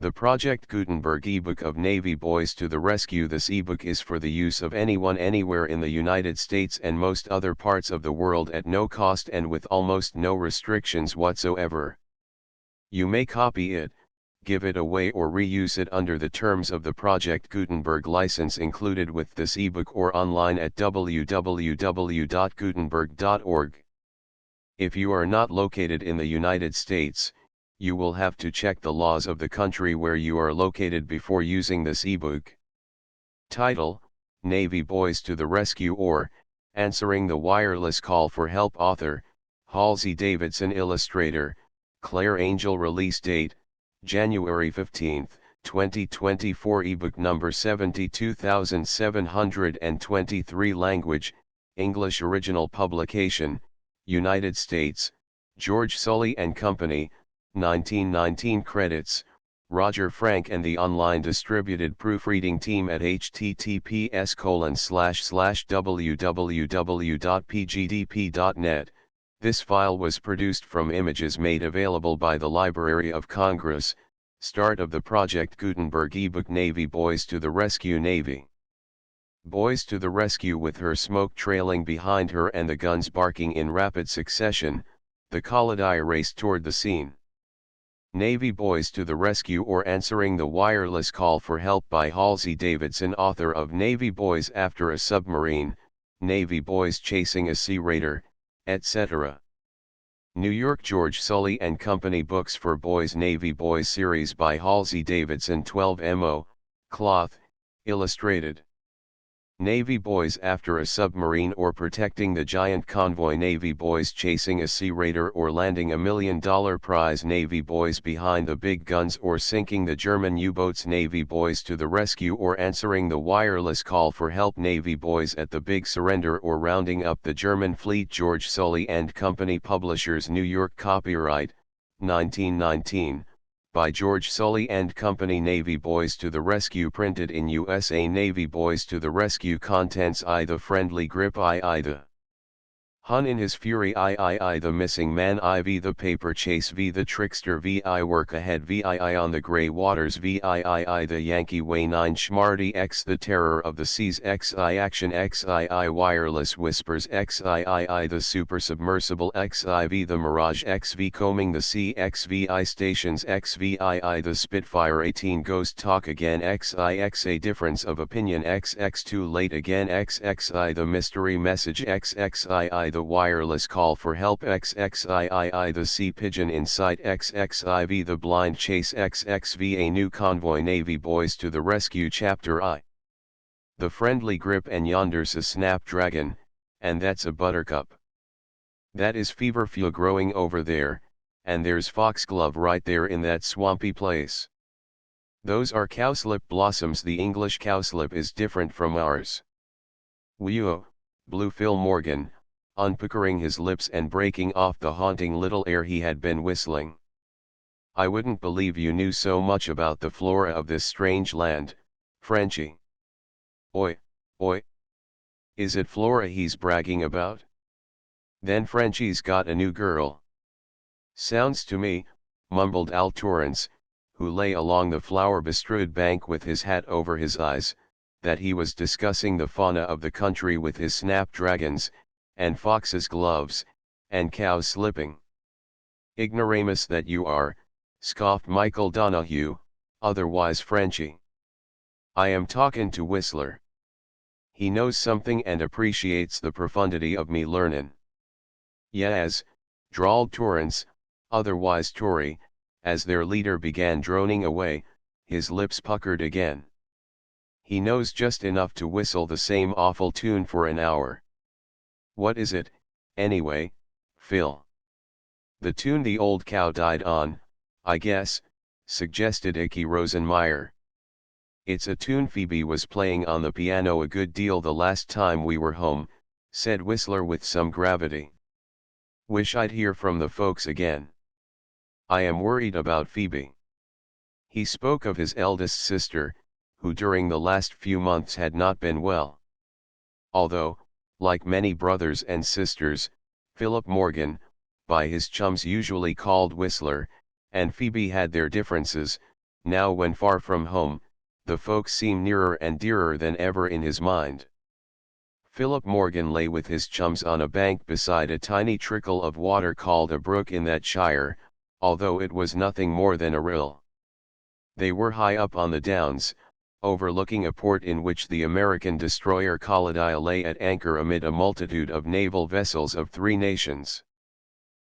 The Project Gutenberg ebook of Navy Boys to the Rescue. This ebook is for the use of anyone anywhere in the United States and most other parts of the world at no cost and with almost no restrictions whatsoever. You may copy it, give it away or reuse it under the terms of the Project Gutenberg license included with this ebook or online at www.gutenberg.org. If you are not located in the United States, you will have to check the laws of the country where you are located before using this ebook. Title: Navy Boys to the Rescue or Answering the Wireless Call for Help. Author: Halsey Davidson. Illustrator: Claire Angel. Release date: January 15, 2024. Ebook number 72723. Language: English. Original publication: United States, George Sully and Company, 1919. Credits: Roger Frank and the online distributed proofreading team at https://www.pgdp.net. This file was produced from images made available by the Library of Congress. Start of the Project Gutenberg ebook. Navy Boys to the Rescue. Navy Boys to the rescue. With her smoke trailing behind her and the guns barking in rapid succession, the Collider raced toward the scene. Navy Boys to the Rescue or Answering the Wireless Call for Help by Halsey Davidson. Author of Navy Boys After a Submarine, Navy Boys Chasing a Sea Raider, etc. New York: George Sully and Company. Books for Boys. Navy Boys series by Halsey Davidson. 12 mo, cloth, illustrated. Navy Boys After a Submarine or Protecting the Giant Convoy. Navy Boys Chasing a Sea Raider or Landing a $1 Million Prize. Navy Boys Behind the Big Guns or Sinking the German U-Boats. Navy Boys to the Rescue or Answering the Wireless Call for Help. Navy Boys at the Big Surrender or Rounding Up the German Fleet. George Sully and Company. Publishers: New York. Copyright 1919. By George Sully and Company. Navy Boys to the Rescue. Printed in USA. Navy Boys to the Rescue. Contents: I, the friendly grip. I, the Hun in his fury. I, the missing man. V, the paper chase. V, the trickster. V, I, work ahead. V, I, on the gray waters. V, I, the Yankee way. 9, Schmarty. X, the terror of the seas. X, I, action. X, I, wireless whispers. X, I, the super submersible. X, V, the mirage. X, V, combing the sea. X, V, I, stations. X, V, I, the Spitfire. 18, ghost talk again. X, a difference of opinion. X, too late again. X, I, the mystery message. X, I, the wireless call for help. X, I, the sea pigeon in sight. X, V, the blind chase. X, V, a new convoy. Navy Boys to the Rescue. Chapter I. The friendly grip. And yonder's a snapdragon, and that's a buttercup. That is feverfew growing over there, and there's foxglove right there in that swampy place. Those are cowslip blossoms. The English cowslip is different from ours. Whew, blew Phil Morgan, unpuckering his lips and breaking off the haunting little air he had been whistling. I wouldn't believe you knew so much about the flora of this strange land, Frenchie. Oi, oi. Is it Flora he's bragging about? Then Frenchie's got a new girl. Sounds to me, mumbled Al Torrance, who lay along the flower-bestrewed bank with his hat over his eyes, that he was discussing the fauna of the country with his snapdragons, and foxes' gloves, and cows slipping. Ignoramus that you are, scoffed Michael Donahue, otherwise Frenchie. I am talkin' to Whistler. He knows something and appreciates the profundity of me learnin'. Yes, drawled Torrance, otherwise Tory, as their leader began droning away, his lips puckered again. He knows just enough to whistle the same awful tune for an hour. What is it, anyway, Phil? The tune the old cow died on, I guess, suggested Icky Rosenmeyer. It's a tune Phoebe was playing on the piano a good deal the last time we were home, said Whistler with some gravity. Wish I'd hear from the folks again. I am worried about Phoebe. He spoke of his eldest sister, who during the last few months had not been well. Although, like many brothers and sisters, Philip Morgan, by his chums usually called Whistler, and Phoebe had their differences, now when far from home, the folks seem nearer and dearer than ever in his mind. Philip Morgan lay with his chums on a bank beside a tiny trickle of water called a brook in that shire, although it was nothing more than a rill. They were high up on the downs, overlooking a port in which the American destroyer Colladile lay at anchor amid a multitude of naval vessels of three nations.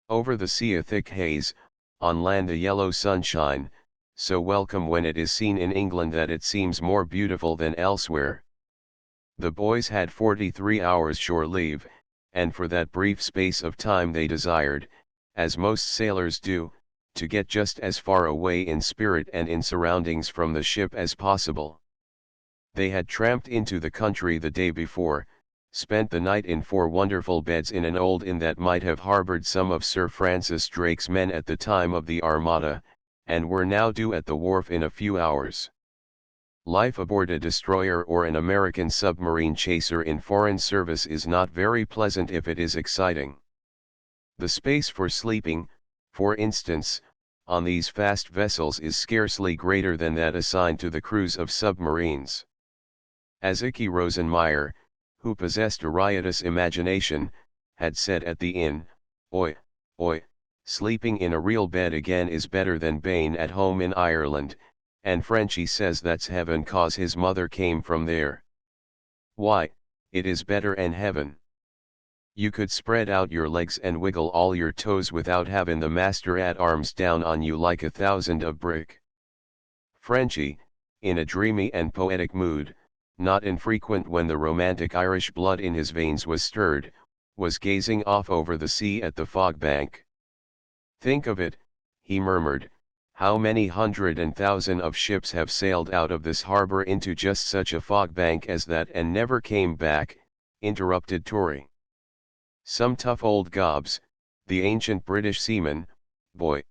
Over the sea a thick haze, on land a yellow sunshine, so welcome when it is seen in England that it seems more beautiful than elsewhere. The boys had 43 hours shore leave, and for that brief space of time they desired, as most sailors do, to get just as far away in spirit and in surroundings from the ship as possible. They had tramped into the country the day before, spent the night in 4 wonderful beds in an old inn that might have harbored some of Sir Francis Drake's men at the time of the Armada, and were now due at the wharf in a few hours. Life aboard a destroyer or an American submarine chaser in foreign service is not very pleasant if it is exciting. The space for sleeping, for instance, on these fast vessels is scarcely greater than that assigned to the crews of submarines. As Icky Rosenmeyer, who possessed a riotous imagination, had said at the inn, "Oi, oi, sleeping in a real bed again is better than bane at home in Ireland, and Frenchy says that's heaven 'cause his mother came from there. Why, it is better 'en heaven. You could spread out your legs and wiggle all your toes without having the master at arms down on you like 1,000 of brick." Frenchy, in a dreamy and poetic mood, not infrequent when the romantic Irish blood in his veins was stirred, was gazing off over the sea at the fog bank. "Think of it," he murmured, "how many hundred and thousand of ships have sailed out of this harbor into just such a fog bank as that and never came back," interrupted Tory. "Some tough old gobs, the ancient British seamen, boy."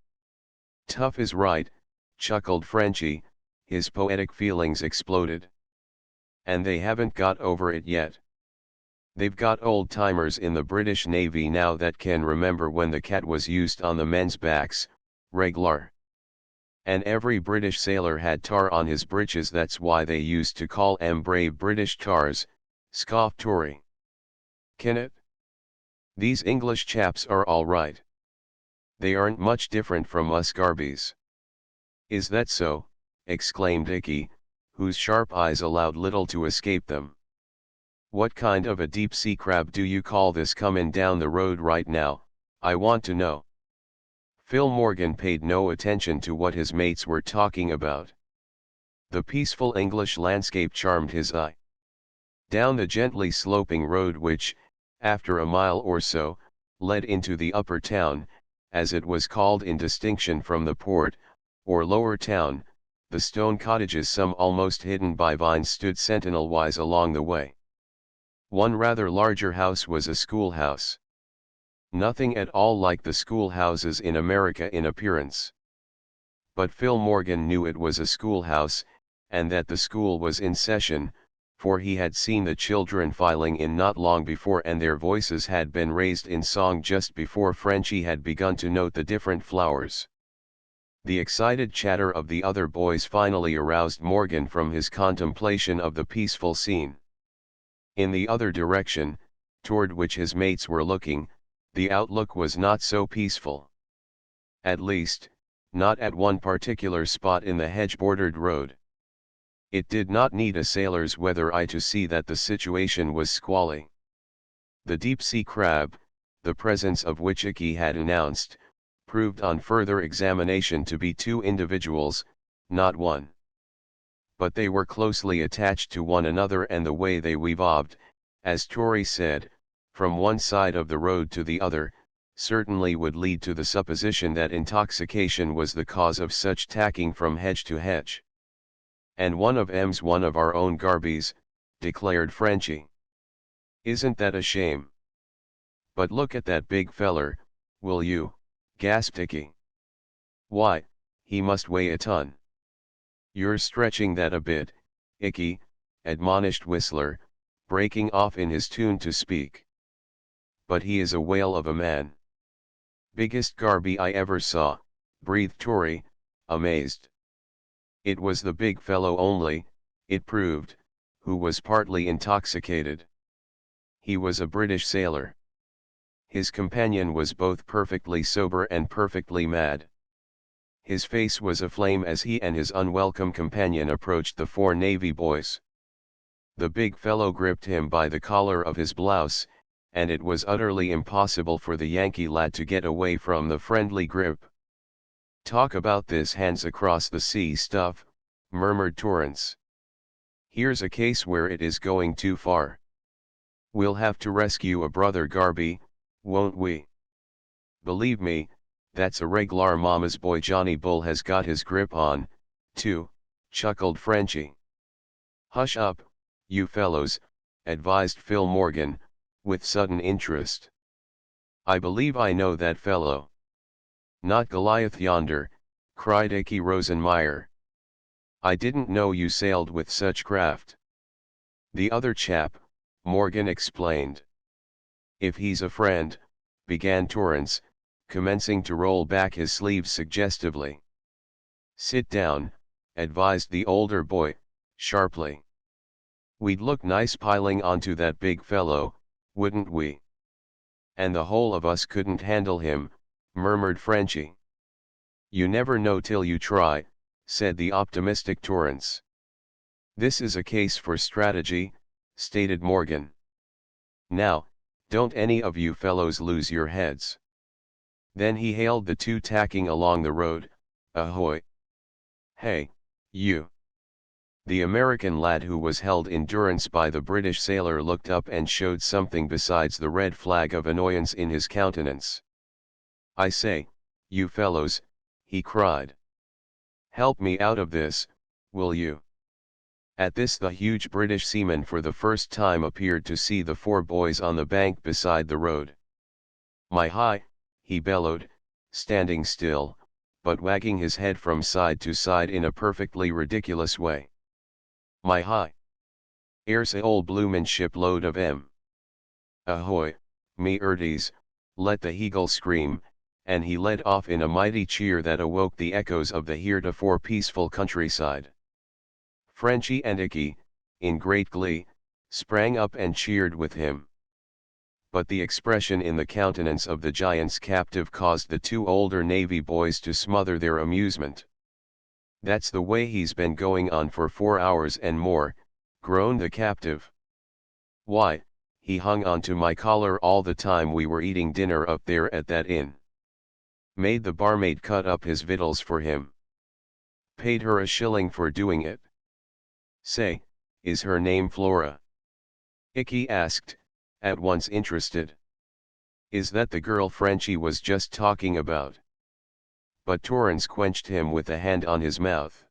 "Tough is right," chuckled Frenchy, his poetic feelings exploded. "And they haven't got over it yet. They've got old-timers in the British Navy now that can remember when the cat was used on the men's backs, reg'lar. And every British sailor had tar on his breeches, that's why they used to call 'em brave British tars," scoffed Tory. "Can it? These English chaps are all right. They aren't much different from us Garbies." "Is that so?" exclaimed Icky, whose sharp eyes allowed little to escape them. "What kind of a deep-sea crab do you call this comin' down the road right now, I want to know?" Phil Morgan paid no attention to what his mates were talking about. The peaceful English landscape charmed his eye. Down the gently sloping road which, after a mile or so, led into the upper town, as it was called in distinction from the port, or lower town, the stone cottages, some almost hidden by vines, stood sentinel-wise along the way. One rather larger house was a schoolhouse. Nothing at all like the schoolhouses in America in appearance. But Phil Morgan knew it was a schoolhouse, and that the school was in session, for he had seen the children filing in not long before, and their voices had been raised in song just before Frenchy had begun to note the different flowers. The excited chatter of the other boys finally aroused Morgan from his contemplation of the peaceful scene. In the other direction, toward which his mates were looking, the outlook was not so peaceful. At least, not at one particular spot in the hedge-bordered road. It did not need a sailor's weather eye to see that the situation was squally. The deep-sea crab, the presence of which Icky had announced, proved on further examination to be 2 individuals, not one. But they were closely attached to one another, and the way they weaved, as Tory said, from one side of the road to the other, certainly would lead to the supposition that intoxication was the cause of such tacking from hedge to hedge. "And one of 'em's one of our own Garbies," declared Frenchy. "Isn't that a shame? But look at that big feller, will you?" gasped Icky. "Why, he must weigh a ton." "You're stretching that a bit, Icky," admonished Whistler, breaking off in his tune to speak. "But he is a whale of a man." "Biggest Garby I ever saw," breathed Tory, amazed. It was the big fellow only, it proved, who was partly intoxicated. He was a British sailor. His companion was both perfectly sober and perfectly mad. His face was aflame as he and his unwelcome companion approached the four Navy boys. The big fellow gripped him by the collar of his blouse, and it was utterly impossible for the Yankee lad to get away from the friendly grip. "Talk about this hands across the sea stuff," murmured Torrance. "Here's a case where it is going too far. We'll have to rescue a brother Garby, won't we?" "Believe me, that's a reg'lar mama's boy. Johnny Bull has got his grip on, too," chuckled Frenchy. "Hush up, you fellows," advised Phil Morgan, with sudden interest. "I believe I know that fellow." "Not Goliath yonder," cried Icky Rosenmeyer. "I didn't know you sailed with such craft." "The other chap," Morgan explained. "If he's a friend," began Torrance, commencing to roll back his sleeves suggestively. "Sit down," advised the older boy, sharply. "We'd look nice piling onto that big fellow, wouldn't we?" "And the whole of us couldn't handle him," murmured Frenchy. "You never know till you try," said the optimistic Torrance. "This is a case for strategy," stated Morgan. "Now, don't any of you fellows lose your heads." Then he hailed the two tacking along the road, "Ahoy! Hey, you!" The American lad who was held in durance by the British sailor looked up and showed something besides the red flag of annoyance in his countenance. "I say, you fellows," he cried. "Help me out of this, will you?" At this the huge British seaman for the first time appeared to see the four boys on the bank beside the road. "My hi," he bellowed, standing still, but wagging his head from side to side in a perfectly ridiculous way. "My hi. Here's a old bloomin' shipload of 'em. Ahoy, me earties," let the Eagle scream, and he led off in a mighty cheer that awoke the echoes of the heretofore peaceful countryside. Frenchy and Icky, in great glee, sprang up and cheered with him. But the expression in the countenance of the giant's captive caused the two older Navy boys to smother their amusement. "That's the way he's been going on for 4 hours and more," groaned the captive. "Why, he hung on to my collar all the time we were eating dinner up there at that inn. Made the barmaid cut up his victuals for him. Paid her a shilling for doing it." "Say, is her name Flora?" Icky asked, at once interested. "Is that the girl Frenchy was just talking about?" But Torrance quenched him with a hand on his mouth.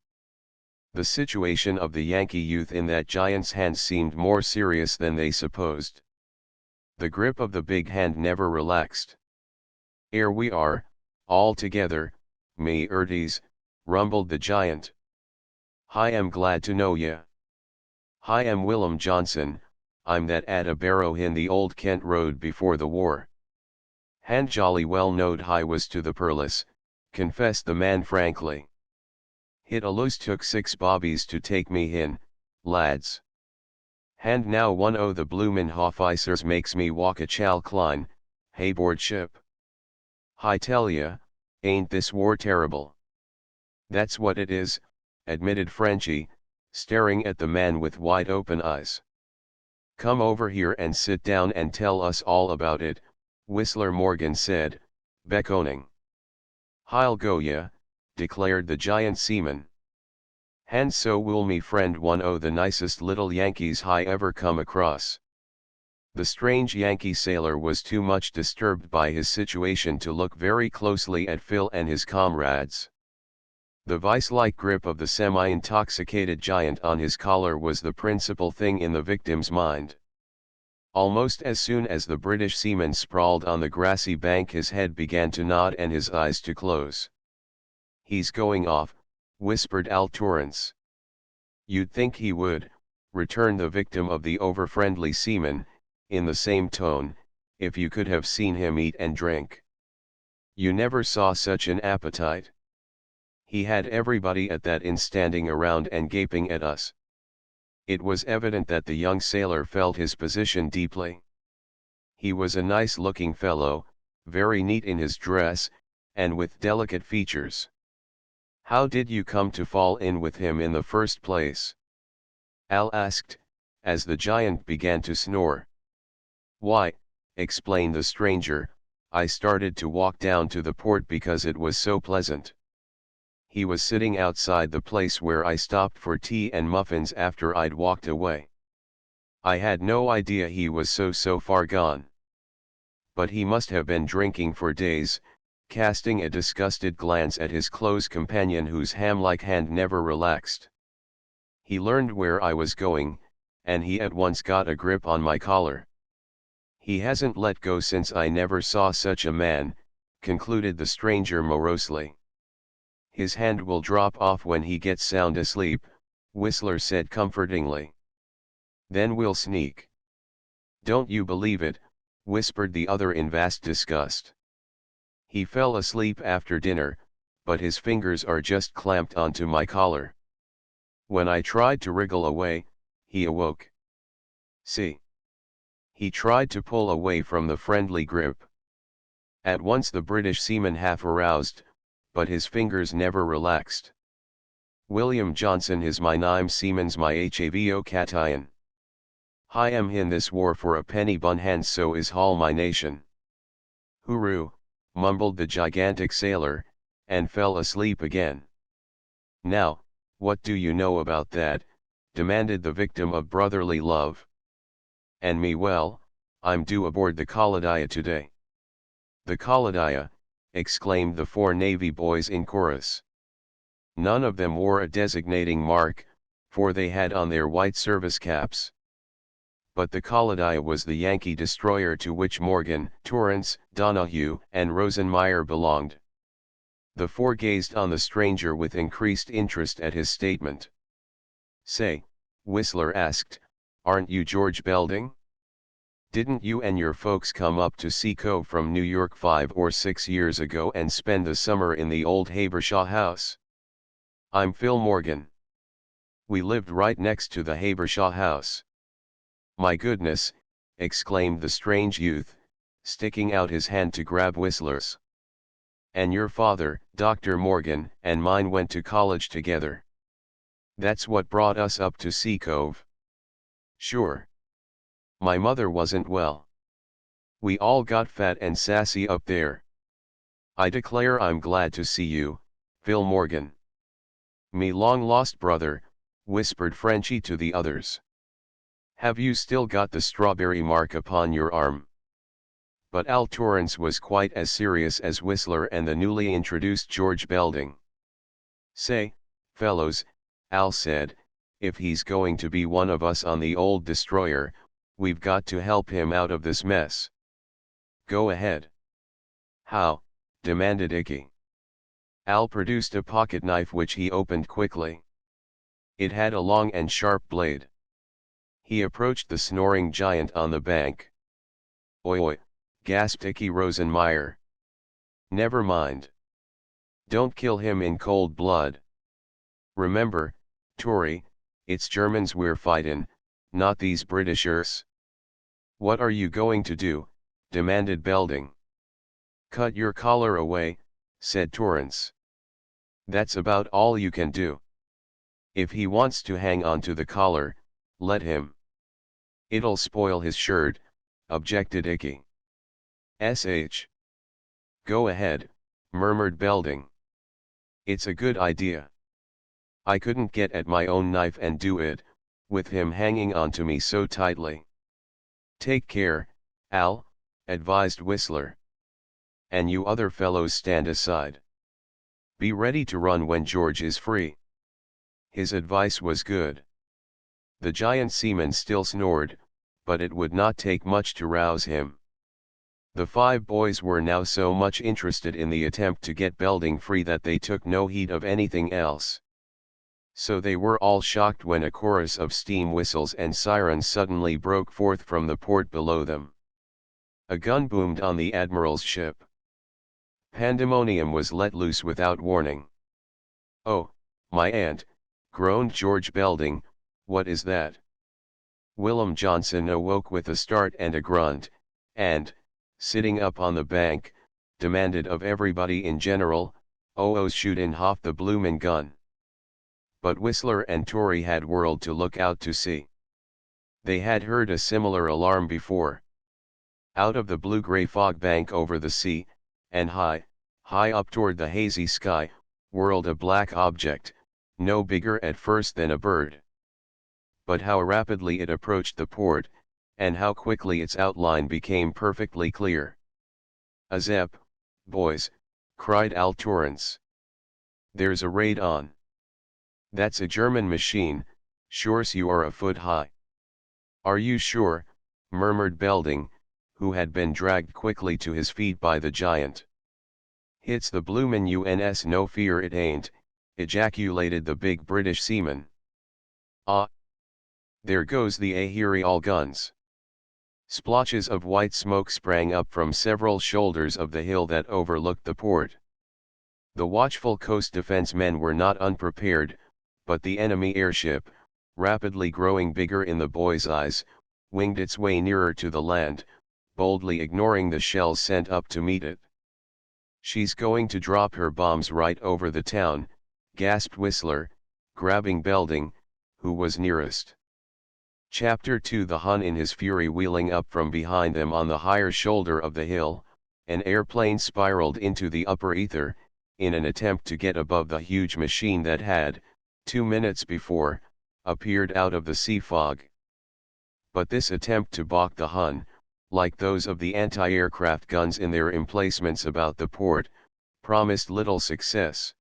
The situation of the Yankee youth in that giant's hand seemed more serious than they supposed. The grip of the big hand never relaxed. "'Ere we are, all together, me earties," rumbled the giant. "Hi am glad to know ya. Hi am Willem Johnson, I'm that 'ad a barrow in the old Kent Road before the war." "Hand jolly well knowed Hi was to the Perlis," confessed the man frankly. "Hit alus took 6 bobbies to take me in, lads. Hand now one o' the bloomin' hofficers makes me walk a chal klein, hey board ship. Hi tell ya, ain't this war terrible?" "That's what it is," admitted Frenchy, staring at the man with wide open eyes. "Come over here and sit down and tell us all about it," Whistler Morgan said, beckoning. "Hi'll go ya," declared the giant seaman. "And so will me friend, one o' the nicest little Yankees Hi ever come across." The strange Yankee sailor was too much disturbed by his situation to look very closely at Phil and his comrades. The vice-like grip of the semi-intoxicated giant on his collar was the principal thing in the victim's mind. Almost as soon as the British seaman sprawled on the grassy bank, his head began to nod and his eyes to close. "He's going off," whispered Al Torrance. "You'd think he would," returned the victim of the over-friendly seaman, in the same tone, "if you could have seen him eat and drink. You never saw such an appetite. He had everybody at that inn standing around and gaping at us. It was evident that the young sailor felt his position deeply. He was a nice-looking fellow, very neat in his dress, and with delicate features. "How did you come to fall in with him in the first place?" Al asked, as the giant began to snore. "Why," explained the stranger, "I started to walk down to the port because it was so pleasant. He was sitting outside the place where I stopped for tea and muffins after I'd walked away. I had no idea he was so far gone. But he must have been drinking for days," casting a disgusted glance at his close companion whose ham-like hand never relaxed. "He learned where I was going, and he at once got a grip on my collar. He hasn't let go since. I never saw such a man," concluded the stranger morosely. "His hand will drop off when he gets sound asleep," Whistler said comfortingly. "Then we'll sneak." "Don't you believe it," whispered the other in vast disgust. "He fell asleep after dinner, but his fingers are just clamped onto my collar. When I tried to wriggle away, he awoke. See?" He tried to pull away from the friendly grip. At once the British seaman half aroused, but his fingers never relaxed. "William Johnson is my name, seaman's my havo cation. Hi am in this war for a penny bun hand, so is all my nation." "Hooroo," mumbled the gigantic sailor, and fell asleep again. "Now, what do you know about that?" demanded the victim of brotherly love. "And me, well, I'm due aboard the Kaladia today." "The Kaladia," exclaimed the four Navy boys in chorus. None of them wore a designating mark, for they had on their white service caps. But the Kaladia was the Yankee destroyer to which Morgan, Torrance, Donahue, and Rosenmeyer belonged. The four gazed on the stranger with increased interest at his statement. "Say," Whistler asked, "aren't you George Belding? Didn't you and your folks come up to Sea Cove from New York 5 or 6 years ago and spend the summer in the old Habershaw house?" "I'm Phil Morgan. We lived right next to the Habershaw house." "My goodness," exclaimed the strange youth, sticking out his hand to grab Whistler's. "And your father, Dr. Morgan, and mine went to college together. That's what brought us up to Sea Cove." "Sure. My mother wasn't well. We all got fat and sassy up there. I declare I'm glad to see you, Phil Morgan." "Me long-lost brother," whispered Frenchie to the others. "Have you still got the strawberry mark upon your arm?" But Al Torrance was quite as serious as Whistler and the newly introduced George Belding. "Say, fellows," Al said, "if he's going to be one of us on the old destroyer, we've got to help him out of this mess." "Go ahead." "How?" demanded Icky. Al produced a pocket knife which he opened quickly. It had a long and sharp blade. He approached the snoring giant on the bank. "Oi oi," gasped Icky Rosenmeyer. "Never mind. Don't kill him in cold blood. Remember, Tory, it's Germans we're fightin', not these Britishers." "What are you going to do?" demanded Belding. "Cut your collar away," said Torrance. "That's about all you can do. If he wants to hang on to the collar, let him." "It'll spoil his shirt," objected Icky. "Sh. Go ahead," murmured Belding. "It's a good idea. I couldn't get at my own knife and do it, with him hanging onto me so tightly." "Take care, Al," advised Whistler. "And you other fellows stand aside. Be ready to run when George is free." His advice was good. The giant seaman still snored, but it would not take much to rouse him. The five boys were now so much interested in the attempt to get Belding free that they took no heed of anything else. So they were all shocked when a chorus of steam whistles and sirens suddenly broke forth from the port below them. A gun boomed on the admiral's ship. Pandemonium was let loose without warning. "Oh, my aunt," groaned George Belding, "what is that?" Willem Johnson awoke with a start and a grunt, and, sitting up on the bank, demanded of everybody in general, "Oh, shoot in hoff the bloomin' gun." But Whistler and Tory had whirled to look out to sea. They had heard a similar alarm before. Out of the blue-gray fog bank over the sea, and high up toward the hazy sky, whirled a black object, no bigger at first than a bird. But how rapidly it approached the port, and how quickly its outline became perfectly clear. "A Zepp, boys," cried Al Torrance. "There's a raid on." "That's a German machine, sure's you are a foot high." "Are you sure?" murmured Belding, who had been dragged quickly to his feet by the giant. "Hit's the bloomin' UNS, no fear it ain't," ejaculated the big British seaman. "Ah! There goes the Ahiri guns." Splotches of white smoke sprang up from several shoulders of the hill that overlooked the port. The watchful coast defense men were not unprepared, but the enemy airship, rapidly growing bigger in the boys' eyes, winged its way nearer to the land, boldly ignoring the shells sent up to meet it. "She's going to drop her bombs right over the town," gasped Whistler, grabbing Belding, who was nearest. Chapter 2 The Hun in his fury wheeling up from behind them on the higher shoulder of the hill, an airplane spiraled into the upper ether, in an attempt to get above the huge machine that had, 2 minutes before, appeared out of the sea fog. But this attempt to balk the Hun, like those of the anti-aircraft guns in their emplacements about the port, promised little success.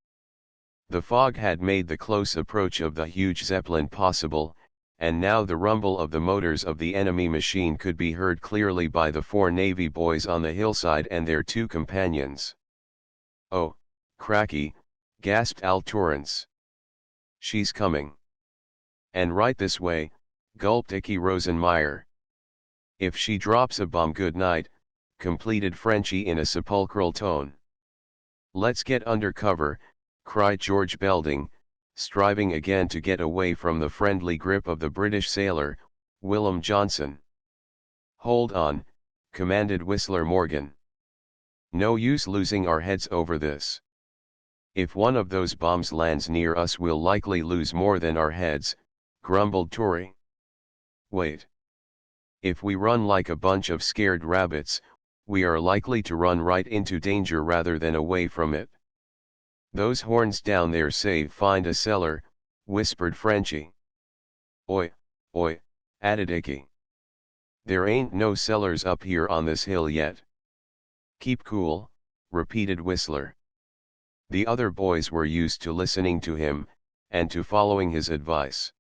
The fog had made the close approach of the huge Zeppelin possible, and now the rumble of the motors of the enemy machine could be heard clearly by the 4 Navy boys on the hillside and their 2 companions. "Oh, cracky," gasped Al Torrance. "She's coming." "And right this way," gulped Icky Rosenmeyer. "If she drops a bomb, good night," completed Frenchie in a sepulchral tone. "Let's get under cover," cried George Belding, striving again to get away from the friendly grip of the British sailor, Willem Johnson. "Hold on," commanded Whistler Morgan. "No use losing our heads over this. If one of those bombs lands near us, we'll likely lose more than our heads," grumbled Tory. "Wait. If we run like a bunch of scared rabbits, we are likely to run right into danger rather than away from it." "Those horns down there say find a cellar," whispered Frenchie. "Oi, oi," added Icky. "There ain't no cellars up here on this hill yet." "Keep cool," repeated Whistler. The other boys were used to listening to him, and to following his advice.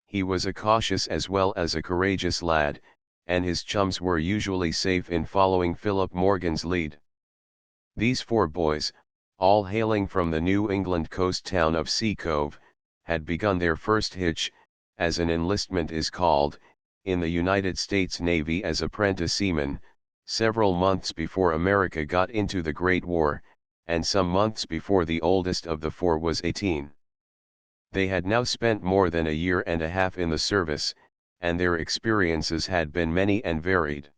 He was a cautious as well as a courageous lad, and his chums were usually safe in following Philip Morgan's lead. These 4 boys, all hailing from the New England coast town of Sea Cove, had begun their first hitch, as an enlistment is called, in the United States Navy as apprentice seamen, several months before America got into the Great War, and some months before the oldest of the 4 was 18. They had now spent more than a year and a half in the service, and their experiences had been many and varied.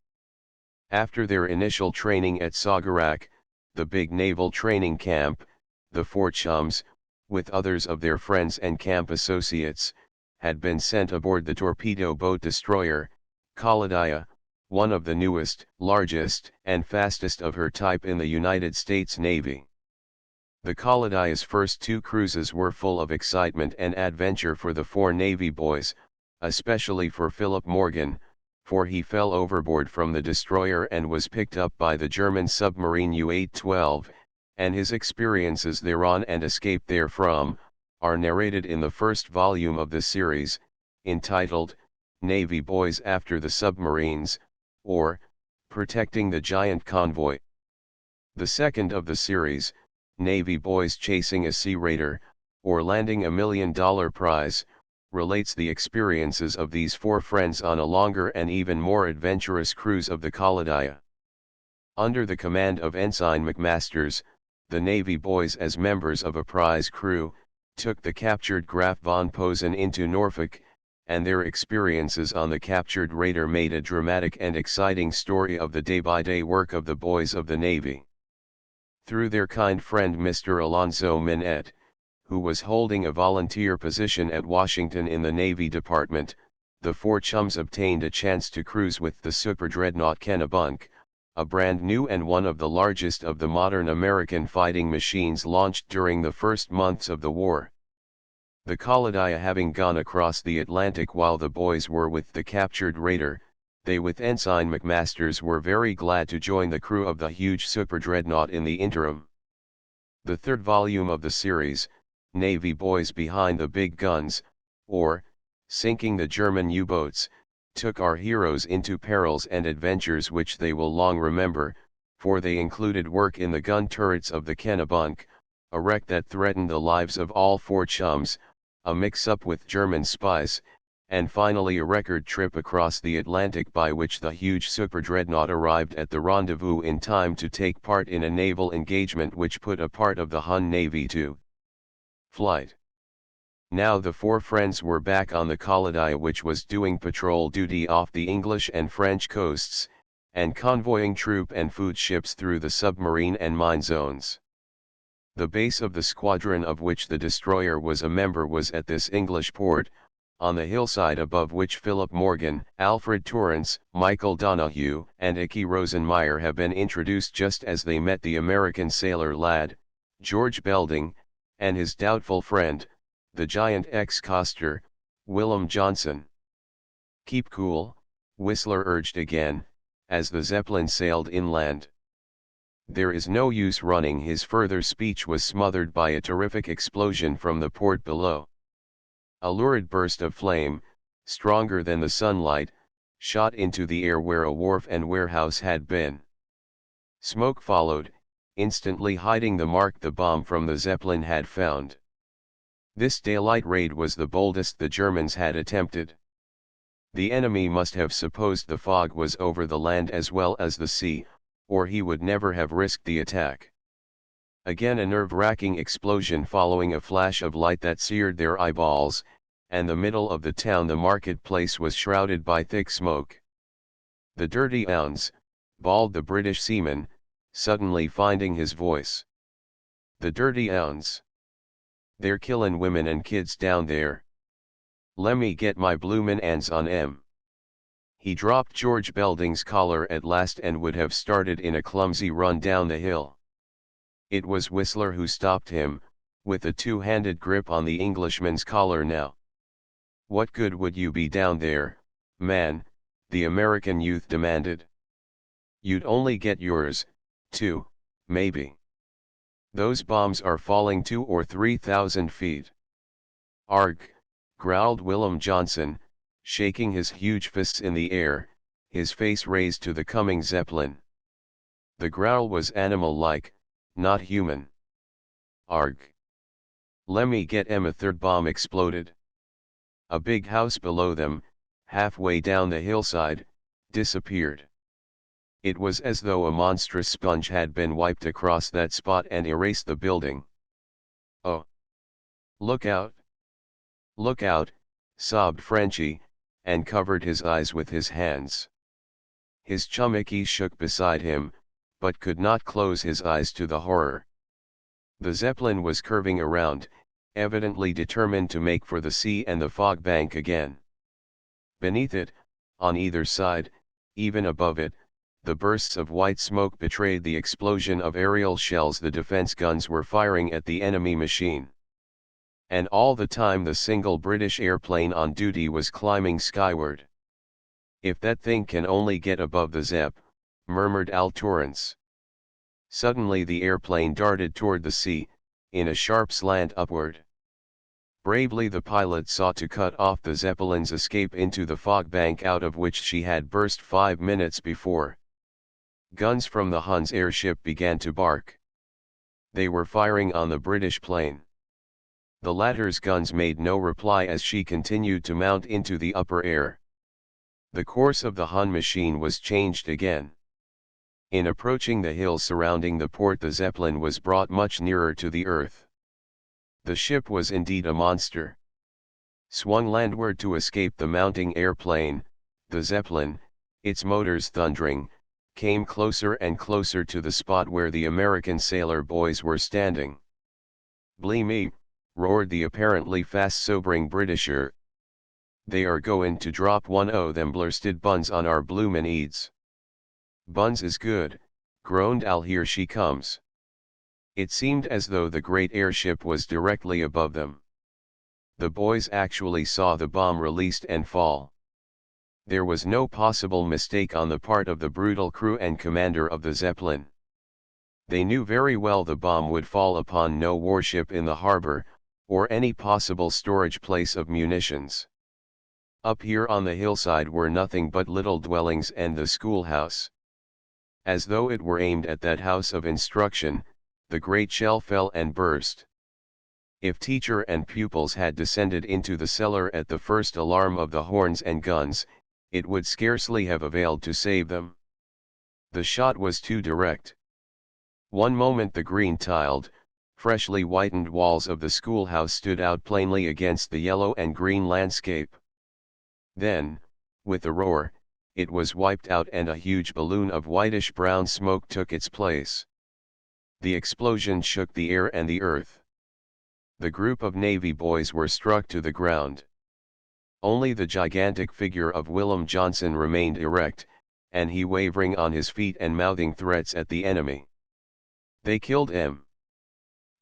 After their initial training at Sagarak, the big naval training camp, the 4 chums, with others of their friends and camp associates, had been sent aboard the torpedo boat destroyer, Kaladaya, one of the newest, largest, and fastest of her type in the United States Navy. The Kaladaya's first 2 cruises were full of excitement and adventure for the 4 Navy boys, especially for Philip Morgan, for he fell overboard from the destroyer and was picked up by the German submarine U-812, and his experiences thereon and escape therefrom, are narrated in the first volume of the series, entitled, Navy Boys After the Submarines, or, Protecting the Giant Convoy. The second of the series, Navy Boys Chasing a Sea Raider, or Landing a $1 Million Prize, relates the experiences of these 4 friends on a longer and even more adventurous cruise of the Kaladaya. Under the command of Ensign McMasters, the Navy boys as members of a prize crew, took the captured Graf von Posen into Norfolk, and their experiences on the captured raider made a dramatic and exciting story of the day-by-day work of the boys of the Navy. Through their kind friend Mr. Alonzo Minette, who was holding a volunteer position at Washington in the Navy Department, the four chums obtained a chance to cruise with the super-dreadnought Kennebunk, a brand new and one of the largest of the modern American fighting machines launched during the first months of the war. The Columbia having gone across the Atlantic while the boys were with the captured raider, they with Ensign McMasters were very glad to join the crew of the huge super-dreadnought in the interim. The third volume of the series, Navy Boys Behind the Big Guns, or, Sinking the German U-Boats, took our heroes into perils and adventures which they will long remember, for they included work in the gun turrets of the Kennebunk, a wreck that threatened the lives of all four chums, a mix-up with German spies, and finally a record trip across the Atlantic by which the huge super-dreadnought arrived at the rendezvous in time to take part in a naval engagement which put a part of the Hun Navy to flight. Now the four friends were back on the Columbia, which was doing patrol duty off the English and French coasts, and convoying troop and food ships through the submarine and mine zones. The base of the squadron of which the destroyer was a member was at this English port, on the hillside above which Philip Morgan, Alfred Torrance, Michael Donahue, and Icky Rosenmeyer have been introduced just as they met the American sailor lad, George Belding, and his doubtful friend, the giant ex-coster, Willem Johnson. "Keep cool," Whistler urged again, as the Zeppelin sailed inland. "There is no use running." His further speech was smothered by a terrific explosion from the port below. A lurid burst of flame, stronger than the sunlight, shot into the air where a wharf and warehouse had been. Smoke followed, instantly hiding the mark the bomb from the Zeppelin had found. This daylight raid was the boldest the Germans had attempted. The enemy must have supposed the fog was over the land as well as the sea, or he would never have risked the attack. Again a nerve-wracking explosion following a flash of light that seared their eyeballs, and the middle of the town, the marketplace, was shrouded by thick smoke. "The dirty 'ounds," bawled the British seaman, suddenly finding his voice. "The dirty 'ounds. They're killin' women and kids down there. Lemme get my bloomin' 'ands on 'em." He dropped George Belding's collar at last and would have started in a clumsy run down the hill. It was Whistler who stopped him, with a two-handed grip on the Englishman's collar now. "What good would you be down there, man?" the American youth demanded. "You'd only get yours, too, maybe. Those bombs are falling 2,000 or 3,000 feet. "Arg," growled Willem Johnson, shaking his huge fists in the air, his face raised to the coming Zeppelin. The growl was animal-like, not human. "Arg. Lemme get 'em." A third bomb exploded. A big house below them, halfway down the hillside, disappeared. It was as though a monstrous sponge had been wiped across that spot and erased the building. "Oh! Look out! Look out!" sobbed Frenchy, and covered his eyes with his hands. His chum Icky shook beside him, but could not close his eyes to the horror. The Zeppelin was curving around, evidently determined to make for the sea and the fog bank again. Beneath it, on either side, even above it, the bursts of white smoke betrayed the explosion of aerial shells the defense guns were firing at the enemy machine. And all the time the single British airplane on duty was climbing skyward. "If that thing can only get above the Zepp," murmured Al Torrance. Suddenly the airplane darted toward the sea, in a sharp slant upward. Bravely the pilot sought to cut off the Zeppelin's escape into the fog bank out of which she had burst 5 minutes before. Guns from the Hun's airship began to bark. They were firing on the British plane. The latter's guns made no reply as she continued to mount into the upper air. The course of the Hun machine was changed again. In approaching the hills surrounding the port, the Zeppelin was brought much nearer to the earth. The ship was indeed a monster. Swung landward to escape the mounting airplane, the Zeppelin, its motors thundering, came closer and closer to the spot where the American sailor boys were standing. "Blee me," roared the apparently fast-sobering Britisher. "They are goin' to drop one o' them blursted buns on our bloomin' eads." "Buns is good," groaned Al. "Here she comes." It seemed as though the great airship was directly above them. The boys actually saw the bomb released and fall. There was no possible mistake on the part of the brutal crew and commander of the Zeppelin. They knew very well the bomb would fall upon no warship in the harbor, or any possible storage place of munitions. Up here on the hillside were nothing but little dwellings and the schoolhouse. As though it were aimed at that house of instruction, the great shell fell and burst. If teacher and pupils had descended into the cellar at the first alarm of the horns and guns, it would scarcely have availed to save them. The shot was too direct. One moment the green-tiled, freshly whitened walls of the schoolhouse stood out plainly against the yellow and green landscape. Then, with a roar, it was wiped out and a huge balloon of whitish-brown smoke took its place. The explosion shook the air and the earth. The group of Navy boys were struck to the ground. Only the gigantic figure of Willem Johnson remained erect, and he wavering on his feet and mouthing threats at the enemy. "They killed him!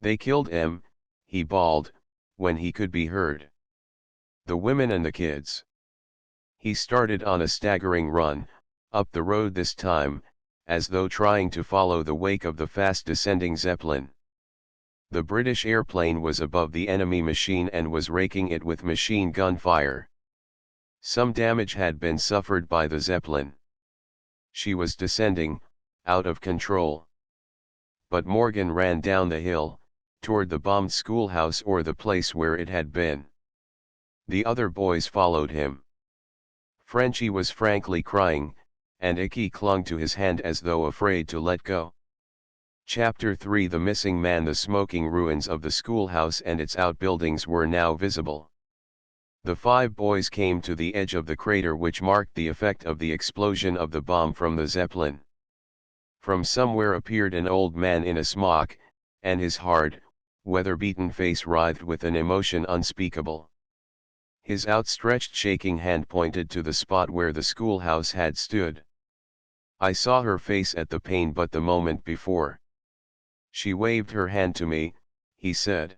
They killed him!" he bawled, when he could be heard. "The women and the kids!" He started on a staggering run, up the road this time, as though trying to follow the wake of the fast-descending Zeppelin. The British airplane was above the enemy machine and was raking it with machine gun fire. Some damage had been suffered by the Zeppelin. She was descending, out of control. But Morgan ran down the hill, toward the bombed schoolhouse or the place where it had been. The other boys followed him. Frenchie was frankly crying, and Icky clung to his hand as though afraid to let go. Chapter 3: The Missing Man. The smoking ruins of the schoolhouse and its outbuildings were now visible. The 5 boys came to the edge of the crater which marked the effect of the explosion of the bomb from the Zeppelin. From somewhere appeared an old man in a smock, and his hard, weather-beaten face writhed with an emotion unspeakable. His outstretched shaking hand pointed to the spot where the schoolhouse had stood. "I saw her face at the pane but the moment before. She waved her hand to me," he said.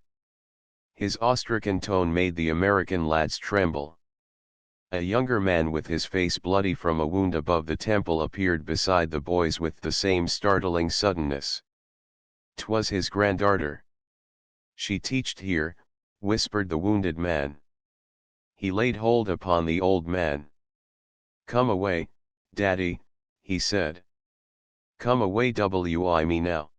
His awe-stricken tone made the American lads tremble. A younger man with his face bloody from a wound above the temple appeared beside the boys with the same startling suddenness. "'Twas his granddaughter. She teached here," whispered the wounded man. He laid hold upon the old man. "Come away, Daddy," he said. "Come away wi me now."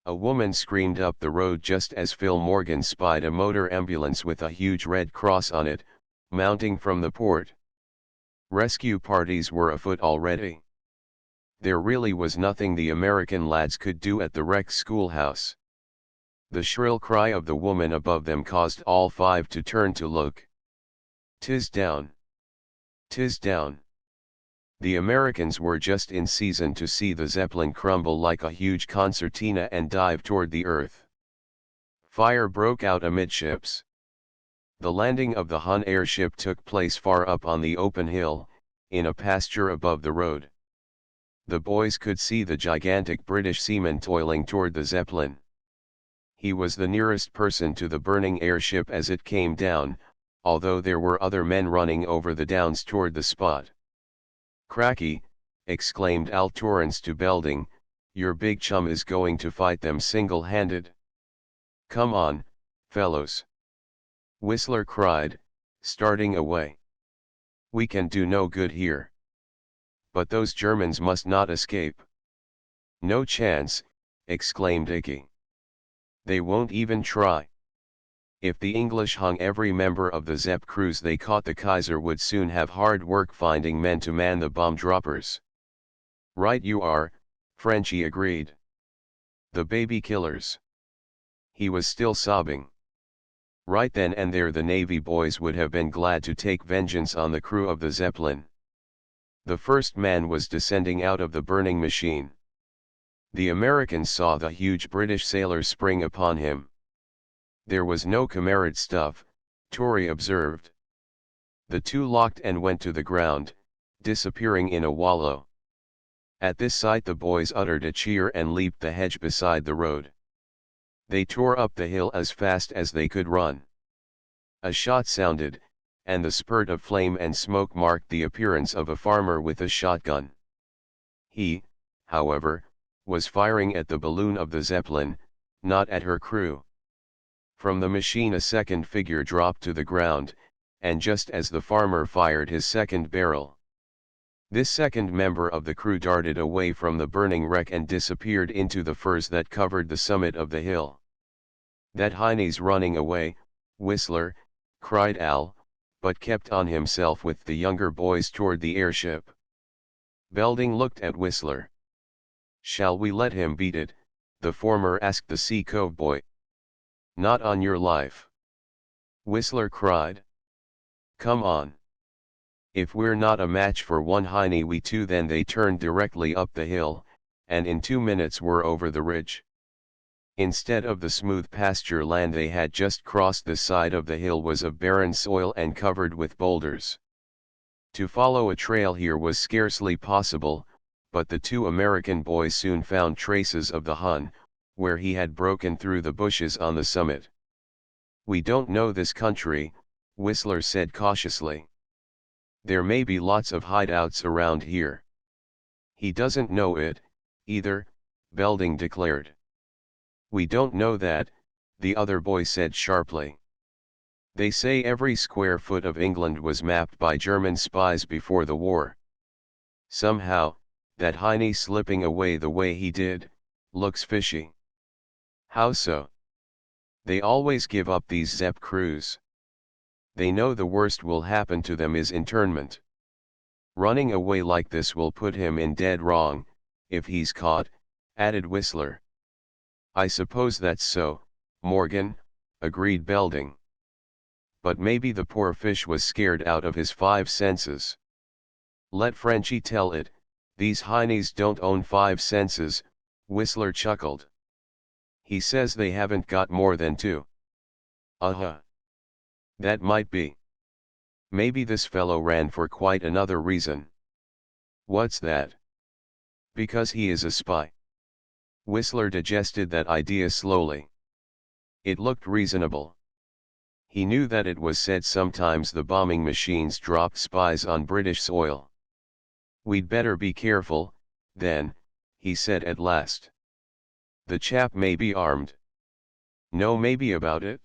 A woman screamed up the road just as Phil Morgan spied a motor ambulance with a huge red cross on it, mounting from the port. Rescue parties were afoot already. There really was nothing the American lads could do at the wrecked schoolhouse. The shrill cry of the woman above them caused all 5 to turn to look. "'Tis down! 'Tis down!" The Americans were just in season to see the Zeppelin crumble like a huge concertina and dive toward the earth. Fire broke out amidships. The landing of the Hun airship took place far up on the open hill, in a pasture above the road. The boys could see the gigantic British seaman toiling toward the Zeppelin. He was the nearest person to the burning airship as it came down, although there were other men running over the downs toward the spot. "Cracky," exclaimed Al Torrance to Belding, "your big chum is going to fight them single-handed." "Come on, fellows," Whistler cried, starting away. "We can do no good here. But those Germans must not escape." "No chance," exclaimed Icky. "They won't even try. If the English hung every member of the Zepp crews they caught, the Kaiser would soon have hard work finding men to man the bomb droppers." "Right you are," Frenchie agreed. The baby killers. He was still sobbing. Right then and there the Navy boys would have been glad to take vengeance on the crew of the Zeppelin. The first man was descending out of the burning machine. The Americans saw the huge British sailor spring upon him. There was no camarade stuff, Tory observed. The two locked and went to the ground, disappearing in a wallow. At this sight the boys uttered a cheer and leaped the hedge beside the road. They tore up the hill as fast as they could run. A shot sounded, and the spurt of flame and smoke marked the appearance of a farmer with a shotgun. He, however, was firing at the balloon of the Zeppelin, not at her crew. From the machine a second figure dropped to the ground, and just as the farmer fired his second barrel, this second member of the crew darted away from the burning wreck and disappeared into the firs that covered the summit of the hill. "That Heine's running away, Whistler," cried Al, but kept on himself with the younger boys toward the airship. Belding looked at Whistler. "Shall we let him beat it?" the former asked the Sea Cove boy. "Not on your life," Whistler cried. "Come on. If we're not a match for one Heine we two." Then they turned directly up the hill, and in 2 minutes were over the ridge. Instead of the smooth pasture land they had just crossed, the side of the hill was of barren soil and covered with boulders. To follow a trail here was scarcely possible, but the two American boys soon found traces of the Hun, where he had broken through the bushes on the summit. "We don't know this country," Whistler said cautiously. "There may be lots of hideouts around here." "He doesn't know it, either," Belding declared. "We don't know that," the other boy said sharply. "They say every square foot of England was mapped by German spies before the war. Somehow, that Heine slipping away the way he did, looks fishy." "How so?" "They always give up these Zepp crews. They know the worst will happen to them is internment. Running away like this will put him in dead wrong, if he's caught," added Whistler. "I suppose that's so, Morgan," agreed Belding. "But maybe the poor fish was scared out of his 5 senses. Let Frenchie tell it, these Heinies don't own 5 senses, Whistler chuckled. "He says they haven't got more than 2. Uh-huh. That might be. Maybe this fellow ran for quite another reason." "What's that?" "Because he is a spy." Whistler digested that idea slowly. It looked reasonable. He knew that it was said sometimes the bombing machines dropped spies on British soil. "We'd better be careful, then," he said at last. "The chap may be armed." "No maybe about it."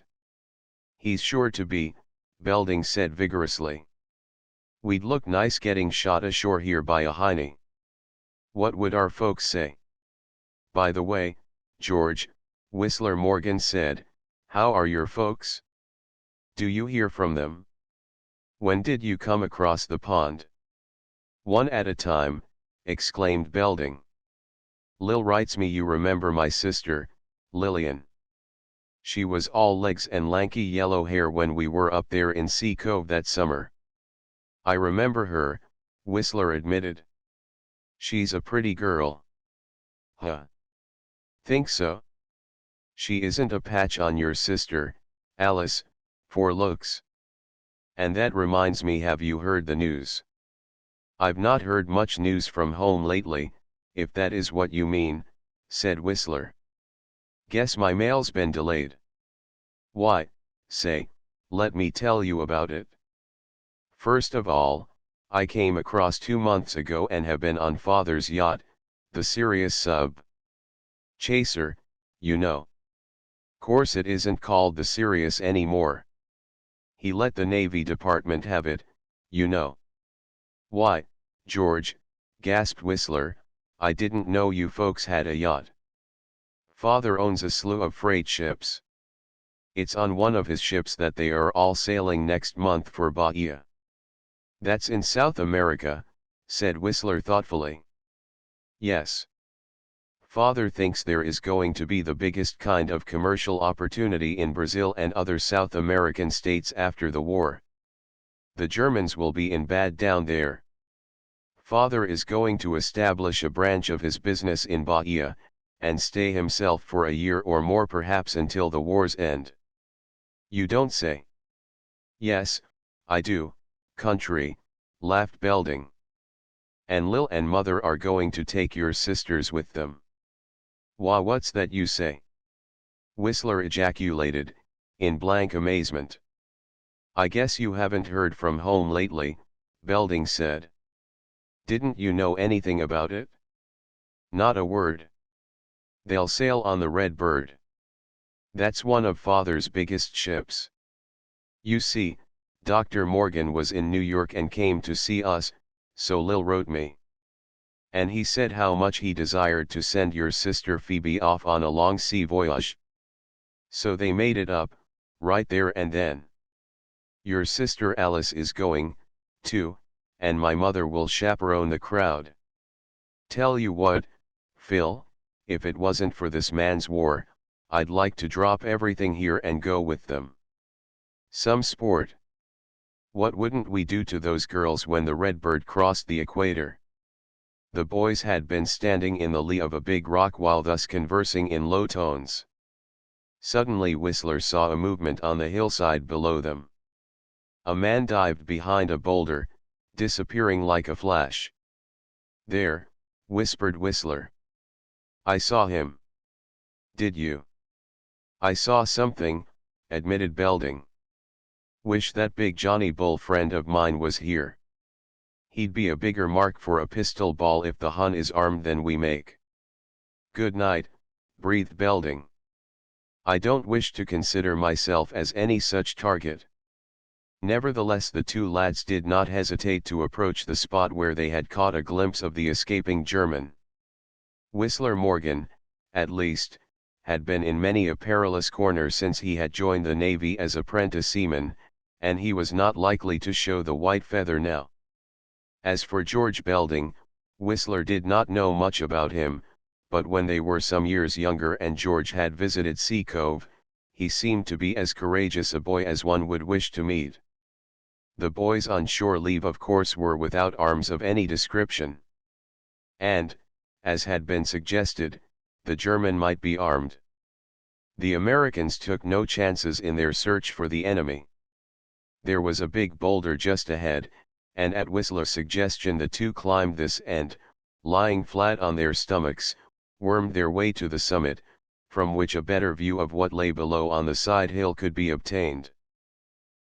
"He's sure to be," Belding said vigorously. "We'd look nice getting shot ashore here by a Heine. What would our folks say?" "By the way, George," Whistler Morgan said, "how are your folks? Do you hear from them? When did you come across the pond?" "One at a time," exclaimed Belding. "Lil writes me you remember my sister, Lillian. She was all legs and lanky yellow hair when we were up there in Sea Cove that summer." "I remember her," Whistler admitted. "She's a pretty girl." "Huh. Think so?" "She isn't a patch on your sister, Alice, for looks. And that reminds me, have you heard the news?" "I've not heard much news from home lately, if that is what you mean," said Whistler. "Guess my mail's been delayed." "Why, say, let me tell you about it. First of all, I came across 2 months ago and have been on Father's yacht, the Sirius sub. Chaser, you know. Course it isn't called the Sirius anymore. He let the Navy Department have it, you know." "Why, George," gasped Whistler, "I didn't know you folks had a yacht." "Father owns a slew of freight ships. It's on one of his ships that they are all sailing next month for Bahia." "That's in South America," said Whistler thoughtfully. "Yes. Father thinks there is going to be the biggest kind of commercial opportunity in Brazil and other South American states after the war. The Germans will be in bad down there. Father is going to establish a branch of his business in Bahia, and stay himself for a year or more, perhaps until the war's end. You don't say. Yes, I do, country, laughed Belding. And Lil and Mother are going to take your sisters with them. Why, what's that you say? Whistler ejaculated, in blank amazement. I guess you haven't heard from home lately, Belding said. Didn't you know anything about it? Not a word. They'll sail on the Red Bird. That's one of Father's biggest ships. You see, Dr. Morgan was in New York and came to see us, so Lil wrote me. And he said how much he desired to send your sister Phoebe off on a long sea voyage. So they made it up, right there and then. Your sister Alice is going, too, and my mother will chaperone the crowd. Tell you what, Phil, if it wasn't for this man's war, I'd like to drop everything here and go with them. Some sport. What wouldn't we do to those girls when the Redbird crossed the equator? The boys had been standing in the lee of a big rock while thus conversing in low tones. Suddenly Whistler saw a movement on the hillside below them. A man dived behind a boulder, disappearing like a flash. There, whispered Whistler. I saw him. Did you? I saw something, admitted Belding. Wish that big Johnny Bull friend of mine was here. He'd be a bigger mark for a pistol ball if the Hun is armed than we make. Good night, breathed Belding. I don't wish to consider myself as any such target. Nevertheless, the two lads did not hesitate to approach the spot where they had caught a glimpse of the escaping German. Whistler Morgan, at least, had been in many a perilous corner since he had joined the Navy as apprentice seaman, and he was not likely to show the white feather now. As for George Belding, Whistler did not know much about him, but when they were some years younger and George had visited Sea Cove, he seemed to be as courageous a boy as one would wish to meet. The boys on shore leave of course were without arms of any description. And, as had been suggested, the German might be armed. The Americans took no chances in their search for the enemy. There was a big boulder just ahead, and at Whistler's suggestion the two climbed this and, lying flat on their stomachs, wormed their way to the summit, from which a better view of what lay below on the side hill could be obtained.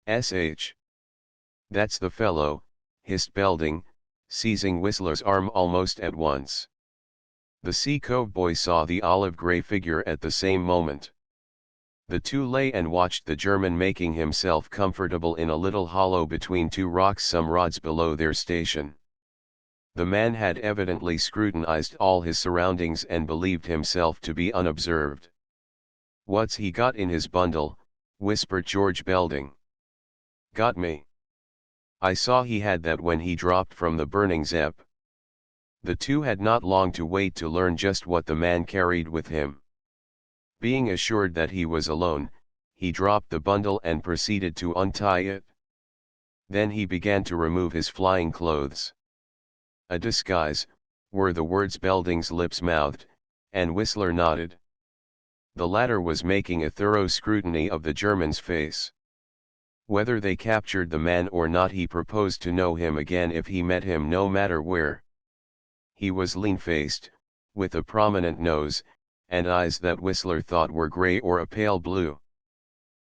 "Sh. That's the fellow," hissed Belding, seizing Whistler's arm almost at once. The Sea Cove boy saw the olive-gray figure at the same moment. The two lay and watched the German making himself comfortable in a little hollow between two rocks some rods below their station. The man had evidently scrutinized all his surroundings and believed himself to be unobserved. "What's he got in his bundle?" whispered George Belding. "Got me. I saw he had that when he dropped from the burning Zepp." The two had not long to wait to learn just what the man carried with him. Being assured that he was alone, he dropped the bundle and proceeded to untie it. Then he began to remove his flying clothes. "A disguise," were the words Belding's lips mouthed, and Whistler nodded. The latter was making a thorough scrutiny of the German's face. Whether they captured the man or not, he proposed to know him again if he met him, no matter where. He was lean-faced, with a prominent nose, and eyes that Whistler thought were gray or a pale blue.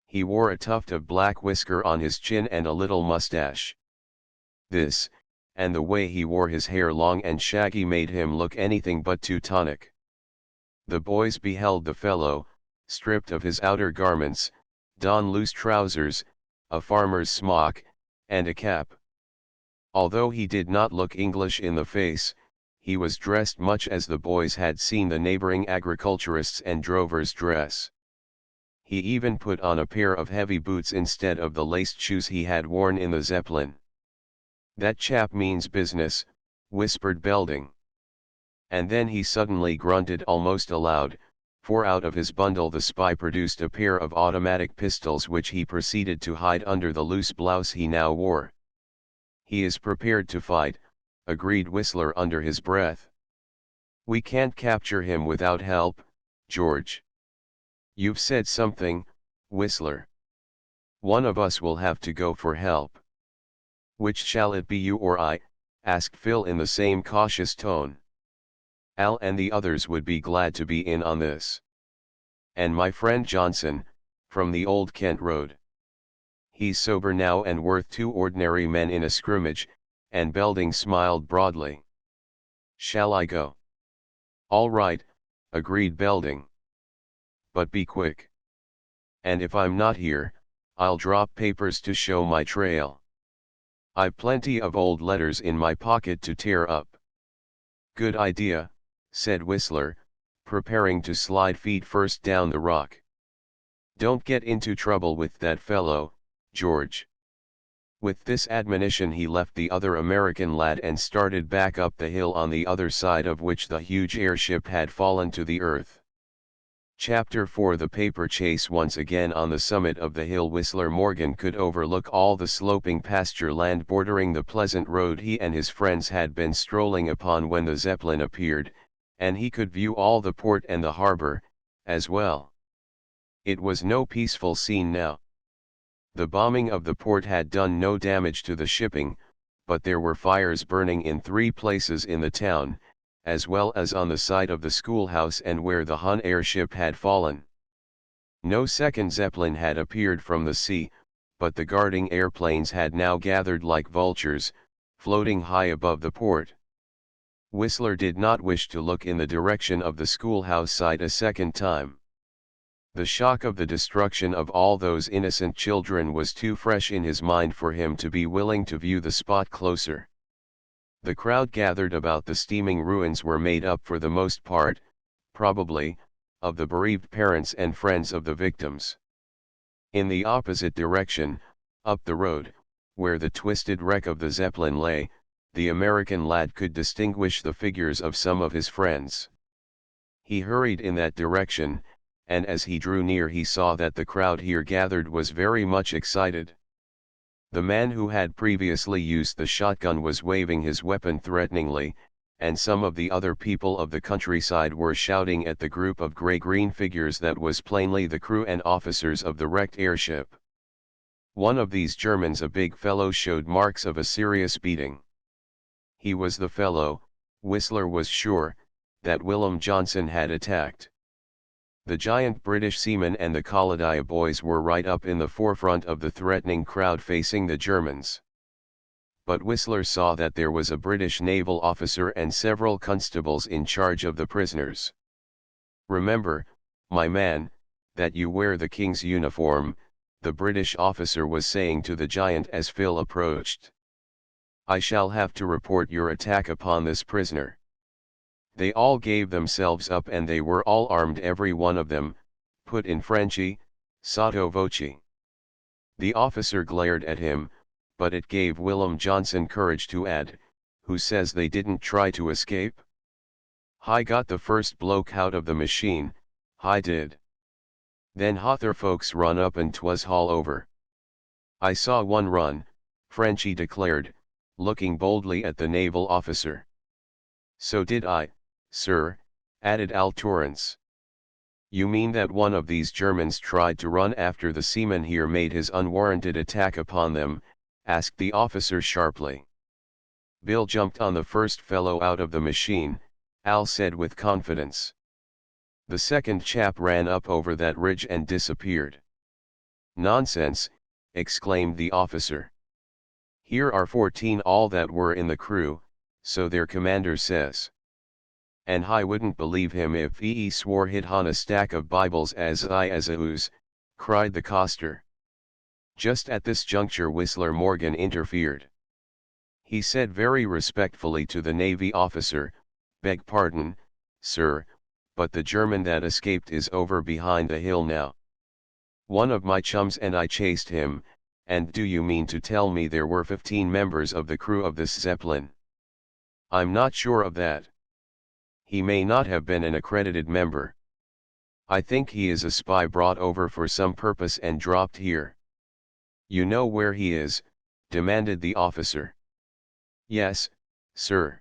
He wore a tuft of black whisker on his chin and a little mustache. This, and the way he wore his hair long and shaggy, made him look anything but Teutonic. The boys beheld the fellow, stripped of his outer garments, don loose trousers, a farmer's smock, and a cap. Although he did not look English in the face, he was dressed much as the boys had seen the neighboring agriculturists and drovers dress. He even put on a pair of heavy boots instead of the laced shoes he had worn in the Zeppelin. "That chap means business," whispered Belding. And then he suddenly grunted almost aloud, for out of his bundle the spy produced a pair of automatic pistols which he proceeded to hide under the loose blouse he now wore. "He is prepared to fight," agreed Whistler under his breath. "We can't capture him without help, George." "You've said something, Whistler. One of us will have to go for help." "Which shall it be, you or I?" asked Phil in the same cautious tone. "Al and the others would be glad to be in on this. And my friend Johnson, from the old Kent Road. He's sober now and worth 2 ordinary men in a scrimmage," and Belding smiled broadly. "Shall I go?" "All right," agreed Belding. "But be quick. And if I'm not here, I'll drop papers to show my trail. I've plenty of old letters in my pocket to tear up." "Good idea," said Whistler, preparing to slide feet first down the rock. "Don't get into trouble with that fellow, George." With this admonition he left the other American lad and started back up the hill on the other side of which the huge airship had fallen to the earth. Chapter 4 The paper chase. Once again on the summit of the hill, Whistler Morgan could overlook all the sloping pasture land bordering the pleasant road he and his friends had been strolling upon when the Zeppelin appeared, and he could view all the port and the harbor, as well. It was no peaceful scene now. The bombing of the port had done no damage to the shipping, but there were fires burning in 3 places in the town, as well as on the site of the schoolhouse and where the Hun airship had fallen. No second Zeppelin had appeared from the sea, but the guarding airplanes had now gathered like vultures, floating high above the port. Whistler did not wish to look in the direction of the schoolhouse site a second time. The shock of the destruction of all those innocent children was too fresh in his mind for him to be willing to view the spot closer. The crowd gathered about the steaming ruins were made up for the most part, probably, of the bereaved parents and friends of the victims. In the opposite direction, up the road, where the twisted wreck of the Zeppelin lay, the American lad could distinguish the figures of some of his friends. He hurried in that direction, and as he drew near he saw that the crowd here gathered was very much excited. The man who had previously used the shotgun was waving his weapon threateningly, and some of the other people of the countryside were shouting at the group of gray-green figures that was plainly the crew and officers of the wrecked airship. One of these Germans, a big fellow, showed marks of a serious beating. He was the fellow, Whistler was sure, that Willem Johnson had attacked. The giant British seamen and the Kaladia boys were right up in the forefront of the threatening crowd facing the Germans. But Whistler saw that there was a British naval officer and several constables in charge of the prisoners. "Remember, my man, that you wear the King's uniform," the British officer was saying to the giant as Phil approached. "I shall have to report your attack upon this prisoner." They all gave themselves up and they were all armed, every one of them, put in Frenchy, sotto voce. The officer glared at him, but it gave Willem Johnson courage to add, "Who says they didn't try to escape? Hi got the first bloke out of the machine, hi did. Then hother folks run up and 'twas all over." "I saw one run," Frenchy declared, looking boldly at the naval officer. "So did I, sir," added Al Torrance. "You mean that one of these Germans tried to run after the seaman here made his unwarranted attack upon them?" asked the officer sharply. "Bill jumped on the first fellow out of the machine," Al said with confidence. "The second chap ran up over that ridge and disappeared." "Nonsense," exclaimed the officer. "Here are 14 all that were in the crew, so their commander says. And I wouldn't believe him if he swore hid on a stack of Bibles as I as a ooze," cried the coster. Just at this juncture Whistler Morgan interfered. He said very respectfully to the Navy officer, "Beg pardon, sir, but the German that escaped is over behind the hill now. One of my chums and I chased him, and do you mean to tell me there were 15 members of the crew of this Zeppelin? I'm not sure of that. He may not have been an accredited member. I think he is a spy brought over for some purpose and dropped here. You know where he is? Demanded the officer. Yes, sir.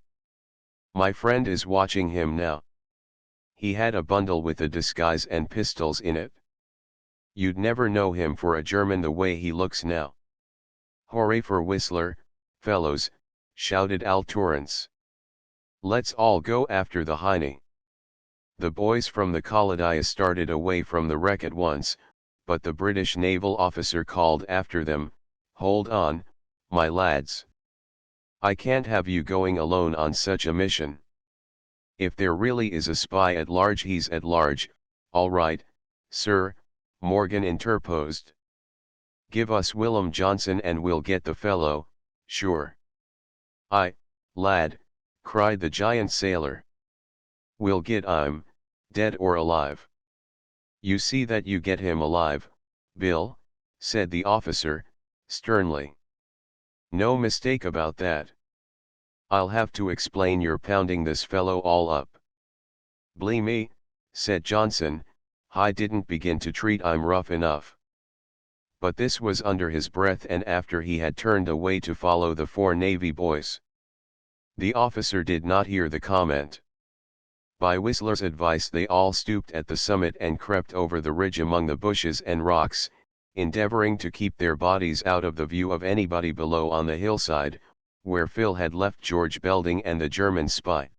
My friend is watching him now. He had a bundle with a disguise and pistols in it. You'd never know him for a German the way he looks now. Hooray for Whistler, fellows, shouted Al Torrance. Let's all go after the Heine. The boys from the Collidia started away from the wreck at once, but the British naval officer called after them, "Hold on, my lads. I can't have you going alone on such a mission. If there really is a spy at large, he's at large." "All right, sir," Morgan interposed. "Give us Willem Johnson and we'll get the fellow, sure." "Aye, lad," cried the giant sailor. "We'll get him, dead or alive." "You see that you get him alive, Bill," said the officer, sternly. "No mistake about that. I'll have to explain you're pounding this fellow all up." "Blee me," said Johnson, "I didn't begin to treat him rough enough." But this was under his breath and after he had turned away to follow the four Navy boys. The officer did not hear the comment. By Whistler's advice they all stooped at the summit and crept over the ridge among the bushes and rocks, endeavoring to keep their bodies out of the view of anybody below on the hillside, where Phil had left George Belding and the German spy.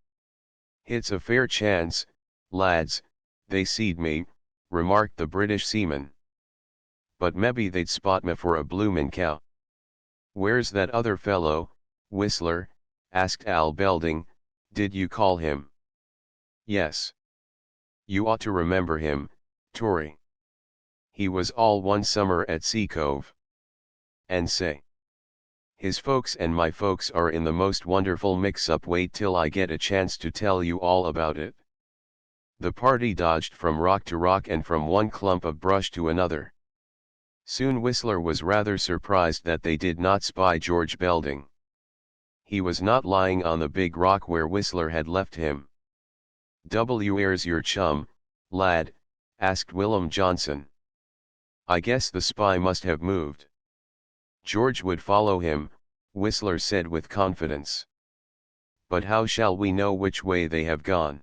"It's a fair chance, lads, they seed me," remarked the British seaman. "But mebbe they'd spot me for a bloomin' cow." "Where's that other fellow, Whistler?" asked Al Belding. "Did you call him?" "Yes. You ought to remember him, Tory. He was all one summer at Sea Cove. And say, his folks and my folks are in the most wonderful mix-up. Wait till I get a chance to tell you all about it." The party dodged from rock to rock and from one clump of brush to another. Soon Whistler was rather surprised that they did not spy George Belding. He was not lying on the big rock where Whistler had left him. "Where's your chum, lad?" asked Willem Johnson. "I guess the spy must have moved." "George would follow him," Whistler said with confidence. "But how shall we know which way they have gone?"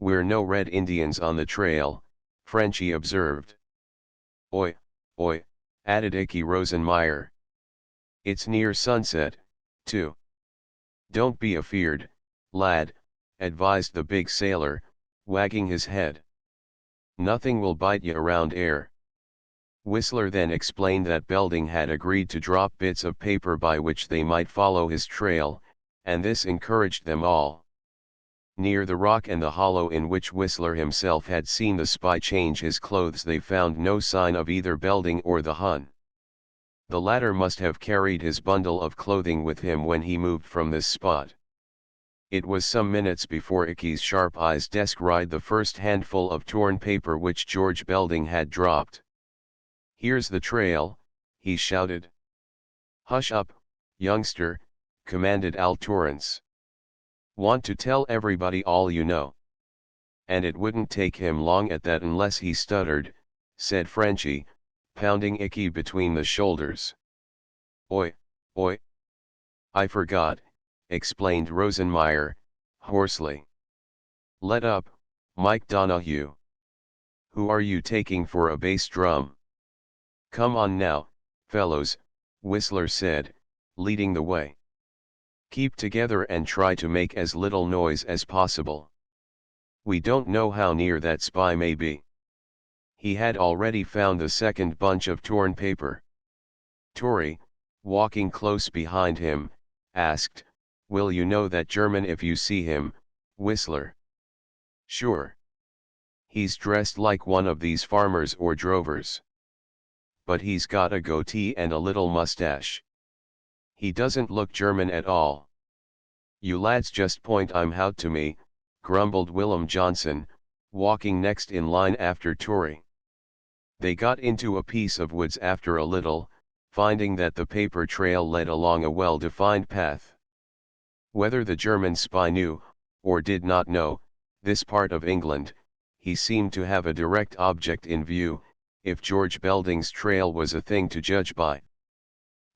"We're no Red Indians on the trail," Frenchy observed. "Oi, oi," added Icky Rosenmeyer. "It's near sunset, too." "Don't be afeard, lad," advised the big sailor, wagging his head. "Nothing will bite you around here." Whistler then explained that Belding had agreed to drop bits of paper by which they might follow his trail, and this encouraged them all. Near the rock and the hollow in which Whistler himself had seen the spy change his clothes they found no sign of either Belding or the Hun. The latter must have carried his bundle of clothing with him when he moved from this spot. It was some minutes before Icky's sharp eyes descried the first handful of torn paper which George Belding had dropped. "Here's the trail," he shouted. "Hush up, youngster," commanded Al Torrance. "Want to tell everybody all you know?" "And it wouldn't take him long at that unless he stuttered," said Frenchy, pounding Icky between the shoulders. "Oi, oi. I forgot," explained Rosenmeyer, hoarsely. "Let up, Mike Donahue. Who are you taking for a bass drum?" "Come on now, fellows," Whistler said, leading the way. "Keep together and try to make as little noise as possible. We don't know how near that spy may be." He had already found the second bunch of torn paper. Tory, walking close behind him, asked, "Will you know that German if you see him, Whistler?" "Sure. He's dressed like one of these farmers or drovers. But he's got a goatee and a little mustache. He doesn't look German at all." "You lads just point him out to me," grumbled Willem Johnson, walking next in line after Tory. They got into a piece of woods after a little, finding that the paper trail led along a well-defined path. Whether the German spy knew, or did not know, this part of England, he seemed to have a direct object in view, if George Belding's trail was a thing to judge by.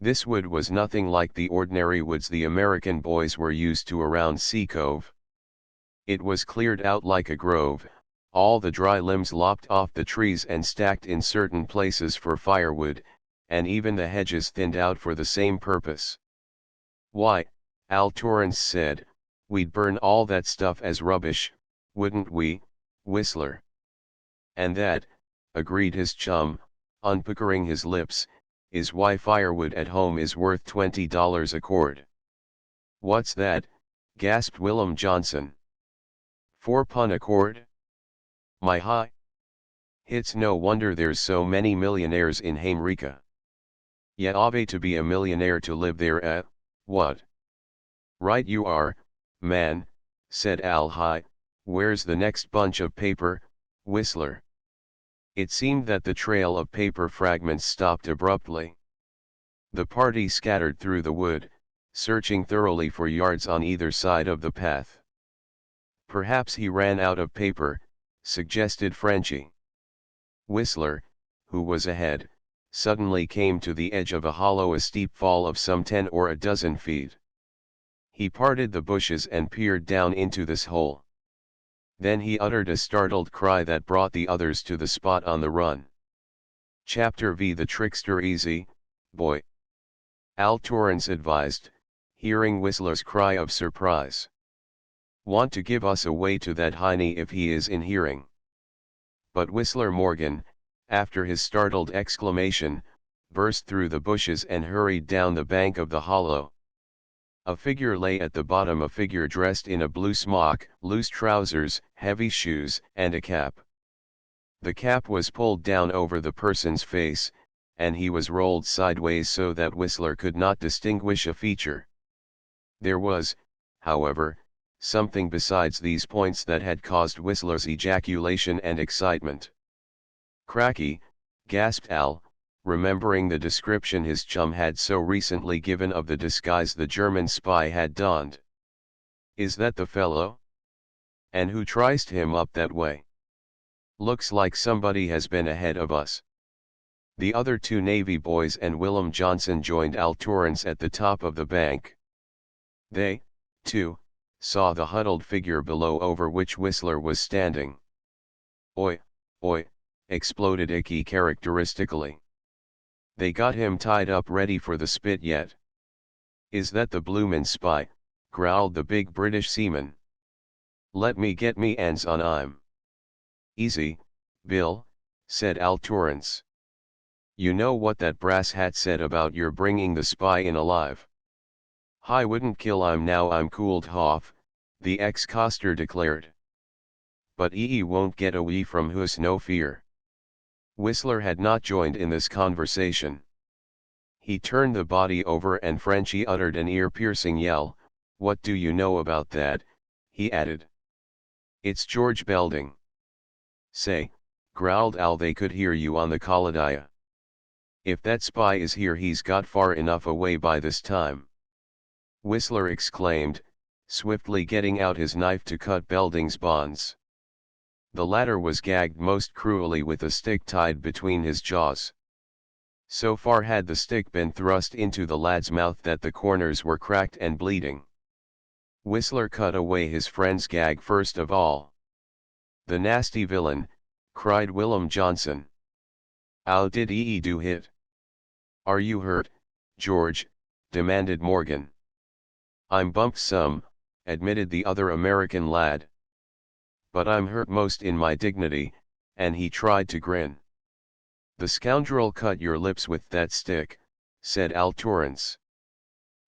This wood was nothing like the ordinary woods the American boys were used to around Sea Cove. It was cleared out like a grove, all the dry limbs lopped off the trees and stacked in certain places for firewood, and even the hedges thinned out for the same purpose. "Why," Al Torrance said, "we'd burn all that stuff as rubbish, wouldn't we, Whistler?" "And that," agreed his chum, unpuckering his lips, "is why firewood at home is worth $20 a cord." "What's that?" gasped Willem Johnson. "4 pun a cord? My hi! It's no wonder there's so many millionaires in Hamerica. Ya ave to be a millionaire to live there, eh, what?" "Right you are, man," said Al. "Hi, where's the next bunch of paper, Whistler?" It seemed that the trail of paper fragments stopped abruptly. The party scattered through the wood, searching thoroughly for yards on either side of the path. "Perhaps he ran out of paper," suggested Frenchy. Whistler, who was ahead, suddenly came to the edge of a steep fall of some 10 or a dozen feet. He parted the bushes and peered down into this hole. Then he uttered a startled cry that brought the others to the spot on the run. "Chapter V the trickster easy, boy," Al Torrance advised, hearing Whistler's cry of surprise. "Want to give us away to that hiney if he is in hearing." But Whistler Morgan, after his startled exclamation, burst through the bushes and hurried down the bank of the hollow. A figure lay at the bottom, a figure dressed in a blue smock, loose trousers, heavy shoes, and a cap. The cap was pulled down over the person's face, and he was rolled sideways so that Whistler could not distinguish a feature. There was, however, something besides these points that had caused Whistler's ejaculation and excitement. "Cracky," gasped Al, remembering the description his chum had so recently given of the disguise the German spy had donned. "Is that the fellow? And who triced him up that way? Looks like somebody has been ahead of us." The other two Navy boys and Willem Johnson joined Al Torrance at the top of the bank. They, too, saw the huddled figure below over which Whistler was standing. "Oi, oi," exploded Icky characteristically. "They got him tied up ready for the spit yet." "Is that the bloomin' spy?" growled the big British seaman. "Let me get me 'ands on 'im." "Easy, Bill," said Al Torrance. "You know what that brass hat said about your bringing the spy in alive." "Hi wouldn't kill 'im now I'm cooled hoff," the ex-coster declared. "But 'e won't get away from us, no fear." Whistler had not joined in this conversation. He turned the body over and Frenchy uttered an ear-piercing yell. "What do you know about that?" he added. "It's George Belding." "Say," growled Al, "they could hear you on the Kaladia. If that spy is here he's got far enough away by this time." Whistler exclaimed, swiftly getting out his knife to cut Belding's bonds. The latter was gagged most cruelly with a stick tied between his jaws. So far had the stick been thrust into the lad's mouth that the corners were cracked and bleeding. Whistler cut away his friend's gag first of all. "The nasty villain," cried Willem Johnson. "How did he do hit?" "Are you hurt, George?" demanded Morgan. "I'm bumped some," admitted the other American lad. "But I'm hurt most in my dignity," and he tried to grin. "The scoundrel cut your lips with that stick," said Al Torrance.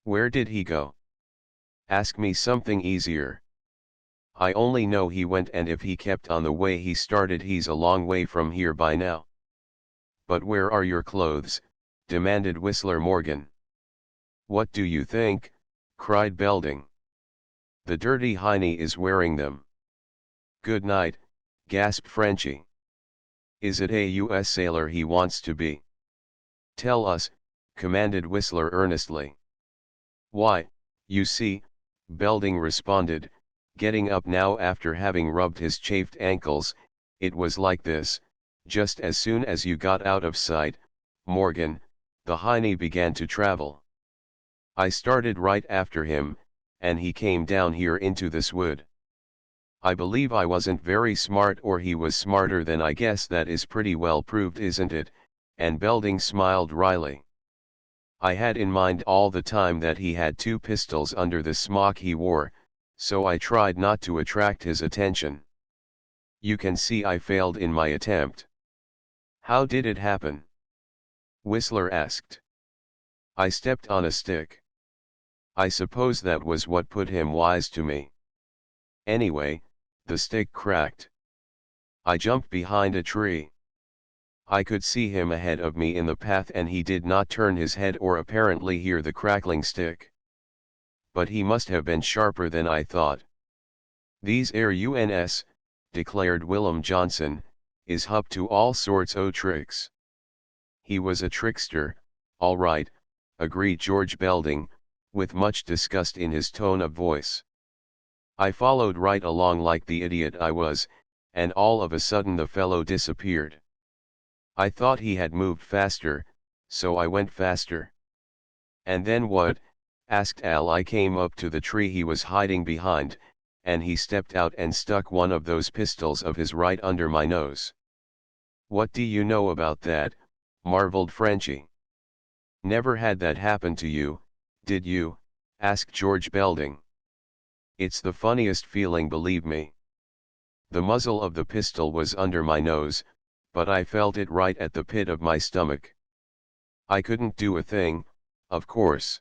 "Where did he go?" "Ask me something easier. I only know he went, and if he kept on the way he started he's a long way from here by now." "But where are your clothes?" demanded Whistler Morgan. "What do you think?" cried Belding. "The dirty hiney is wearing them." "Good night," gasped Frenchy. "Is it a U.S. sailor he wants to be?" "Tell us," commanded Whistler earnestly. "Why, you see," Belding responded, getting up now after having rubbed his chafed ankles. "It was like this, just as soon as you got out of sight, Morgan, the hiney began to travel. I started right after him, and he came down here into this wood. I believe I wasn't very smart, or he was smarter than I guess. That is pretty well proved, isn't it?" And Belding smiled wryly. "I had in mind all the time that he had 2 pistols under the smock he wore, so I tried not to attract his attention. You can see I failed in my attempt." "How did it happen?" Whistler asked. "I stepped on a stick. I suppose that was what put him wise to me. Anyway, the stick cracked. I jumped behind a tree. I could see him ahead of me in the path, and he did not turn his head or apparently hear the crackling stick. But he must have been sharper than I thought. These air UNS, declared Willem Johnson, is hup to all sorts o' tricks." "He was a trickster, all right," agreed George Belding, with much disgust in his tone of voice. "I followed right along like the idiot I was, and all of a sudden the fellow disappeared. I thought he had moved faster, so I went faster." "And then what?" asked Al. "I came up to the tree he was hiding behind, and he stepped out and stuck one of those pistols of his right under my nose." "What do you know about that?" marveled Frenchy. "Never had that happen to you, did you?" asked George Belding. "It's the funniest feeling, believe me. The muzzle of the pistol was under my nose, but I felt it right at the pit of my stomach. I couldn't do a thing, of course.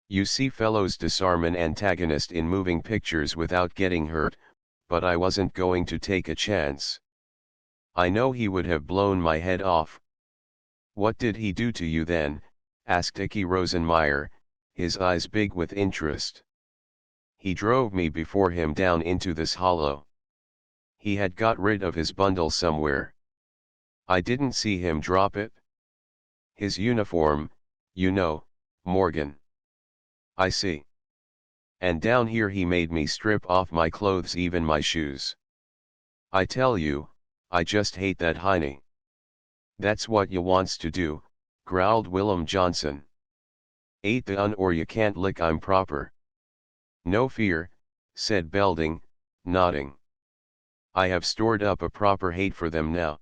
You see fellows disarm an antagonist in moving pictures without getting hurt, but I wasn't going to take a chance. I know he would have blown my head off." "What did he do to you then?" asked Icky Rosenmeyer, his eyes big with interest. "He drove me before him down into this hollow. He had got rid of his bundle somewhere. I didn't see him drop it. His uniform, you know, Morgan." "I see. And down here he made me strip off my clothes, even my shoes. I tell you, I just hate that hiney." "That's what you wants to do," growled Willem Johnson. "Ate the un or you can't lick 'im proper." "No fear," said Belding, nodding. "I have stored up a proper hate for them now.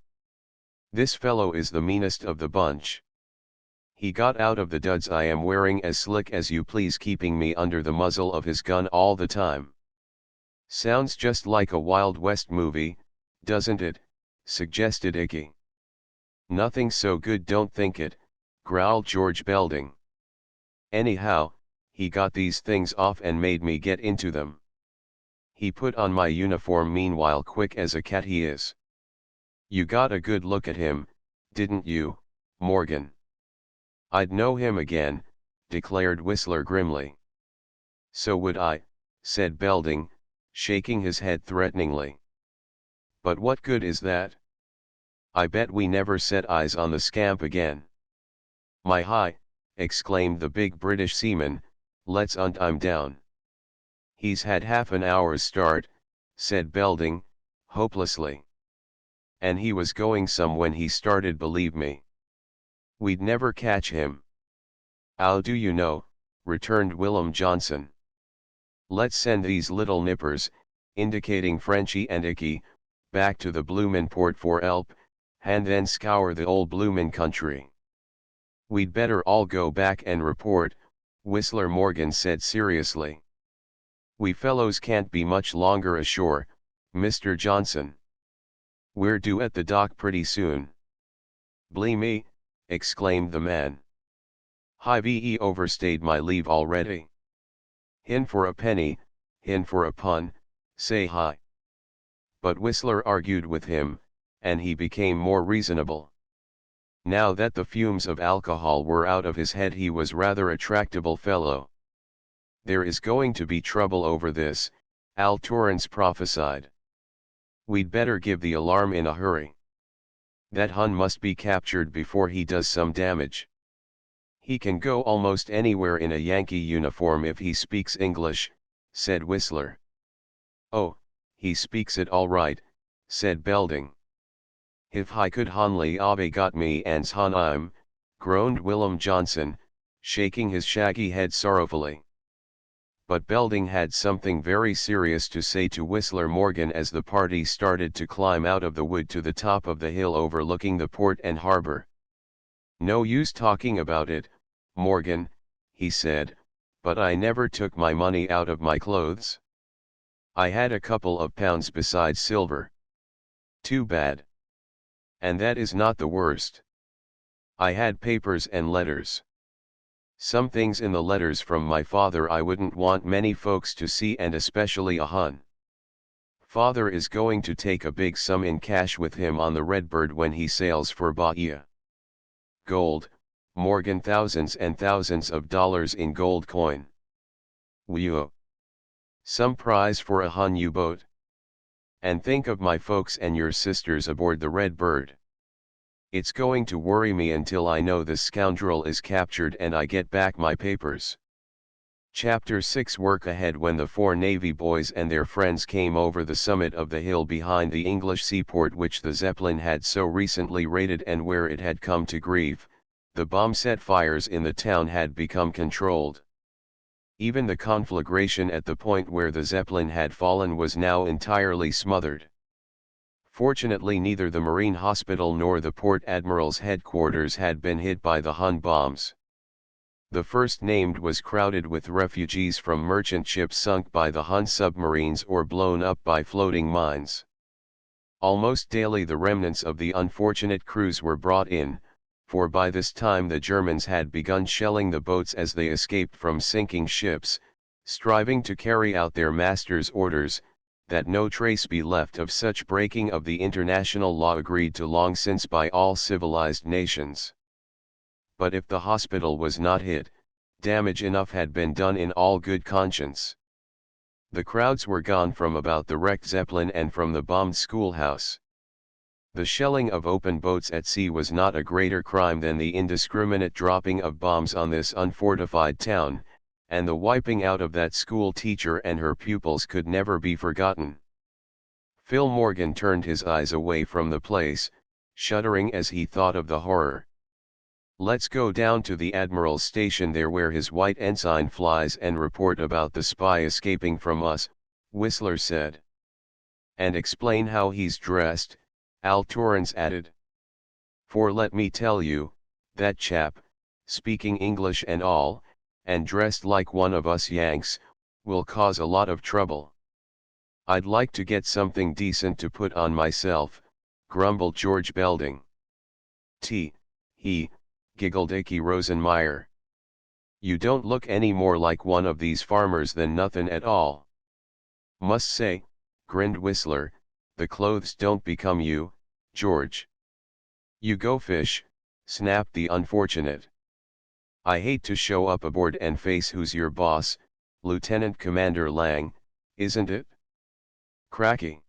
This fellow is the meanest of the bunch. He got out of the duds I am wearing as slick as you please, keeping me under the muzzle of his gun all the time." "Sounds just like a Wild West movie, doesn't it?" suggested Icky. "Nothing so good, don't think it," growled George Belding. "Anyhow, he got these things off and made me get into them. He put on my uniform meanwhile, quick as a cat he is. You got a good look at him, didn't you, Morgan?" "I'd know him again," declared Whistler grimly. "So would I," said Belding, shaking his head threateningly. "But what good is that? I bet we never set eyes on the scamp again." "My hi!" exclaimed the big British seaman, "let's hunt him down." "He's had half an hour's start," said Belding, hopelessly. "And he was going some when he started, believe me. We'd never catch him." "How do you know?" returned Willem Johnson. "Let's send these little nippers," indicating Frenchy and Icky, "back to the bloomin' port for help, and then scour the old bloomin' country." "We'd better all go back and report," Whistler Morgan said seriously. "We fellows can't be much longer ashore, Mr. Johnson. We're due at the dock pretty soon." "Blee me," exclaimed the man. "I've overstayed my leave already. Hin for a penny, hin for a pun, say hi." But Whistler argued with him, and he became more reasonable. Now that the fumes of alcohol were out of his head, he was rather a tractable fellow. "There is going to be trouble over this," Al Torrance prophesied. "We'd better give the alarm in a hurry. That Hun must be captured before he does some damage. He can go almost anywhere in a Yankee uniform if he speaks English," said Whistler. "Oh, he speaks it all right," said Belding. "If I could honly obey got me ans han I'm," groaned Willem Johnson, shaking his shaggy head sorrowfully. But Belding had something very serious to say to Whistler Morgan as the party started to climb out of the wood to the top of the hill overlooking the port and harbor. "No use talking about it, Morgan," he said, "but I never took my money out of my clothes. I had a couple of pounds besides silver." "Too bad. And that is not the worst. I had papers and letters. Some things in the letters from my father I wouldn't want many folks to see, and especially a Hun. Father is going to take a big sum in cash with him on the Redbird when he sails for Bahia. Gold, Morgan, thousands and thousands of dollars in gold coin. Whew. Some prize for a Hun U-boat. And think of my folks and your sisters aboard the Redbird. It's going to worry me until I know this scoundrel is captured and I get back my papers." Chapter 6 Work ahead. When the four Navy boys and their friends came over the summit of the hill behind the English seaport which the Zeppelin had so recently raided and where it had come to grief, the bomb-set fires in the town had become controlled. Even the conflagration at the point where the Zeppelin had fallen was now entirely smothered. Fortunately, neither the Marine Hospital nor the Port Admiral's headquarters had been hit by the Hun bombs. The first named was crowded with refugees from merchant ships sunk by the Hun submarines or blown up by floating mines. Almost daily the remnants of the unfortunate crews were brought in, for by this time the Germans had begun shelling the boats as they escaped from sinking ships, striving to carry out their masters' orders, that no trace be left of such breaking of the international law agreed to long since by all civilized nations. But if the hospital was not hit, damage enough had been done in all good conscience. The crowds were gone from about the wrecked Zeppelin and from the bombed schoolhouse. The shelling of open boats at sea was not a greater crime than the indiscriminate dropping of bombs on this unfortified town, and the wiping out of that school teacher and her pupils could never be forgotten. Phil Morgan turned his eyes away from the place, shuddering as he thought of the horror. "Let's go down to the Admiral's station there where his white ensign flies and report about the spy escaping from us," Whistler said. "And explain how he's dressed," Al Torrance added. "For let me tell you, that chap, speaking English and all, and dressed like one of us Yanks, will cause a lot of trouble." "I'd like to get something decent to put on myself," grumbled George Belding. He, giggled Icky Rosenmeyer. "You don't look any more like one of these farmers than nothin' at all." "Must say," grinned Whistler, "the clothes don't become you, George." "You go fish," snapped the unfortunate. "I hate to show up aboard and face who's your boss, Lieutenant Commander Lang, isn't it?" "Cracky."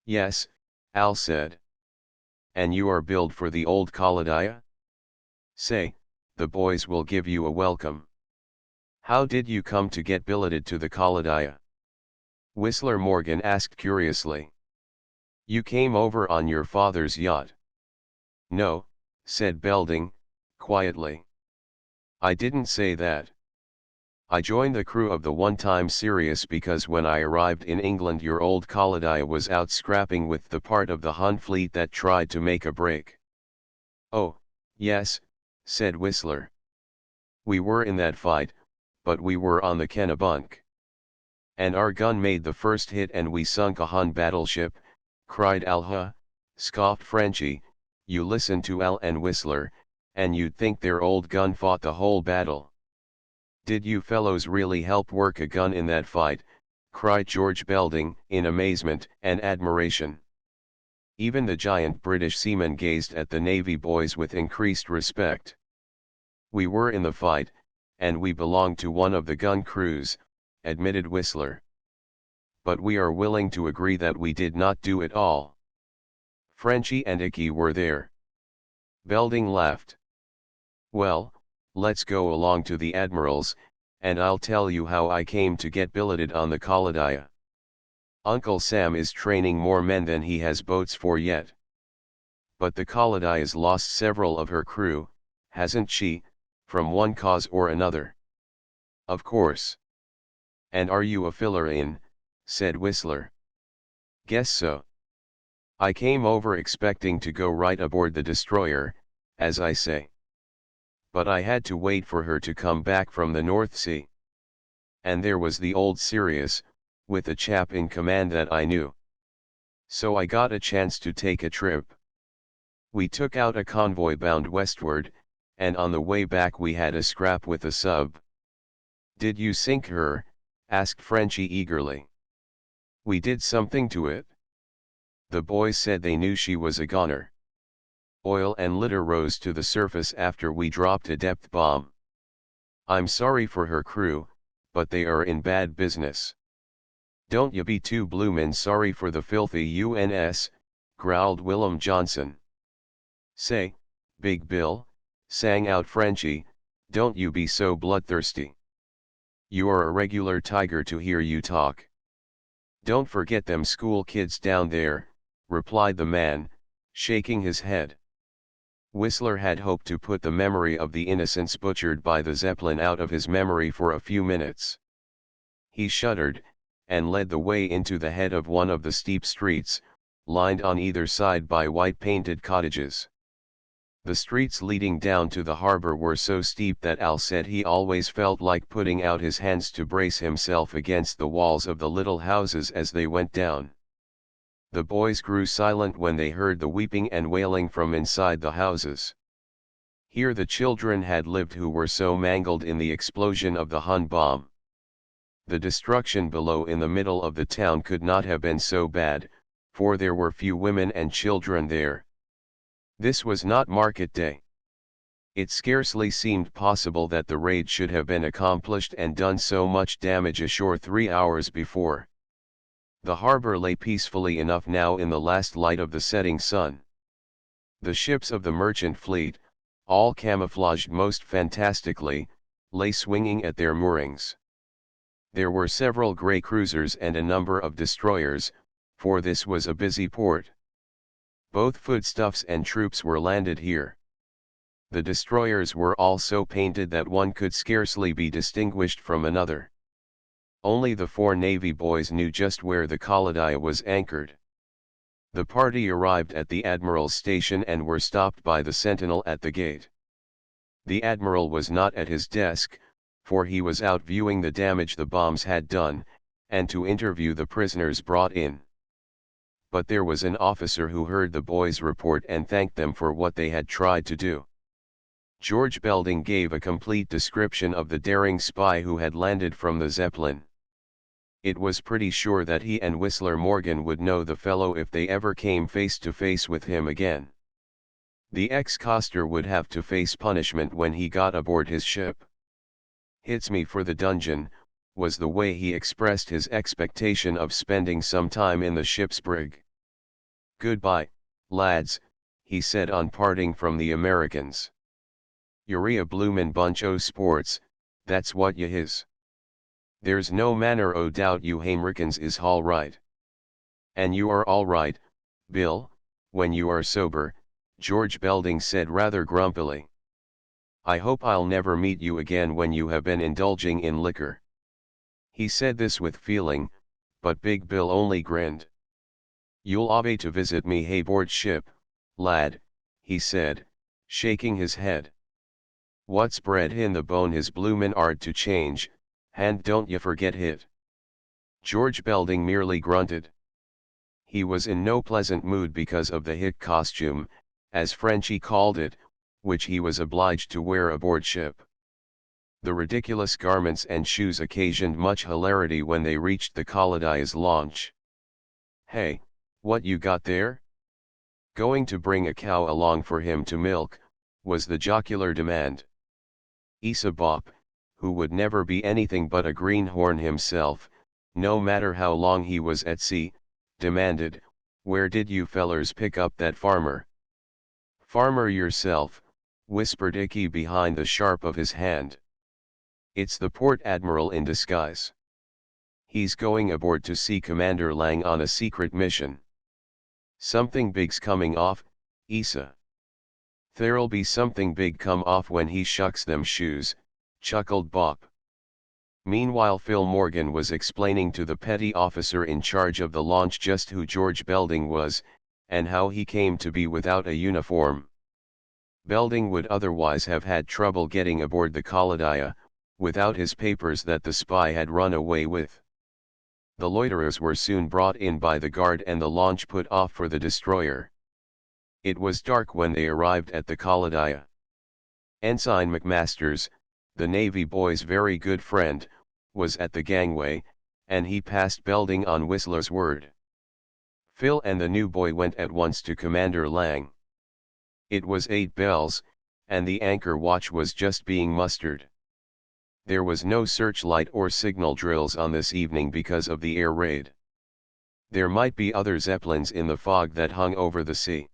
"Yes," Al said. "And you are billed for the old Kaladaya? Say, the boys will give you a welcome. How did you come to get billeted to the Kaladaya?" Whistler Morgan asked curiously. "You came over on your father's yacht." "No," said Belding, quietly. "I didn't say that. I joined the crew of the one-time Sirius because when I arrived in England your old Kaladaya was out scrapping with the part of the Hun fleet that tried to make a break." "Oh, yes," said Whistler. "We were in that fight, but we were on the Kennebunk. And our gun made the first hit and we sunk a Hun battleship," cried Al. "Huh," scoffed Frenchy, "you listen to Al and Whistler, and you'd think their old gun fought the whole battle." "Did you fellows really help work a gun in that fight?" cried George Belding, in amazement and admiration. Even the giant British seamen gazed at the Navy boys with increased respect. "We were in the fight, and we belonged to one of the gun crews," admitted Whistler. "But we are willing to agree that we did not do it all. Frenchy and Icky were there." Belding laughed. "Well, let's go along to the Admiral's, and I'll tell you how I came to get billeted on the Kaladaya." Uncle Sam is training more men than he has boats for yet. But the Colody has lost several of her crew, hasn't she, from one cause or another? Of course. And are you a filler in? Said Whistler. Guess so. I came over expecting to go right aboard the destroyer, as I say. But I had to wait for her to come back from the North Sea. And there was the old Sirius, with a chap in command that I knew. So I got a chance to take a trip. We took out a convoy bound westward, and on the way back we had a scrap with a sub. Did you sink her? Asked Frenchie eagerly. We did something to it. The boys said they knew she was a goner. Oil and litter rose to the surface after we dropped a depth bomb. I'm sorry for her crew, but they are in bad business. Don't you be too bloomin' sorry for the filthy UNS, growled Willem Johnson. Say, Big Bill, sang out Frenchie, don't you be so bloodthirsty. You are a regular tiger to hear you talk. Don't forget them school kids down there, replied the man, shaking his head. Whistler had hoped to put the memory of the innocents butchered by the Zeppelin out of his memory for a few minutes. He shuddered, and led the way into the head of one of the steep streets, lined on either side by white-painted cottages. The streets leading down to the harbor were so steep that Al said he always felt like putting out his hands to brace himself against the walls of the little houses as they went down. The boys grew silent when they heard the weeping and wailing from inside the houses. Here the children had lived who were so mangled in the explosion of the Hun bomb. The destruction below in the middle of the town could not have been so bad, for there were few women and children there. This was not market day. It scarcely seemed possible that the raid should have been accomplished and done so much damage ashore 3 hours before. The harbor lay peacefully enough now in the last light of the setting sun. The ships of the merchant fleet, all camouflaged most fantastically, lay swinging at their moorings. There were several gray cruisers and a number of destroyers, for this was a busy port. Both foodstuffs and troops were landed here. The destroyers were all so painted that one could scarcely be distinguished from another. Only the 4 Navy boys knew just where the Colody was anchored. The party arrived at the Admiral's station and were stopped by the sentinel at the gate. The Admiral was not at his desk, for he was out viewing the damage the bombs had done, and to interview the prisoners brought in. But there was an officer who heard the boys' report and thanked them for what they had tried to do. George Belding gave a complete description of the daring spy who had landed from the Zeppelin. It was pretty sure that he and Whistler Morgan would know the fellow if they ever came face to face with him again. The ex-coster would have to face punishment when he got aboard his ship. "Hits me for the dungeon," was the way he expressed his expectation of spending some time in the ship's brig. "Goodbye, lads," he said on parting from the Americans. "You're a bloomin' bunch o' sports, that's what ye is. There's no manner o' doubt you Hamericans is all right. And you are all right, Bill, when you are sober," George Belding said rather grumpily. "I hope I'll never meet you again when you have been indulging in liquor." He said this with feeling, but Big Bill only grinned. "You'll obey to visit me hayboard ship, lad," he said, shaking his head. "What's bred in the bone is bloomin' 'ard to change, and don't ye forget hit." George Belding merely grunted. He was in no pleasant mood because of the hick costume, as Frenchie called it, which he was obliged to wear aboard ship. The ridiculous garments and shoes occasioned much hilarity when they reached the Colody's launch. "Hey, what you got there?" "Going to bring a cow along for him to milk," was the jocular demand. Asa Bop, who would never be anything but a greenhorn himself, no matter how long he was at sea, demanded, "Where did you fellers pick up that farmer?" "Farmer yourself," whispered Icky behind the sharp of his hand. "It's the port admiral in disguise. He's going aboard to see Commander Lang on a secret mission. Something big's coming off, Issa. There'll be something big come off when he shucks them shoes, chuckled Bob. Meanwhile Phil Morgan was explaining to the petty officer in charge of the launch just who George Belding was, and how he came to be without a uniform. Belding would otherwise have had trouble getting aboard the Kaladia, without his papers that the spy had run away with. The loiterers were soon brought in by the guard and the launch put off for the destroyer. It was dark when they arrived at the Kaladia. Ensign McMasters, the Navy boy's very good friend, was at the gangway, and he passed Belding on Whistler's word. Phil and the new boy went at once to Commander Lang. It was 8 bells, and the anchor watch was just being mustered. There was no searchlight or signal drills on this evening because of the air raid. There might be other Zeppelins in the fog that hung over the sea.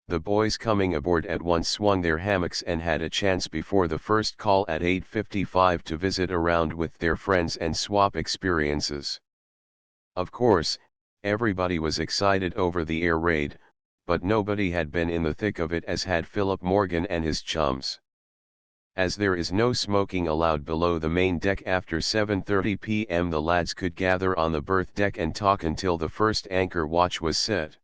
The boys coming aboard at once swung their hammocks and had a chance before the first call at 8:55 to visit around with their friends and swap experiences. Of course, everybody was excited over the air raid, but nobody had been in the thick of it as had Philip Morgan and his chums. As there is no smoking allowed below the main deck after 7:30 p.m., the lads could gather on the berth deck and talk until the first anchor watch was set.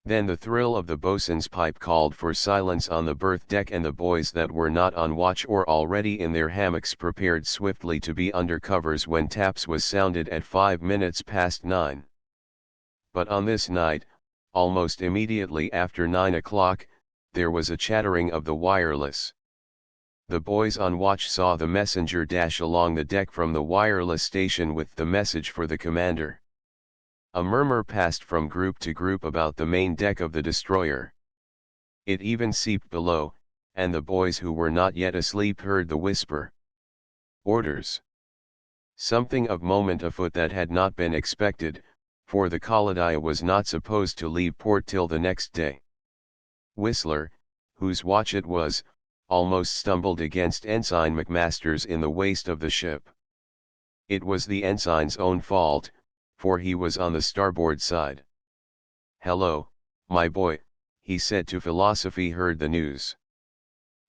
Then the thrill of the bosun's pipe called for silence on the berth deck, and the boys that were not on watch or already in their hammocks prepared swiftly to be under covers when taps was sounded at 9:05. But on this night, almost immediately after 9 o'clock, there was a chattering of the wireless. The boys on watch saw the messenger dash along the deck from the wireless station with the message for the commander. A murmur passed from group to group about the main deck of the destroyer. It even seeped below, and the boys who were not yet asleep heard the whisper. Orders. Something of moment afoot that had not been expected, for the Kaladia was not supposed to leave port till the next day. Whistler, whose watch it was, almost stumbled against Ensign McMasters in the waist of the ship. It was the ensign's own fault, for he was on the starboard side. "Hello, my boy," he said to Philosophy heard the news.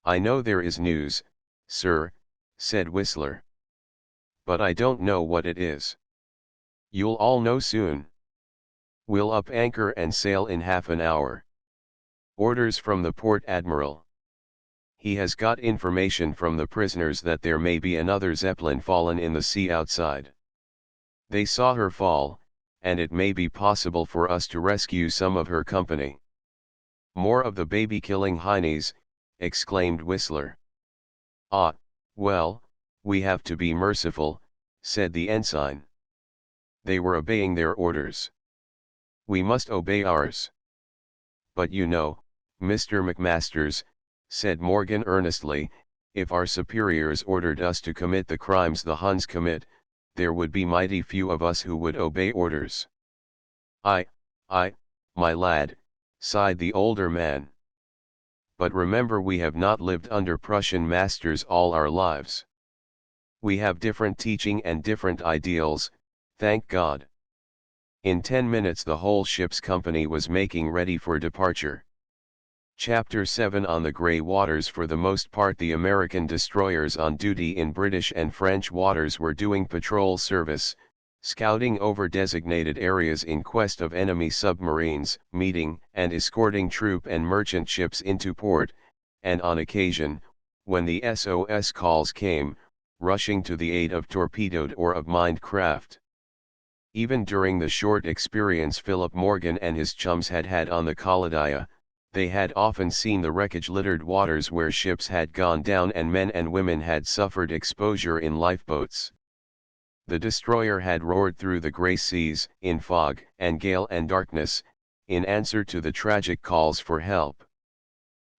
"I know there is news, sir," said Whistler. "But I don't know what it is." "You'll all know soon. We'll up anchor and sail in half an hour. Orders from the port admiral. He has got information from the prisoners that there may be another Zeppelin fallen in the sea outside. They saw her fall, and it may be possible for us to rescue some of her company." "More of the baby-killing Heinies," exclaimed Whistler. "Ah, well, we have to be merciful," said the ensign. "They were obeying their orders. We must obey ours." "But you know, Mr. McMasters," said Morgan earnestly, "if our superiors ordered us to commit the crimes the Huns commit, there would be mighty few of us who would obey orders." I, my lad," sighed the older man. "But remember, we have not lived under Prussian masters all our lives. We have different teaching and different ideals, thank God." In 10 minutes the whole ship's company was making ready for departure. Chapter 7 On the Grey Waters. For the most part the American destroyers on duty in British and French waters were doing patrol service, scouting over designated areas in quest of enemy submarines, meeting and escorting troop and merchant ships into port, and on occasion, when the SOS calls came, rushing to the aid of torpedoed or of mined craft. Even during the short experience Philip Morgan and his chums had had on the Kaladia, they had often seen the wreckage-littered waters where ships had gone down and men and women had suffered exposure in lifeboats. The destroyer had roared through the grey seas, in fog and gale and darkness, in answer to the tragic calls for help.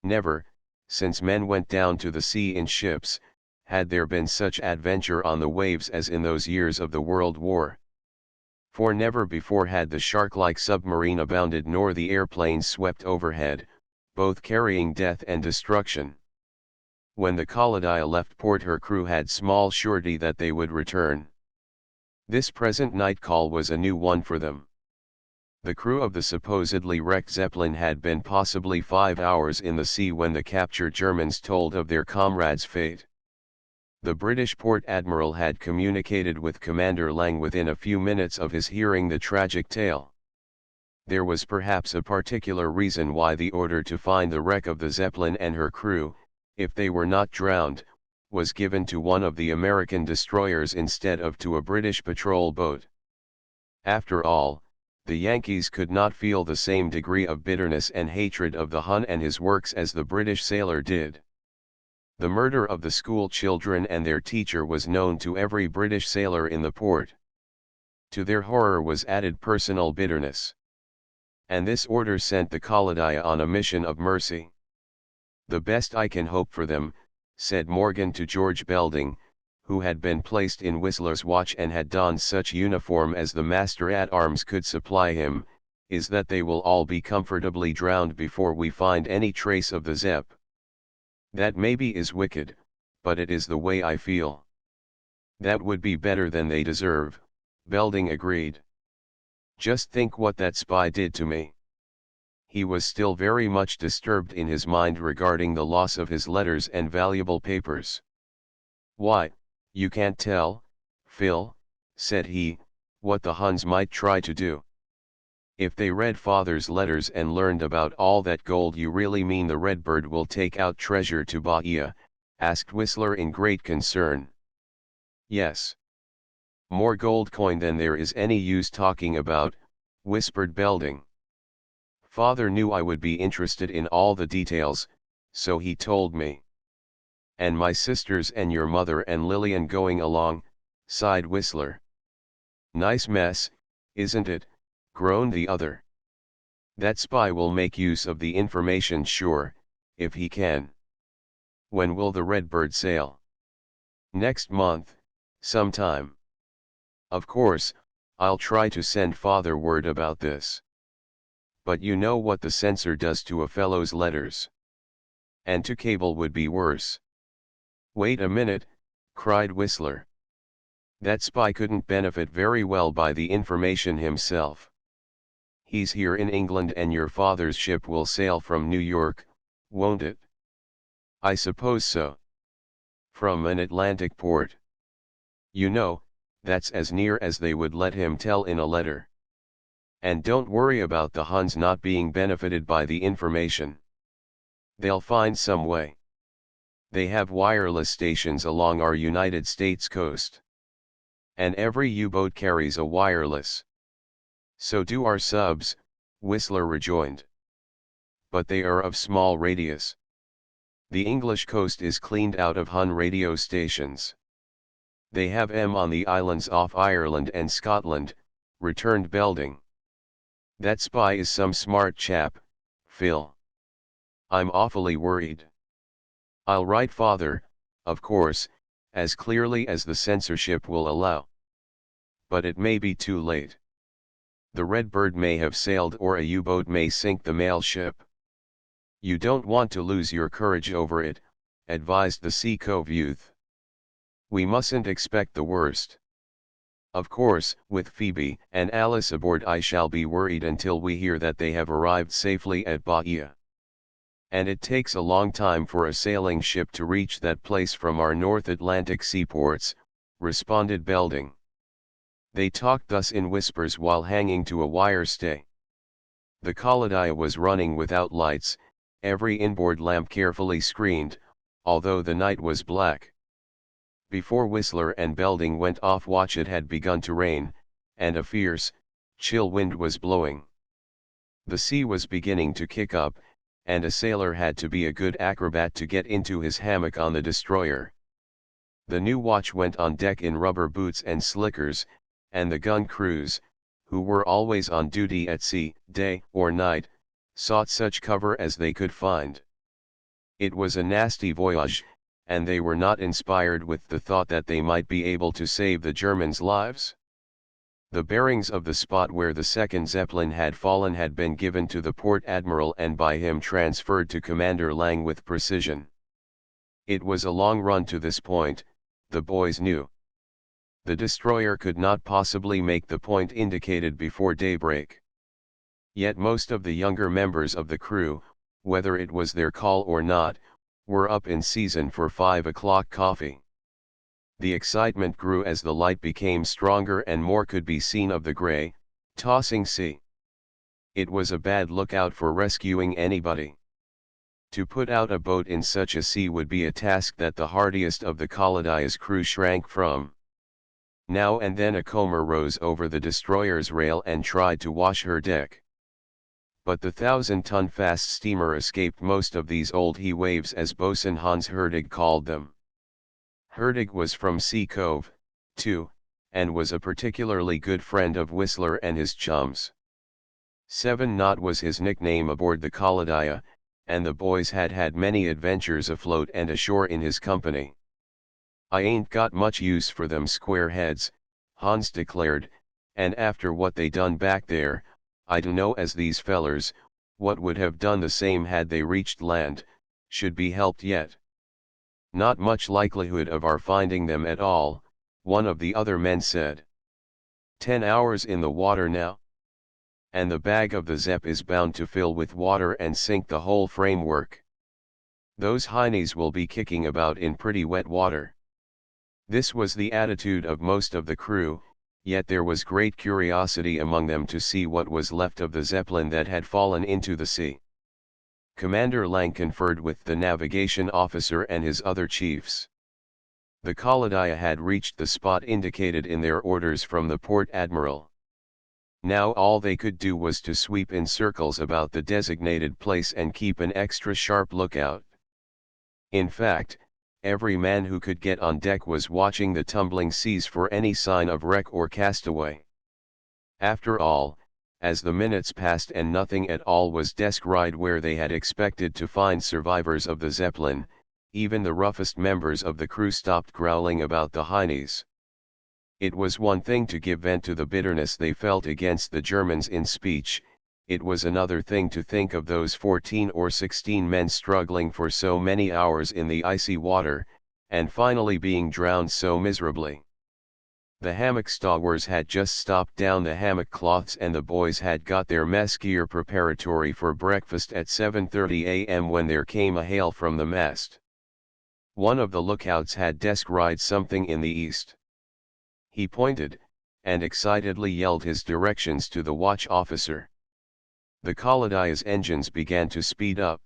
Never, since men went down to the sea in ships, had there been such adventure on the waves as in those years of the World War. For never before had the shark-like submarine abounded nor the airplanes swept overhead, both carrying death and destruction. When the Kaladia left port her crew had small surety that they would return. This present night call was a new one for them. The crew of the supposedly wrecked Zeppelin had been possibly 5 hours in the sea when the captured Germans told of their comrades' fate. The British port admiral had communicated with Commander Lang within a few minutes of his hearing the tragic tale. There was perhaps a particular reason why the order to find the wreck of the Zeppelin and her crew, if they were not drowned, was given to one of the American destroyers instead of to a British patrol boat. After all, the Yankees could not feel the same degree of bitterness and hatred of the Hun and his works as the British sailor did. The murder of the school children and their teacher was known to every British sailor in the port. To their horror was added personal bitterness. And this order sent the Kaladia on a mission of mercy. "The best I can hope for them," said Morgan to George Belding, who had been placed in Whistler's watch and had donned such uniform as the master-at-arms could supply him, "is that they will all be comfortably drowned before we find any trace of the Zepp. That maybe is wicked, but it is the way I feel." "That would be better than they deserve," Belding agreed. "Just think what that spy did to me." He was still very much disturbed in his mind regarding the loss of his letters and valuable papers. "Why, you can't tell, Phil," said he, "what the Huns might try to do. If they read Father's letters and learned about all that gold." "You really mean the Redbird will take out treasure to Bahia?" asked Whistler in great concern. "Yes. More gold coin than there is any use talking about," whispered Belding. "Father knew I would be interested in all the details, so he told me." "And my sisters and your mother and Lillian going along," sighed Whistler. "Nice mess, isn't it?" groaned the other. "That spy will make use of the information sure, if he can. When will the Redbird sail?" "Next month, sometime. Of course, I'll try to send Father word about this. But you know what the censor does to a fellow's letters. And to cable would be worse." "Wait a minute," cried Whistler. "That spy couldn't benefit very well by the information himself. He's here in England and your father's ship will sail from New York, won't it?" "I suppose so. From an Atlantic port. You know, that's as near as they would let him tell in a letter. And don't worry about the Huns not being benefited by the information. They'll find some way. They have wireless stations along our United States coast. And every U-boat carries a wireless." "So do our subs," Whistler rejoined. "But they are of small radius. The English coast is cleaned out of Hun radio stations. They have 'em on the islands off Ireland and Scotland," returned Belding. "That spy is some smart chap, Phil. I'm awfully worried. I'll write Father, of course, as clearly as the censorship will allow. But it may be too late. The Redbird may have sailed or a U-boat may sink the mail ship. You don't want to lose your courage over it," advised the Sea Cove youth. "We mustn't expect the worst. Of course, with Phoebe and Alice aboard I shall be worried until we hear that they have arrived safely at Bahia. And it takes a long time for a sailing ship to reach that place from our North Atlantic seaports," responded Belding. They talked thus in whispers while hanging to a wire stay. The Kaladia was running without lights, every inboard lamp carefully screened, although the night was black. Before Whistler and Belding went off watch it had begun to rain, and a fierce, chill wind was blowing. The sea was beginning to kick up, and a sailor had to be a good acrobat to get into his hammock on the destroyer. The new watch went on deck in rubber boots and slickers, and the gun crews, who were always on duty at sea, day or night, sought such cover as they could find. It was a nasty voyage, and they were not inspired with the thought that they might be able to save the Germans' lives. The bearings of the spot where the second Zeppelin had fallen had been given to the port admiral and by him transferred to Commander Lang with precision. It was a long run to this point, the boys knew. The destroyer could not possibly make the point indicated before daybreak. Yet most of the younger members of the crew, whether it was their call or not, were up in season for 5 o'clock coffee. The excitement grew as the light became stronger and more could be seen of the gray, tossing sea. It was a bad lookout for rescuing anybody. To put out a boat in such a sea would be a task that the hardiest of the Kaladia's crew shrank from. Now and then a comber rose over the destroyer's rail and tried to wash her deck. But the 1,000-ton fast steamer escaped most of these old he waves, as boatswain Hans Herdig called them. Herdig was from Sea Cove, too, and was a particularly good friend of Whistler and his chums. 7 Knot was his nickname aboard the Kaladia, and the boys had had many adventures afloat and ashore in his company. "I ain't got much use for them squareheads," Hans declared, "and after what they done back there, I dunno as these fellers, what would have done the same had they reached land, should be helped yet." "Not much likelihood of our finding them at all," one of the other men said. 10 hours in the water now? And the bag of the Zepp is bound to fill with water and sink the whole framework. Those heinies will be kicking about in pretty wet water." This was the attitude of most of the crew, yet there was great curiosity among them to see what was left of the Zeppelin that had fallen into the sea. Commander Lang conferred with the navigation officer and his other chiefs. The Kaladia had reached the spot indicated in their orders from the port admiral. Now all they could do was to sweep in circles about the designated place and keep an extra sharp lookout. In fact, every man who could get on deck was watching the tumbling seas for any sign of wreck or castaway. After all, as the minutes passed and nothing at all was descried where they had expected to find survivors of the Zeppelin, even the roughest members of the crew stopped growling about the heinies. It was one thing to give vent to the bitterness they felt against the Germans in speech, it was another thing to think of those 14 or 16 men struggling for so many hours in the icy water, and finally being drowned so miserably. The hammock stowers had just stopped down the hammock cloths and the boys had got their mess gear preparatory for breakfast at 7:30 a.m. when there came a hail from the mast. One of the lookouts had descried something in the east. He pointed, and excitedly yelled his directions to the watch officer. The Kaladia's engines began to speed up.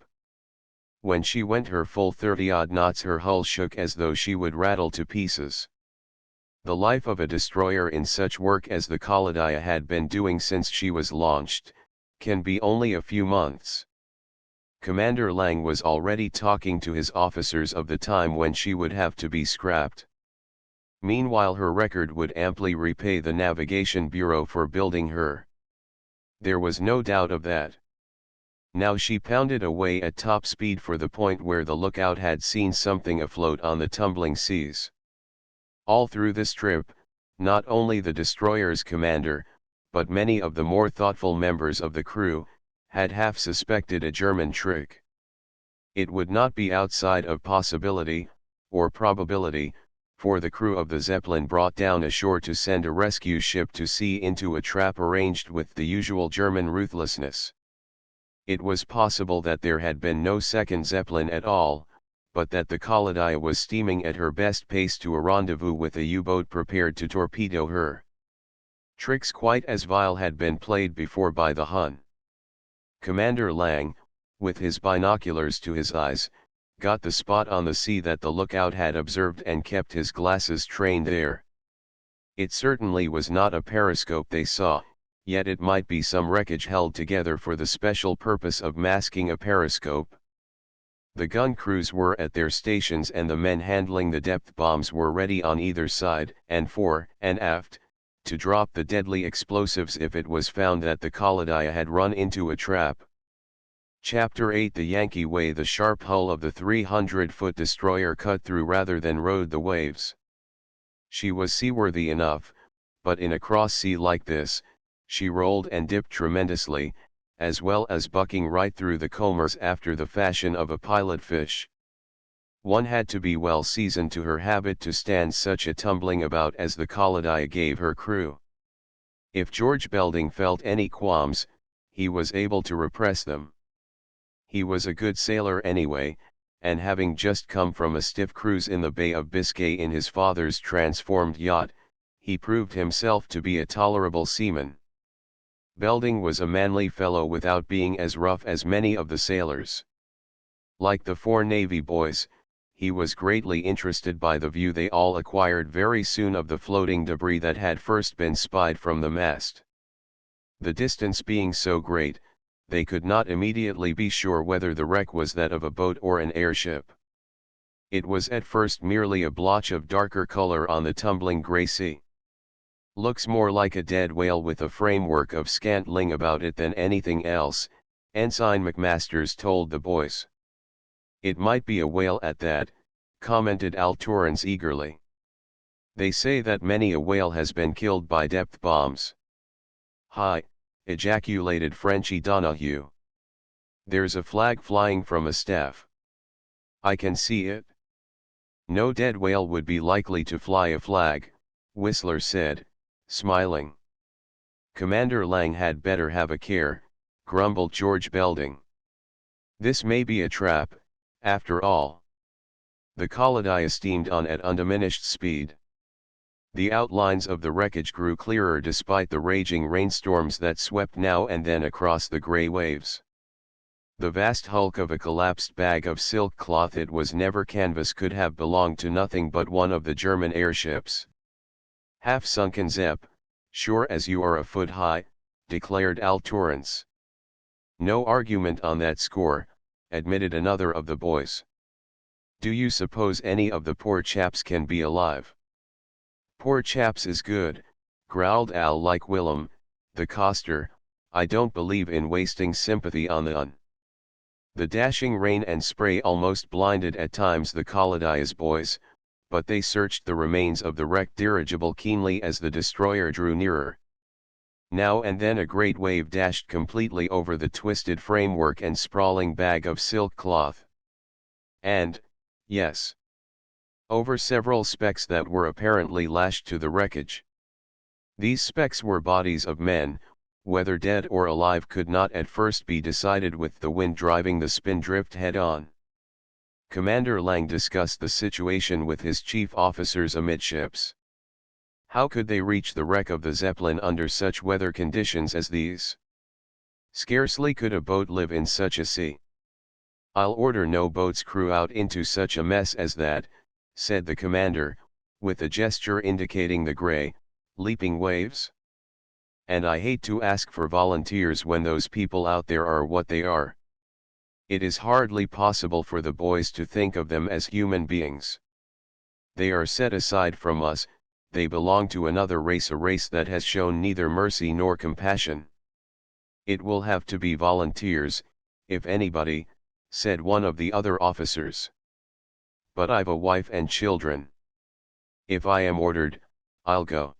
When she went her full 30-odd knots her hull shook as though she would rattle to pieces. The life of a destroyer in such work as the Kaladia had been doing since she was launched, can be only a few months. Commander Lang was already talking to his officers of the time when she would have to be scrapped. Meanwhile her record would amply repay the Navigation Bureau for building her. There was no doubt of that. Now she pounded away at top speed for the point where the lookout had seen something afloat on the tumbling seas. All through this trip, not only the destroyer's commander, but many of the more thoughtful members of the crew, had half suspected a German trick. It would not be outside of possibility, or probability, for the crew of the Zeppelin brought down ashore to send a rescue ship to sea into a trap arranged with the usual German ruthlessness. It was possible that there had been no second Zeppelin at all, but that the Kaladia was steaming at her best pace to a rendezvous with a U-boat prepared to torpedo her. Tricks quite as vile had been played before by the Hun. Commander Lang, with his binoculars to his eyes, got the spot on the sea that the lookout had observed and kept his glasses trained there. It certainly was not a periscope they saw, yet it might be some wreckage held together for the special purpose of masking a periscope. The gun crews were at their stations and the men handling the depth bombs were ready on either side and fore and aft, to drop the deadly explosives if it was found that the Kaladia had run into a trap. Chapter 8 The Yankee Way. The sharp hull of the 300-foot destroyer cut through rather than rode the waves. She was seaworthy enough, but in a cross sea like this, she rolled and dipped tremendously, as well as bucking right through the combers after the fashion of a pilot fish. One had to be well seasoned to her habit to stand such a tumbling about as the Kaladia gave her crew. If George Belding felt any qualms, he was able to repress them. He was a good sailor anyway, and having just come from a stiff cruise in the Bay of Biscay in his father's transformed yacht, he proved himself to be a tolerable seaman. Belding was a manly fellow without being as rough as many of the sailors. Like the four Navy boys, he was greatly interested by the view they all acquired very soon of the floating debris that had first been spied from the mast. The distance being so great, they could not immediately be sure whether the wreck was that of a boat or an airship. It was at first merely a blotch of darker color on the tumbling gray sea. "Looks more like a dead whale with a framework of scantling about it than anything else," Ensign McMasters told the boys. "It might be a whale at that," commented Al Torrance eagerly. "They say that many a whale has been killed by depth bombs." "Hi," ejaculated Frenchy Donahue. "There's a flag flying from a staff." "I can see it." "No dead whale would be likely to fly a flag," Whistler said, smiling. "Commander Lang had better have a care," grumbled George Belding. "This may be a trap, after all." The Kaladia steamed on at undiminished speed. The outlines of the wreckage grew clearer despite the raging rainstorms that swept now and then across the gray waves. The vast hulk of a collapsed bag of silk cloth it was never canvas could have belonged to nothing but one of the German airships. "Half-sunken Zepp, sure as you are a foot high," declared Al Torrance. "No argument on that score," admitted another of the boys. "Do you suppose any of the poor chaps can be alive?" "Poor chaps is good," growled Al like Willem, the coster. "I don't believe in wasting sympathy on the un." The dashing rain and spray almost blinded at times the Kaladia's boys, but they searched the remains of the wrecked dirigible keenly as the destroyer drew nearer. Now and then a great wave dashed completely over the twisted framework and sprawling bag of silk cloth. And, yes, over several specks that were apparently lashed to the wreckage. These specks were bodies of men, whether dead or alive could not at first be decided with the wind driving the spindrift head-on. Commander Lang discussed the situation with his chief officers amidships. How could they reach the wreck of the Zeppelin under such weather conditions as these? Scarcely could a boat live in such a sea. "I'll order no boat's crew out into such a mess as that," said the commander, with a gesture indicating the gray, leaping waves. "And I hate to ask for volunteers when those people out there are what they are. It is hardly possible for the boys to think of them as human beings. They are set aside from us, they belong to another race, a race that has shown neither mercy nor compassion." "It will have to be volunteers, if anybody," said one of the other officers. "But I've a wife and children. If I am ordered, I'll go.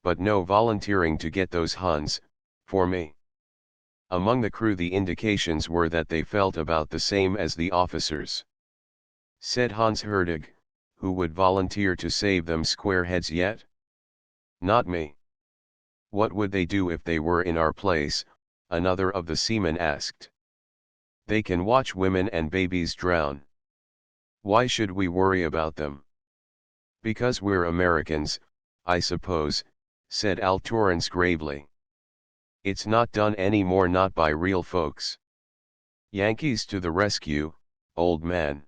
But no volunteering to get those Huns, for me." Among the crew the indications were that they felt about the same as the officers. Said Hans Herdig, "Who would volunteer to save them squareheads yet?" "Not me." "What would they do if they were in our place?" another of the seamen asked. "They can watch women and babies drown. Why should we worry about them?" "Because we're Americans, I suppose," said Al Torrance gravely. "It's not done anymore, not by real folks. Yankees to the rescue, old man.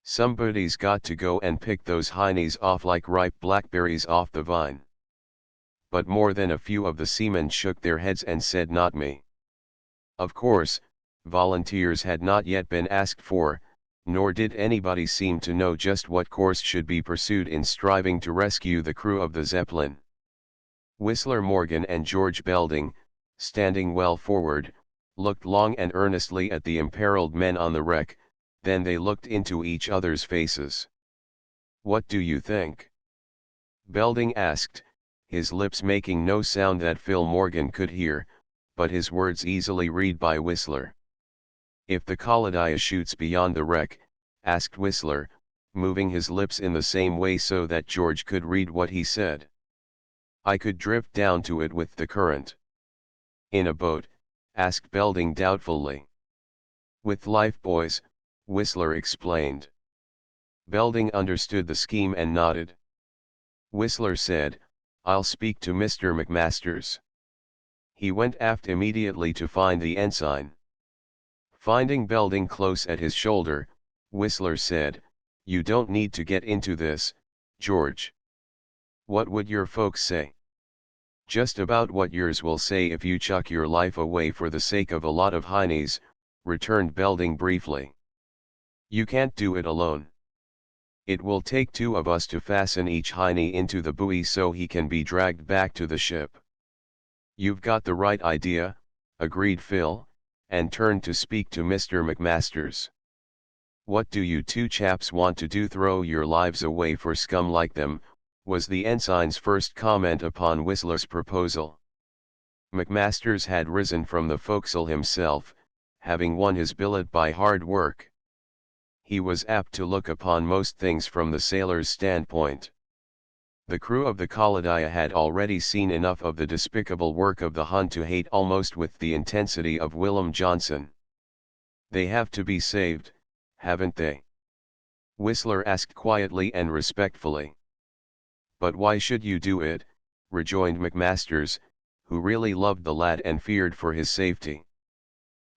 Somebody's got to go and pick those heinies off like ripe blackberries off the vine." But more than a few of the seamen shook their heads and said, "Not me." Of course, volunteers had not yet been asked for, nor did anybody seem to know just what course should be pursued in striving to rescue the crew of the Zeppelin. Whistler Morgan and George Belding, standing well forward, looked long and earnestly at the imperiled men on the wreck, then they looked into each other's faces. "What do you think?" Belding asked, his lips making no sound that Phil Morgan could hear, but his words easily read by Whistler. "If the Kaladia shoots beyond the wreck, asked Whistler, moving his lips in the same way so that George could read what he said. I could drift down to it with the current. In a boat? Asked Belding doubtfully. With lifebuoys, Whistler explained. Belding understood the scheme and nodded. Whistler said, I'll speak to Mr. McMasters. He went aft immediately to find the ensign. Finding Belding close at his shoulder, Whistler said, You don't need to get into this, George. What would your folks say? Just about what yours will say if you chuck your life away for the sake of a lot of heinies, returned Belding briefly. You can't do it alone. It will take two of us to fasten each heiny into the buoy so he can be dragged back to the ship. You've got the right idea, agreed Phil, and turned to speak to Mr. McMasters. What do you two chaps want to do? Throw your lives away for scum like them, was the ensign's first comment upon Whistler's proposal. McMasters had risen from the forecastle himself, having won his billet by hard work. He was apt to look upon most things from the sailor's standpoint. The crew of the Caledia had already seen enough of the despicable work of the Hun to hate almost with the intensity of Willem Johnson. They have to be saved, haven't they? Whistler asked quietly and respectfully. But why should you do it? Rejoined McMasters, who really loved the lad and feared for his safety.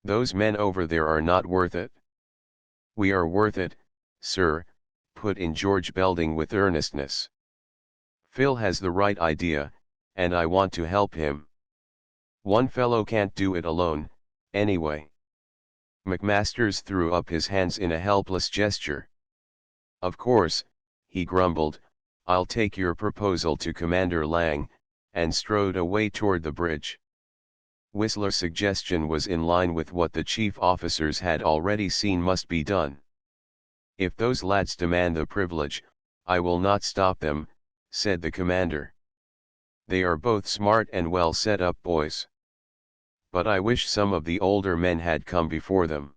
Those men over there are not worth it. We are worth it, sir, put in George Belding with earnestness. Phil has the right idea, and I want to help him. One fellow can't do it alone, anyway. McMasters threw up his hands in a helpless gesture. Of course, he grumbled, I'll take your proposal to Commander Lang, and strode away toward the bridge. Whistler's suggestion was in line with what the chief officers had already seen must be done. If those lads demand the privilege, I will not stop them, said the commander. They are both smart and well set up boys. But I wish some of the older men had come before them.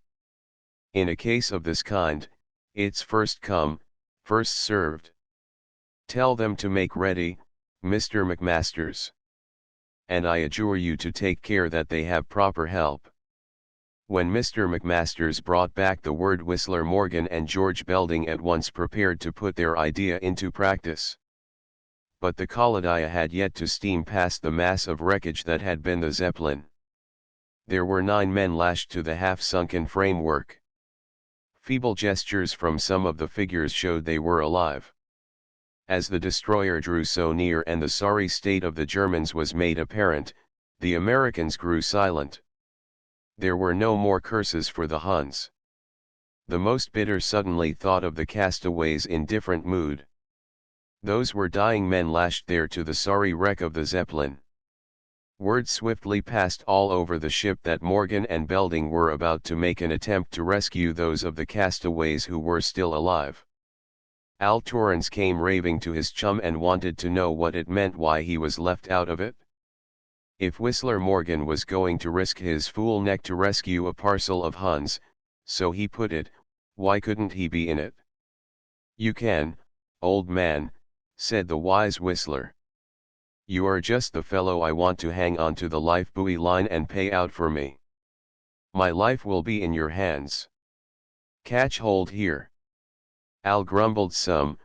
In a case of this kind, it's first come, first served. Tell them to make ready, Mr. McMasters. And I adjure you to take care that they have proper help. When Mr. McMasters brought back the word, Whistler, Morgan and George Belding at once prepared to put their idea into practice. But the Caledia had yet to steam past the mass of wreckage that had been the Zeppelin. There were 9 men lashed to the half-sunken framework. Feeble gestures from some of the figures showed they were alive. As the destroyer drew so near and the sorry state of the Germans was made apparent, the Americans grew silent. There were no more curses for the Huns. The most bitter suddenly thought of the castaways in different mood. Those were dying men lashed there to the sorry wreck of the Zeppelin. Word swiftly passed all over the ship that Morgan and Belding were about to make an attempt to rescue those of the castaways who were still alive. Al Torrance came raving to his chum and wanted to know what it meant, why he was left out of it. If Whistler Morgan was going to risk his fool neck to rescue a parcel of Huns, so he put it, why couldn't he be in it? You can, old man, said the wise Whistler. You are just the fellow I want to hang on to the life buoy line and pay out for me. My life will be in your hands. Catch hold here. Al grumbled some,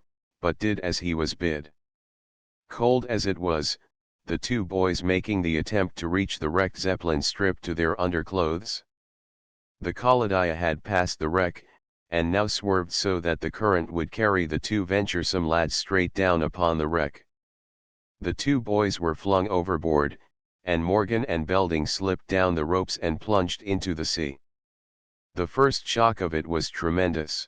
but did as he was bid. Cold as it was, the 2 boys making the attempt to reach the wrecked Zeppelin stripped to their underclothes. The Caledia had passed the wreck, and now swerved so that the current would carry the 2 venturesome lads straight down upon the wreck. The 2 boys were flung overboard, and Morgan and Belding slipped down the ropes and plunged into the sea. The first shock of it was tremendous.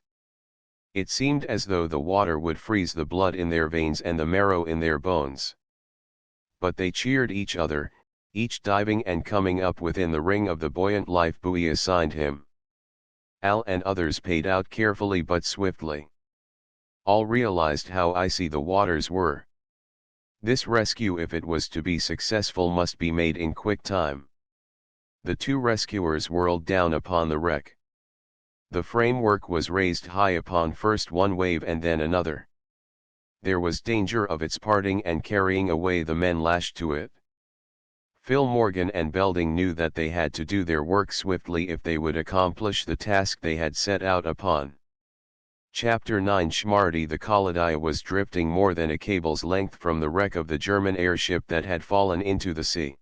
It seemed as though the water would freeze the blood in their veins and the marrow in their bones. But they cheered each other, each diving and coming up within the ring of the buoyant life buoy assigned him. Al and others paid out carefully but swiftly. All realized how icy the waters were. This rescue, if it was to be successful, must be made in quick time. The 2 rescuers whirled down upon the wreck. The framework was raised high upon first one wave and then another. There was danger of its parting and carrying away the men lashed to it. Phil Morgan and Belding knew that they had to do their work swiftly if they would accomplish the task they had set out upon. Chapter 9 Schmarty The Kolodia was drifting more than a cable's length from the wreck of the German airship that had fallen into the sea.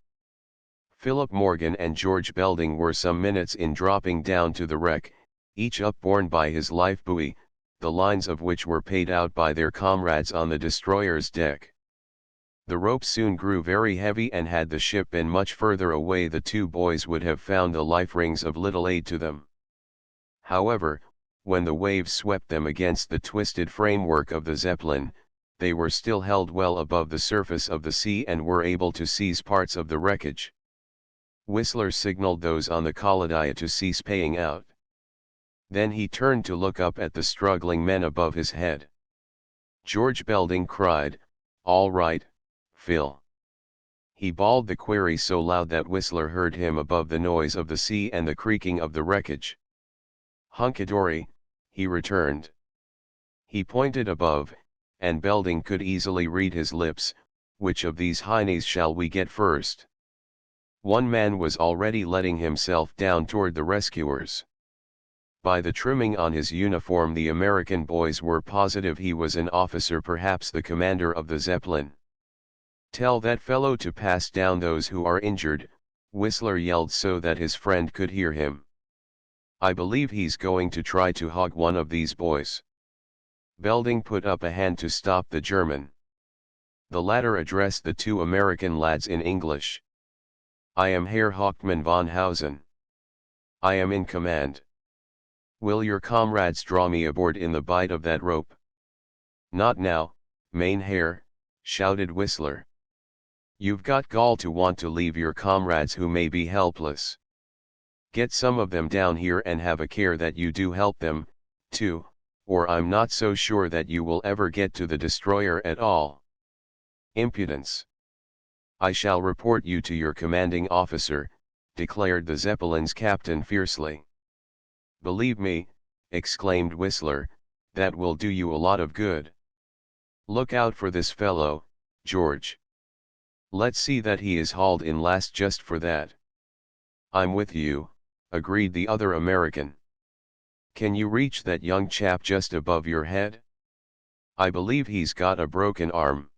Philip Morgan and George Belding were some minutes in dropping down to the wreck, each upborne by his life buoy, the lines of which were paid out by their comrades on the destroyer's deck. The rope soon grew very heavy, and had the ship been much further away the two boys would have found the life rings of little aid to them. However, when the waves swept them against the twisted framework of the Zeppelin, they were still held well above the surface of the sea and were able to seize parts of the wreckage. Whistler signaled those on the Kolodia to cease paying out. Then he turned to look up at the struggling men above his head. George Belding cried, "All right, Phil." He bawled the query so loud that Whistler heard him above the noise of the sea and the creaking of the wreckage. "Hunkadory," he returned. He pointed above, and Belding could easily read his lips. "Which of these heinies shall we get first?" One man was already letting himself down toward the rescuers. By the trimming on his uniform the American boys were positive he was an officer, perhaps the commander of the Zeppelin. "Tell that fellow to pass down those who are injured," Whistler yelled so that his friend could hear him. "I believe he's going to try to hog one of these boys." Belding put up a hand to stop the German. The latter addressed the two American lads in English. "I am Herr Hauptmann von Hausen. I am in command. Will your comrades draw me aboard in the bight of that rope?" "Not now, mein Herr," shouted Whistler. "You've got gall to want to leave your comrades who may be helpless. Get some of them down here and have a care that you do help them, too, or I'm not so sure that you will ever get to the destroyer at all. Impudence! I shall report you to your commanding officer," declared the Zeppelin's captain fiercely. "Believe me," exclaimed Whistler, "that will do you a lot of good. Look out for this fellow, George. Let's see that he is hauled in last just for that." "I'm with you," agreed the other American. "Can you reach that young chap just above your head?" "I believe he's got a broken arm."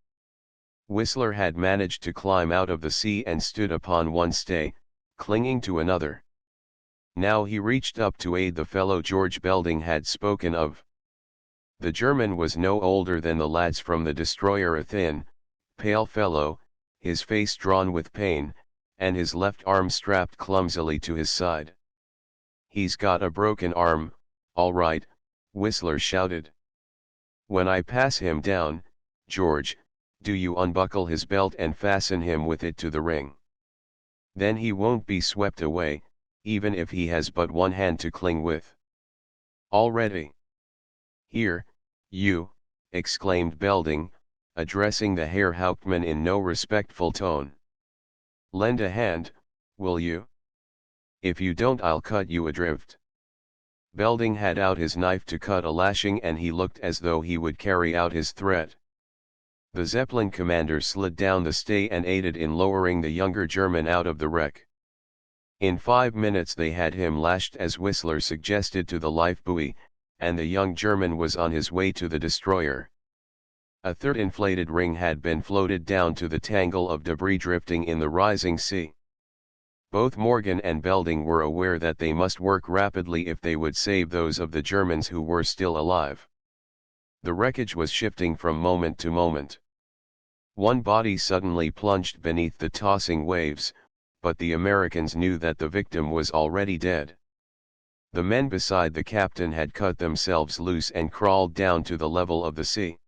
Whistler had managed to climb out of the sea and stood upon one stay, clinging to another. Now he reached up to aid the fellow George Belding had spoken of. The German was no older than the lads from the destroyer, a thin, pale fellow, his face drawn with pain, and his left arm strapped clumsily to his side. "He's got a broken arm, all right," Whistler shouted. "When I pass him down, George, do you unbuckle his belt and fasten him with it to the ring. Then he won't be swept away, even if he has but one hand to cling with. All ready." "Here, you," exclaimed Belding, addressing the Herr Hauptmann in no respectful tone. "Lend a hand, will you? If you don't I'll cut you adrift." Belding had out his knife to cut a lashing, and he looked as though he would carry out his threat. The Zeppelin commander slid down the stay and aided in lowering the younger German out of the wreck. In 5 minutes they had him lashed as Whistler suggested to the life buoy, and the young German was on his way to the destroyer. A third inflated ring had been floated down to the tangle of debris drifting in the rising sea. Both Morgan and Belding were aware that they must work rapidly if they would save those of the Germans who were still alive. The wreckage was shifting from moment to moment. One body suddenly plunged beneath the tossing waves, but the Americans knew that the victim was already dead. The men beside the captain had cut themselves loose and crawled down to the level of the sea.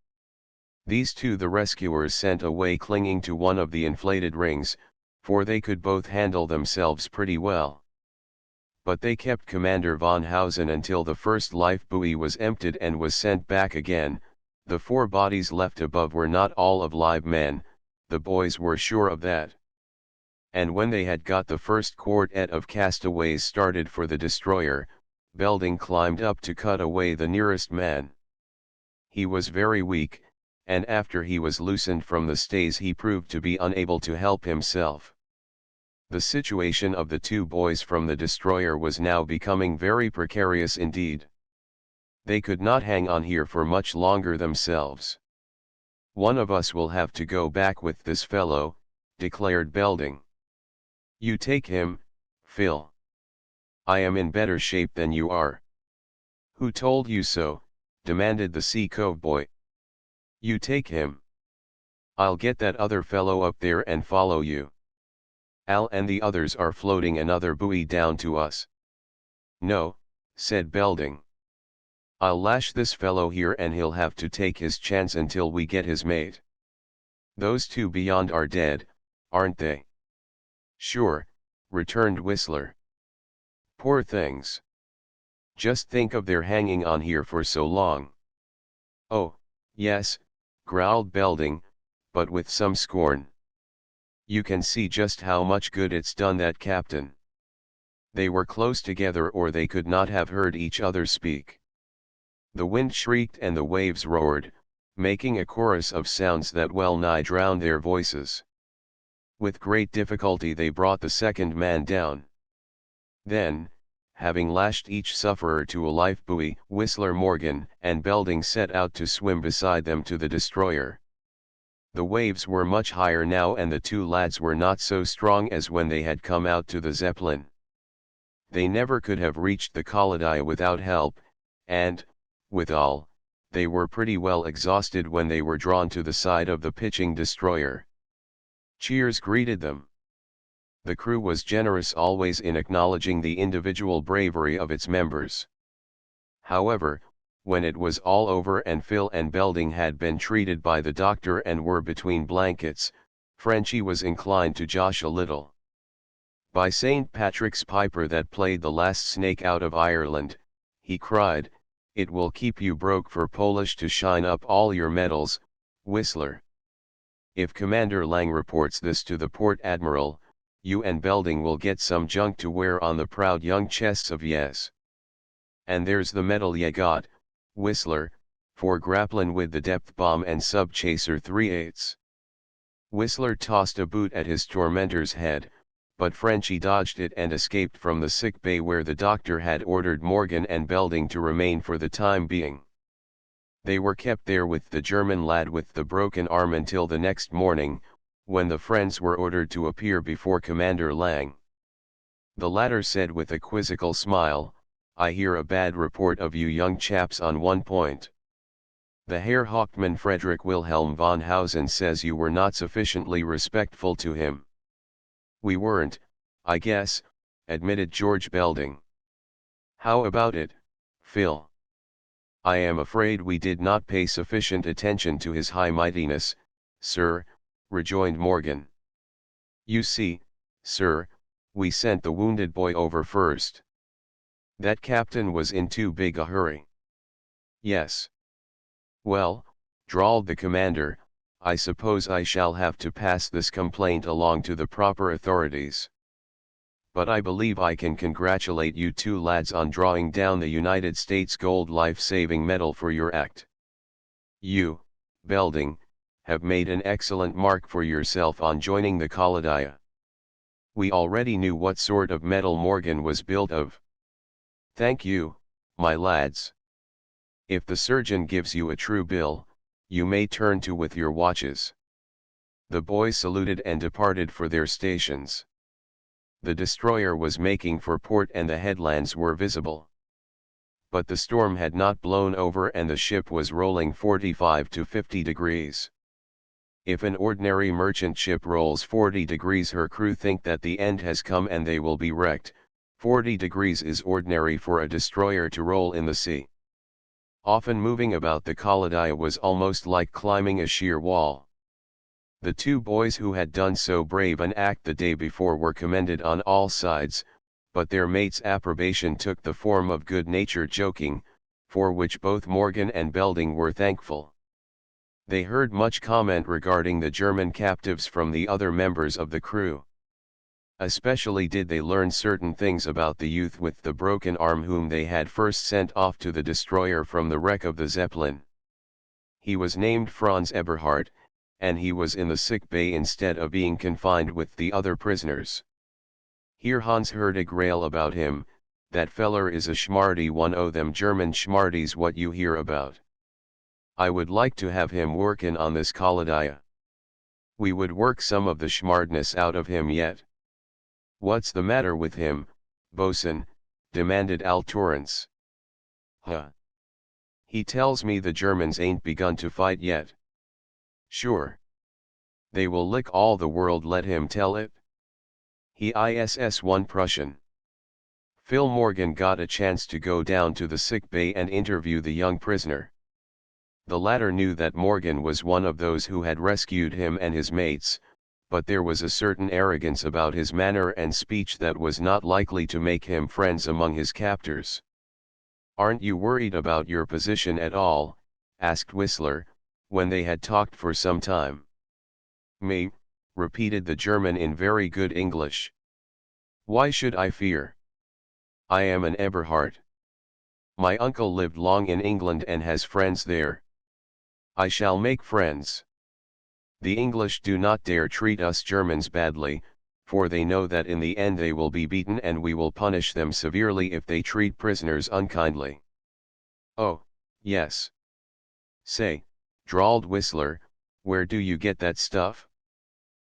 These two the rescuers sent away clinging to one of the inflated rings, for they could both handle themselves pretty well. But they kept Commander von Hausen until the first life buoy was emptied and was sent back again. The 4 bodies left above were not all of live men, the boys were sure of that. And when they had got the first quartet of castaways started for the destroyer, Belding climbed up to cut away the nearest man. He was very weak, and after he was loosened from the stays he proved to be unable to help himself. The situation of the two boys from the destroyer was now becoming very precarious indeed. They could not hang on here for much longer themselves. "One of us will have to go back with this fellow," declared Belding. "You take him, Phil. I am in better shape than you are." "Who told you so?" demanded the Sea Cove boy. "You take him. I'll get that other fellow up there and follow you. Al and the others are floating another buoy down to us." "No," said Belding. "I'll lash this fellow here and he'll have to take his chance until we get his mate. Those two beyond are dead, aren't they?" "Sure," returned Whistler. "Poor things. Just think of their hanging on here for so long." "Oh, yes," growled Belding, but with some scorn. "You can see just how much good it's done that captain." They were close together or they could not have heard each other speak. The wind shrieked and the waves roared, making a chorus of sounds that well nigh drowned their voices. With great difficulty they brought the second man down. Then, having lashed each sufferer to a life buoy, Whistler, Morgan, and Belding set out to swim beside them to the destroyer. The waves were much higher now and the two lads were not so strong as when they had come out to the Zeppelin. They never could have reached the Kolodia without help, and, withal, they were pretty well exhausted when they were drawn to the side of the pitching destroyer. Cheers greeted them. The crew was generous always in acknowledging the individual bravery of its members. However, when it was all over and Phil and Belding had been treated by the doctor and were between blankets, Frenchy was inclined to josh a little. "By St. Patrick's Piper that played the last snake out of Ireland," he cried, "it will keep you broke for Polish to shine up all your medals, Whistler. If Commander Lang reports this to the Port Admiral, you and Belding will get some junk to wear on the proud young chests of yes. And there's the medal ye got, Whistler, for grapplin' with the depth bomb and sub-chaser 3/8. Whistler tossed a boot at his tormentor's head, but Frenchy dodged it and escaped from the sick bay where the doctor had ordered Morgan and Belding to remain for the time being. They were kept there with the German lad with the broken arm until the next morning, when the friends were ordered to appear before Commander Lang. The latter said with a quizzical smile, "I hear a bad report of you young chaps on one point. The Herr Hauptmann Frederick Wilhelm von Hausen says you were not sufficiently respectful to him." "We weren't, I guess," admitted George Belding. "How about it, Phil?" "I am afraid we did not pay sufficient attention to his high mightiness, sir," rejoined Morgan. "You see, sir, we sent the wounded boy over first. That captain was in too big a hurry." "Yes." "Well," drawled the commander, "I suppose I shall have to pass this complaint along to the proper authorities. But I believe I can congratulate you two lads on drawing down the United States Gold Life-Saving Medal for your act. You, Belding, have made an excellent mark for yourself on joining the Kolodia. We already knew what sort of metal Morgan was built of. Thank you, my lads. If the surgeon gives you a true bill, you may turn to with your watches." The boys saluted and departed for their stations. The destroyer was making for port and the headlands were visible. But the storm had not blown over and the ship was rolling 45 to 50 degrees. If an ordinary merchant ship rolls 40 degrees, her crew think that the end has come and they will be wrecked. 40 degrees is ordinary for a destroyer to roll in the sea. Often moving about the Kolodia was almost like climbing a sheer wall. The two boys who had done so brave an act the day before were commended on all sides, but their mates' approbation took the form of good-natured joking, for which both Morgan and Belding were thankful. They heard much comment regarding the German captives from the other members of the crew. Especially did they learn certain things about the youth with the broken arm whom they had first sent off to the destroyer from the wreck of the Zeppelin. He was named Franz Eberhard, and he was in the sick bay instead of being confined with the other prisoners. Here Hans Herdig rail about him, that feller is a schmarty, one o' them German schmarties what you hear about. I would like to have him workin' on this Kaladia. We would work some of the schmartness out of him yet. What's the matter with him, bosun? Demanded Al Torrance. Huh. He tells me the Germans ain't begun to fight yet. Sure. They will lick all the world, let him tell it. He is one Prussian. Phil Morgan got a chance to go down to the sick bay and interview the young prisoner. The latter knew that Morgan was one of those who had rescued him and his mates, but there was a certain arrogance about his manner and speech that was not likely to make him friends among his captors. "Aren't you worried about your position at all?" asked Whistler, when they had talked for some time. "Me," repeated the German in very good English. "Why should I fear? I am an Eberhard. My uncle lived long in England and has friends there. I shall make friends. The English do not dare treat us Germans badly, for they know that in the end they will be beaten and we will punish them severely if they treat prisoners unkindly." "Oh, yes. Say," drawled Whistler, "where do you get that stuff?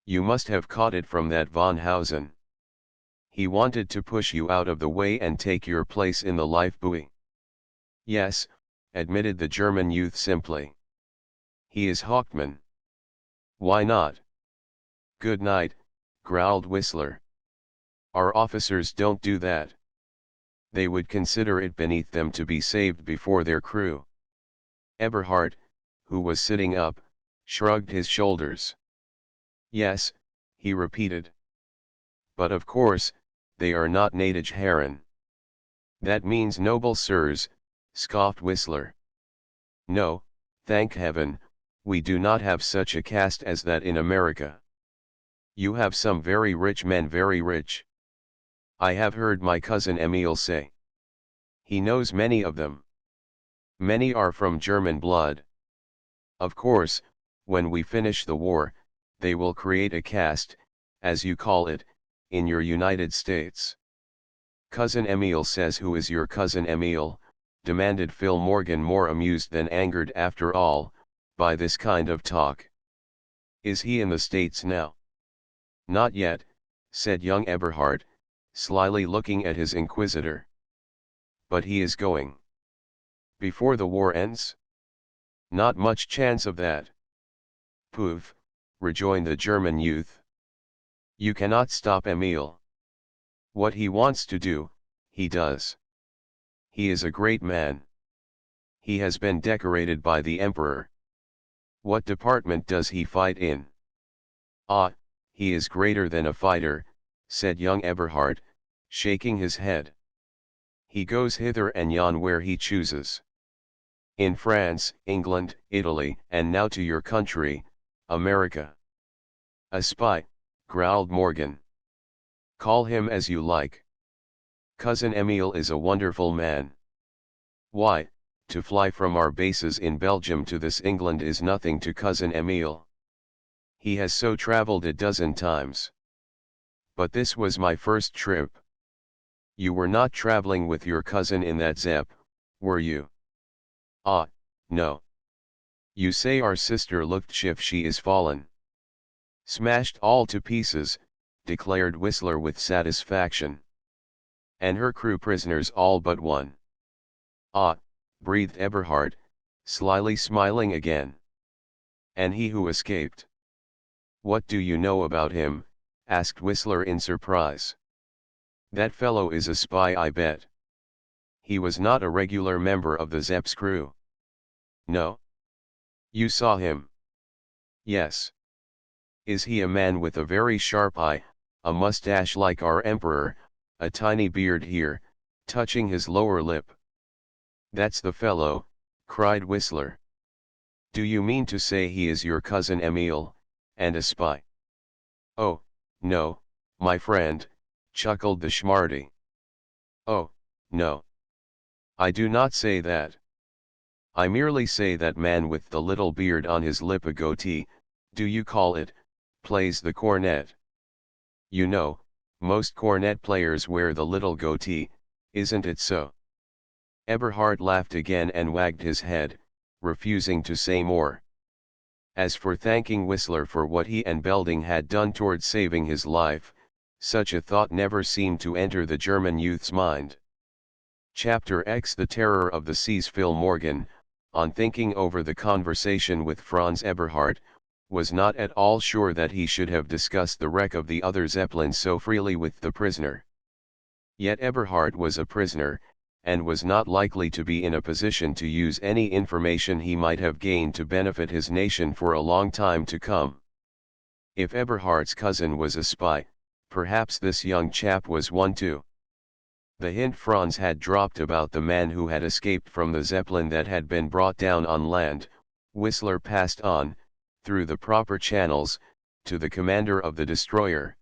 You must have caught it from that von Hausen. He wanted to push you out of the way and take your place in the life buoy." "Yes," admitted the German youth simply. "He is Hauptmann." "Why not?" "Good night," growled Whistler. "Our officers don't do that. They would consider it beneath them to be saved before their crew." Eberhard, who was sitting up, shrugged his shoulders. "Yes," he repeated. "But of course, they are not Natage Herren." "That means noble sirs," scoffed Whistler. "No, thank heaven, we do not have such a caste as that in America. You have some very rich men, very rich. I have heard my cousin Emil say. He knows many of them. Many are from German blood. Of course, when we finish the war, they will create a caste, as you call it, in your United States." "Cousin Emil says who is your cousin Emil?" demanded Phil Morgan, more amused than angered after all, by this kind of talk. "Is he in the States now?" "Not yet," said young Eberhard, slyly looking at his inquisitor. "But he is going." "Before the war ends?" "Not much chance of that." "Poof," rejoined the German youth. "You cannot stop Emil. What he wants to do, he does. He is a great man. He has been decorated by the Emperor. What department does he fight in?" "Ah, he is greater than a fighter," said young Eberhard, shaking his head. "He goes hither and yon where he chooses. In France, England, Italy, and now to your country, America." "A spy," growled Morgan. "Call him as you like. Cousin Emil is a wonderful man. Why, to fly from our bases in Belgium to this England is nothing to Cousin Emil. He has so traveled a dozen times. But this was my first trip." "You were not traveling with your cousin in that Zepp, were you?" "Ah, no. You say our sister looked shift she is fallen." "Smashed all to pieces," declared Whistler with satisfaction. "And her crew prisoners all but one." "Ah," breathed Eberhard, slyly smiling again. "And he who escaped?" "What do you know about him?" asked Whistler in surprise. "That fellow is a spy, I bet." "He was not a regular member of the Zepp's crew." "No? You saw him?" "Yes." "Is he a man with a very sharp eye, a mustache like our emperor, a tiny beard here, touching his lower lip?" "That's the fellow," cried Whistler. "Do you mean to say he is your cousin Emil, and a spy?" "Oh, no, my friend, chuckled the Schmarty. Oh, no. I do not say that. I merely say that man with the little beard on his lip, a goatee, do you call it, plays the cornet. You know, most cornet players wear the little goatee, isn't it so? Eberhard laughed again and wagged his head, refusing to say more. As for thanking Whistler for what he and Belding had done toward saving his life, such a thought never seemed to enter the German youth's mind. Chapter X The Terror of the Seas. Phil Morgan, on thinking over the conversation with Franz Eberhard, was not at all sure that he should have discussed the wreck of the other Zeppelin so freely with the prisoner. Yet Eberhard was a prisoner, and was not likely to be in a position to use any information he might have gained to benefit his nation for a long time to come. If Eberhard's cousin was a spy, perhaps this young chap was one too. The hint Franz had dropped about the man who had escaped from the Zeppelin that had been brought down on land, Whistler passed on, through the proper channels, to the commander of the destroyer.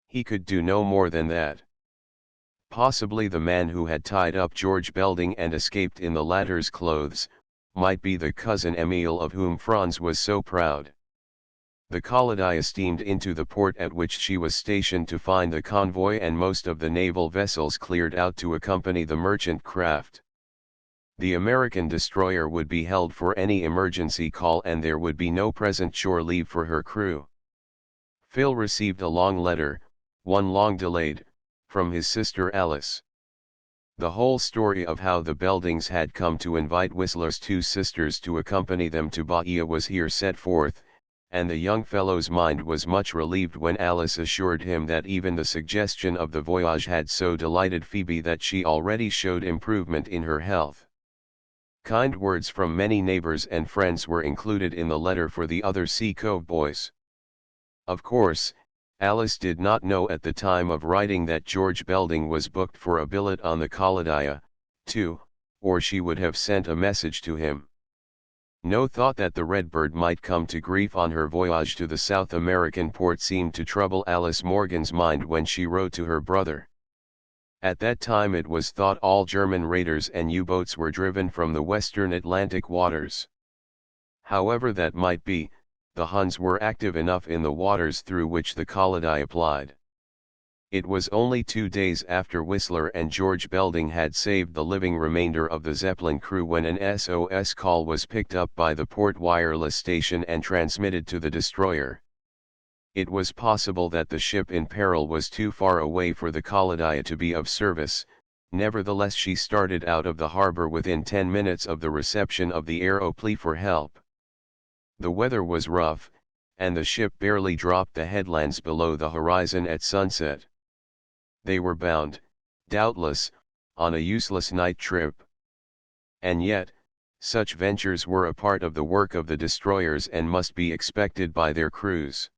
He could do no more than that. Possibly the man who had tied up George Belding and escaped in the latter's clothes, might be the cousin Emil of whom Franz was so proud. The Kolodia steamed into the port at which she was stationed to find the convoy, and most of the naval vessels cleared out to accompany the merchant craft. The American destroyer would be held for any emergency call, and there would be no present shore leave for her crew. Phil received a long letter, one long delayed, from his sister Alice. The whole story of how the Beldings had come to invite Whistler's two sisters to accompany them to Bahia was here set forth, and the young fellow's mind was much relieved when Alice assured him that even the suggestion of the voyage had so delighted Phoebe that she already showed improvement in her health. Kind words from many neighbors and friends were included in the letter for the other Sea Cove boys. Of course, Alice did not know at the time of writing that George Belding was booked for a billet on the Kolodia, too, or she would have sent a message to him. No thought that the Redbird might come to grief on her voyage to the South American port seemed to trouble Alice Morgan's mind when she wrote to her brother. At that time it was thought all German raiders and U-boats were driven from the western Atlantic waters. However that might be, the Huns were active enough in the waters through which the Kolodia plied. It was only 2 days after Whistler and George Belding had saved the living remainder of the Zeppelin crew when an SOS call was picked up by the port wireless station and transmitted to the destroyer. It was possible that the ship in peril was too far away for the Kolodia to be of service, nevertheless she started out of the harbor within 10 minutes of the reception of the aero plea for help. The weather was rough, and the ship barely dropped the headlands below the horizon at sunset. They were bound, doubtless, on a useless night trip. And yet, such ventures were a part of the work of the destroyers and must be expected by their crews.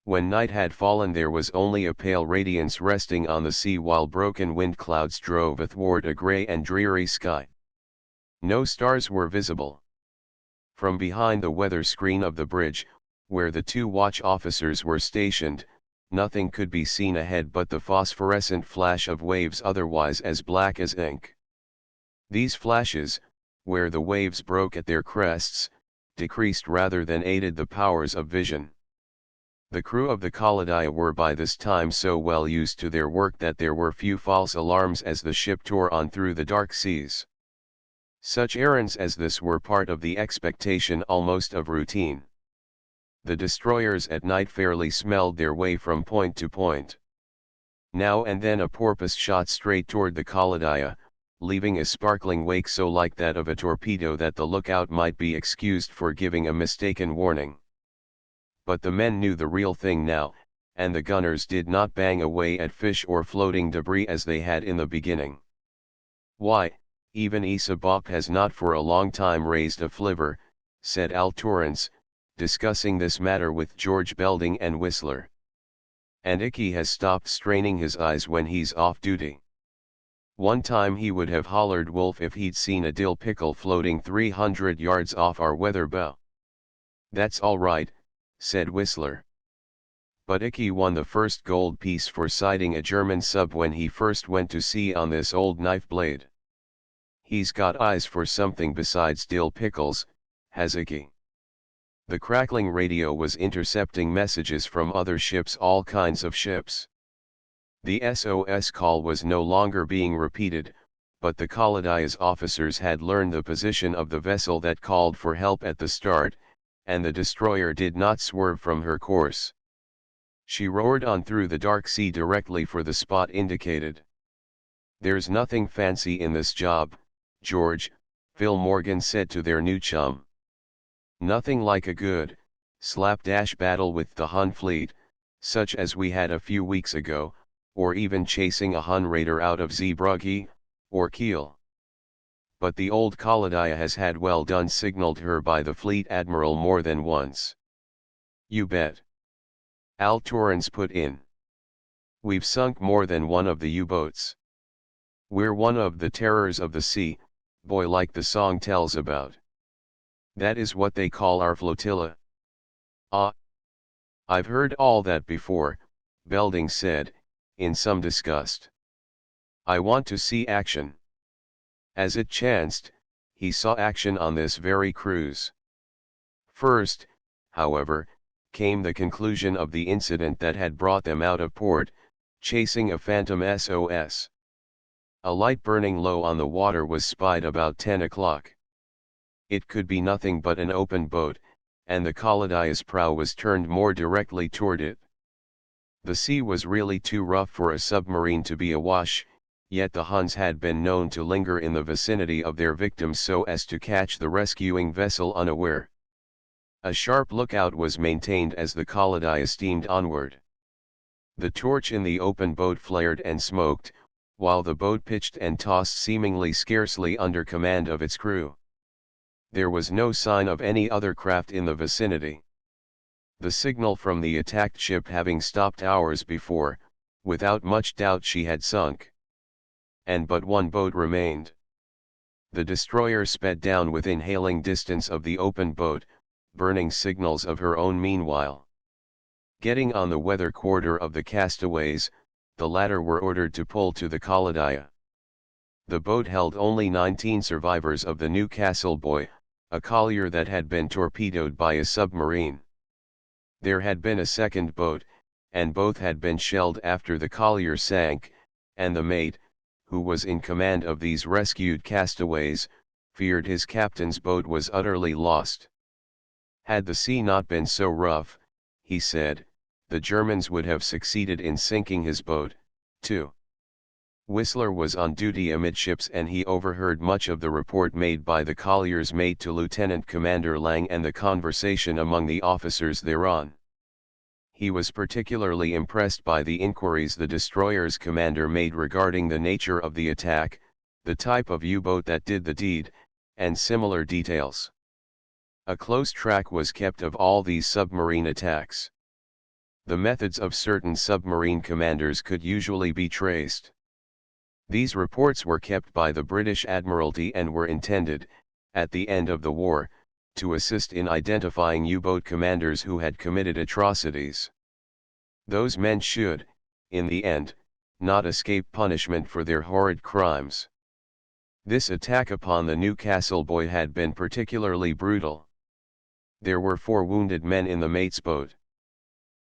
When night had fallen there was only a pale radiance resting on the sea while broken wind clouds drove athwart a grey and dreary sky. No stars were visible. From behind the weather screen of the bridge, where the two watch officers were stationed, nothing could be seen ahead but the phosphorescent flash of waves otherwise as black as ink. These flashes, where the waves broke at their crests, decreased rather than aided the powers of vision. The crew of the Kolodia were by this time so well used to their work that there were few false alarms as the ship tore on through the dark seas. Such errands as this were part of the expectation, almost of routine. The destroyers at night fairly smelled their way from point to point. Now and then a porpoise shot straight toward the Kolodia, leaving a sparkling wake so like that of a torpedo that the lookout might be excused for giving a mistaken warning. But the men knew the real thing now, and the gunners did not bang away at fish or floating debris as they had in the beginning. Why, even Isa Bach has not for a long time raised a flivver, said Al Torrance, discussing this matter with George Belding and Whistler. And Icky has stopped straining his eyes when he's off duty. One time he would have hollered wolf if he'd seen a dill pickle floating 300 yards off our weather bow. That's all right, said Whistler. but Icky won the first gold piece for sighting a German sub when he first went to sea on this old knife blade. He's got eyes for something besides dill pickles, has Icky. The crackling radio was intercepting messages from other ships, all kinds of ships. The SOS call was no longer being repeated, but the Kaladia's officers had learned the position of the vessel that called for help at the start, and the destroyer did not swerve from her course. She roared on through the dark sea directly for the spot indicated. "There's nothing fancy in this job, George," Phil Morgan said to their new chum. "Nothing like a good, slapdash battle with the Hun fleet, such as we had a few weeks ago, or even chasing a Hun raider out of Zeebrugge, or Kiel. But the old Kaladia has had well done signaled her by the fleet admiral more than once." "You bet." Al Torrens put in. "We've sunk more than one of the U-boats. We're one of the terrors of the sea, boy, like the song tells about. That is what they call our flotilla." "Ah, I've heard all that before," Belding said, in some disgust. "I want to see action." As it chanced, he saw action on this very cruise. First, however, came the conclusion of the incident that had brought them out of port, chasing a phantom SOS. A light burning low on the water was spied about 10 o'clock. It could be nothing but an open boat, and the Kaladia's prow was turned more directly toward it. The sea was really too rough for a submarine to be awash, yet the Huns had been known to linger in the vicinity of their victims so as to catch the rescuing vessel unaware. A sharp lookout was maintained as the Kaladia steamed onward. The torch in the open boat flared and smoked, while the boat pitched and tossed seemingly scarcely under command of its crew. There was no sign of any other craft in the vicinity. The signal from the attacked ship having stopped hours before, without much doubt she had sunk. And but one boat remained. The destroyer sped down within hailing distance of the open boat, burning signals of her own meanwhile. Getting on the weather quarter of the castaways, the latter were ordered to pull to the Kaladia. The boat held only 19 survivors of the Newcastle Boy, a collier that had been torpedoed by a submarine. There had been a second boat, and both had been shelled after the collier sank, and the mate, who was in command of these rescued castaways, feared his captain's boat was utterly lost. Had the sea not been so rough, he said, the Germans would have succeeded in sinking his boat, too. Whistler was on duty amidships and he overheard much of the report made by the collier's mate to Lieutenant Commander Lang and the conversation among the officers thereon. He was particularly impressed by the inquiries the destroyer's commander made regarding the nature of the attack, the type of U-boat that did the deed, and similar details. A close track was kept of all these submarine attacks. The methods of certain submarine commanders could usually be traced. These reports were kept by the British Admiralty and were intended, at the end of the war, to assist in identifying U-boat commanders who had committed atrocities. Those men should, in the end, not escape punishment for their horrid crimes. This attack upon the Newcastle Boy had been particularly brutal. There were 4 wounded men in the mate's boat.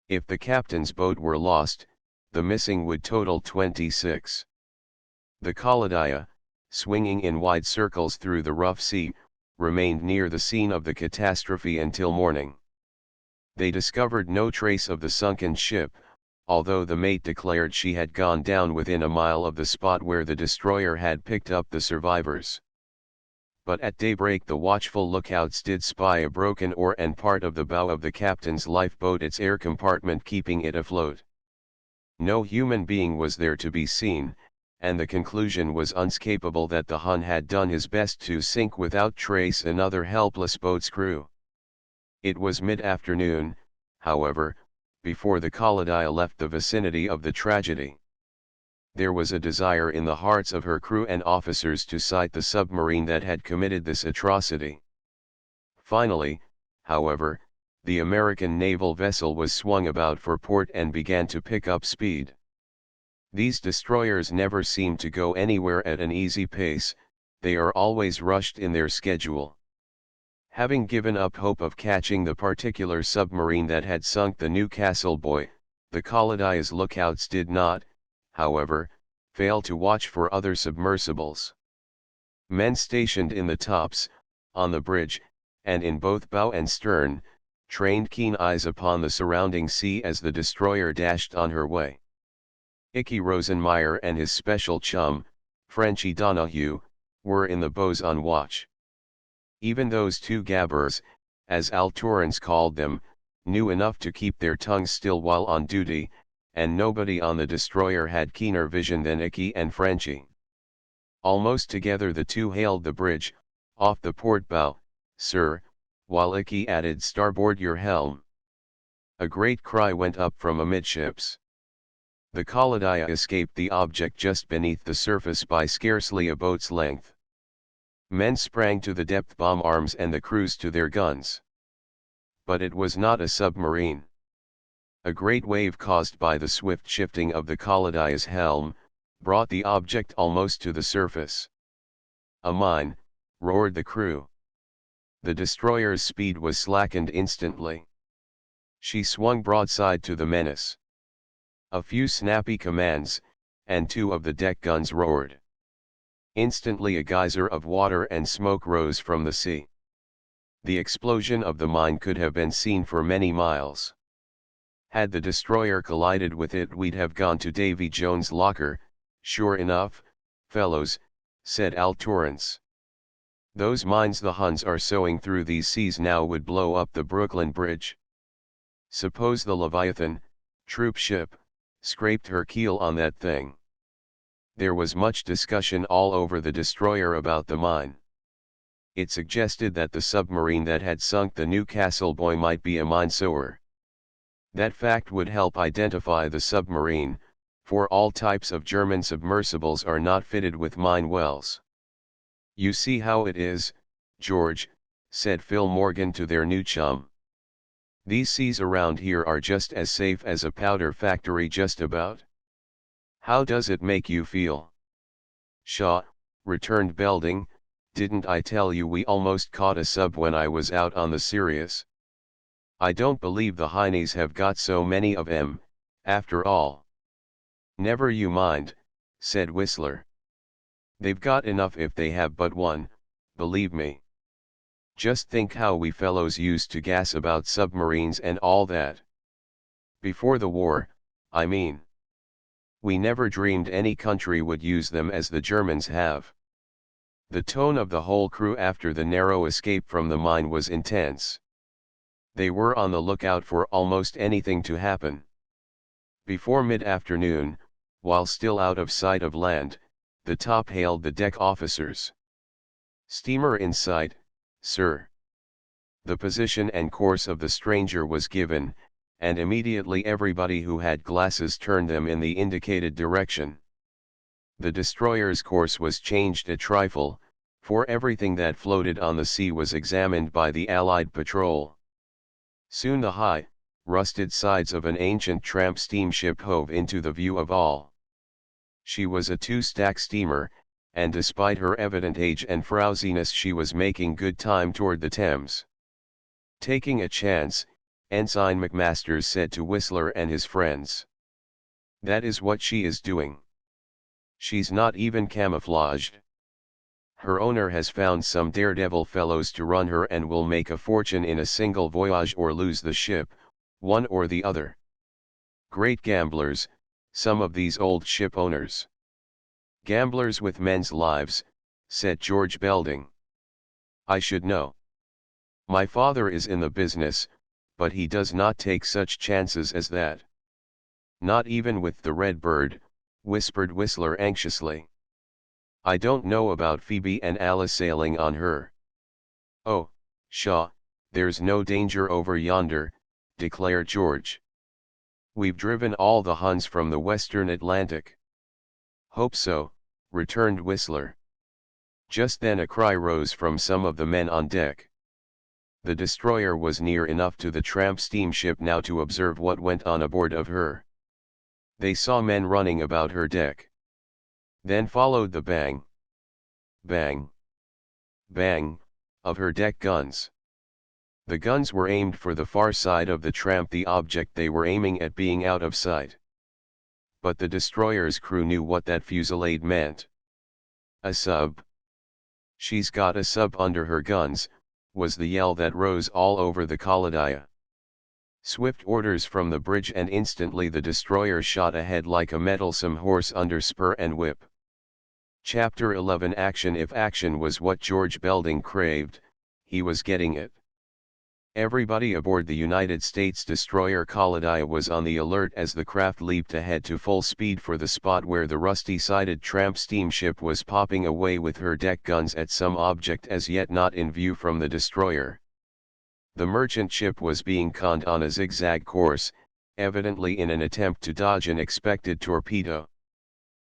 If the captain's boat were lost, the missing would total 26. The Kaladia, swinging in wide circles through the rough sea, remained near the scene of the catastrophe until morning. They discovered no trace of the sunken ship, although the mate declared she had gone down within a mile of the spot where the destroyer had picked up the survivors. But at daybreak the watchful lookouts did spy a broken oar and part of the bow of the captain's lifeboat, its air compartment keeping it afloat. No human being was there to be seen, and the conclusion was unscapable that the Hun had done his best to sink without trace another helpless boat's crew. It was mid-afternoon, however, before the Kaladia left the vicinity of the tragedy. There was a desire in the hearts of her crew and officers to sight the submarine that had committed this atrocity. Finally, however, the American naval vessel was swung about for port and began to pick up speed. These destroyers never seem to go anywhere at an easy pace, they are always rushed in their schedule. Having given up hope of catching the particular submarine that had sunk the Newcastle buoy, the Coladia's lookouts did not, however, fail to watch for other submersibles. Men stationed in the tops, on the bridge, and in both bow and stern, trained keen eyes upon the surrounding sea as the destroyer dashed on her way. Icky Rosenmeyer and his special chum, Frenchy Donahue, were in the bows on watch. Even those two gabbers, as Al Torrance called them, knew enough to keep their tongues still while on duty, and nobody on the destroyer had keener vision than Icky and Frenchy. Almost together the two hailed the bridge, "Off the port bow, sir," while Icky added, "Starboard your helm." A great cry went up from amidships. The Coladia escaped the object just beneath the surface by scarcely a boat's length. Men sprang to the depth bomb arms and the crews to their guns. But it was not a submarine. A great wave caused by the swift shifting of the Coladia's helm, brought the object almost to the surface. "A mine," roared the crew. The destroyer's speed was slackened instantly. She swung broadside to the menace. A few snappy commands, and two of the deck guns roared. Instantly a geyser of water and smoke rose from the sea. The explosion of the mine could have been seen for many miles. Had the destroyer collided with it, we'd have gone to Davy Jones' locker, sure enough, fellows, said Al Torrance. Those mines the Huns are sowing through these seas now would blow up the Brooklyn Bridge. Suppose the Leviathan, troop ship, scraped her keel on that thing. There was much discussion all over the destroyer about the mine. It suggested that the submarine that had sunk the Newcastle buoy might be a mine sower. That fact would help identify the submarine, for all types of German submersibles are not fitted with mine wells. "You see how it is, George," said Phil Morgan to their new chum. "These seas around here are just as safe as a powder factory just about. How does it make you feel?" "Shaw," returned Belding, "didn't I tell you we almost caught a sub when I was out on the Sirius? I don't believe the Heinies have got so many of 'em, after all." "Never you mind," said Whistler. "They've got enough if they have but one, believe me. Just think how we fellows used to gas about submarines and all that. Before the war, I mean. We never dreamed any country would use them as the Germans have." The tone of the whole crew after the narrow escape from the mine was intense. They were on the lookout for almost anything to happen. Before mid-afternoon, while still out of sight of land, the top hailed the deck officers. "Steamer in sight, sir." The position and course of the stranger was given, and immediately everybody who had glasses turned them in the indicated direction. The destroyer's course was changed a trifle, for everything that floated on the sea was examined by the Allied patrol. Soon the high, rusted sides of an ancient tramp steamship hove into the view of all. She was a two-stack steamer, and despite her evident age and frowsiness she was making good time toward the Thames. "Taking a chance," Ensign McMasters said to Whistler and his friends. "That is what she is doing. She's not even camouflaged. Her owner has found some daredevil fellows to run her and will make a fortune in a single voyage or lose the ship, one or the other. Great gamblers, some of these old ship owners." "Gamblers with men's lives," said George Belding. "I should know. My father is in the business, but he does not take such chances as that." "Not even with the Red Bird," whispered Whistler anxiously. "I don't know about Phoebe and Alice sailing on her." "Oh, Shaw, there's no danger over yonder," declared George. "We've driven all the Huns from the western Atlantic." "Hope so," returned Whistler. Just then a cry rose from some of the men on deck. The destroyer was near enough to the tramp steamship now to observe what went on aboard of her. They saw men running about her deck. Then followed the bang, bang, bang, of her deck guns. The guns were aimed for the far side of the tramp, the object they were aiming at being out of sight. But the destroyer's crew knew what that fusillade meant. A sub. "She's got a sub under her guns," was the yell that rose all over the Khalidiyah. Swift orders from the bridge, and instantly the destroyer shot ahead like a mettlesome horse under spur and whip. Chapter 11 Action. If action was what George Belding craved, he was getting it. Everybody aboard the United States destroyer Khalidiyah was on the alert as the craft leaped ahead to full speed for the spot where the rusty-sided tramp steamship was popping away with her deck guns at some object as yet not in view from the destroyer. The merchant ship was being conned on a zigzag course, evidently in an attempt to dodge an expected torpedo.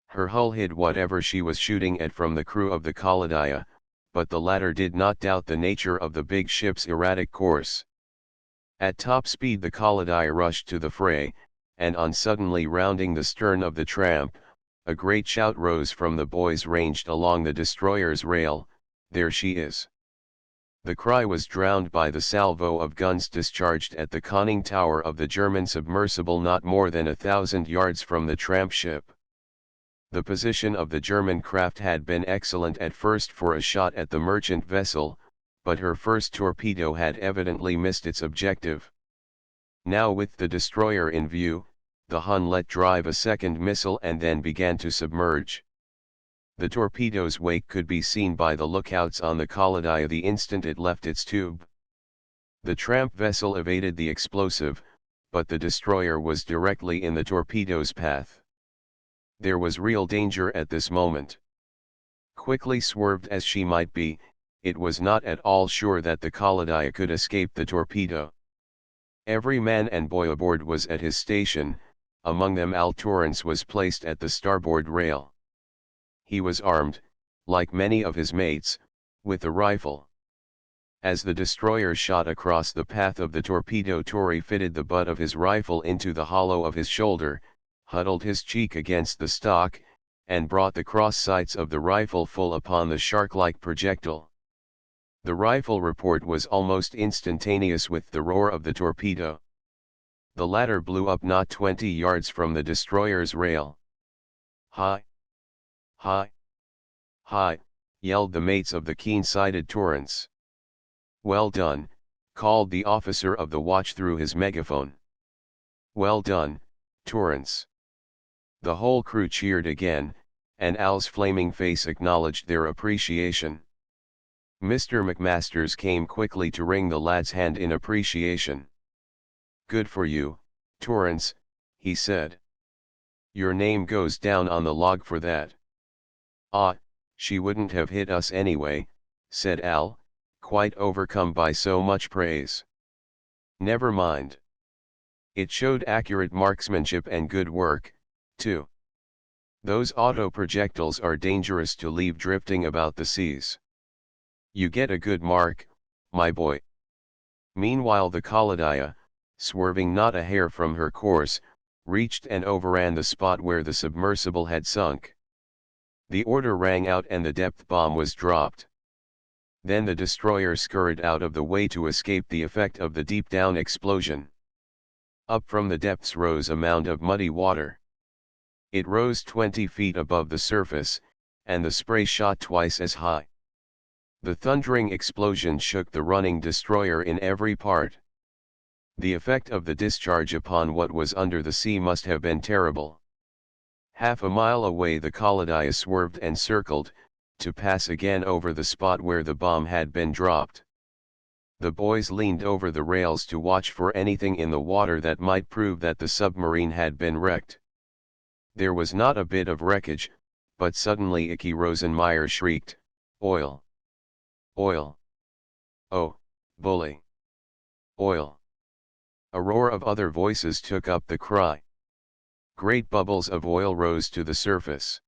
Her hull hid whatever she was shooting at from the crew of the Khalidiyah, but the latter did not doubt the nature of the big ship's erratic course. At top speed the Khalidiyah rushed to the fray, and on suddenly rounding the stern of the tramp, a great shout rose from the boys ranged along the destroyer's rail, "There she is!" The cry was drowned by the salvo of guns discharged at the conning tower of the German submersible not more than 1,000 yards from the tramp ship. The position of the German craft had been excellent at first for a shot at the merchant vessel, but her first torpedo had evidently missed its objective. Now, with the destroyer in view, the Hun let drive a second missile and then began to submerge. The torpedo's wake could be seen by the lookouts on the Khalidiyah the instant it left its tube. The tramp vessel evaded the explosive, but the destroyer was directly in the torpedo's path. There was real danger at this moment. Quickly swerved as she might be, it was not at all sure that the Khalidiyah could escape the torpedo. Every man and boy aboard was at his station. Among them Al Torrance was placed at the starboard rail. He was armed, like many of his mates, with a rifle. As the destroyer shot across the path of the torpedo, Torrey fitted the butt of his rifle into the hollow of his shoulder, huddled his cheek against the stock, and brought the cross sights of the rifle full upon the shark-like projectile. The rifle report was almost instantaneous with the roar of the torpedo. The latter blew up not 20 yards from the destroyer's rail. "Hi! Hi! Hi!" yelled the mates of the keen-sighted Torrance. "Well done," called the officer of the watch through his megaphone. "Well done, Torrance." The whole crew cheered again, and Al's flaming face acknowledged their appreciation. Mr. McMasters came quickly to wring the lad's hand in appreciation. "Good for you, Torrance," he said. "Your name goes down on the log for that." "Ah, she wouldn't have hit us anyway," said Al, quite overcome by so much praise. "Never mind. It showed accurate marksmanship and good work, too. Those auto projectiles are dangerous to leave drifting about the seas. You get a good mark, my boy." Meanwhile the Khalidiyah, swerving not a hair from her course, reached and overran the spot where the submersible had sunk. The order rang out and the depth bomb was dropped. Then the destroyer scurried out of the way to escape the effect of the deep-down explosion. Up from the depths rose a mound of muddy water. It rose 20 feet above the surface, and the spray shot twice as high. The thundering explosion shook the running destroyer in every part. The effect of the discharge upon what was under the sea must have been terrible. Half a mile away the Khalidiyah swerved and circled, to pass again over the spot where the bomb had been dropped. The boys leaned over the rails to watch for anything in the water that might prove that the submarine had been wrecked. There was not a bit of wreckage, but suddenly Icky Rosenmeyer shrieked, "Oil! Oil! Oh, bully! Oil!" A roar of other voices took up the cry. Great bubbles of oil rose to the surface.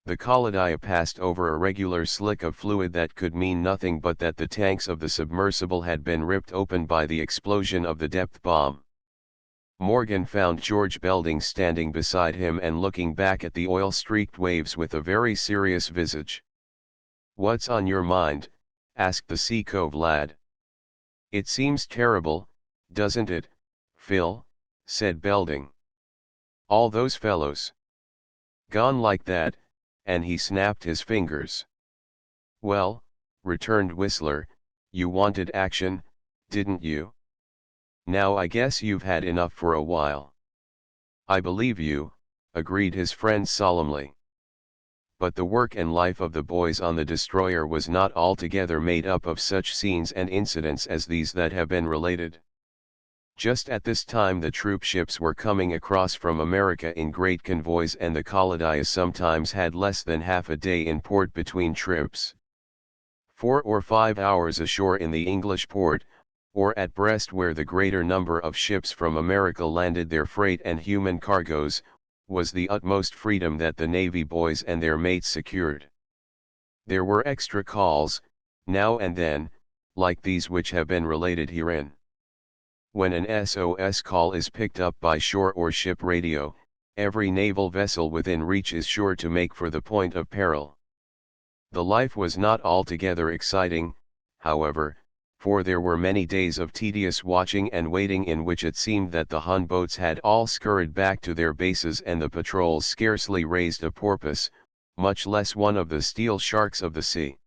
The Khalidaya passed over a regular slick of fluid that could mean nothing but that the tanks of the submersible had been ripped open by the explosion of the depth bomb. Morgan found George Belding standing beside him and looking back at the oil-streaked waves with a very serious visage. "What's on your mind?" asked the Sea Cove lad. "It seems terrible, doesn't it, Phil?" said Belding. "All those fellows gone like that," and he snapped his fingers. "Well," returned Whistler, "you wanted action, didn't you? Now I guess you've had enough for a while." "I believe you," agreed his friend solemnly. But the work and life of the boys on the destroyer was not altogether made up of such scenes and incidents as these that have been related. Just at this time the troop ships were coming across from America in great convoys, and the Khalidaya sometimes had less than half a day in port between trips. 4 or 5 hours ashore in the English port, or at Brest where the greater number of ships from America landed their freight and human cargoes, was the utmost freedom that the Navy boys and their mates secured. There were extra calls, now and then, like these which have been related herein. When an SOS call is picked up by shore or ship radio, every naval vessel within reach is sure to make for the point of peril. The life was not altogether exciting, however, for there were many days of tedious watching and waiting in which it seemed that the Hun boats had all scurried back to their bases and the patrols scarcely raised a porpoise, much less one of the steel sharks of the sea.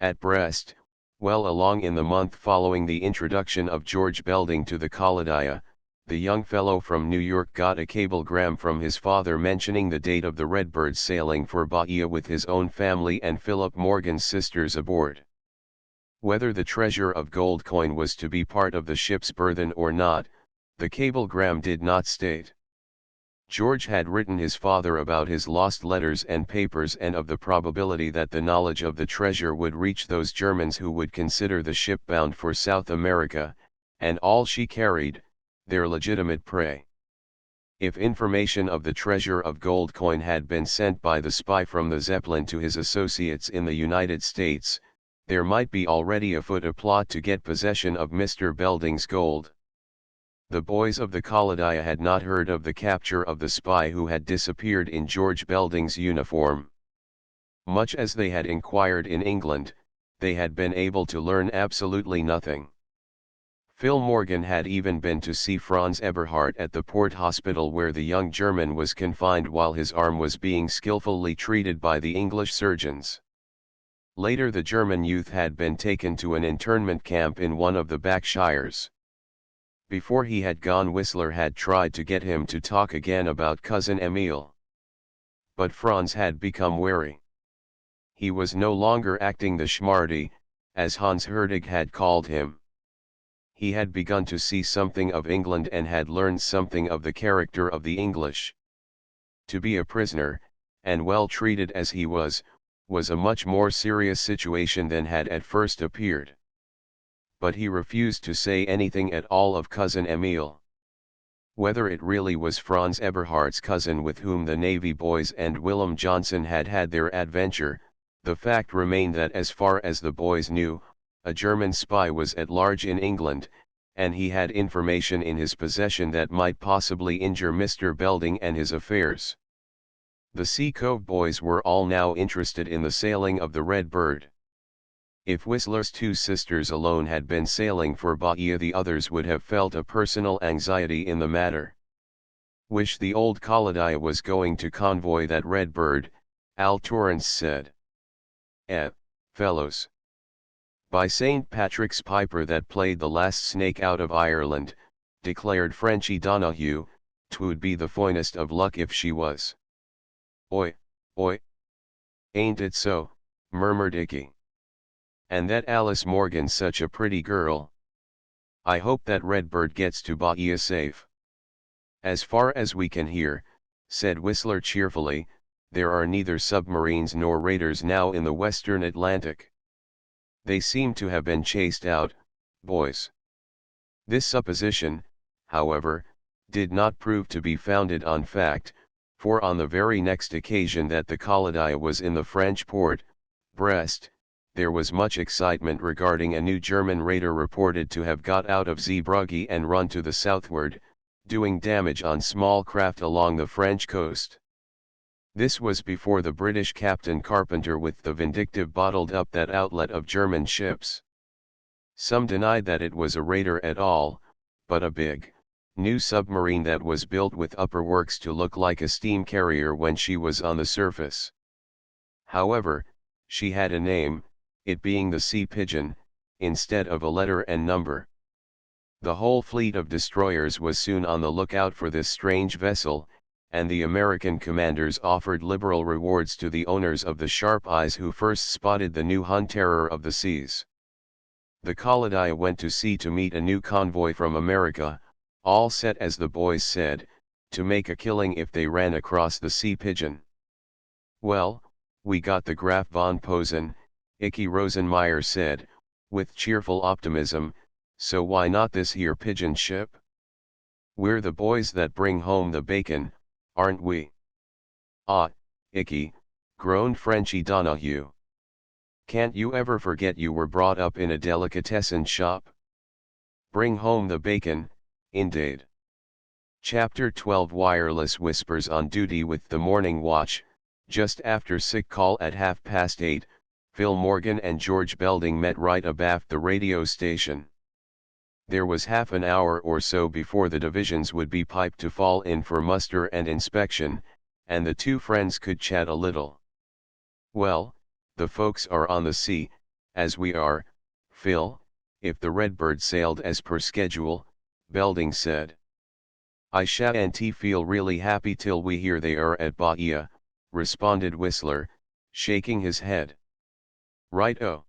At Brest, well along in the month following the introduction of George Belding to the Khalidaya, the young fellow from New York got a cablegram from his father mentioning the date of the Redbird's sailing for Bahia with his own family and Philip Morgan's sisters aboard. Whether the treasure of gold coin was to be part of the ship's burthen or not, the cablegram did not state. George had written his father about his lost letters and papers and of the probability that the knowledge of the treasure would reach those Germans who would consider the ship bound for South America, and all she carried, their legitimate prey. If information of the treasure of gold coin had been sent by the spy from the Zeppelin to his associates in the United States, there might be already afoot a plot to get possession of Mr. Belding's gold. The boys of the Khalidaya had not heard of the capture of the spy who had disappeared in George Belding's uniform. Much as they had inquired in England, they had been able to learn absolutely nothing. Phil Morgan had even been to see Franz Eberhardt at the port hospital where the young German was confined while his arm was being skillfully treated by the English surgeons. Later the German youth had been taken to an internment camp in one of the back shires. Before he had gone, Whistler had tried to get him to talk again about Cousin Emil. But Franz had become wary. He was no longer acting the schmarty, as Hans Herdig had called him. He had begun to see something of England and had learned something of the character of the English. To be a prisoner, and well treated as he was a much more serious situation than had at first appeared. But he refused to say anything at all of Cousin Emil. Whether it really was Franz Eberhardt's cousin with whom the Navy boys and Willem Johnson had had their adventure, the fact remained that as far as the boys knew, a German spy was at large in England, and he had information in his possession that might possibly injure Mr. Belding and his affairs. The Sea Cove boys were all now interested in the sailing of the Red Bird. If Whistler's two sisters alone had been sailing for Bahia, the others would have felt a personal anxiety in the matter. "Wish the old Khalidaya was going to convoy that Red Bird," Al Torrance said. Fellows. By St. Patrick's Piper that played the last snake out of Ireland," declared Frenchy Donahue, "'twould be the finest of luck if she was." "Oi, oi. Ain't it so," murmured Icky. "And that Alice Morgan's such a pretty girl. I hope that Redbird gets to Bahia safe." "As far as we can hear," said Whistler cheerfully, "there are neither submarines nor raiders now in the western Atlantic. They seem to have been chased out, boys." This supposition, however, did not prove to be founded on fact, for on the very next occasion that the Kaladia was in the French port, Brest, there was much excitement regarding a new German raider reported to have got out of Zeebrugge and run to the southward, doing damage on small craft along the French coast. This was before the British Captain Carpenter with the Vindictive bottled up that outlet of German ships. Some denied that it was a raider at all, but a big, new submarine that was built with upper works to look like a steam carrier when she was on the surface. However, she had a name, it being the Sea Pigeon, instead of a letter and number. The whole fleet of destroyers was soon on the lookout for this strange vessel, and the American commanders offered liberal rewards to the owners of the sharp eyes who first spotted the new Hun terror of the seas. The Kaladia went to sea to meet a new convoy from America, all set as the boys said, to make a killing if they ran across the Sea Pigeon. Well, we got the Graf von Posen, Icky Rosenmeyer said, with cheerful optimism, so why not this here pigeon ship? We're the boys that bring home the bacon, aren't we? Ah, Icky, groaned Frenchy Donahue. Can't you ever forget you were brought up in a delicatessen shop? Bring home the bacon, indeed. Chapter 12 Wireless whispers on duty with the morning watch, just after sick call at 8:30, Phil Morgan and George Belding met right abaft the radio station. There was half an hour or so before the divisions would be piped to fall in for muster and inspection, and the two friends could chat a little. Well, the folks are on the sea, as we are, Phil, if the Redbird sailed as per schedule, Belding said. I shan't feel really happy till we hear they are at Bahia, responded Whistler, shaking his head. Right-o.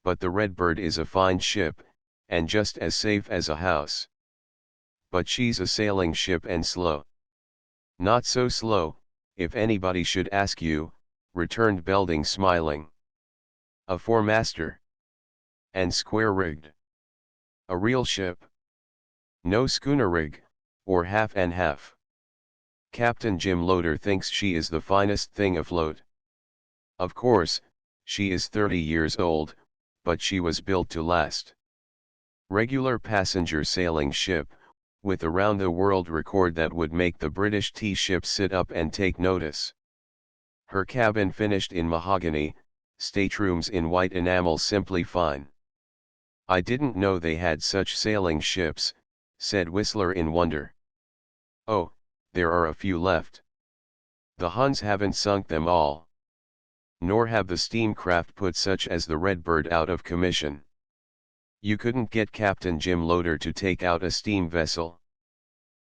But the Redbird is a fine ship, and just as safe as a house. But she's a sailing ship and slow. Not so slow, if anybody should ask you, returned Belding smiling. A four-master. And square-rigged. A real ship. No schooner rig, or half and half. Captain Jim Loder thinks she is the finest thing afloat. Of course, she is 30 years old, but she was built to last. Regular passenger sailing ship, with a round-the-world record that would make the British tea-ships sit up and take notice. Her cabin finished in mahogany, staterooms in white enamel simply fine. I didn't know they had such sailing ships, said Whistler in wonder. Oh, there are a few left. The Huns haven't sunk them all. Nor have the steamcraft put such as the Redbird out of commission. You couldn't get Captain Jim Loder to take out a steam vessel.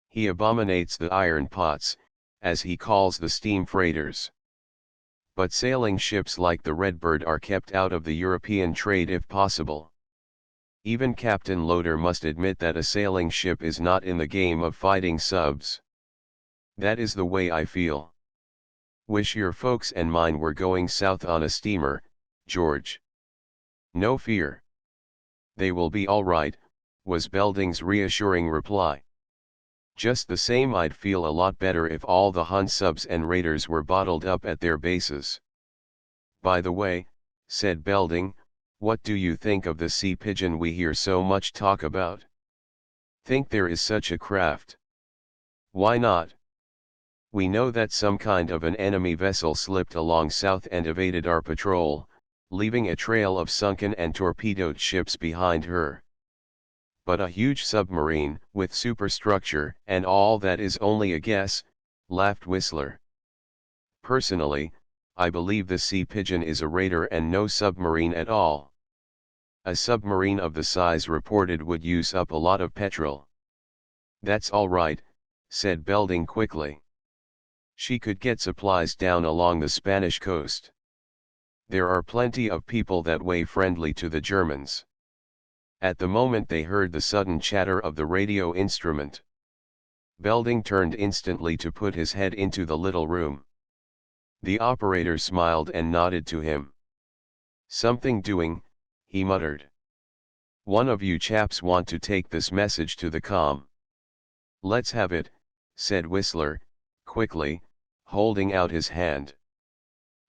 He abominates the iron pots, as he calls the steam freighters. But sailing ships like the Redbird are kept out of the European trade if possible. Even Captain Loder must admit that a sailing ship is not in the game of fighting subs. That is the way I feel. Wish your folks and mine were going south on a steamer, George. No fear. They will be all right, was Belding's reassuring reply. Just the same I'd feel a lot better if all the Hun subs and raiders were bottled up at their bases. By the way, said Belding, what do you think of the Sea Pigeon we hear so much talk about? Think there is such a craft? Why not? We know that some kind of an enemy vessel slipped along south and evaded our patrol, leaving a trail of sunken and torpedoed ships behind her. But a huge submarine, with superstructure and all that is only a guess, laughed Whistler. Personally, I believe the Sea Pigeon is a raider and no submarine at all. A submarine of the size reported would use up a lot of petrol. That's all right, said Belding quickly. She could get supplies down along the Spanish coast. There are plenty of people that way friendly to the Germans. At the moment they heard the sudden chatter of the radio instrument. Belding turned instantly to put his head into the little room. The operator smiled and nodded to him. Something doing, he muttered. One of you chaps want to take this message to the comm. Let's have it, said Whistler, quickly, holding out his hand.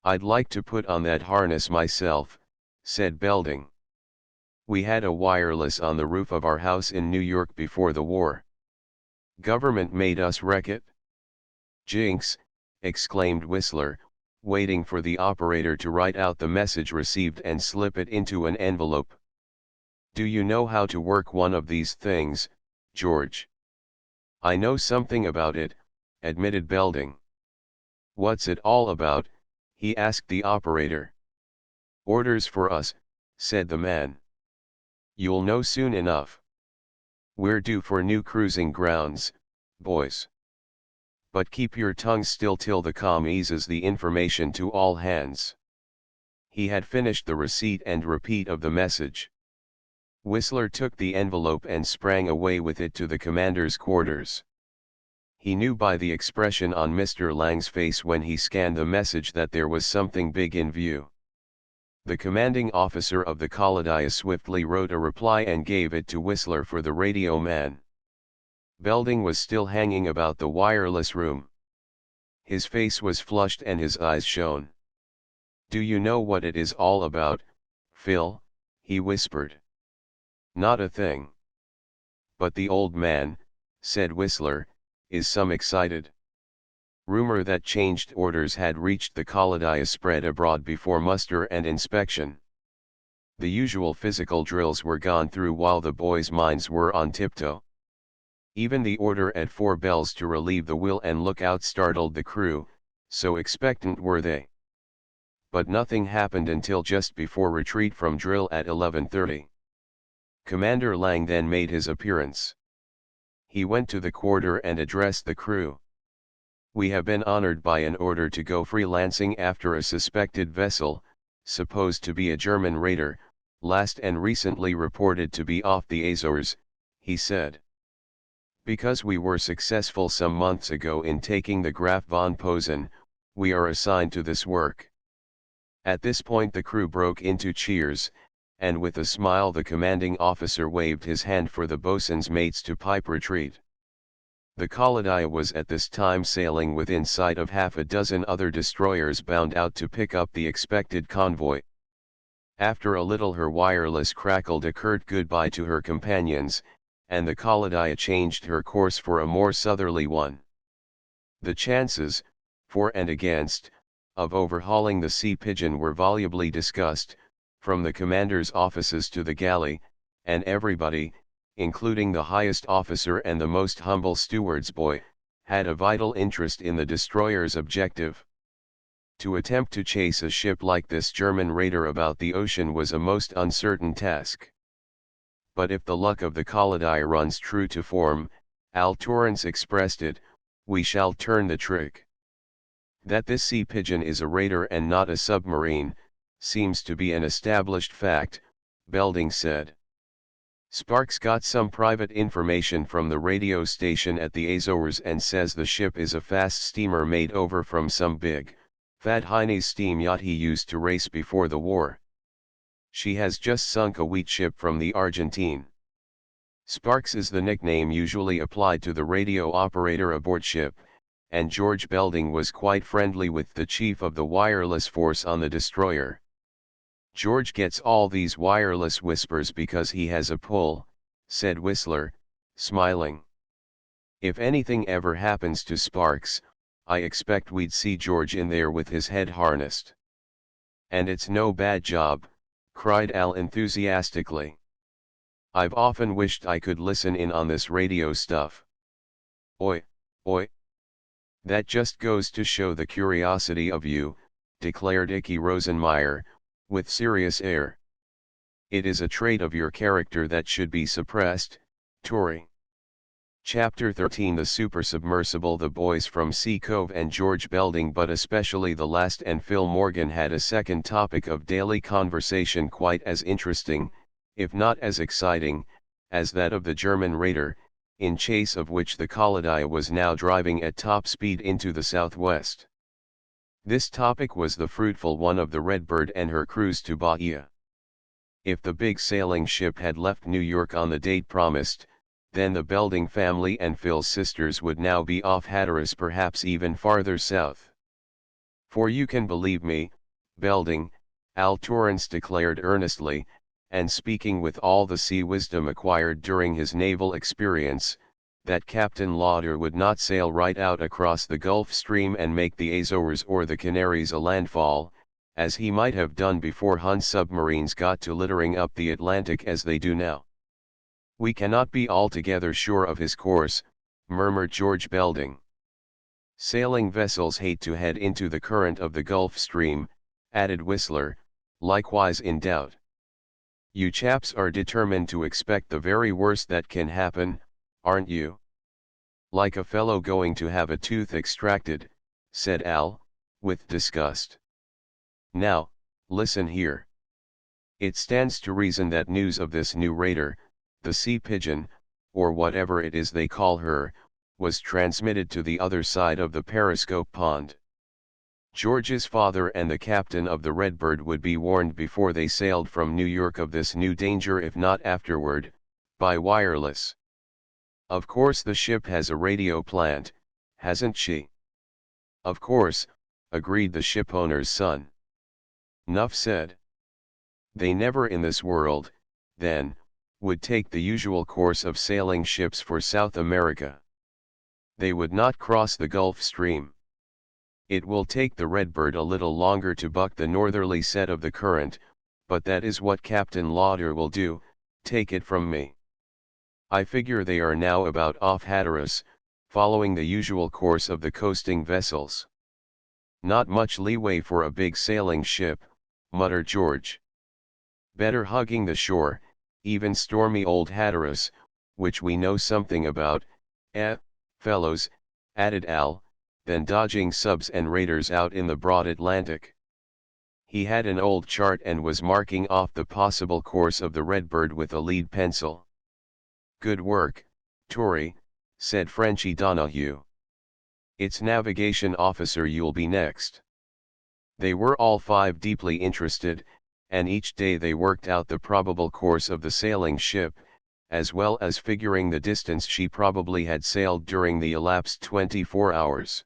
"I'd like to put on that harness myself," said Belding. "We had a wireless on the roof of our house in New York before the war. Government made us wreck it." "Jinx," exclaimed Whistler, waiting for the operator to write out the message received and slip it into an envelope. "Do you know how to work one of these things, George?" "I know something about it," admitted Belding. "What's it all about?" he asked the operator. "Orders for us," said the man. "You'll know soon enough. We're due for new cruising grounds, boys. But keep your tongues still till the comm eases the information to all hands." He had finished the receipt and repeat of the message. Whistler took the envelope and sprang away with it to the commander's quarters. He knew by the expression on Mr. Lang's face when he scanned the message that there was something big in view. The commanding officer of the Kolodia swiftly wrote a reply and gave it to Whistler for the radio man. Belding was still hanging about the wireless room. His face was flushed and his eyes shone. "Do you know what it is all about, Phil?" he whispered. "Not a thing." "But the old man," said Whistler, "is some excited. Rumor that changed orders had reached the Kolodia spread abroad before muster and inspection. The usual physical drills were gone through while the boys' minds were on tiptoe. Even the order at 4 bells to relieve the wheel and look out startled the crew, so expectant were they. But nothing happened until just before retreat from drill at 11:30. Commander Lang then made his appearance. He went to the quarter and addressed the crew. "We have been honored by an order to go freelancing after a suspected vessel, supposed to be a German raider, last and recently reported to be off the Azores," he said. "Because we were successful some months ago in taking the Graf von Posen, we are assigned to this work." At this point the crew broke into cheers, and with a smile the commanding officer waved his hand for the bosun's mates to pipe retreat. The Kolodia was at this time sailing within sight of half a dozen other destroyers bound out to pick up the expected convoy. After a little her wireless crackled a curt goodbye to her companions, and the Kolodia changed her course for a more southerly one. The chances, for and against, of overhauling the Sea Pigeon were volubly discussed, from the commander's offices to the galley, and everybody, including the highest officer and the most humble steward's boy, had a vital interest in the destroyer's objective. To attempt to chase a ship like this German raider about the ocean was a most uncertain task. But if the luck of the Kolodia runs true to form, Al Torrance expressed it, we shall turn the trick. That this Sea Pigeon is a raider and not a submarine, seems to be an established fact, Belding said. Sparks got some private information from the radio station at the Azores and says the ship is a fast steamer made over from some big, fat Chinese steam yacht he used to race before the war. She has just sunk a wheat ship from the Argentine. Sparks is the nickname usually applied to the radio operator aboard ship, and George Belding was quite friendly with the chief of the wireless force on the destroyer. "George gets all these wireless whispers because he has a pull," said Whistler, smiling. "If anything ever happens to Sparks, I expect we'd see George in there with his head harnessed." "And it's no bad job," cried Al enthusiastically. "I've often wished I could listen in on this radio stuff." "Oi, oi. That just goes to show the curiosity of you," declared Icky Rosenmeyer, with serious air. "It is a trait of your character that should be suppressed, Tory." Chapter 13 The Supersubmersible. The boys from Sea Cove and George Belding, but especially the last, and Phil Morgan, had a second topic of daily conversation quite as interesting, if not as exciting, as that of the German raider, in chase of which the Kolodia was now driving at top speed into the southwest. This topic was the fruitful one of the Redbird and her cruise to Bahia. If the big sailing ship had left New York on the date promised, then the Belding family and Phil's sisters would now be off Hatteras, perhaps even farther south. For you can believe me, Belding, Al Torrance declared earnestly, and speaking with all the sea wisdom acquired during his naval experience, that Captain Lauder would not sail right out across the Gulf Stream and make the Azores or the Canaries a landfall, as he might have done before Hun submarines got to littering up the Atlantic as they do now. We cannot be altogether sure of his course, murmured George Belding. Sailing vessels hate to head into the current of the Gulf Stream, added Whistler, likewise in doubt. You chaps are determined to expect the very worst that can happen, aren't you? Like a fellow going to have a tooth extracted, said Al, with disgust. Now, listen here. It stands to reason that news of this new raider, the Sea Pigeon, or whatever it is they call her, was transmitted to the other side of the periscope pond. George's father and the captain of the Redbird would be warned before they sailed from New York of this new danger, if not afterward, by wireless. Of course the ship has a radio plant, hasn't she? Of course, agreed the shipowner's son. Nuff said. They never in this world, then, would take the usual course of sailing ships for South America. They would not cross the Gulf Stream. It will take the Redbird a little longer to buck the northerly set of the current, but that is what Captain Lauder will do, take it from me. I figure they are now about off Hatteras, following the usual course of the coasting vessels. Not much leeway for a big sailing ship, muttered George. Better hugging the shore, even stormy old Hatteras, which we know something about, fellows, added Al, than dodging subs and raiders out in the broad Atlantic. He had an old chart and was marking off the possible course of the Redbird with a lead pencil. Good work, Tory, said Frenchy Donahue. It's navigation officer you'll be next. They were all five deeply interested, and each day they worked out the probable course of the sailing ship, as well as figuring the distance she probably had sailed during the elapsed 24 hours.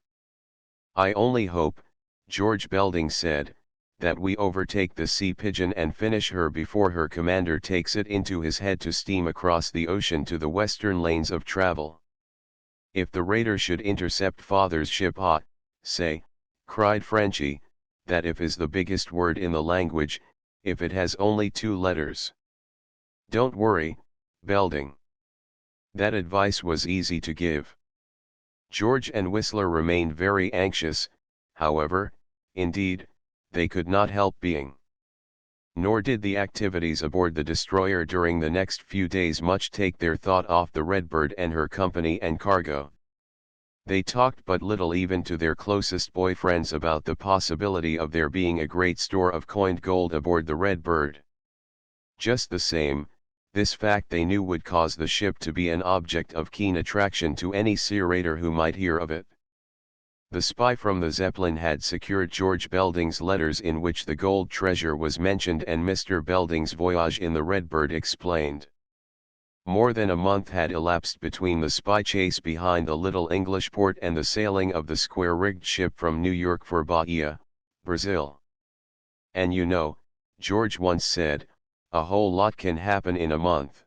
I only hope, George Belding said, that we overtake the Sea Pigeon and finish her before her commander takes it into his head to steam across the ocean to the western lanes of travel. If the raider should intercept father's ship, say, cried Frenchy, that if is the biggest word in the language, if it has only 2 letters. Don't worry, Belding. That advice was easy to give. George and Whistler remained very anxious, however, indeed, they could not help being. Nor did the activities aboard the destroyer during the next few days much take their thought off the Redbird and her company and cargo. They talked but little even to their closest boyfriends about the possibility of there being a great store of coined gold aboard the Redbird. Just the same, this fact they knew would cause the ship to be an object of keen attraction to any sea raider who might hear of it. The spy from the Zeppelin had secured George Belding's letters in which the gold treasure was mentioned and Mr. Belding's voyage in the Redbird explained. More than a month had elapsed between the spy chase behind the little English port and the sailing of the square-rigged ship from New York for Bahia, Brazil. And you know, George once said, a whole lot can happen in a month.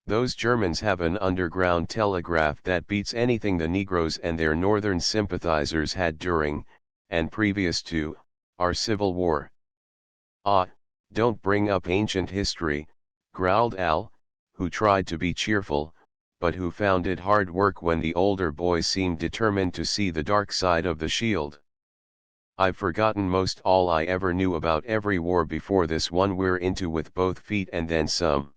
Those Germans have an underground telegraph that beats anything the Negroes and their northern sympathizers had during, and previous to, our Civil War. Ah, don't bring up ancient history, growled Al, who tried to be cheerful, but who found it hard work when the older boys seemed determined to see the dark side of the shield. I've forgotten most all I ever knew about every war before this one we're into with both feet and then some.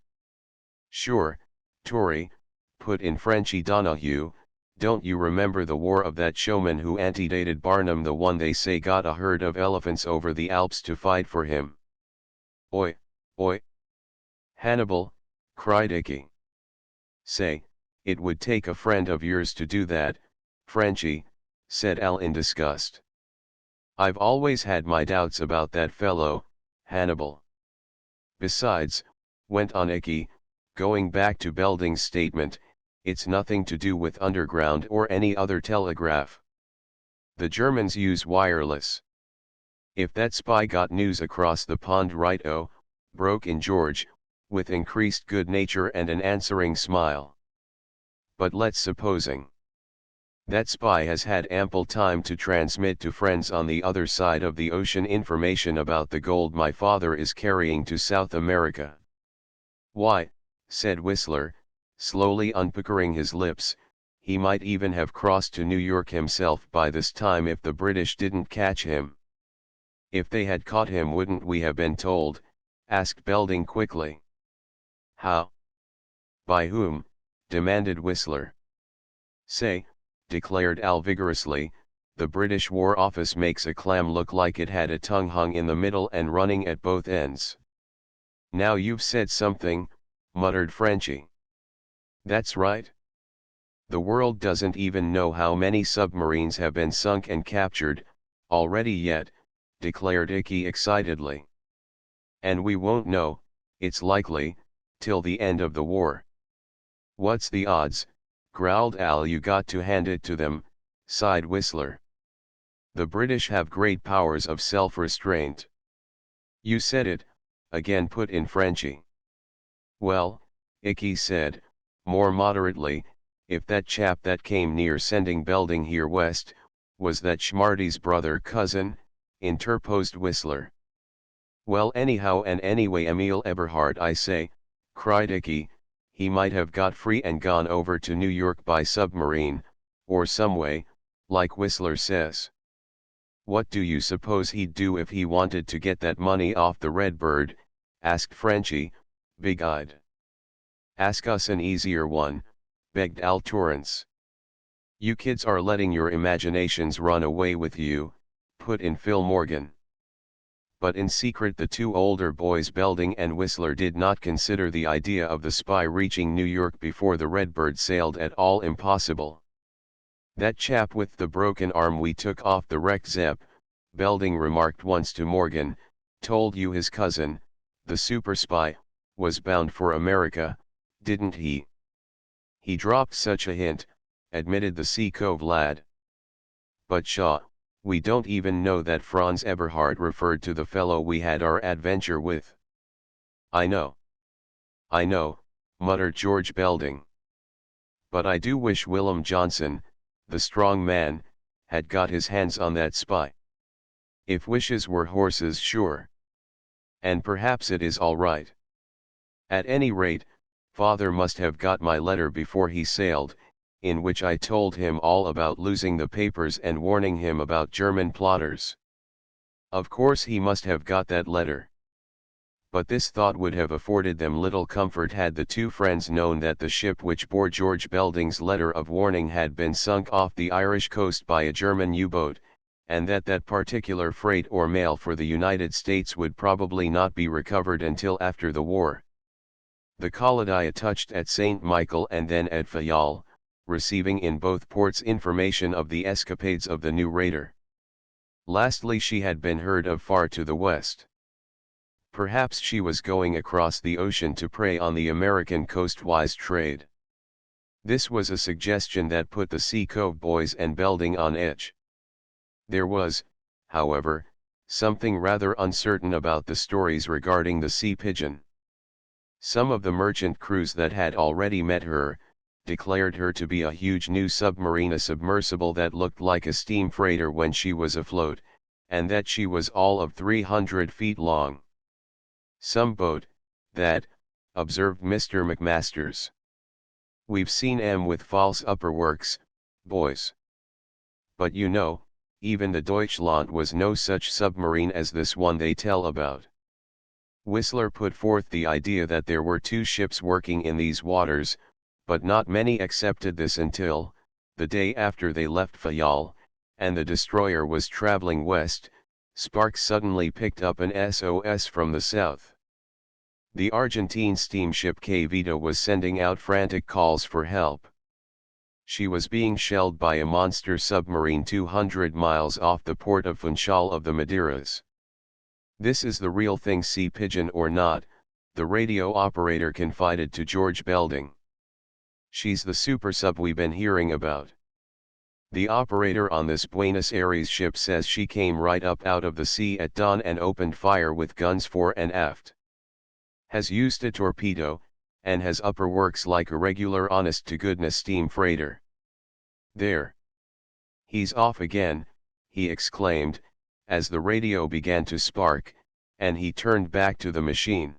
Sure, Tory, put in Frenchy Donahue, don't you remember the war of that showman who antedated Barnum, the one they say got a herd of elephants over the Alps to fight for him? Oi, oi. Hannibal, cried Icky. Say, it would take a friend of yours to do that, Frenchy, said Al in disgust. I've always had my doubts about that fellow, Hannibal. Besides, went on Icky, going back to Belding's statement, it's nothing to do with underground or any other telegraph. The Germans use wireless. If that spy got news across the pond right-o, broke in George, with increased good nature and an answering smile. But let's supposing that spy has had ample time to transmit to friends on the other side of the ocean information about the gold my father is carrying to South America. Why, said Whistler, slowly unpuckering his lips, he might even have crossed to New York himself by this time if the British didn't catch him. If they had caught him, wouldn't we have been told? Asked Belding quickly. How? By whom? Demanded Whistler. Say, declared Al vigorously, the British War Office makes a clam look like it had a tongue hung in the middle and running at both ends. Now you've said something, muttered Frenchy. That's right. The world doesn't even know how many submarines have been sunk and captured, already yet, declared Icky excitedly. And we won't know, it's likely, till the end of the war. What's the odds? Growled Al. You got to hand it to them, sighed Whistler. The British have great powers of self-restraint. You said it, again put in Frenchy. Well, Icky said, more moderately, if that chap that came near sending Belding here west, was that Schmarty's brother cousin, interposed Whistler. Well, anyhow and anyway, Emil Eberhard, I say, cried Icky, he might have got free and gone over to New York by submarine, or some way, like Whistler says. What do you suppose he'd do if he wanted to get that money off the Redbird? Asked Frenchy, big-eyed. Ask us an easier one, begged Al Torrance. You kids are letting your imaginations run away with you, put in Phil Morgan. But in secret the two older boys Belding and Whistler did not consider the idea of the spy reaching New York before the Redbird sailed at all impossible. That chap with the broken arm we took off the wrecked Zepp, Belding remarked once to Morgan, told you his cousin, the super spy, was bound for America, didn't he? He dropped such a hint, admitted the Sea Cove lad. But Shaw, we don't even know that Franz Eberhard referred to the fellow we had our adventure with. I know, muttered George Belding. But I do wish Willem Johnson, the strong man, had got his hands on that spy. If wishes were horses, sure. And perhaps it is all right. At any rate, Father must have got my letter before he sailed, in which I told him all about losing the papers and warning him about German plotters. Of course he must have got that letter. But this thought would have afforded them little comfort had the two friends known that the ship which bore George Belding's letter of warning had been sunk off the Irish coast by a German U-boat, and that that particular freight or mail for the United States would probably not be recovered until after the war. The Colodia touched at St. Michael and then at Fayal, receiving in both ports information of the escapades of the new raider. Lastly, she had been heard of far to the west. Perhaps she was going across the ocean to prey on the American coastwise trade. This was a suggestion that put the Sea Cove boys and Belding on edge. There was, however, something rather uncertain about the stories regarding the Sea Pigeon. Some of the merchant crews that had already met her, declared her to be a huge new submarine, a submersible that looked like a steam freighter when she was afloat, and that she was all of 300 feet long. Some boat, that, observed Mr. McMasters. We've seen 'em with false upperworks, boys. But you know, even the Deutschland was no such submarine as this one they tell about. Whistler put forth the idea that there were two ships working in these waters, but not many accepted this until, the day after they left Fayal, and the destroyer was traveling west, Sparks suddenly picked up an SOS from the south. The Argentine steamship Que Vita was sending out frantic calls for help. She was being shelled by a monster submarine 200 miles off the port of Funchal of the Madeiras. This is the real thing, Sea Pigeon or not, the radio operator confided to George Belding. She's the super sub we've been hearing about. The operator on this Buenos Aires ship says she came right up out of the sea at dawn and opened fire with guns fore and aft. Has used a torpedo, and has upper works like a regular honest-to-goodness steam freighter. There. He's off again, he exclaimed, as the radio began to spark, and he turned back to the machine.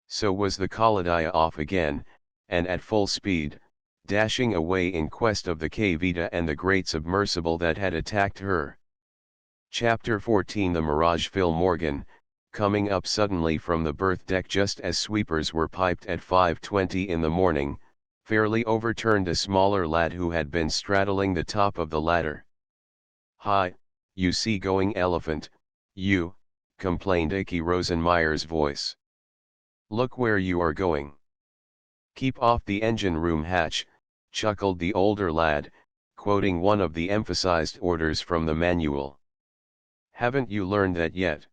So was the Kaladaya off again, and at full speed, dashing away in quest of the Kavita and the great submersible that had attacked her. Chapter 14 The Mirage. Phil Morgan, coming up suddenly from the berth deck just as sweepers were piped at 5:20 in the morning, fairly overturned a smaller lad who had been straddling the top of the ladder. "Hi, you sea-going elephant, you," complained Icky Rosenmeyer's voice. "Look where you are going." "Keep off the engine room hatch," chuckled the older lad, quoting one of the emphasized orders from the manual. "Haven't you learned that yet?"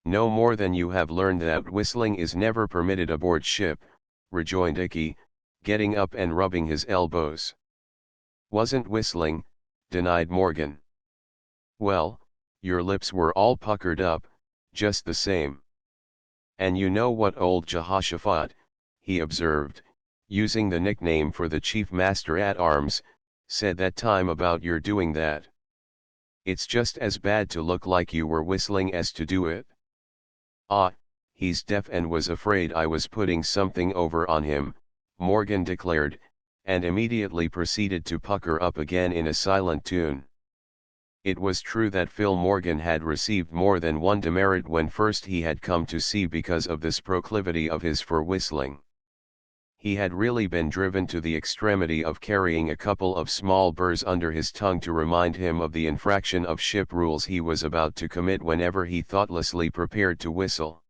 "No more than you have learned that whistling is never permitted aboard ship," rejoined Icky, getting up and rubbing his elbows. "Wasn't whistling," denied Morgan. "Well, your lips were all puckered up, just the same. And you know what old Jehoshaphat," he observed, using the nickname for the chief master at arms, "said that time about your doing that. It's just as bad to look like you were whistling as to do it." "Ah, he's deaf and was afraid I was putting something over on him," Morgan declared, and immediately proceeded to pucker up again in a silent tune. It was true that Phil Morgan had received more than one demerit when first he had come to sea because of this proclivity of his for whistling. He had really been driven to the extremity of carrying a couple of small burrs under his tongue to remind him of the infraction of ship rules he was about to commit whenever he thoughtlessly prepared to whistle.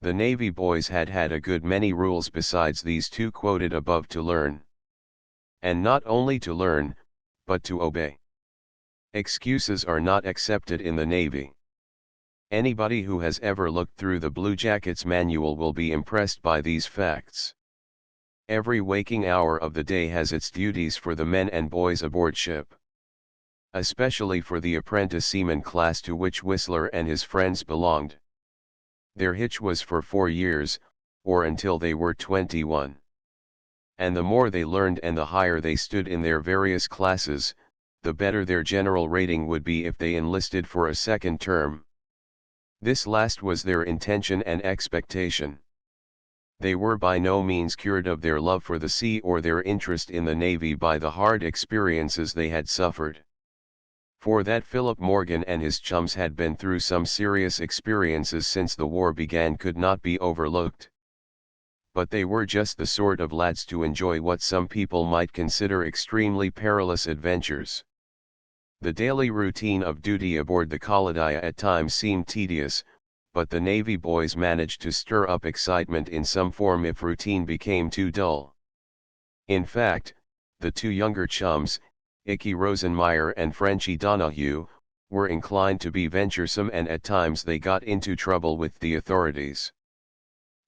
The Navy boys had had a good many rules besides these two quoted above to learn. And not only to learn, but to obey. Excuses are not accepted in the Navy. Anybody who has ever looked through the Blue Jackets manual will be impressed by these facts. Every waking hour of the day has its duties for the men and boys aboard ship. Especially for the apprentice seaman class to which Whistler and his friends belonged. Their hitch was for 4 years, or until they were 21. And the more they learned and the higher they stood in their various classes, the better their general rating would be if they enlisted for a second term. This last was their intention and expectation. They were by no means cured of their love for the sea or their interest in the Navy by the hard experiences they had suffered. For that Philip Morgan and his chums had been through some serious experiences since the war began could not be overlooked. But they were just the sort of lads to enjoy what some people might consider extremely perilous adventures. The daily routine of duty aboard the Kaladaya at times seemed tedious, but the Navy boys managed to stir up excitement in some form if routine became too dull. In fact, the two younger chums, Icky Rosenmeyer and Frenchy Donahue, were inclined to be venturesome and at times they got into trouble with the authorities.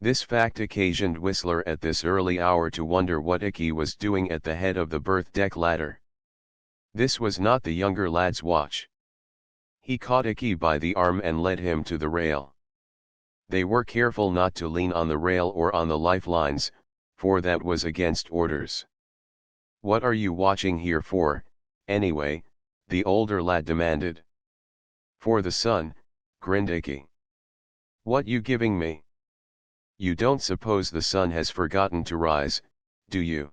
This fact occasioned Whistler at this early hour to wonder what Icky was doing at the head of the berth deck ladder. This was not the younger lad's watch. He caught Icky by the arm and led him to the rail. They were careful not to lean on the rail or on the lifelines, for that was against orders. "What are you watching here for, anyway?" the older lad demanded. "For the sun," grinned Icky. "What you giving me? You don't suppose the sun has forgotten to rise, do you?"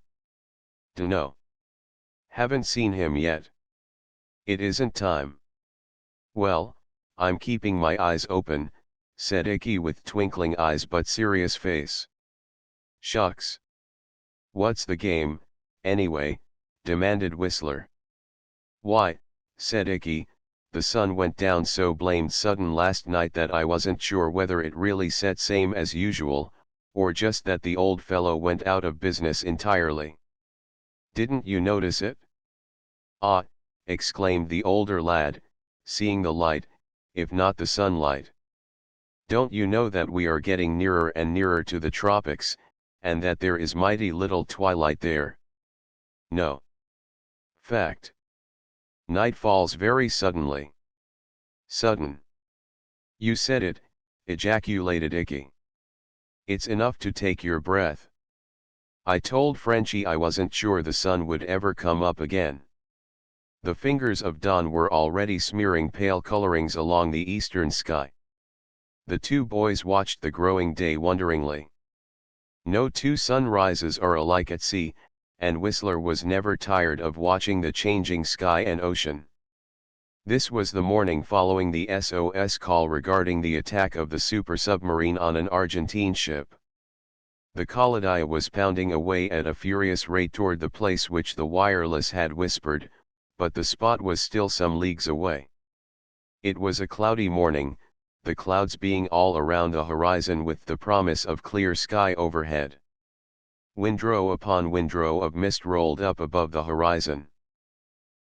"Dunno. Haven't seen him yet." "It isn't time." "Well, I'm keeping my eyes open," said Icky with twinkling eyes but serious face. "Shucks. What's the game, anyway?" demanded Whistler. "Why," said Icky, "the sun went down so blamed sudden last night that I wasn't sure whether it really set same as usual, or just that the old fellow went out of business entirely. Didn't you notice it?" "Ah," exclaimed the older lad, seeing the light, if not the sunlight. "Don't you know that we are getting nearer and nearer to the tropics, and that there is mighty little twilight there?" "No." "Fact." Night falls very suddenly. Sudden. You said it, ejaculated Icky. It's enough to take your breath. I told Frenchie I wasn't sure the sun would ever come up again. The fingers of dawn were already smearing pale colorings along the eastern sky. The two boys watched the growing day wonderingly. No two sunrises are alike at sea, and Whistler was never tired of watching the changing sky and ocean. This was the morning following the SOS call regarding the attack of the super submarine on an Argentine ship. The Caladia was pounding away at a furious rate toward the place which the wireless had whispered, but the spot was still some leagues away. It was a cloudy morning, the clouds being all around the horizon with the promise of clear sky overhead. Windrow upon windrow of mist rolled up above the horizon.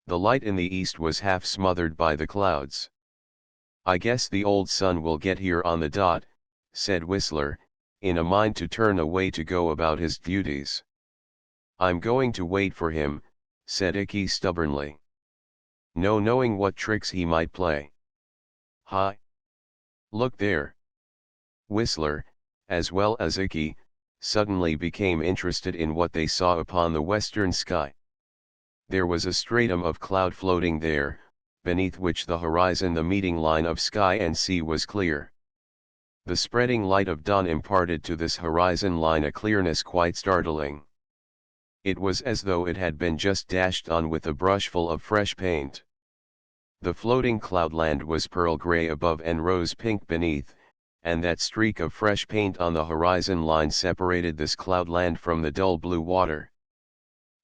The light in the east was half smothered by the clouds. I guess the old sun will get here on the dot, said Whistler, in a mind to turn away to go about his duties. I'm going to wait for him, said Icky stubbornly. No knowing what tricks he might play. Hi. Look there. Whistler, as well as Icky, suddenly became interested in what they saw upon the western sky. There was a stratum of cloud floating there, beneath which the horizon, the meeting line of sky and sea, was clear. The spreading light of dawn imparted to this horizon line a clearness quite startling. It was as though it had been just dashed on with a brushful of fresh paint. The floating cloudland was pearl gray above and rose pink beneath, and that streak of fresh paint on the horizon line separated this cloudland from the dull blue water.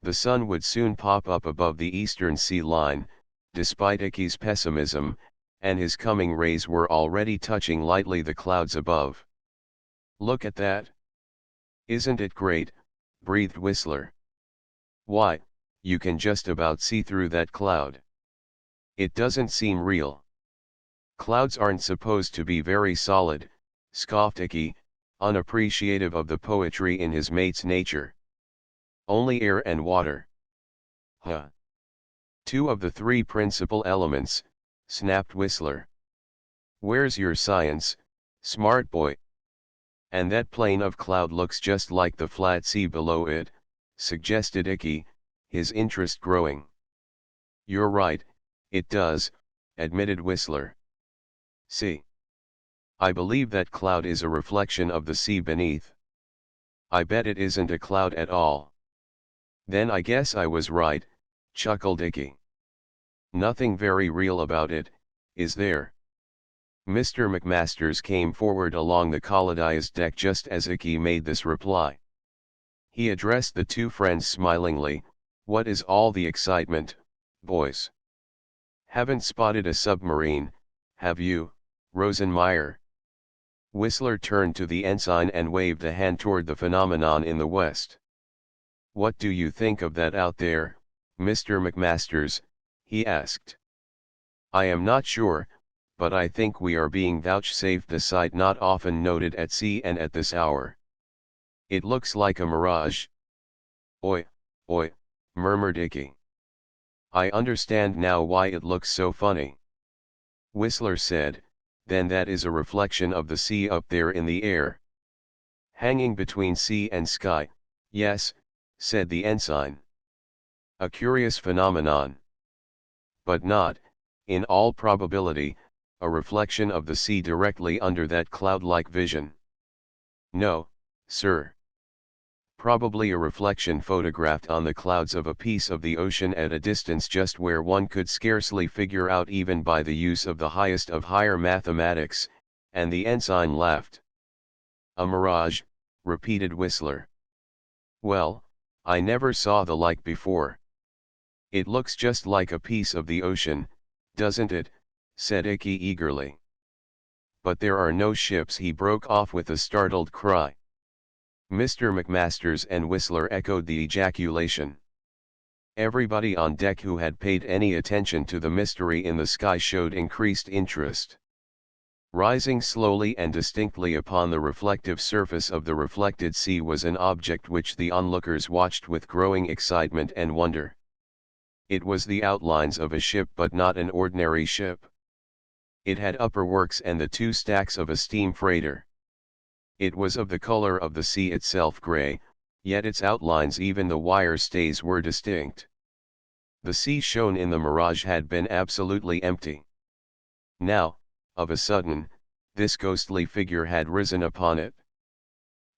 The sun would soon pop up above the eastern sea line, despite Icky's pessimism, and his coming rays were already touching lightly the clouds above. Look at that. Isn't it great, breathed Whistler. Why, you can just about see through that cloud. It doesn't seem real. Clouds aren't supposed to be very solid, scoffed Icky, unappreciative of the poetry in his mate's nature. Only air and water. Huh. Two of the three principal elements, snapped Whistler. Where's your science, smart boy? And that plane of cloud looks just like the flat sea below it, suggested Icky, his interest growing. You're right, it does, admitted Whistler. See. I believe that cloud is a reflection of the sea beneath. I bet it isn't a cloud at all. Then I guess I was right, chuckled Icky. Nothing very real about it, is there? Mr. McMasters came forward along the Caladia's deck just as Icky made this reply. He addressed the two friends smilingly. What is all the excitement, boys? Haven't spotted a submarine, have you, Rosenmeyer? Whistler turned to the ensign and waved a hand toward the phenomenon in the west. What do you think of that out there, Mr. McMasters? He asked. I am not sure, but I think we are being vouchsafed a sight not often noted at sea and at this hour. It looks like a mirage. Oi, murmured Icky. I understand now why it looks so funny. Whistler said, then that is a reflection of the sea up there in the air. Hanging between sea and sky, yes, said the ensign. A curious phenomenon. But not, in all probability, a reflection of the sea directly under that cloud-like vision. No, sir. Probably a reflection photographed on the clouds of a piece of the ocean at a distance just where one could scarcely figure out even by the use of the highest of higher mathematics, and the ensign laughed. A mirage, repeated Whistler. Well, I never saw the like before. It looks just like a piece of the ocean, doesn't it? Said Icky eagerly. But there are no ships, he broke off with a startled cry. Mr. McMasters and Whistler echoed the ejaculation. Everybody on deck who had paid any attention to the mystery in the sky showed increased interest. Rising slowly and distinctly upon the reflective surface of the reflected sea was an object which the onlookers watched with growing excitement and wonder. It was the outlines of a ship, but not an ordinary ship. It had upper works and the two stacks of a steam freighter. It was of the color of the sea itself, gray, yet its outlines, even the wire stays, were distinct. The sea shown in the mirage had been absolutely empty. Now, of a sudden, this ghostly figure had risen upon it.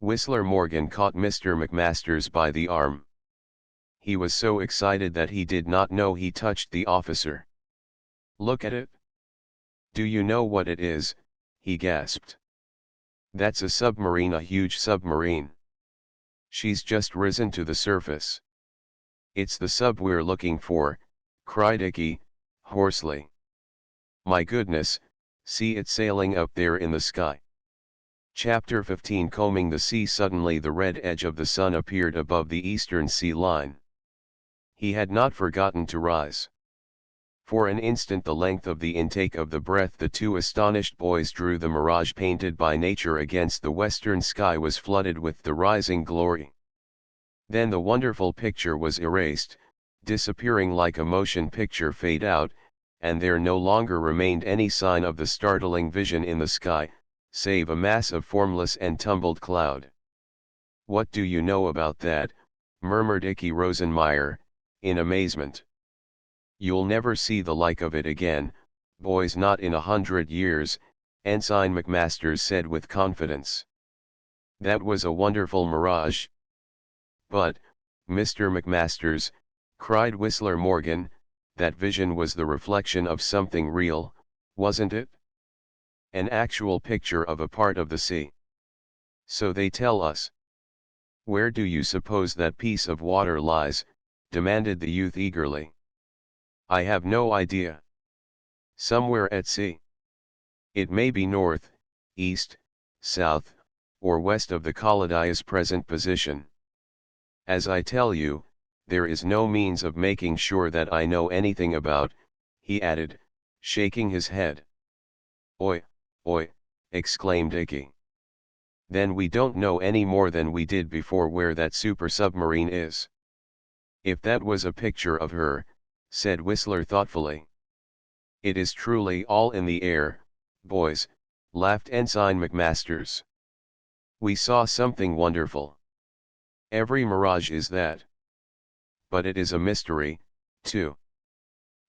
Whistler Morgan caught Mr. McMasters by the arm. He was so excited that he did not know he touched the officer. "Look at it." "Do you know what it is?" he gasped. "That's a submarine, a huge submarine. She's just risen to the surface." "It's the sub we're looking for," cried Icky, hoarsely. "My goodness, see it sailing up there in the sky." Chapter 15. Combing the sea. Suddenly the red edge of the sun appeared above the eastern sea line. He had not forgotten to rise. For an instant, the length of the intake of the breath, the two astonished boys drew. The mirage painted by nature against the western sky was flooded with the rising glory. Then the wonderful picture was erased, disappearing like a motion picture fade out, and there no longer remained any sign of the startling vision in the sky, save a mass of formless and tumbled cloud. "What do you know about that?" murmured Icky Rosenmeyer, in amazement. "You'll never see the like of it again, boys, not in 100 years, Ensign McMasters said with confidence. "That was a wonderful mirage." "But, Mr. McMasters," cried Whistler Morgan, "that vision was the reflection of something real, wasn't it? An actual picture of a part of the sea." "So they tell us." "Where do you suppose that piece of water lies?" demanded the youth eagerly. "I have no idea." "Somewhere at sea. It may be north, east, south, or west of the Caladia's present position. As I tell you, there is no means of making sure that I know anything about," he added, shaking his head. "Oi, oi," exclaimed Icky. "Then we don't know any more than we did before where that super submarine is." "If that was a picture of her," said Whistler thoughtfully. "It is truly all in the air, boys," laughed Ensign McMasters. "We saw something wonderful. Every mirage is that. But it is a mystery, too.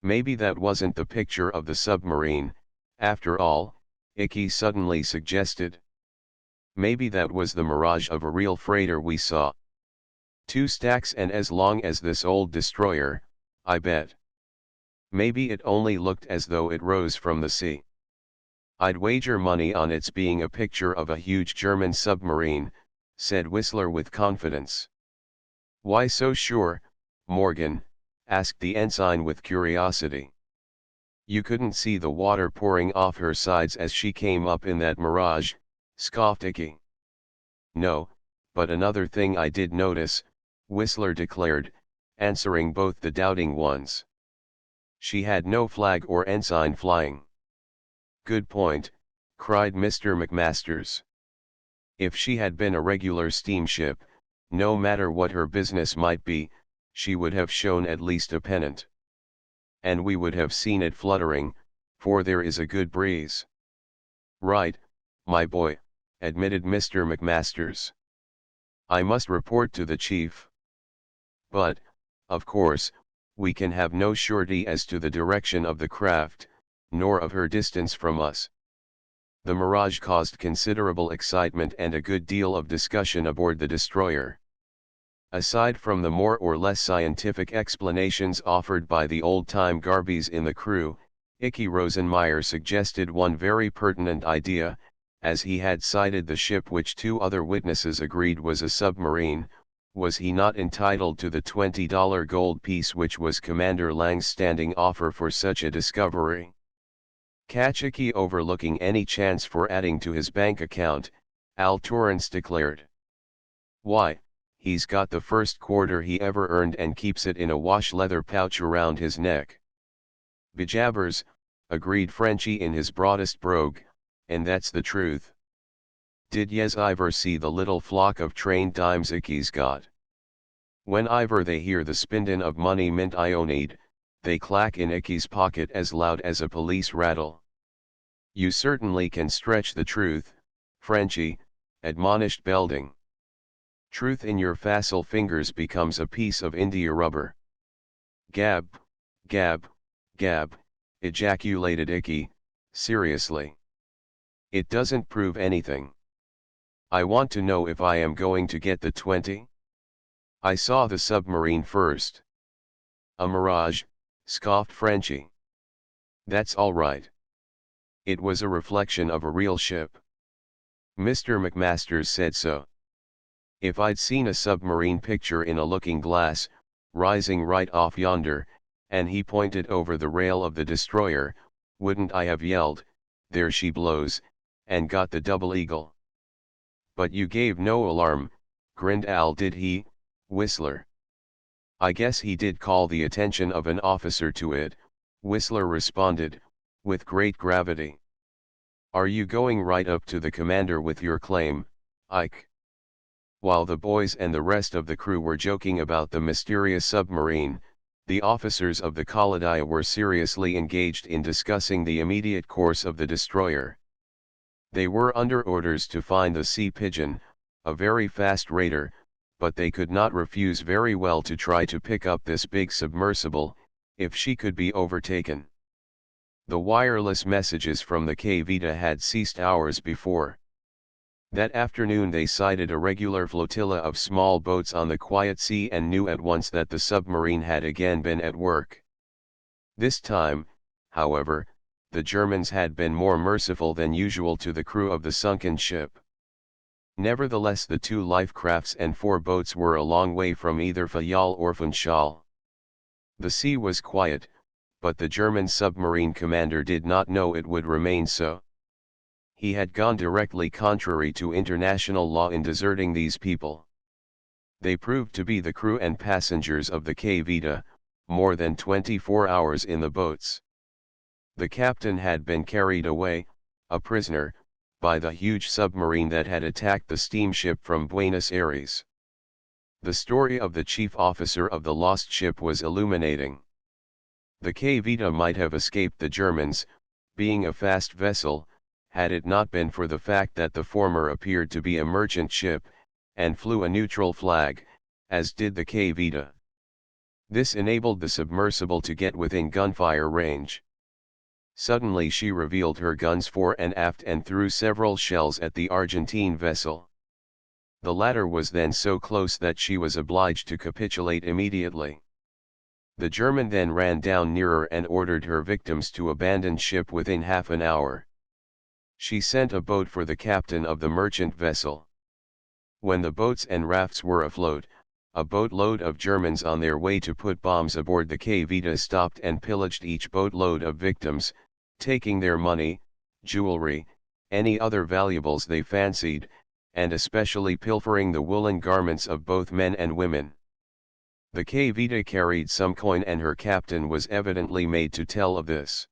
Maybe that wasn't the picture of the submarine, after all," Icky suddenly suggested. "Maybe that was the mirage of a real freighter we saw. 2 stacks and as long as this old destroyer, I bet. Maybe it only looked as though it rose from the sea. I'd wager money on its being a picture of a huge German submarine," said Whistler with confidence. "Why so sure, Morgan?" asked the ensign with curiosity. "You couldn't see the water pouring off her sides as she came up in that mirage," scoffed Icky. "No, but another thing I did notice," Whistler declared, answering both the doubting ones. "She had no flag or ensign flying." "Good point," cried Mr. McMasters. "If she had been a regular steamship, no matter what her business might be, she would have shown at least a pennant. And we would have seen it fluttering, for there is a good breeze." "Right, my boy," admitted Mr. McMasters. "I must report to the chief. But, of course, we can have no surety as to the direction of the craft, nor of her distance from us." The mirage caused considerable excitement and a good deal of discussion aboard the destroyer. Aside from the more or less scientific explanations offered by the old-time Garbies in the crew, Icky Rosenmeyer suggested one very pertinent idea, as he had sighted the ship which 2 other witnesses agreed was a submarine. Was he not entitled to the $20 gold piece which was Commander Lang's standing offer for such a discovery? "Catch Icky overlooking any chance for adding to his bank account," Al Torrance declared. "Why, he's got the first quarter he ever earned and keeps it in a wash leather pouch around his neck." "Bejabbers," agreed Frenchy in his broadest brogue, "and that's the truth. Did yez iver see the little flock of trained dimes Icky's got? When iver they hear the spindin' of money mint Ionede, they clack in Icky's pocket as loud as a police rattle. You certainly can stretch the truth, Frenchy, admonished Belding. Truth in your facile fingers becomes a piece of India rubber. Gab, gab, gab, ejaculated Icky, seriously. It doesn't prove anything. I want to know if I am going to get the 20? I saw the submarine first. A mirage, scoffed Frenchy. That's all right. It was a reflection of a real ship. Mr. McMasters said so. If I'd seen a submarine picture in a looking glass, rising right off yonder, and he pointed over the rail of the destroyer, wouldn't I have yelled, "There she blows," and got the double eagle? But you gave no alarm, grinned Al. Did he, Whistler? I guess he did call the attention of an officer to it, Whistler responded, with great gravity. Are you going right up to the commander with your claim, Ike? While the boys and the rest of the crew were joking about the mysterious submarine, the officers of the Kaladia were seriously engaged in discussing the immediate course of the destroyer. They were under orders to find the Sea Pigeon, a very fast raider, but they could not refuse very well to try to pick up this big submersible, if she could be overtaken. The wireless messages from the Kvita had ceased hours before. That afternoon they sighted a regular flotilla of small boats on the quiet sea and knew at once that the submarine had again been at work. This time, however, the Germans had been more merciful than usual to the crew of the sunken ship. Nevertheless, the 2 life crafts and 4 boats were a long way from either Fayal or Funchal. The sea was quiet, but the German submarine commander did not know it would remain so. He had gone directly contrary to international law in deserting these people. They proved to be the crew and passengers of the Kvita, more than 24 hours in the boats. The captain had been carried away, a prisoner, by the huge submarine that had attacked the steamship from Buenos Aires. The story of the chief officer of the lost ship was illuminating. The Kvita might have escaped the Germans, being a fast vessel, had it not been for the fact that the former appeared to be a merchant ship, and flew a neutral flag, as did the Kvita. This enabled the submersible to get within gunfire range. Suddenly she revealed her guns fore and aft and threw several shells at the Argentine vessel. The latter was then so close that she was obliged to capitulate immediately. The German then ran down nearer and ordered her victims to abandon ship within half an hour. She sent a boat for the captain of the merchant vessel. When the boats and rafts were afloat, a boatload of Germans on their way to put bombs aboard the Kvita stopped and pillaged each boatload of victims, taking their money, jewelry, any other valuables they fancied, and especially pilfering the woolen garments of both men and women. The Kvita carried some coin and her captain was evidently made to tell of this.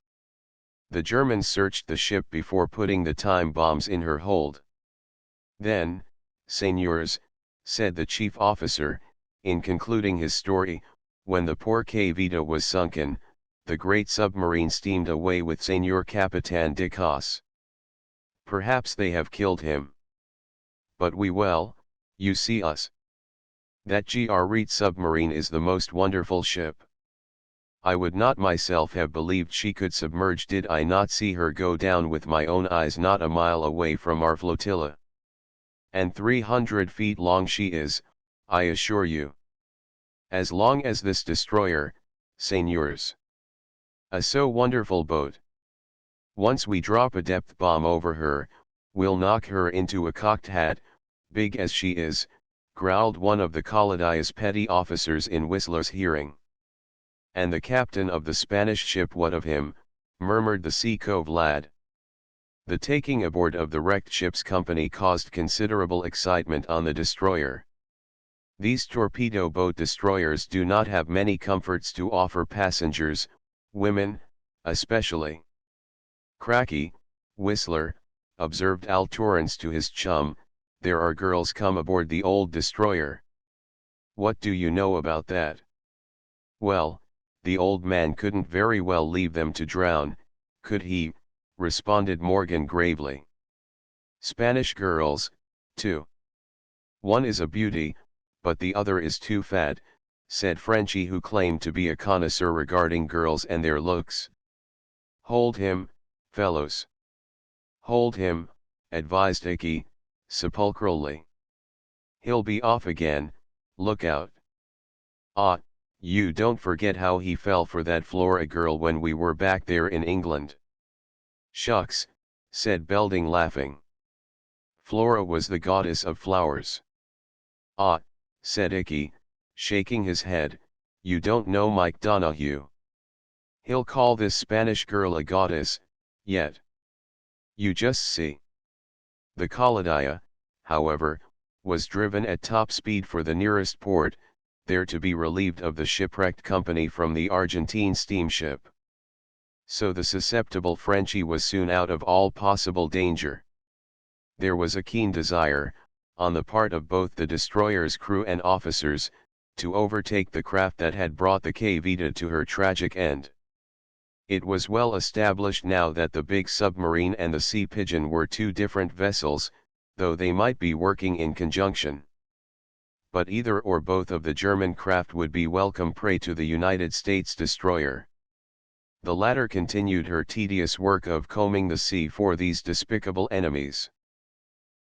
The Germans searched the ship before putting the time bombs in her hold. Then, "Seigneurs," said the chief officer, in concluding his story, when the poor Kvita was sunken, the great submarine steamed away with Seigneur Capitan de Cos. Perhaps they have killed him. But you see us. That Great submarine is the most wonderful ship. I would not myself have believed she could submerge did I not see her go down with my own eyes not a mile away from our flotilla. And 300 feet long she is, I assure you. As long as this destroyer, seigneurs. A so wonderful boat. Once we drop a depth bomb over her, we'll knock her into a cocked hat, big as she is, growled one of the Kaladia's petty officers in Whistler's hearing. And the captain of the Spanish ship, what of him, murmured the Sea Cove lad. The taking aboard of the wrecked ship's company caused considerable excitement on the destroyer. These torpedo boat destroyers do not have many comforts to offer passengers, women, especially. "Cracky, Whistler," observed Al Torrance to his chum, "there are girls come aboard the old destroyer." "What do you know about that?" "Well, the old man couldn't very well leave them to drown, could he? Responded Morgan gravely. Spanish girls, too. One is a beauty, but the other is too fat, said Frenchie, who claimed to be a connoisseur regarding girls and their looks. Hold him, fellows. Hold him, advised Icky, sepulchrally. He'll be off again, look out. Ah, you don't forget how he fell for that Flora girl when we were back there in England. Shucks, said Belding, laughing. Flora was the goddess of flowers. Ah, said Icky, shaking his head, you don't know Mike Donahue. He'll call this Spanish girl a goddess, yet. You just see. The Khalidiyah, however, was driven at top speed for the nearest port, there to be relieved of the shipwrecked company from the Argentine steamship. So the susceptible Frenchie was soon out of all possible danger. There was a keen desire, on the part of both the destroyer's crew and officers, to overtake the craft that had brought the Kavita to her tragic end. It was well established now that the big submarine and the Sea Pigeon were two different vessels, though they might be working in conjunction. But either or both of the German craft would be welcome prey to the United States destroyer. The latter continued her tedious work of combing the sea for these despicable enemies.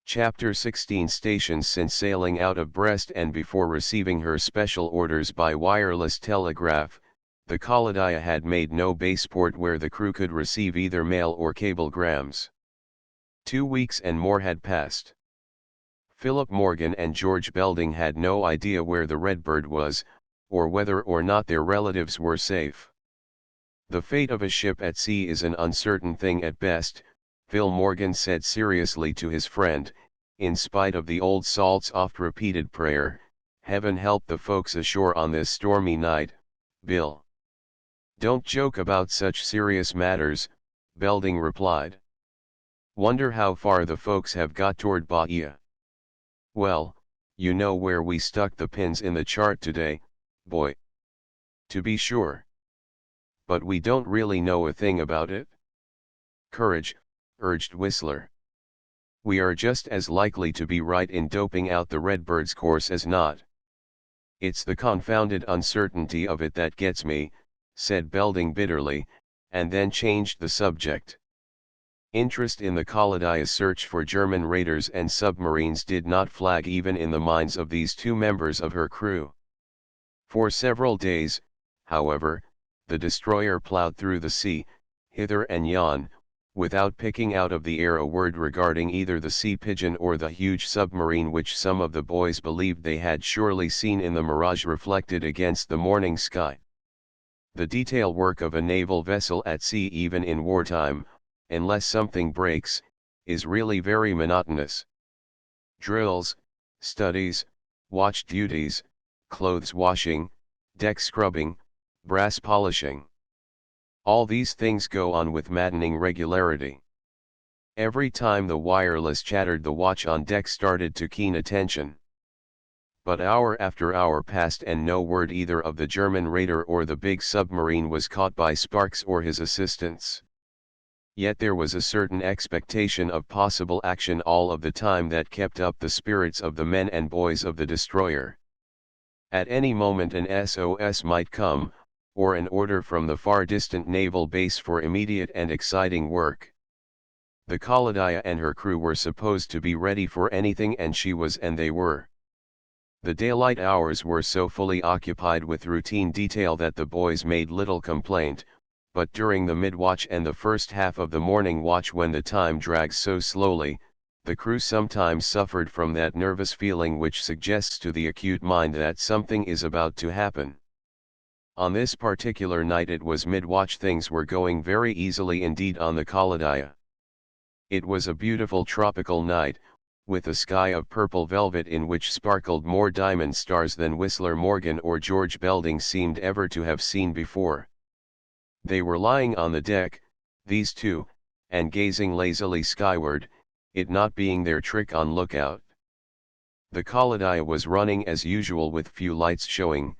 Chapter 16 Stations. Since sailing out of Brest and before receiving her special orders by wireless telegraph, the Khalidiyah had made no baseport where the crew could receive either mail or cablegrams. 2 weeks and more had passed. Philip Morgan and George Belding had no idea where the Redbird was, or whether or not their relatives were safe. The fate of a ship at sea is an uncertain thing at best, Phil Morgan said seriously to his friend, in spite of the old salt's oft-repeated prayer, "Heaven help the folks ashore on this stormy night, Bill." "Don't joke about such serious matters," Belding replied. "Wonder how far the folks have got toward Bahia." "Well, you know where we stuck the pins in the chart today, boy." "To be sure. But we don't really know a thing about it." "Courage," urged Whistler. "We are just as likely to be right in doping out the Redbird's course as not." "It's the confounded uncertainty of it that gets me," said Belding bitterly, and then changed the subject. Interest in the Khalidiyah's search for German raiders and submarines did not flag even in the minds of these two members of her crew. For several days, however, the destroyer plowed through the sea, hither and yon, without picking out of the air a word regarding either the Sea Pigeon or the huge submarine which some of the boys believed they had surely seen in the mirage reflected against the morning sky. The detail work of a naval vessel at sea even in wartime, unless something breaks, is really very monotonous. Drills, studies, watch duties, clothes washing, deck scrubbing, brass polishing. All these things go on with maddening regularity. Every time the wireless chattered, the watch on deck started to keen attention. But hour after hour passed and no word either of the German raider or the big submarine was caught by Sparks or his assistants. Yet there was a certain expectation of possible action all of the time that kept up the spirits of the men and boys of the destroyer. At any moment an SOS might come, or an order from the far distant naval base for immediate and exciting work. The Khalidiyah and her crew were supposed to be ready for anything, and she was, and they were. The daylight hours were so fully occupied with routine detail that the boys made little complaint, but during the mid-watch and the first half of the morning watch, when the time drags so slowly, the crew sometimes suffered from that nervous feeling which suggests to the acute mind that something is about to happen. On this particular night it was mid-watch. Things were going very easily indeed on the Khalidiyah. It was a beautiful tropical night, with a sky of purple velvet in which sparkled more diamond stars than Whistler Morgan or George Belding seemed ever to have seen before. They were lying on the deck, these two, and gazing lazily skyward, it not being their trick on lookout. The Khalidiyah was running as usual with few lights showing,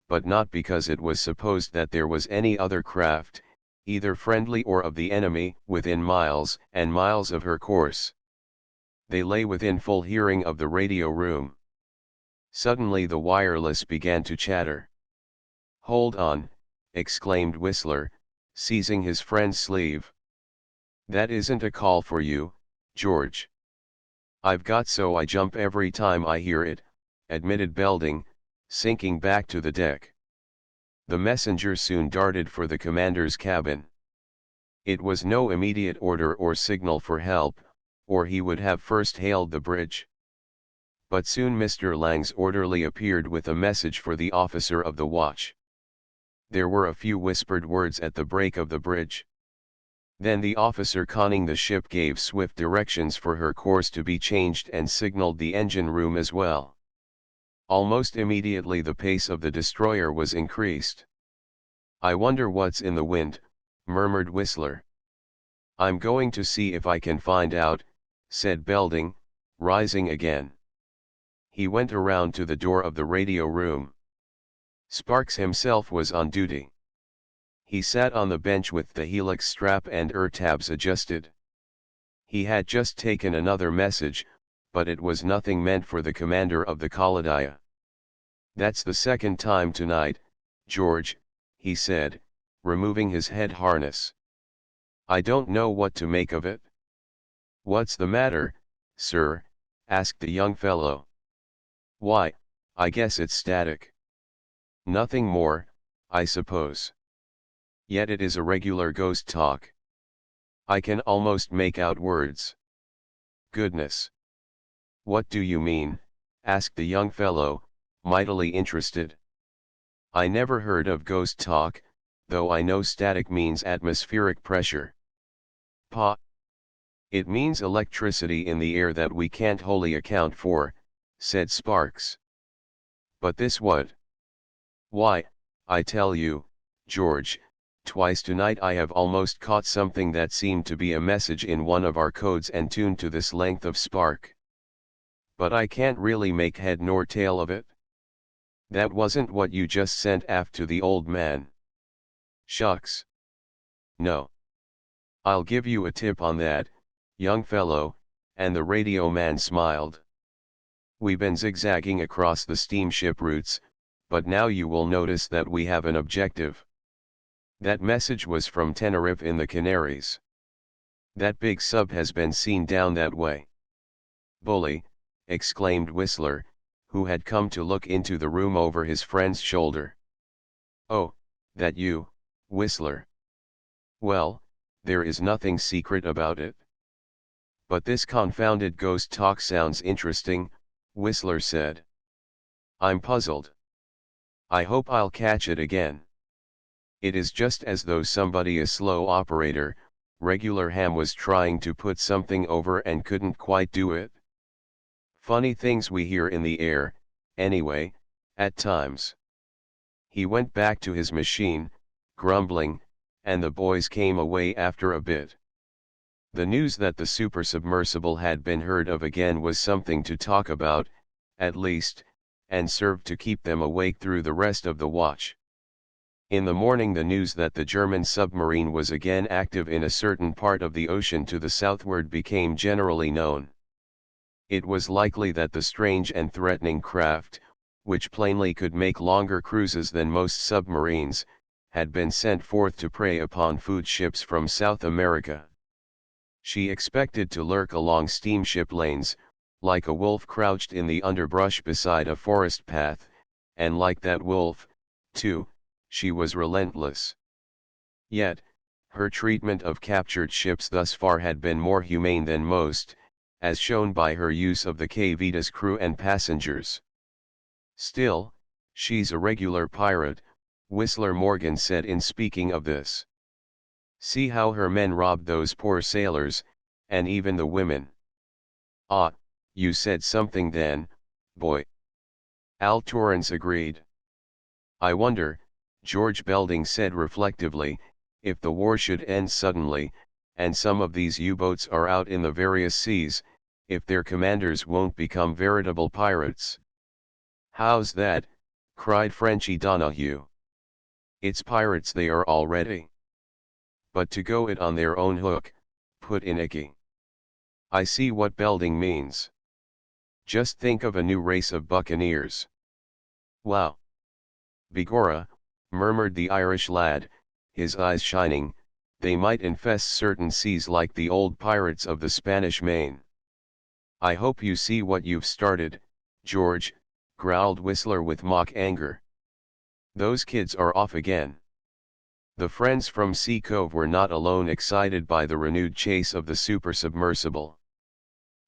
but not because it was supposed that there was any other craft, either friendly or of the enemy, within miles and miles of her course. They lay within full hearing of the radio room. Suddenly the wireless began to chatter. "Hold on," exclaimed Whistler, seizing his friend's sleeve. "That isn't a call for you, George." "I've got so I jump every time I hear it," admitted Belding, sinking back to the deck. The messenger soon darted for the commander's cabin. It was no immediate order or signal for help, or he would have first hailed the bridge. But soon Mr. Lang's orderly appeared with a message for the officer of the watch. There were a few whispered words at the break of the bridge. Then the officer conning the ship gave swift directions for her course to be changed and signaled the engine room as well. Almost immediately the pace of the destroyer was increased. "I wonder what's in the wind," murmured Whistler. "I'm going to see if I can find out," said Belding, rising again. He went around to the door of the radio room. Sparks himself was on duty. He sat on the bench with the helix strap and tabs adjusted. He had just taken another message, but it was nothing meant for the commander of the Kaladia. "That's the second time tonight, George," he said, removing his head harness. "I don't know what to make of it." "What's the matter, sir?" asked the young fellow. "Why, I guess it's static." "Nothing more, I suppose. Yet it is a regular ghost talk. I can almost make out words." "Goodness! What do you mean?" asked the young fellow, mightily interested. "I never heard of ghost talk, though I know static means atmospheric pressure." "Pa! It means electricity in the air that we can't wholly account for," said Sparks. "But this what?" "Why, I tell you, George, twice tonight I have almost caught something that seemed to be a message in one of our codes and tuned to this length of spark. But I can't really make head nor tail of it." "That wasn't what you just sent aft to the old man?" "Shucks. No. I'll give you a tip on that, young fellow," and the radio man smiled. "We been zigzagging across the steamship routes, but now you will notice that we have an objective. That message was from Tenerife in the Canaries. That big sub has been seen down that way." "Bully," exclaimed Whistler, who had come to look into the room over his friend's shoulder. "Oh, that you, Whistler? Well, there is nothing secret about it." "But this confounded ghost talk sounds interesting," Whistler said. "I'm puzzled. I hope I'll catch it again. It is just as though somebody a slow operator, regular ham was trying to put something over and couldn't quite do it. Funny things we hear in the air, anyway, at times." He went back to his machine, grumbling, and the boys came away after a bit. The news that the supersubmersible had been heard of again was something to talk about, at least, and served to keep them awake through the rest of the watch. In the morning the news that the German submarine was again active in a certain part of the ocean to the southward became generally known. It was likely that the strange and threatening craft, which plainly could make longer cruises than most submarines, had been sent forth to prey upon food ships from South America. She expected to lurk along steamship lanes, like a wolf crouched in the underbrush beside a forest path, and like that wolf, too, she was relentless. Yet, her treatment of captured ships thus far had been more humane than most, as shown by her use of the Kvita's crew and passengers. "Still, she's a regular pirate," Whistler Morgan said in speaking of this. "See how her men robbed those poor sailors, and even the women." "Ah, you said something then, boy." Al Torrance agreed. "I wonder," George Belding said reflectively, "if the war should end suddenly, and some of these U-boats are out in the various seas, if their commanders won't become veritable pirates." "How's that, cried Frenchy Donahue. It's pirates they are already. But to go it on their own hook, put in Icky. I see what Belding means. Just think of a new race of buccaneers. Wow. Begorra, murmured the Irish lad, his eyes shining, they might infest certain seas like the old pirates of the Spanish Main. I hope you see what you've started, George, growled Whistler with mock anger. Those kids are off again. The friends from Sea Cove were not alone excited by the renewed chase of the super-submersible.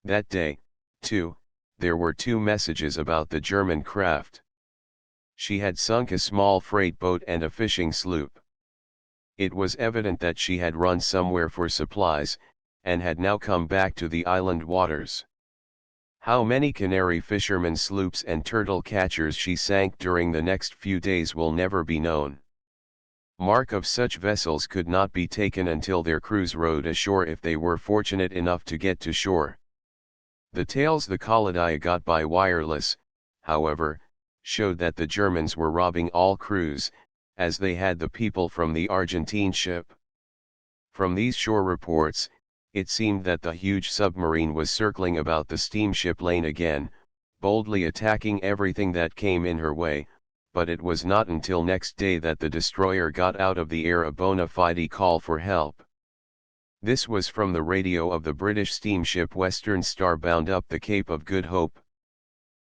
That day, too, there were two messages about the German craft. She had sunk a small freight boat and a fishing sloop. It was evident that she had run somewhere for supplies, and had now come back to the island waters. How many canary fishermen sloops and turtle catchers she sank during the next few days will never be known. Mark of such vessels could not be taken until their crews rowed ashore if they were fortunate enough to get to shore. The tales the Kaladia got by wireless, however, showed that the Germans were robbing all crews, as they had the people from the Argentine ship. From these shore reports, it seemed that the huge submarine was circling about the steamship lane again, boldly attacking everything that came in her way, but it was not until next day that the destroyer got out of the air a bona fide call for help. This was from the radio of the British steamship Western Star bound up the Cape of Good Hope.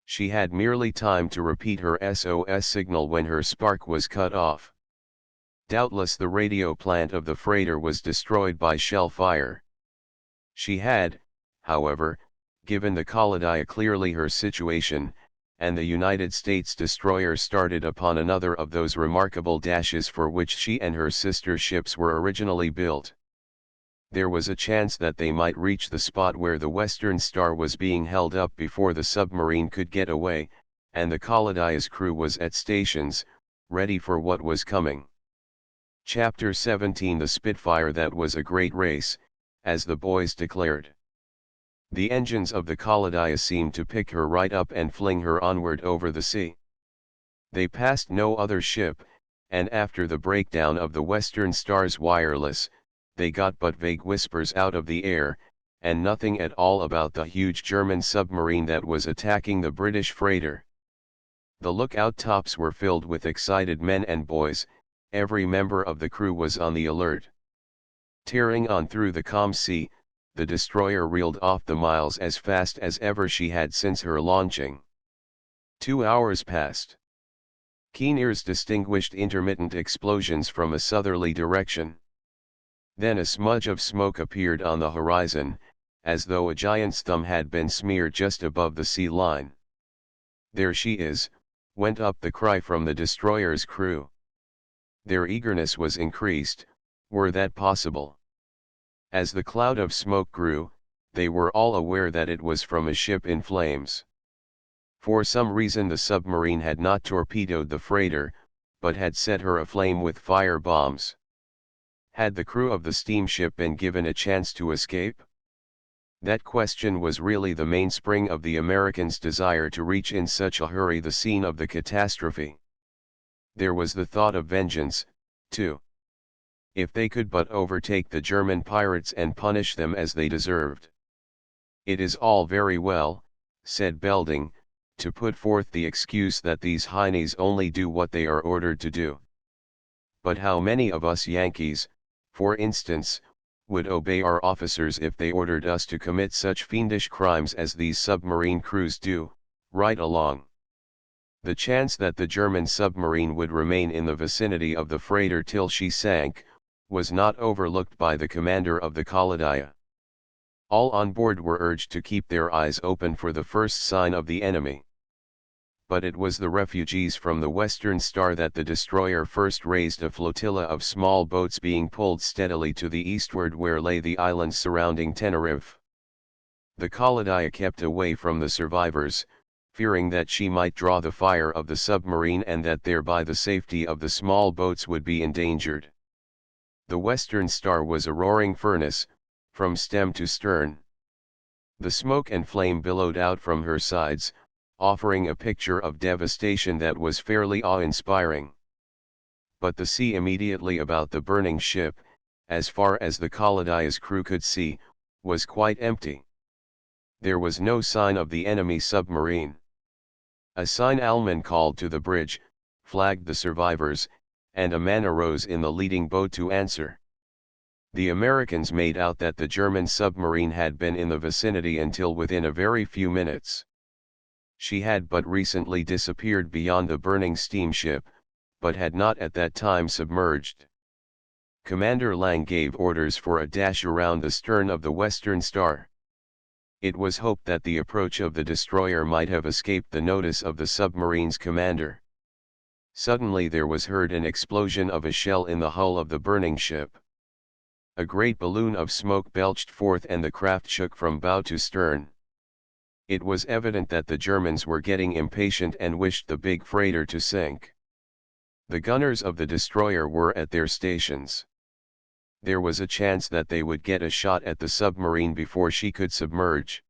She had merely time to repeat her SOS signal when her spark was cut off. Doubtless the radio plant of the freighter was destroyed by shell fire. She had, however, given the Kaladia clearly her situation, and the United States destroyer started upon another of those remarkable dashes for which she and her sister ships were originally built. There was a chance that they might reach the spot where the Western Star was being held up before the submarine could get away, and the Kaladia's crew was at stations, ready for what was coming. Chapter 17 The Spitfire That was a great race, as the boys declared. The engines of the Kaladia seemed to pick her right up and fling her onward over the sea. They passed no other ship, and after the breakdown of the Western Star's wireless, they got but vague whispers out of the air, and nothing at all about the huge German submarine that was attacking the British freighter. The lookout tops were filled with excited men and boys, every member of the crew was on the alert. Tearing on through the calm sea, the destroyer reeled off the miles as fast as ever she had since her launching. 2 hours passed. Keen ears distinguished intermittent explosions from a southerly direction. Then a smudge of smoke appeared on the horizon, as though a giant's thumb had been smeared just above the sea line. "There she is," went up the cry from the destroyer's crew. Their eagerness was increased, were that possible. As the cloud of smoke grew, they were all aware that it was from a ship in flames. For some reason the submarine had not torpedoed the freighter, but had set her aflame with fire bombs. Had the crew of the steamship been given a chance to escape? That question was really the mainspring of the Americans' desire to reach in such a hurry the scene of the catastrophe. There was the thought of vengeance, too. If they could but overtake the German pirates and punish them as they deserved. "It is all very well," said Belding, "to put forth the excuse that these heinies only do what they are ordered to do. But how many of us Yankees, for instance, would obey our officers if they ordered us to commit such fiendish crimes as these submarine crews do, right along?" The chance that the German submarine would remain in the vicinity of the freighter till she sank, was not overlooked by the commander of the Kaladia. All on board were urged to keep their eyes open for the first sign of the enemy. But it was the refugees from the Western Star that the destroyer first raised a flotilla of small boats being pulled steadily to the eastward where lay the islands surrounding Tenerife. The Kaladia kept away from the survivors, fearing that she might draw the fire of the submarine and that thereby the safety of the small boats would be endangered. The Western Star was a roaring furnace, from stem to stern. The smoke and flame billowed out from her sides, offering a picture of devastation that was fairly awe-inspiring. But the sea immediately about the burning ship, as far as the Kaladia's crew could see, was quite empty. There was no sign of the enemy submarine. A signalman called to the bridge, flagged the survivors, and a man arose in the leading boat to answer. The Americans made out that the German submarine had been in the vicinity until within a very few minutes. She had but recently disappeared beyond the burning steamship, but had not at that time submerged. Commander Lang gave orders for a dash around the stern of the Western Star. It was hoped that the approach of the destroyer might have escaped the notice of the submarine's commander. Suddenly there was heard an explosion of a shell in the hull of the burning ship. A great balloon of smoke belched forth and the craft shook from bow to stern. It was evident that the Germans were getting impatient and wished the big freighter to sink. The gunners of the destroyer were at their stations. There was a chance that they would get a shot at the submarine before she could submerge.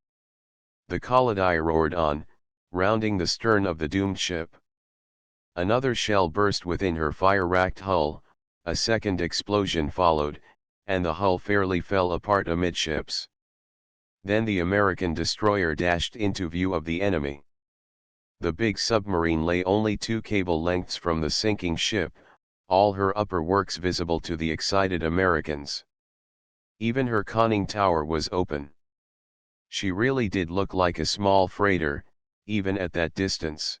The Kaladia roared on, rounding the stern of the doomed ship. Another shell burst within her fire-racked hull, a second explosion followed, and the hull fairly fell apart amidships. Then the American destroyer dashed into view of the enemy. The big submarine lay only 2 cable lengths from the sinking ship, all her upper works visible to the excited Americans. Even her conning tower was open. She really did look like a small freighter, even at that distance.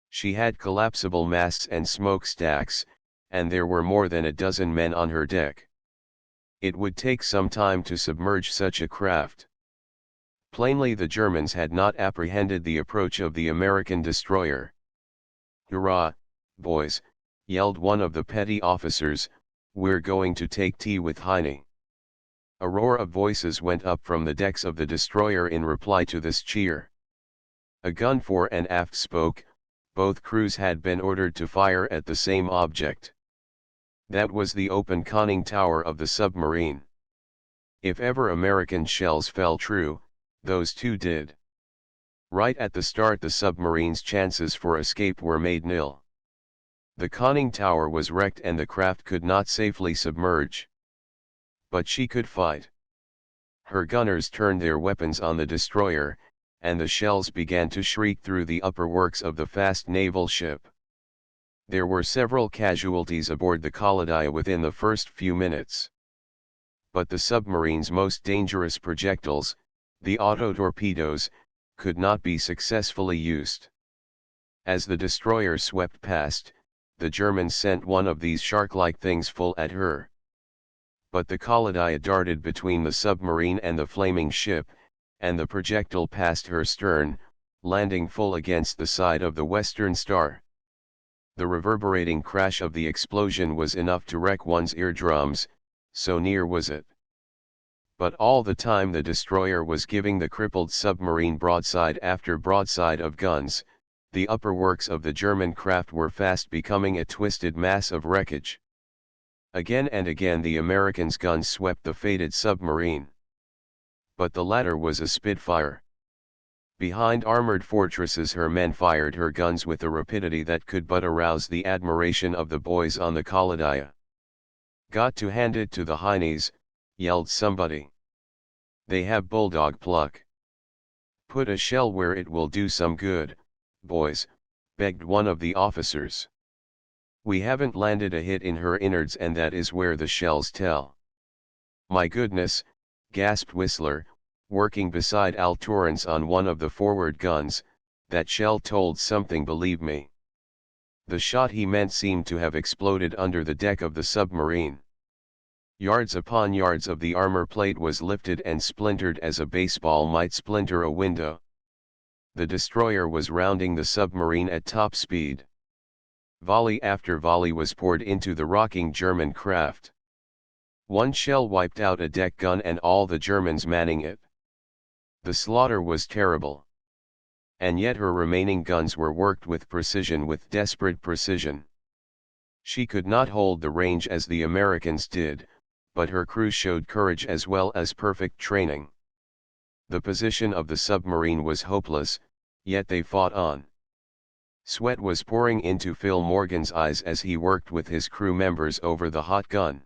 She had collapsible masts and smokestacks, and there were more than a dozen men on her deck. It would take some time to submerge such a craft. Plainly the Germans had not apprehended the approach of the American destroyer. "Hurrah, boys," yelled one of the petty officers, "we're going to take tea with Heine." A roar of voices went up from the decks of the destroyer in reply to this cheer. A gun fore and aft spoke, both crews had been ordered to fire at the same object. That was the open conning tower of the submarine. If ever American shells fell true, those two did. Right at the start the submarine's chances for escape were made nil. The conning tower was wrecked and the craft could not safely submerge. But she could fight. Her gunners turned their weapons on the destroyer, and the shells began to shriek through the upper works of the fast naval ship. There were several casualties aboard the Kaladia within the first few minutes. But the submarine's most dangerous projectiles, the auto-torpedoes, could not be successfully used. As the destroyer swept past, the Germans sent one of these shark-like things full at her. But the Kaladia darted between the submarine and the flaming ship, and the projectile passed her stern, landing full against the side of the Western Star. The reverberating crash of the explosion was enough to wreck one's eardrums, so near was it. But all the time the destroyer was giving the crippled submarine broadside after broadside of guns, the upper works of the German craft were fast becoming a twisted mass of wreckage. Again and again the Americans' guns swept the fated submarine. But the latter was a Spitfire. Behind armored fortresses her men fired her guns with a rapidity that could but arouse the admiration of the boys on the Kaladia. "Got to hand it to the Heinies," yelled somebody. "They have bulldog pluck." "Put a shell where it will do some good, boys," begged one of the officers. "We haven't landed a hit in her innards and that is where the shells tell." "My goodness," gasped Whistler, working beside Al Torrance on one of the forward guns, "that shell told something, believe me." The shot he meant seemed to have exploded under the deck of the submarine. Yards upon yards of the armor plate was lifted and splintered as a baseball might splinter a window. The destroyer was rounding the submarine at top speed. Volley after volley was poured into the rocking German craft. One shell wiped out a deck gun and all the Germans manning it. The slaughter was terrible. And yet her remaining guns were worked with precision, with desperate precision. She could not hold the range as the Americans did, but her crew showed courage as well as perfect training. The position of the submarine was hopeless, Yet they fought on. Sweat was pouring into Phil Morgan's eyes as he worked with his crew members over the hot gun.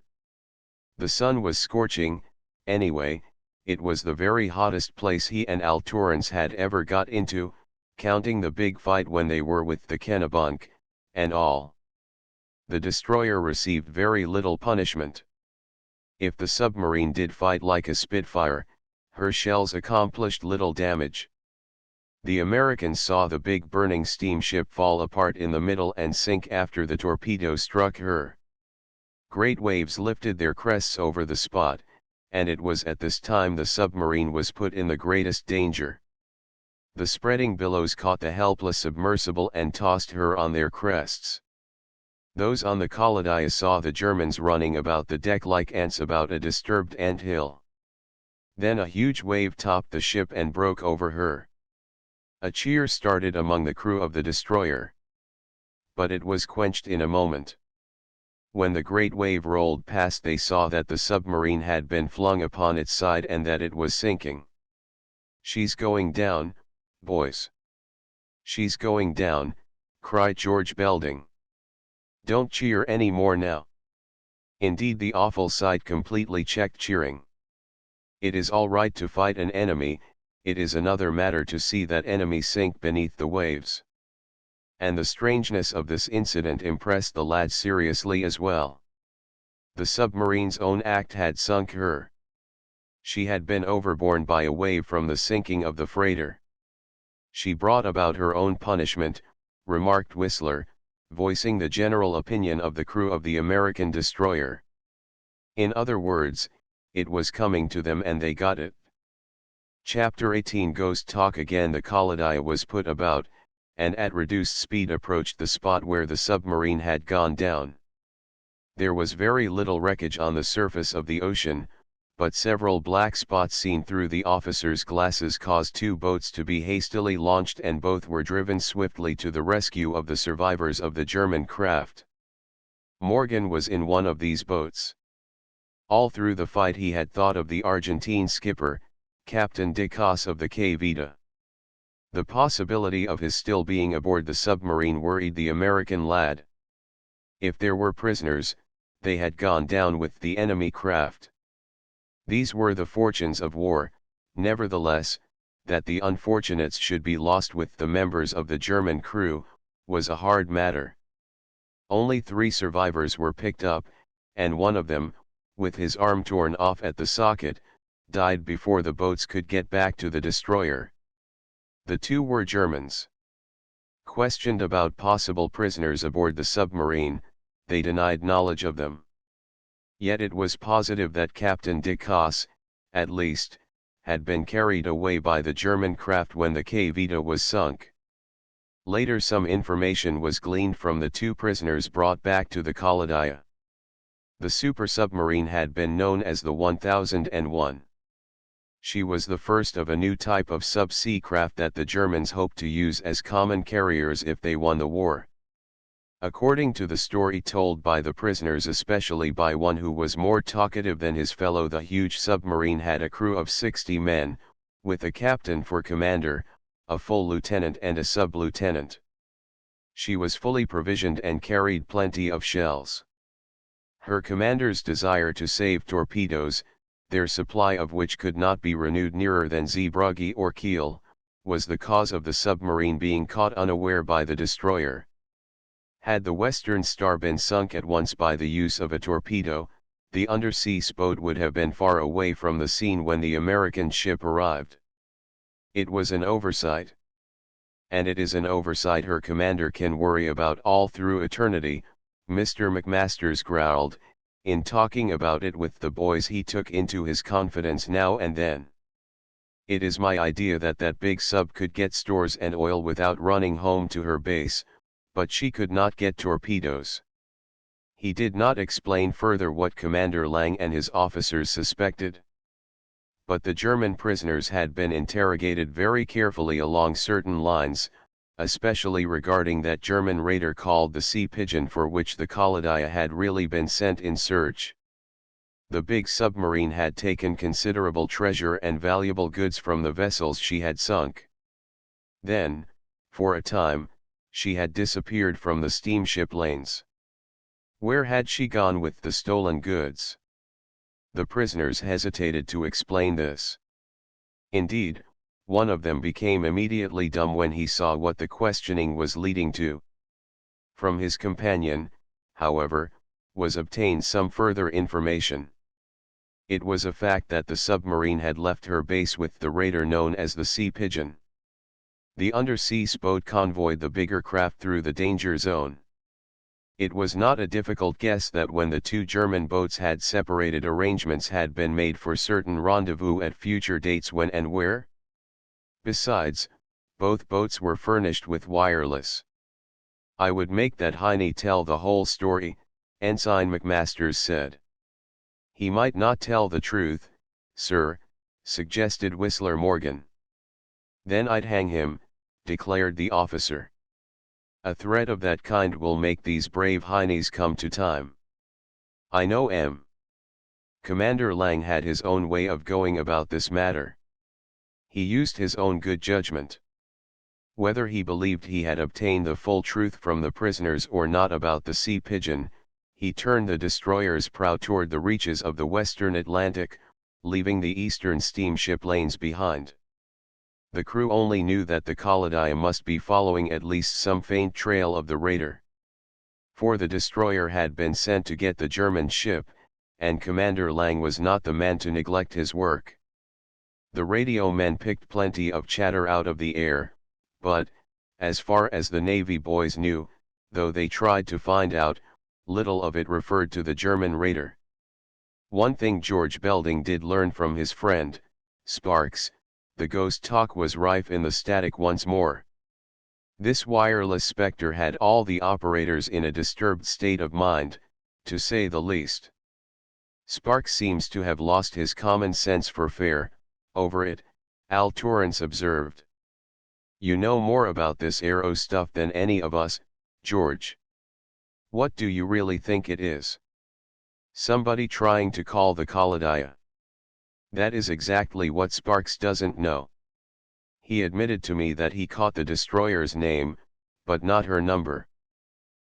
The sun was scorching, anyway. It was the very hottest place he and Al Torrance had ever got into, counting the big fight when they were with the Kennebunk, and all. The destroyer received very little punishment. If the submarine did fight like a Spitfire, her shells accomplished little damage. The Americans saw the big burning steamship fall apart in the middle and sink after the torpedo struck her. Great waves lifted their crests over the spot, and it was at this time the submarine was put in the greatest danger. The spreading billows caught the helpless submersible and tossed her on their crests. Those on the Kaladia saw the Germans running about the deck like ants about a disturbed ant hill. Then a huge wave topped the ship and broke over her. A cheer started among the crew of the destroyer. But it was quenched in a moment. When the great wave rolled past, they saw that the submarine had been flung upon its side and that it was sinking. "She's going down, boys. She's going down," cried George Belding. "Don't cheer any more now." Indeed, the awful sight completely checked cheering. It is all right to fight an enemy, it is another matter to see that enemy sink beneath the waves. And the strangeness of this incident impressed the lads seriously as well. The submarine's own act had sunk her. She had been overborne by a wave from the sinking of the freighter. She brought about her own punishment, remarked Whistler, voicing the general opinion of the crew of the American destroyer. In other words, it was coming to them and they got it. Chapter 18 Ghost Talk. Again the Kaladia was put about, and at reduced speed approached the spot where the submarine had gone down. There was very little wreckage on the surface of the ocean, but several black spots seen through the officers' glasses caused two boats to be hastily launched, and both were driven swiftly to the rescue of the survivors of the German craft. Morgan was in one of these boats. All through the fight he had thought of the Argentine skipper, Captain de Cas of the K Vita. The possibility of his still being aboard the submarine worried the American lad. If there were prisoners, they had gone down with the enemy craft. These were the fortunes of war. Nevertheless, that the unfortunates should be lost with the members of the German crew, was a hard matter. Only 3 survivors were picked up, and one of them, with his arm torn off at the socket, died before the boats could get back to the destroyer. The 2 were Germans. Questioned about possible prisoners aboard the submarine, they denied knowledge of them. Yet it was positive that Captain de Cas, at least, had been carried away by the German craft when the K Vita was sunk. Later some information was gleaned from the 2 prisoners brought back to the Kaladia. The super submarine had been known as the 1001. She was the first of a new type of sub-sea craft that the Germans hoped to use as common carriers if they won the war. According to the story told by the prisoners, especially by one who was more talkative than his fellow, the huge submarine had a crew of 60 men, with a captain for commander, a full lieutenant and a sub-lieutenant. She was fully provisioned and carried plenty of shells. Her commander's desire to save torpedoes, their supply of which could not be renewed nearer than Zeebrugge or Kiel, was the cause of the submarine being caught unaware by the destroyer. Had the Western Star been sunk at once by the use of a torpedo, the undersea boat would have been far away from the scene when the American ship arrived. It was an oversight. And it is an oversight her commander can worry about all through eternity, Mr. McMasters growled, in talking about it with the boys he took into his confidence now and then. "It is my idea that that big sub could get stores and oil without running home to her base, but she could not get torpedoes." He did not explain further what Commander Lang and his officers suspected. But the German prisoners had been interrogated very carefully along certain lines, especially regarding that German raider called the Sea Pigeon, for which the Kaladia had really been sent in search. The big submarine had taken considerable treasure and valuable goods from the vessels she had sunk. Then, For a time, she had disappeared from the steamship lanes. Where had she gone with the stolen goods? The prisoners hesitated to explain this. Indeed, one of them became immediately dumb when he saw what the questioning was leading to. From his companion, however, was obtained some further information. It was a fact that the submarine had left her base with the raider known as the Sea Pigeon. The undersea boat convoyed the bigger craft through the danger zone. It was not a difficult guess that when the two German boats had separated, arrangements had been made for certain rendezvous at future dates when and where. Besides, both boats were furnished with wireless. "I would make that Heine tell the whole story," Ensign McMasters said. "He might not tell the truth, sir," suggested Whistler Morgan. "Then I'd hang him," declared the officer. "A threat of that kind will make these brave Heinies come to time." "I know M." Commander Lang had his own way of going about this matter. He used his own good judgment. Whether he believed he had obtained the full truth from the prisoners or not about the Sea Pigeon, he turned the destroyer's prow toward the reaches of the western Atlantic, leaving the eastern steamship lanes behind. The crew only knew that the Kaladia must be following at least some faint trail of the raider. For the destroyer had been sent to get the German ship, and Commander Lang was not the man to neglect his work. The radio men picked plenty of chatter out of the air, but, as far as the Navy boys knew, though they tried to find out, little of it referred to the German raider. One thing George Belding did learn from his friend, Sparks: the ghost talk was rife in the static once more. This wireless specter had all the operators in a disturbed state of mind, to say the least. "Sparks seems to have lost his common sense for fair, over it," Al Torrance observed. "You know more about this aero stuff than any of us, George. What do you really think it is? Somebody trying to call the Kaladia?" "That is exactly what Sparks doesn't know. He admitted to me that he caught the destroyer's name, but not her number.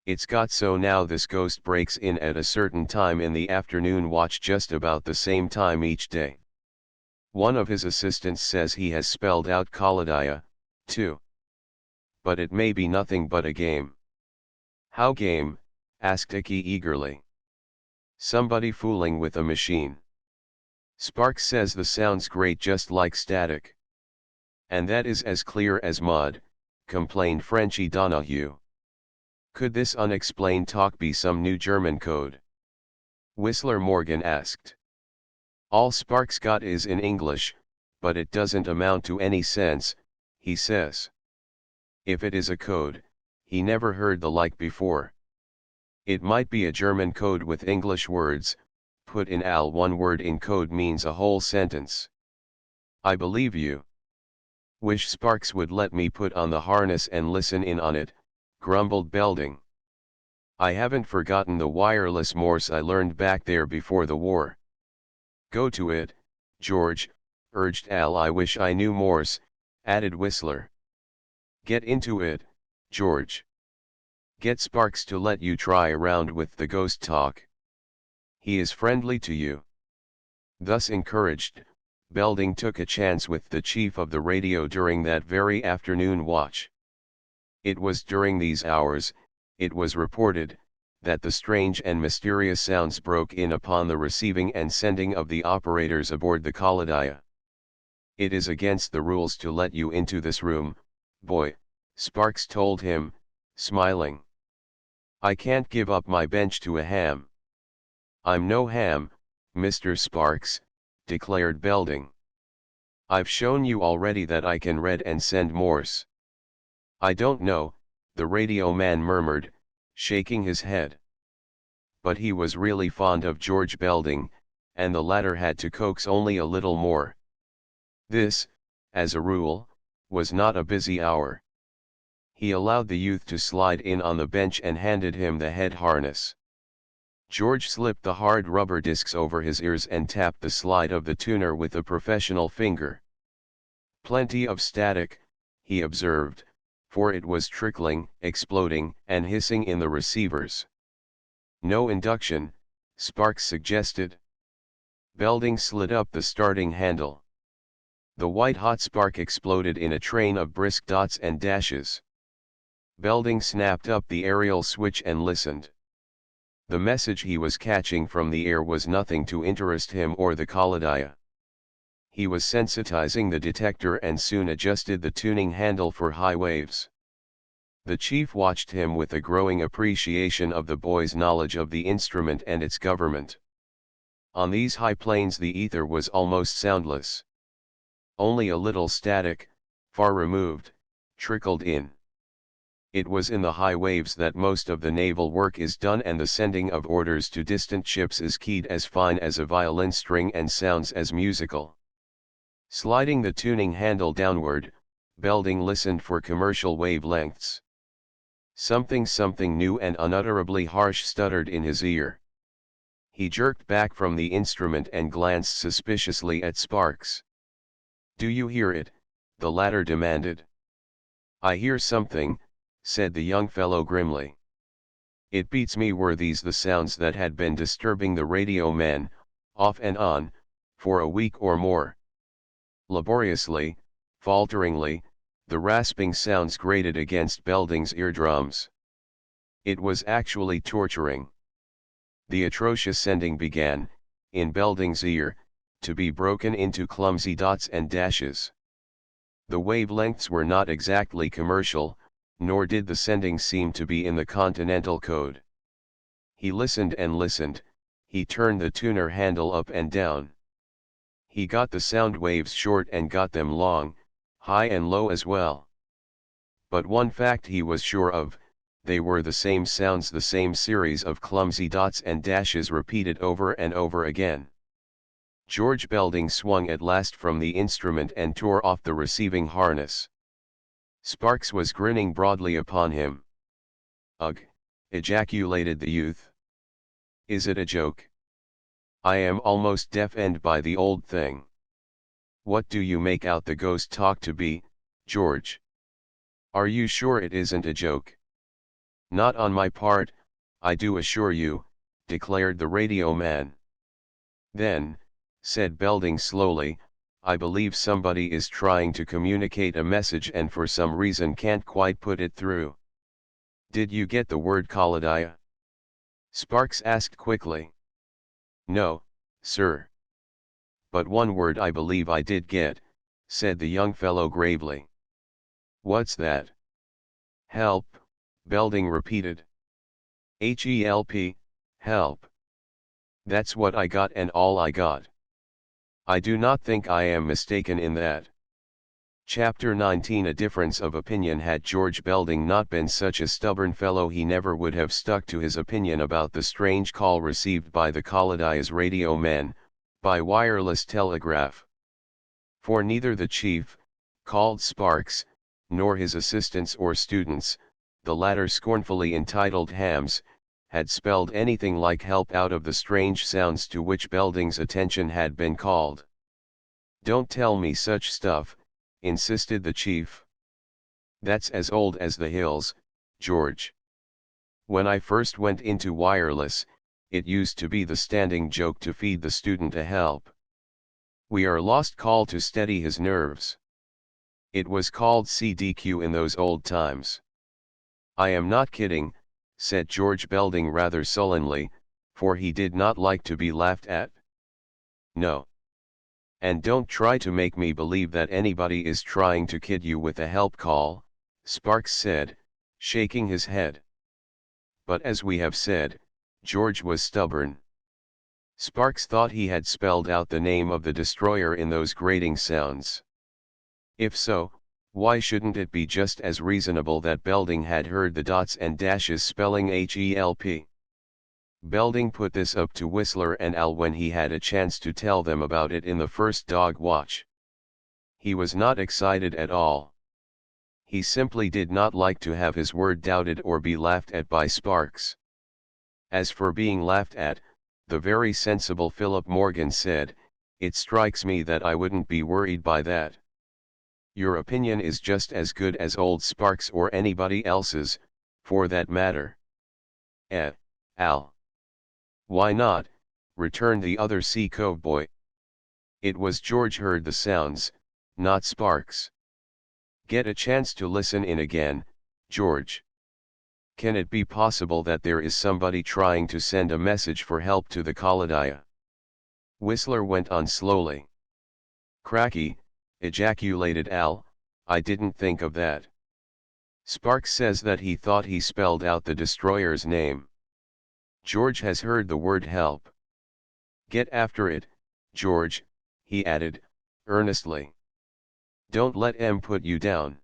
It's got so now this ghost breaks in at a certain time in the afternoon watch just about the same time each day. One of his assistants says he has spelled out Kaladia, too. But it may be nothing but a game." "How game?" asked Icky eagerly. "Somebody fooling with a machine. Sparks says the sound's great, just like static." "And that is as clear as mud," complained Frenchy Donahue. "Could this unexplained talk be some new German code?" Whistler Morgan asked. "All Sparks got is in English, but it doesn't amount to any sense, he says. If it is a code, he never heard the like before. It might be a German code with English words, put in Al. One word in code means a whole sentence." "I believe you. Wish Sparks would let me put on the harness and listen in on it," grumbled Belding. "I haven't forgotten the wireless Morse I learned back there before the war." "Go to it, George," urged Al. "I wish I knew Morse," added Whistler. "Get into it, George. Get Sparks to let you try around with the ghost talk. He is friendly to you." Thus encouraged, Belding took a chance with the chief of the radio during that very afternoon watch. It was during these hours, it was reported, that the strange and mysterious sounds broke in upon the receiving and sending of the operators aboard the Kaladia. "It is against the rules to let you into this room, boy," Sparks told him, smiling. "I can't give up my bench to a ham." "I'm no ham, Mr. Sparks," declared Belding. "I've shown you already that I can read and send Morse." "I don't know," the radio man murmured, shaking his head. But he was really fond of George Belding, and the latter had to coax only a little more. This, as a rule, was not a busy hour. He allowed the youth to slide in on the bench and handed him the head harness. George slipped the hard rubber discs over his ears and tapped the slide of the tuner with a professional finger. "Plenty of static," he observed, for it was trickling, exploding, and hissing in the receivers. No induction, Sparks suggested. Belding slid up the starting handle. The white-hot spark exploded in a train of brisk dots and dashes. Belding snapped up the aerial switch and listened. The message he was catching from the air was nothing to interest him or the Kolodia. He was sensitizing the detector and soon adjusted the tuning handle for high waves. The chief watched him with a growing appreciation of the boy's knowledge of the instrument and its government. On these high planes the ether was almost soundless. Only a little static, far removed, trickled in. It was in the high waves that most of the naval work is done, and the sending of orders to distant ships is keyed as fine as a violin string and sounds as musical. Sliding the tuning handle downward, Belding listened for commercial wavelengths. Something new and unutterably harsh stuttered in his ear. He jerked back from the instrument and glanced suspiciously at Sparks. "Do you hear it?" the latter demanded. "I hear something," said the young fellow grimly. It beats me were these the sounds that had been disturbing the radio man, off and on, for a week or more. Laboriously, falteringly, the rasping sounds grated against Belding's eardrums. It was actually torturing. The atrocious sending began, in Belding's ear, to be broken into clumsy dots and dashes. The wavelengths were not exactly commercial, nor did the sending seem to be in the continental code. He listened and listened, he turned the tuner handle up and down. He got the sound waves short and got them long, high and low as well. But one fact he was sure of, they were the same sounds, the same series of clumsy dots and dashes repeated over and over again. George Belding swung at last from the instrument and tore off the receiving harness. Sparks was grinning broadly upon him. "Ugh," ejaculated the youth. "Is it a joke? I am almost deafened by the old thing. What do you make out the ghost talk to be, George? Are you sure it isn't a joke?" "Not on my part, I do assure you," declared the radio man. "Then," said Belding slowly, "I believe somebody is trying to communicate a message and for some reason can't quite put it through. Did you get the word Kolodia?" Sparks asked quickly. "No, sir. But one word I believe I did get," said the young fellow gravely. "What's that?" "Help," Belding repeated. "HELP, help. That's what I got and all I got. I do not think I am mistaken in that." Chapter 19. A difference of opinion. Had George Belding not been such a stubborn fellow, he never would have stuck to his opinion about the strange call received by the Kolodia's radio man, by wireless telegraph. For neither the chief, called Sparks, nor his assistants or students, the latter scornfully entitled hams, had spelled anything like help out of the strange sounds to which Belding's attention had been called. "Don't tell me such stuff," insisted the chief. "That's as old as the hills, George. When I first went into wireless, it used to be the standing joke to feed the student a help. We are lost call to steady his nerves. It was called CDQ in those old times." "I am not kidding," said George Belding rather sullenly, for he did not like to be laughed at. "No. And don't try to make me believe that anybody is trying to kid you with a help call," Sparks said, shaking his head. But as we have said, George was stubborn. Sparks thought he had spelled out the name of the destroyer in those grating sounds. If so, why shouldn't it be just as reasonable that Belding had heard the dots and dashes spelling HELP? Belding put this up to Whistler and Al when he had a chance to tell them about it in the first dog watch. He was not excited at all. He simply did not like to have his word doubted or be laughed at by Sparks. As for being laughed at, the very sensible Philip Morgan said, "It strikes me that I wouldn't be worried by that." Your opinion is just as good as old Sparks or anybody else's, for that matter. Al. Why not? Returned the other sea cove boy. It was George heard the sounds, not Sparks. Get a chance to listen in again, George. Can it be possible that there is somebody trying to send a message for help to the Kaladia? Whistler went on slowly. Cracky, ejaculated Al, I didn't think of that. Sparks says that he thought he spelled out the destroyer's name. George has heard the word help. Get after it, George, he added, earnestly. Don't let em put you down.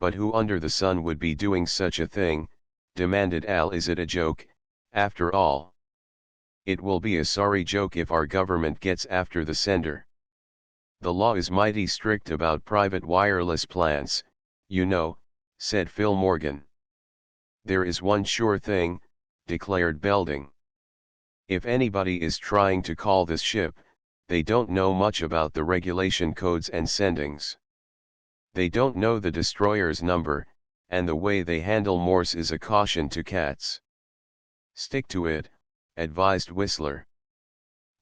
But who under the sun would be doing such a thing, demanded Al. Is it a joke, after all? It will be a sorry joke if our government gets after the sender. The law is mighty strict about private wireless plants, you know, said Phil Morgan. There is one sure thing, declared Belding. If anybody is trying to call this ship, they don't know much about the regulation codes and sendings. They don't know the destroyer's number, and the way they handle Morse is a caution to cats. Stick to it, advised Whistler.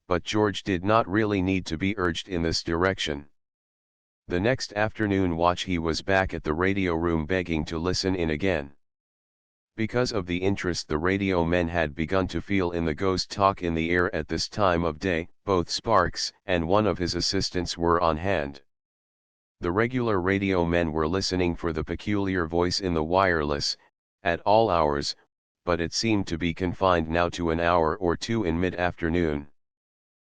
But George did not really need to be urged in this direction. The next afternoon watch he was back at the radio room begging to listen in again. Because of the interest the radio men had begun to feel in the ghost talk in the air at this time of day, both Sparks and one of his assistants were on hand. The regular radio men were listening for the peculiar voice in the wireless, at all hours, but it seemed to be confined now to an hour or two in mid-afternoon.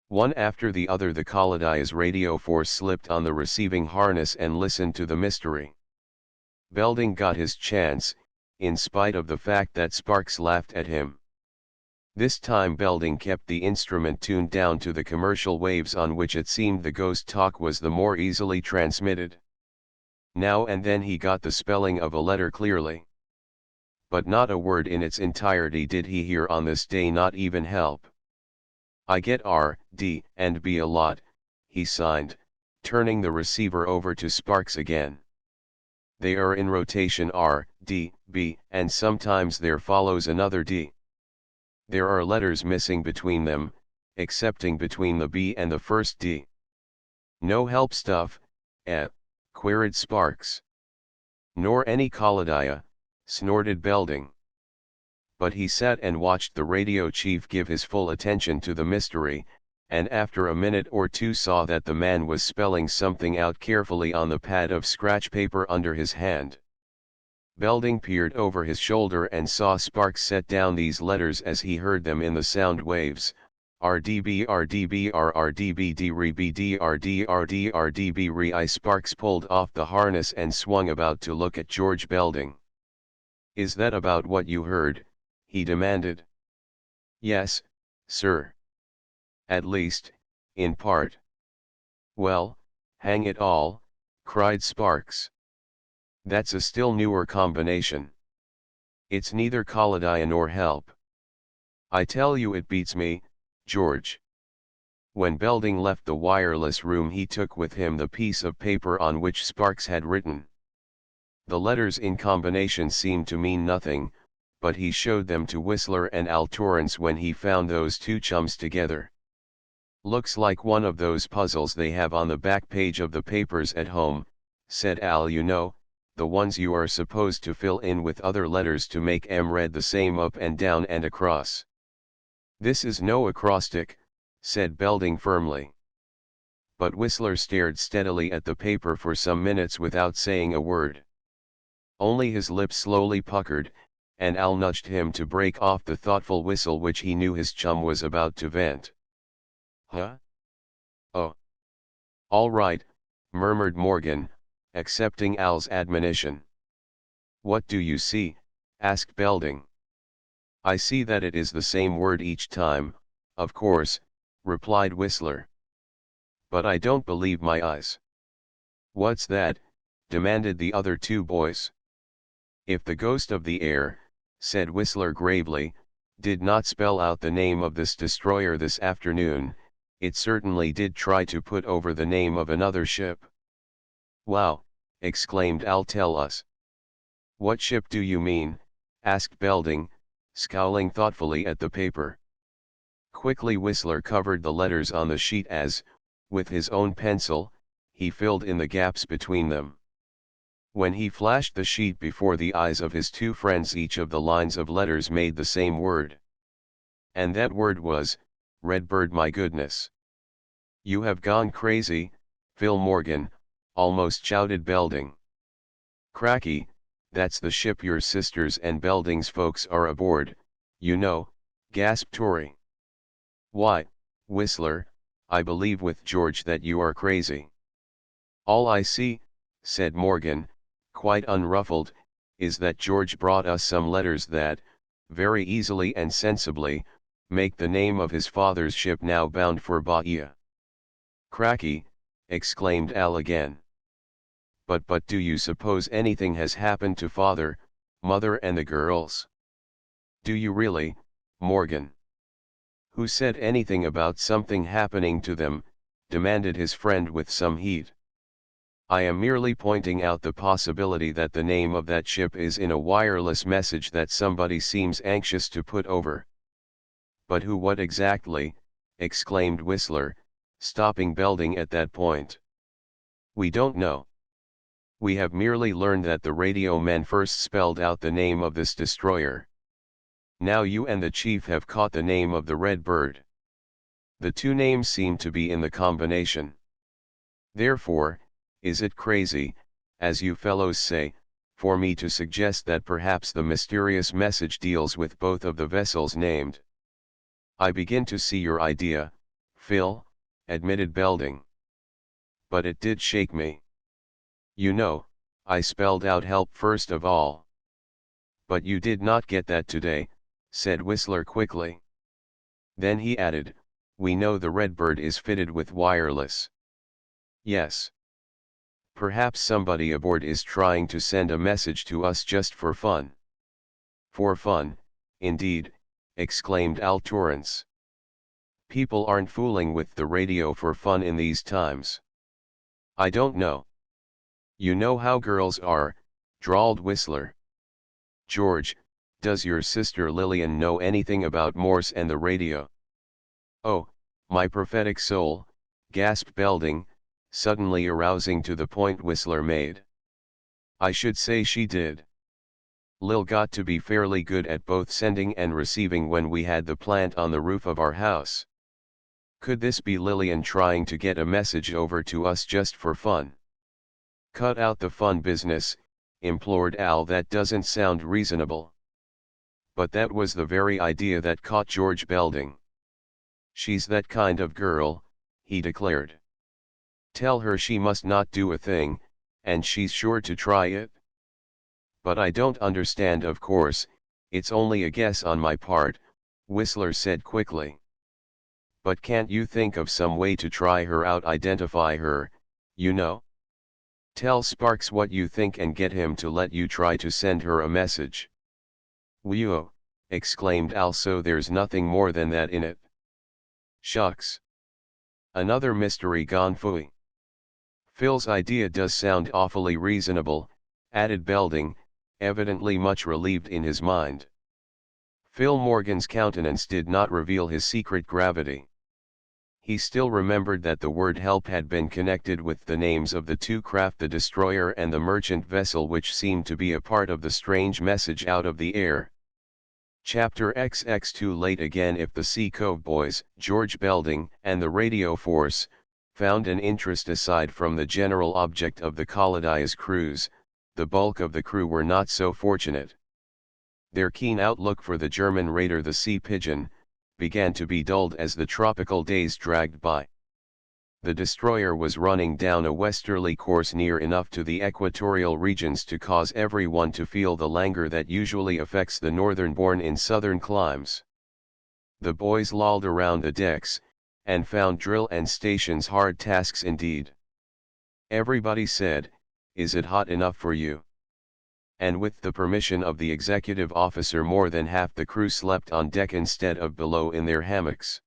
One after the other the Kaladia's radio force slipped on the receiving harness and listened to the mystery. Belding got his chance, in spite of the fact that Sparks laughed at him. This time Belding kept the instrument tuned down to the commercial waves on which it seemed the ghost talk was the more easily transmitted. Now and then he got the spelling of a letter clearly. But not a word in its entirety did he hear on this day, not even help. I get R, D, and B a lot, he signed, turning the receiver over to Sparks again. They are in rotation R, D, B, and sometimes there follows another D. There are letters missing between them, excepting between the B and the first D. No help stuff, queried Sparks. Nor any Kaladia, snorted Belding. But he sat and watched the radio chief give his full attention to the mystery, and after a minute or two saw that the man was spelling something out carefully on the pad of scratch paper under his hand. Belding peered over his shoulder and saw Sparks set down these letters as he heard them in the sound waves, RDB RDB RRDB DRBD RD RD RDB RI. Sparks pulled off the harness and swung about to look at George Belding. Is that about what you heard? He demanded. Yes, sir. At least, in part. Well, hang it all, cried Sparks. That's a still newer combination. It's neither Kaladia nor help. I tell you it beats me, George. When Belding left the wireless room he took with him the piece of paper on which Sparks had written. The letters in combination seemed to mean nothing, but he showed them to Whistler and Al Torrance when he found those two chums together. Looks like one of those puzzles they have on the back page of the papers at home, said Al. You know, the ones you are supposed to fill in with other letters to make 'em read the same up and down and across. This is no acrostic, said Belding firmly. But Whistler stared steadily at the paper for some minutes without saying a word. Only his lips slowly puckered, and Al nudged him to break off the thoughtful whistle which he knew his chum was about to vent. Huh? Oh. All right, murmured Morgan, accepting Al's admonition. What do you see? Asked Belding. I see that it is the same word each time, of course, replied Whistler. But I don't believe my eyes. What's that? Demanded the other two boys. If the ghost of the air, said Whistler gravely, did not spell out the name of this destroyer this afternoon, it certainly did try to put over the name of another ship. Wow, exclaimed Al, tell us. What ship do you mean? Asked Belding, scowling thoughtfully at the paper. Quickly Whistler covered the letters on the sheet as, with his own pencil, he filled in the gaps between them. When he flashed the sheet before the eyes of his two friends, each of the lines of letters made the same word. And that word was, Redbird. My goodness. You have gone crazy, Phil Morgan, almost shouted Belding. Cracky, that's the ship your sisters and Belding's folks are aboard, you know, gasped Tory. Why, Whistler, I believe with George that you are crazy. All I see, said Morgan, quite unruffled, is that George brought us some letters that, very easily and sensibly, make the name of his father's ship now bound for Bahia. Cracky, exclaimed Al again. But do you suppose anything has happened to father, mother and the girls? Do you really, Morgan? Who said anything about something happening to them? Demanded his friend with some heat. I am merely pointing out the possibility that the name of that ship is in a wireless message that somebody seems anxious to put over. But who, what exactly? Exclaimed Whistler, stopping Belding at that point. We don't know. We have merely learned that the radio men first spelled out the name of this destroyer. Now you and the chief have caught the name of the Red Bird. The two names seem to be in the combination. Therefore, is it crazy, as you fellows say, for me to suggest that perhaps the mysterious message deals with both of the vessels named? I begin to see your idea, Phil, admitted Belding. But it did shake me. You know, I spelled out help first of all. But you did not get that today, said Whistler quickly. Then he added, we know the Redbird is fitted with wireless. Yes. Perhaps somebody aboard is trying to send a message to us just for fun. For fun, indeed, exclaimed Al Torrance. People aren't fooling with the radio for fun in these times. I don't know. You know how girls are, drawled Whistler. George, does your sister Lillian know anything about Morse and the radio? Oh, my prophetic soul, gasped Belding, suddenly arousing to the point Whistler made. I should say she did. Lil got to be fairly good at both sending and receiving when we had the plant on the roof of our house. Could this be Lillian trying to get a message over to us just for fun? Cut out the fun business, implored Al. That doesn't sound reasonable. But that was the very idea that caught George Belding. She's that kind of girl, he declared. Tell her she must not do a thing, and she's sure to try it. But I don't understand. Of course, it's only a guess on my part, Whistler said quickly. But can't you think of some way to try her out, identify her, you know? Tell Sparks what you think and get him to let you try to send her a message. Whew, exclaimed Al, so there's nothing more than that in it. Shucks. Another mystery gone phooey. Phil's idea does sound awfully reasonable, added Belding, evidently much relieved in his mind. Phil Morgan's countenance did not reveal his secret gravity. He still remembered that the word help had been connected with the names of the two craft, the destroyer and the merchant vessel, which seemed to be a part of the strange message out of the air. Chapter XX. Too late again. If the Sea Cove boys, George Belding and the radio force, found an interest aside from the general object of the Caladia's cruise, the bulk of the crew were not so fortunate. Their keen outlook for the German raider, the Sea Pigeon, began to be dulled as the tropical days dragged by. The destroyer was running down a westerly course near enough to the equatorial regions to cause everyone to feel the languor that usually affects the northern-born in southern climes. The boys lolled around the decks, and found drill and stations hard tasks indeed. Everybody said, "Is it hot enough for you?" And with the permission of the executive officer, more than half the crew slept on deck instead of below in their hammocks.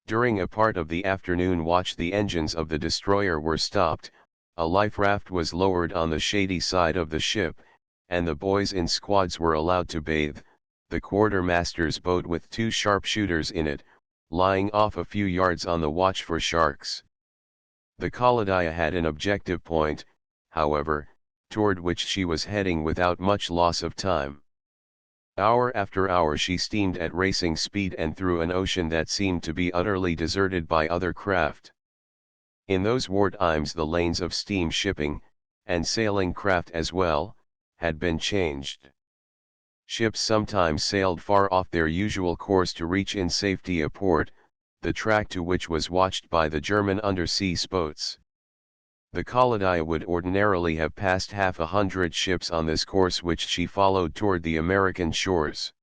During a part of the afternoon watch, the engines of the destroyer were stopped, A life raft was lowered on the shady side of the ship, and the boys in squads were allowed to bathe, the quartermaster's boat with 2 sharpshooters in it, lying off a few yards on the watch for sharks. The Kaladia had an objective point, however, toward which she was heading without much loss of time. Hour after hour she steamed at racing speed and through an ocean that seemed to be utterly deserted by other craft. In those war times the lanes of steam shipping, and sailing craft as well, had been changed. Ships sometimes sailed far off their usual course to reach in safety a port, the track to which was watched by the German undersea boats. The Kaladia would ordinarily have passed 100 ships on this course which she followed toward the American shores.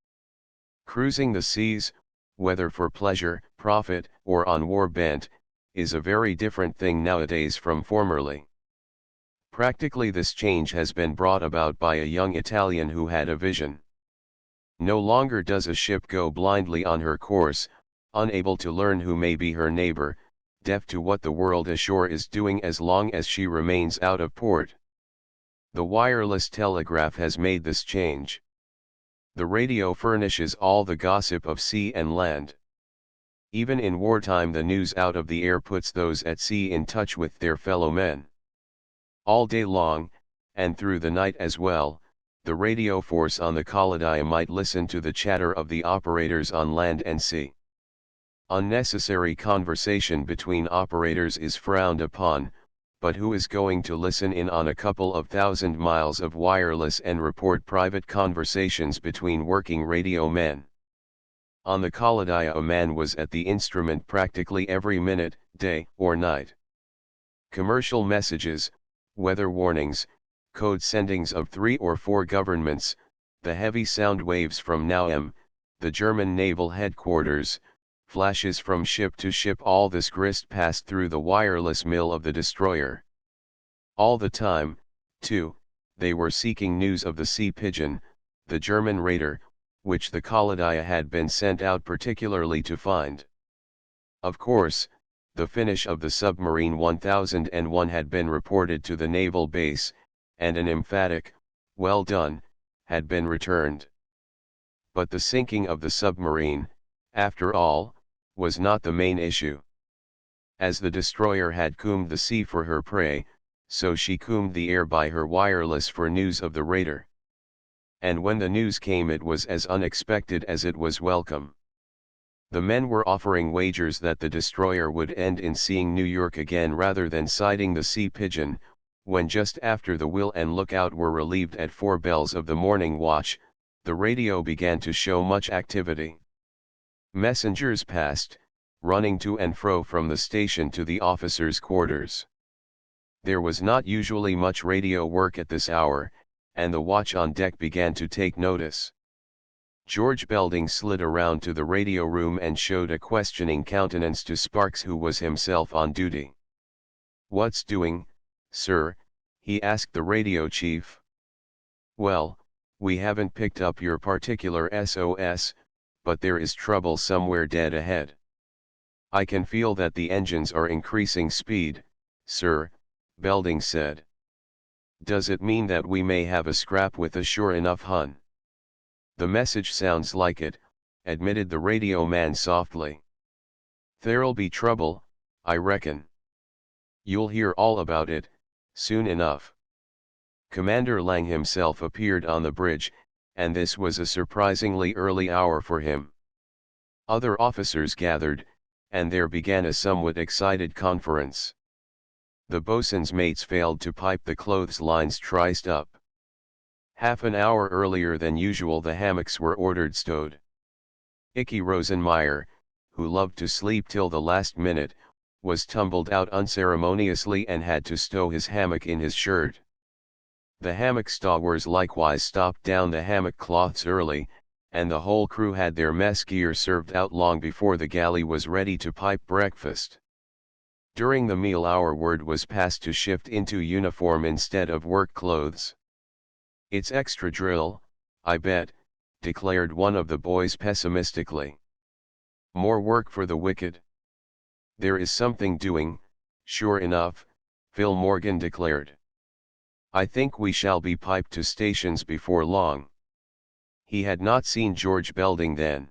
Cruising the seas, whether for pleasure, profit, or on war bent, is a very different thing nowadays from formerly. Practically this change has been brought about by a young Italian who had a vision. No longer does a ship go blindly on her course, unable to learn who may be her neighbor, deaf to what the world ashore is doing as long as she remains out of port. The wireless telegraph has made this change. The radio furnishes all the gossip of sea and land. Even in wartime the news out of the air puts those at sea in touch with their fellow men. All day long, and through the night as well, the radio force on the Kaladia might listen to the chatter of the operators on land and sea. Unnecessary conversation between operators is frowned upon, but who is going to listen in on a couple of 1,000 miles of wireless and report private conversations between working radio men? On the Kaladia a man was at the instrument practically every minute, day or night. Commercial messages, weather warnings, code sendings of 3 or 4 governments, the heavy sound waves from Nauem, the German naval headquarters, flashes from ship to ship, all this grist passed through the wireless mill of the destroyer. All the time, too, they were seeking news of the Sea Pigeon, the German raider, which the Kaladia had been sent out particularly to find. Of course, the finish of the submarine 1001 had been reported to the naval base, and an emphatic, "Well done," had been returned. But the sinking of the submarine, after all, was not the main issue. As the destroyer had combed the sea for her prey, so she combed the air by her wireless for news of the raider. And when the news came it was as unexpected as it was welcome. The men were offering wagers that the destroyer would end in seeing New York again rather than sighting the Sea Pigeon, when just after the wheel and lookout were relieved at 4 bells of the morning watch, the radio began to show much activity. Messengers passed, running to and fro from the station to the officers' quarters. There was not usually much radio work at this hour, and the watch on deck began to take notice. George Belding slid around to the radio room and showed a questioning countenance to Sparks, who was himself on duty. "What's doing, sir?" he asked the radio chief. "Well, we haven't picked up your particular SOS, but there is trouble somewhere dead ahead. I can feel that the engines are increasing speed, sir," Belding said. "Does it mean that we may have a scrap with a sure enough Hun?" "The message sounds like it," admitted the radio man softly. "There'll be trouble, I reckon. You'll hear all about it, soon enough." Commander Lang himself appeared on the bridge, and this was a surprisingly early hour for him. Other officers gathered, and there began a somewhat excited conference. The boatswain's mates failed to pipe the clotheslines triced up. Half an hour earlier than usual the hammocks were ordered stowed. Icky Rosenmeyer, who loved to sleep till the last minute, was tumbled out unceremoniously and had to stow his hammock in his shirt. The hammock stowers likewise stopped down the hammock cloths early, and the whole crew had their mess gear served out long before the galley was ready to pipe breakfast. During the meal hour word was passed to shift into uniform instead of work clothes. "It's extra drill, I bet," declared one of the boys pessimistically. "More work for the wicked." "There is something doing, sure enough," Phil Morgan declared. "I think we shall be piped to stations before long." He had not seen George Belding then.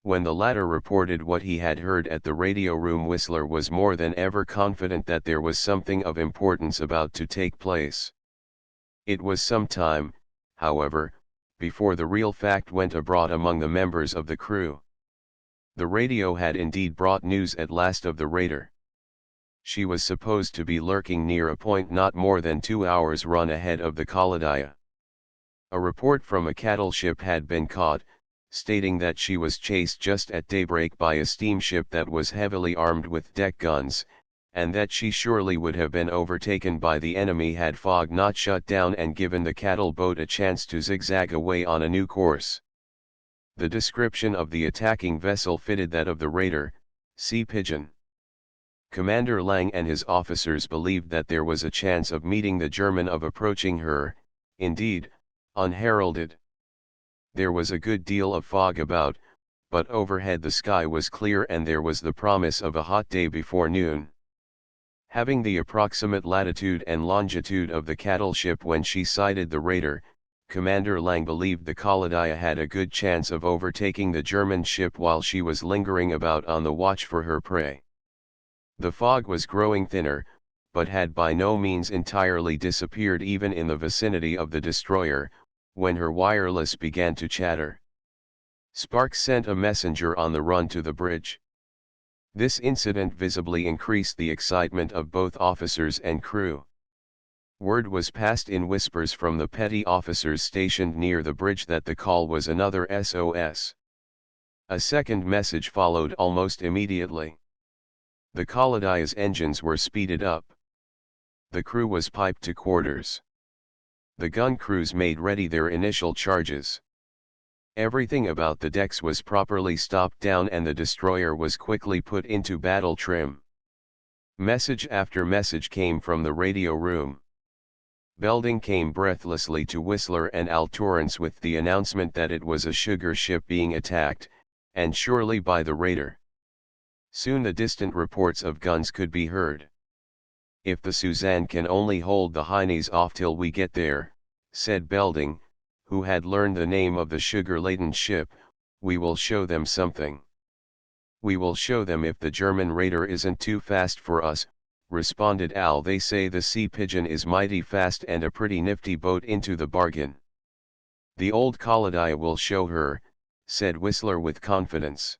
When the latter reported what he had heard at the radio room, Whistler was more than ever confident that there was something of importance about to take place. It was some time, however, before the real fact went abroad among the members of the crew. The radio had indeed brought news at last of the raider. She was supposed to be lurking near a point not more than 2 hours' run ahead of the Kaladaya. A report from a cattle ship had been caught, stating that she was chased just at daybreak by a steamship that was heavily armed with deck guns, and that she surely would have been overtaken by the enemy had fog not shut down and given the cattle boat a chance to zigzag away on a new course. The description of the attacking vessel fitted that of the raider, Sea Pigeon. Commander Lang and his officers believed that there was a chance of meeting the German, of approaching her, indeed, unheralded. There was a good deal of fog about, but overhead the sky was clear and there was the promise of a hot day before noon. Having the approximate latitude and longitude of the cattle ship when she sighted the raider, Commander Lang believed the Kaladaya had a good chance of overtaking the German ship while she was lingering about on the watch for her prey. The fog was growing thinner, but had by no means entirely disappeared even in the vicinity of the destroyer, when her wireless began to chatter. Sparks sent a messenger on the run to the bridge. This incident visibly increased the excitement of both officers and crew. Word was passed in whispers from the petty officers stationed near the bridge that the call was another SOS. A second message followed almost immediately. The Kaladaya's engines were speeded up. The crew was piped to quarters. The gun crews made ready their initial charges. Everything about the decks was properly stopped down and the destroyer was quickly put into battle trim. Message after message came from the radio room. Belding came breathlessly to Whistler and Al Torrance with the announcement that it was a sugar ship being attacked, and surely by the raider. Soon the distant reports of guns could be heard. "If the Suzanne can only hold the Heinies off till we get there," said Belding, who had learned the name of the sugar-laden ship, "we will show them something. We will show them if the German raider isn't too fast for us," responded Al. "They say the Sea Pigeon is mighty fast and a pretty nifty boat into the bargain." "The old Kaladaya will show her," said Whistler with confidence.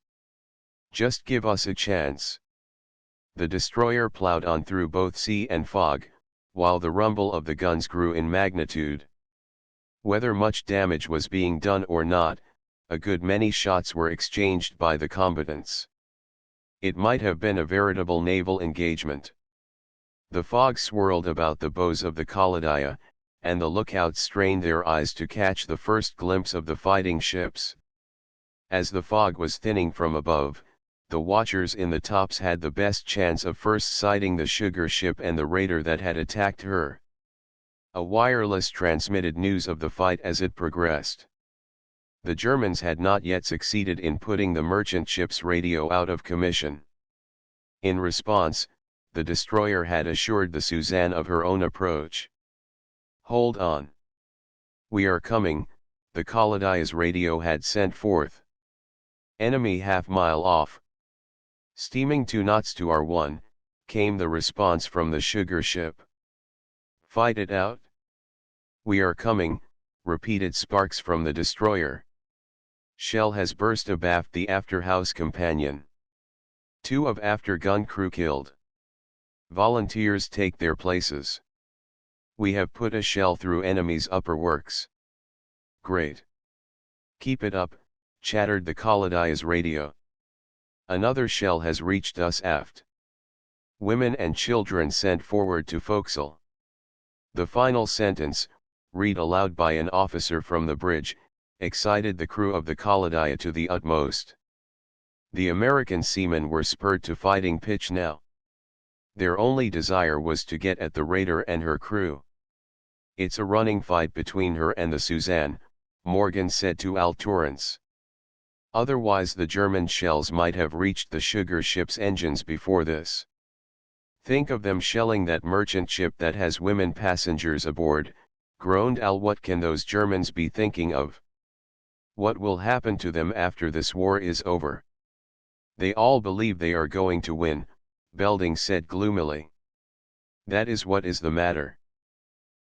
"Just give us a chance." The destroyer plowed on through both sea and fog, while the rumble of the guns grew in magnitude. Whether much damage was being done or not, a good many shots were exchanged by the combatants. It might have been a veritable naval engagement. The fog swirled about the bows of the Kaladaya, and the lookouts strained their eyes to catch the first glimpse of the fighting ships. As the fog was thinning from above, the watchers in the tops had the best chance of first sighting the sugar ship and the raider that had attacked her. A wireless transmitted news of the fight as it progressed. The Germans had not yet succeeded in putting the merchant ship's radio out of commission. In response, the destroyer had assured the Suzanne of her own approach. "Hold on. We are coming," the Kaladaya's radio had sent forth. "Enemy half-mile off." "Steaming 2 knots to R1, came the response from the sugar ship. "Fight it out." "We are coming," repeated Sparks from the destroyer. "Shell has burst abaft the after-house companion. 2 of after-gun crew killed. Volunteers take their places. We have put a shell through enemy's upper works." "Great. Keep it up," chattered the Kaladaya's radio. "Another shell has reached us aft. Women and children sent forward to forecastle." The final sentence, read aloud by an officer from the bridge, excited the crew of the Kaladaya to the utmost. The American seamen were spurred to fighting pitch now. Their only desire was to get at the raider and her crew. "It's a running fight between her and the Suzanne," Morgan said to Al Torrance. "Otherwise the German shells might have reached the sugar ship's engines before this." Think of them shelling that merchant ship that has women passengers aboard, groaned Al. What can those Germans be thinking of? What will happen to them after this war is over? They all believe they are going to win, Belding said gloomily. That is what is the matter.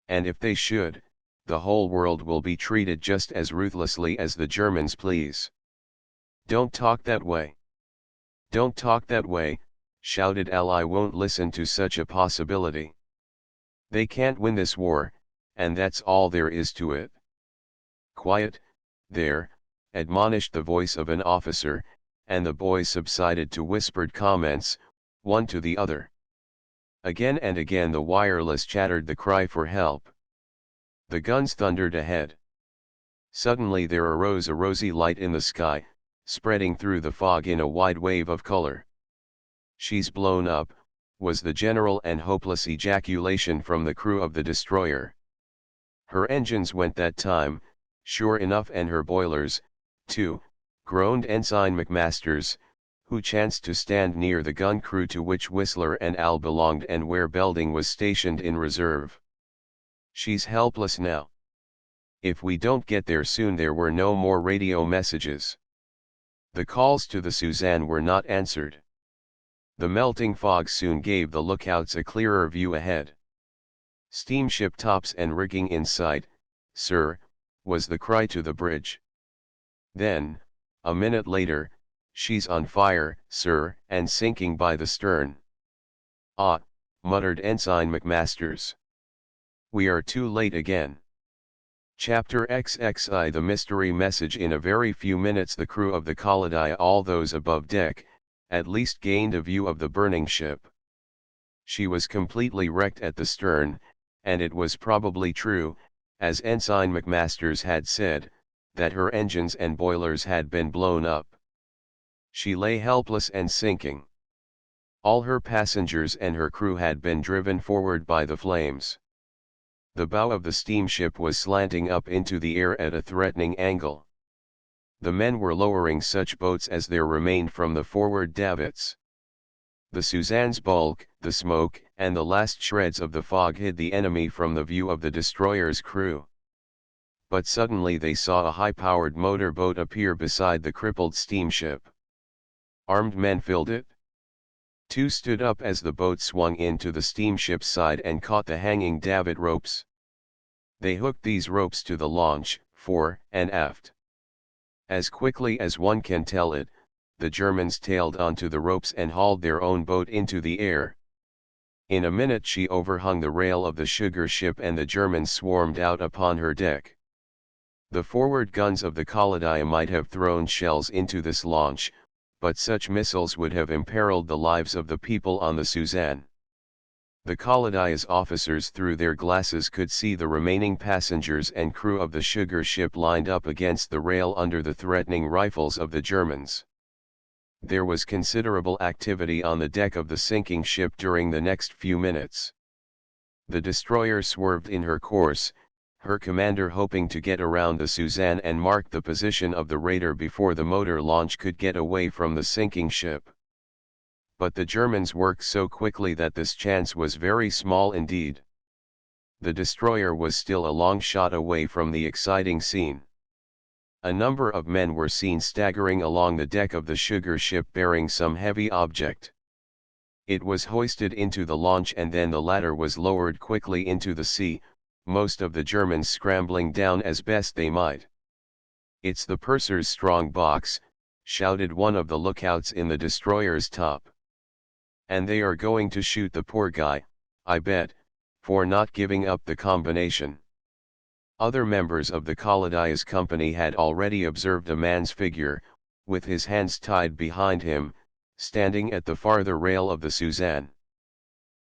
And if they should, the whole world will be treated just as ruthlessly as the Germans please. Don't talk that way. Don't talk that way, shouted Al. I won't listen to such a possibility. They can't win this war, and that's all there is to it. Quiet, there, admonished the voice of an officer, and the boys subsided to whispered comments, one to the other. Again and again the wireless chattered the cry for help. The guns thundered ahead. Suddenly there arose a rosy light in the sky, spreading through the fog in a wide wave of color. She's blown up, was the general and hopeless ejaculation from the crew of the destroyer. Her engines went that time, sure enough, and her boilers, too, groaned Ensign McMasters, who chanced to stand near the gun crew to which Whistler and Al belonged and where Belding was stationed in reserve. She's helpless now. If we don't get there soon. There were no more radio messages. The calls to the Suzanne were not answered. The melting fog soon gave the lookouts a clearer view ahead. Steamship tops and rigging in sight, sir, was the cry to the bridge. Then, a minute later, she's on fire, sir, and sinking by the stern. Ah, muttered Ensign McMasters. We are too late again. Chapter XXI. The mystery message. In a very few minutes the crew of the Khalidai, all those above deck, at least, gained a view of the burning ship. She was completely wrecked at the stern, and it was probably true, as Ensign McMasters had said, that her engines and boilers had been blown up. She lay helpless and sinking. All her passengers and her crew had been driven forward by the flames. The bow of the steamship was slanting up into the air at a threatening angle. The men were lowering such boats as there remained from the forward davits. The Suzanne's bulk, the smoke, and the last shreds of the fog hid the enemy from the view of the destroyer's crew. But suddenly they saw a high-powered motor boat appear beside the crippled steamship. Armed men filled it. Two stood up as the boat swung in to the steamship's side and caught the hanging davit ropes. They hooked these ropes to the launch, fore and aft. As quickly as one can tell it, the Germans tailed onto the ropes and hauled their own boat into the air. In a minute she overhung the rail of the sugar ship and the Germans swarmed out upon her deck. The forward guns of the Khalidai might have thrown shells into this launch, but such missiles would have imperiled the lives of the people on the Suzanne. The Khalidai's officers through their glasses could see the remaining passengers and crew of the sugar ship lined up against the rail under the threatening rifles of the Germans. There was considerable activity on the deck of the sinking ship during the next few minutes. The destroyer swerved in her course, her commander hoping to get around the Suzanne and mark the position of the raider before the motor launch could get away from the sinking ship. But the Germans worked so quickly that this chance was very small indeed. The destroyer was still a long shot away from the exciting scene. A number of men were seen staggering along the deck of the sugar ship bearing some heavy object. It was hoisted into the launch and then the latter was lowered quickly into the sea, most of the Germans scrambling down as best they might. "It's the purser's strong box," shouted one of the lookouts in the destroyer's top. "And they are going to shoot the poor guy, I bet, for not giving up the combination." Other members of the Khalidai's company had already observed a man's figure, with his hands tied behind him, standing at the farther rail of the Suzanne.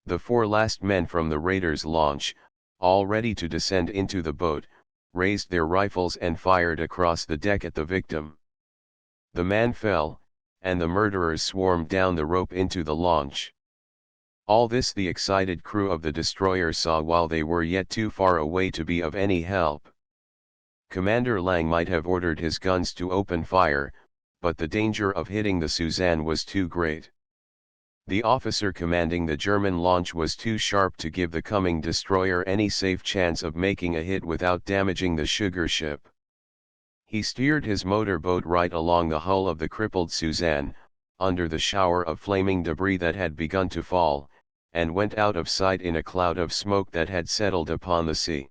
The four last men from the raider's launch, all ready to descend into the boat, raised their rifles and fired across the deck at the victim. The man fell, and the murderers swarmed down the rope into the launch. All this the excited crew of the destroyer saw while they were yet too far away to be of any help. Commander Lang might have ordered his guns to open fire, but the danger of hitting the Suzanne was too great. The officer commanding the German launch was too sharp to give the coming destroyer any safe chance of making a hit without damaging the sugar ship. He steered his motorboat right along the hull of the crippled Suzanne, under the shower of flaming debris that had begun to fall, and went out of sight in a cloud of smoke that had settled upon the sea.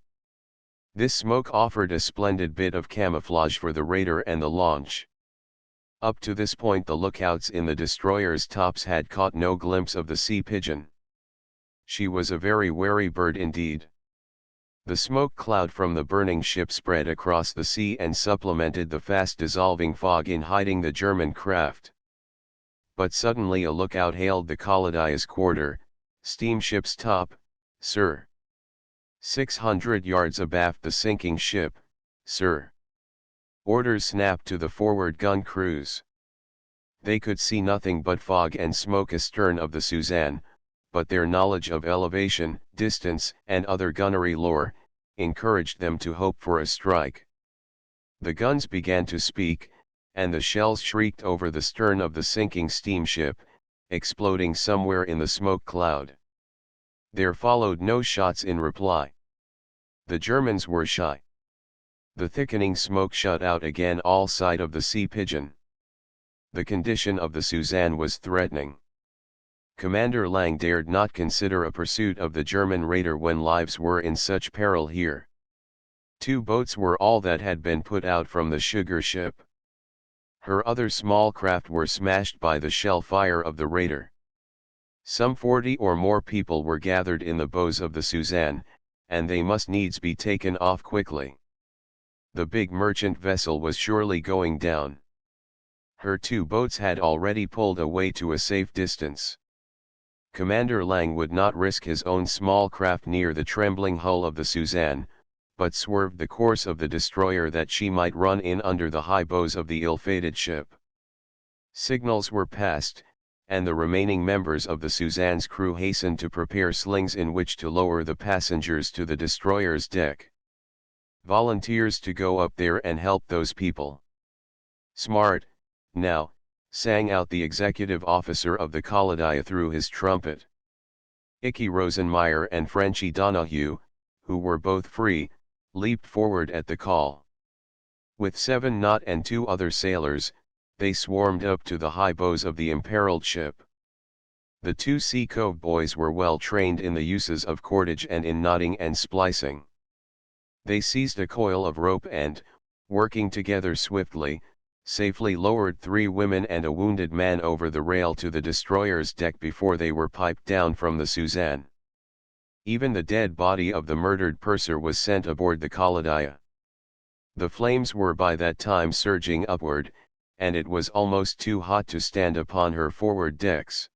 This smoke offered a splendid bit of camouflage for the raider and the launch. Up to this point the lookouts in the destroyer's tops had caught no glimpse of the sea pigeon. She was a very wary bird indeed. The smoke cloud from the burning ship spread across the sea and supplemented the fast-dissolving fog in hiding the German craft. But suddenly a lookout hailed the Kaladia's quarter, "Steamship's top, sir." 600 yards abaft the sinking ship, sir. Orders snapped to the forward gun crews. They could see nothing but fog and smoke astern of the Suzanne, but their knowledge of elevation, distance, and other gunnery lore, encouraged them to hope for a strike. The guns began to speak, and the shells shrieked over the stern of the sinking steamship, exploding somewhere in the smoke cloud. There followed no shots in reply. The Germans were shy. The thickening smoke shut out again all sight of the sea pigeon. The condition of the Suzanne was threatening. Commander Lang dared not consider a pursuit of the German raider when lives were in such peril here. 2 boats were all that had been put out from the sugar ship. Her other small craft were smashed by the shell fire of the raider. Some 40 or more people were gathered in the bows of the Suzanne, and they must needs be taken off quickly. The big merchant vessel was surely going down. Her 2 boats had already pulled away to a safe distance. Commander Lang would not risk his own small craft near the trembling hull of the Suzanne, but swerved the course of the destroyer that she might run in under the high bows of the ill-fated ship. Signals were passed, and the remaining members of the Suzanne's crew hastened to prepare slings in which to lower the passengers to the destroyer's deck. Volunteers to go up there and help those people. Smart, now, sang out the executive officer of the Kaladia through his trumpet. Icky Rosenmeyer and Frenchy Donahue, who were both free, leaped forward at the call. With 7 knot and 2 other sailors, they swarmed up to the high bows of the imperiled ship. The 2 Sea Cove boys were well trained in the uses of cordage and in knotting and splicing. They seized a coil of rope and, working together swiftly, safely lowered 3 women and a wounded man over the rail to the destroyer's deck before they were piped down from the Suzanne. Even the dead body of the murdered purser was sent aboard the Kaladia. The flames were by that time surging upward, and it was almost too hot to stand upon her forward decks.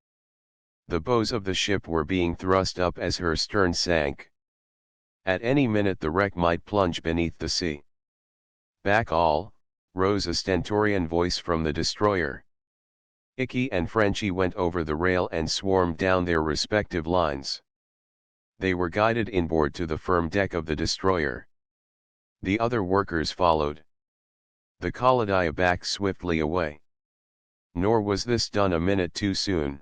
The bows of the ship were being thrust up as her stern sank. At any minute the wreck might plunge beneath the sea. "Back all!" rose a stentorian voice from the destroyer. Icky and Frenchy went over the rail and swarmed down their respective lines. They were guided inboard to the firm deck of the destroyer. The other workers followed. The Kaladia backed swiftly away. Nor was this done a minute too soon.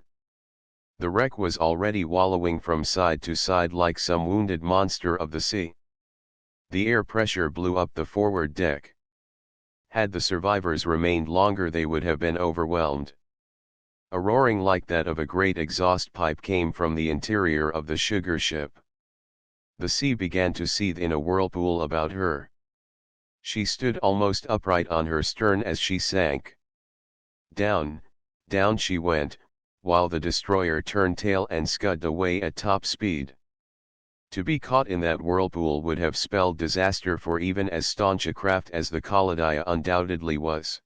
The wreck was already wallowing from side to side like some wounded monster of the sea. The air pressure blew up the forward deck. Had the survivors remained longer they would have been overwhelmed. A roaring like that of a great exhaust pipe came from the interior of the sugar ship. The sea began to seethe in a whirlpool about her. She stood almost upright on her stern as she sank. Down, down she went, while the destroyer turned tail and scudded away at top speed. To be caught in that whirlpool would have spelled disaster for even as staunch a craft as the Kaladia undoubtedly was.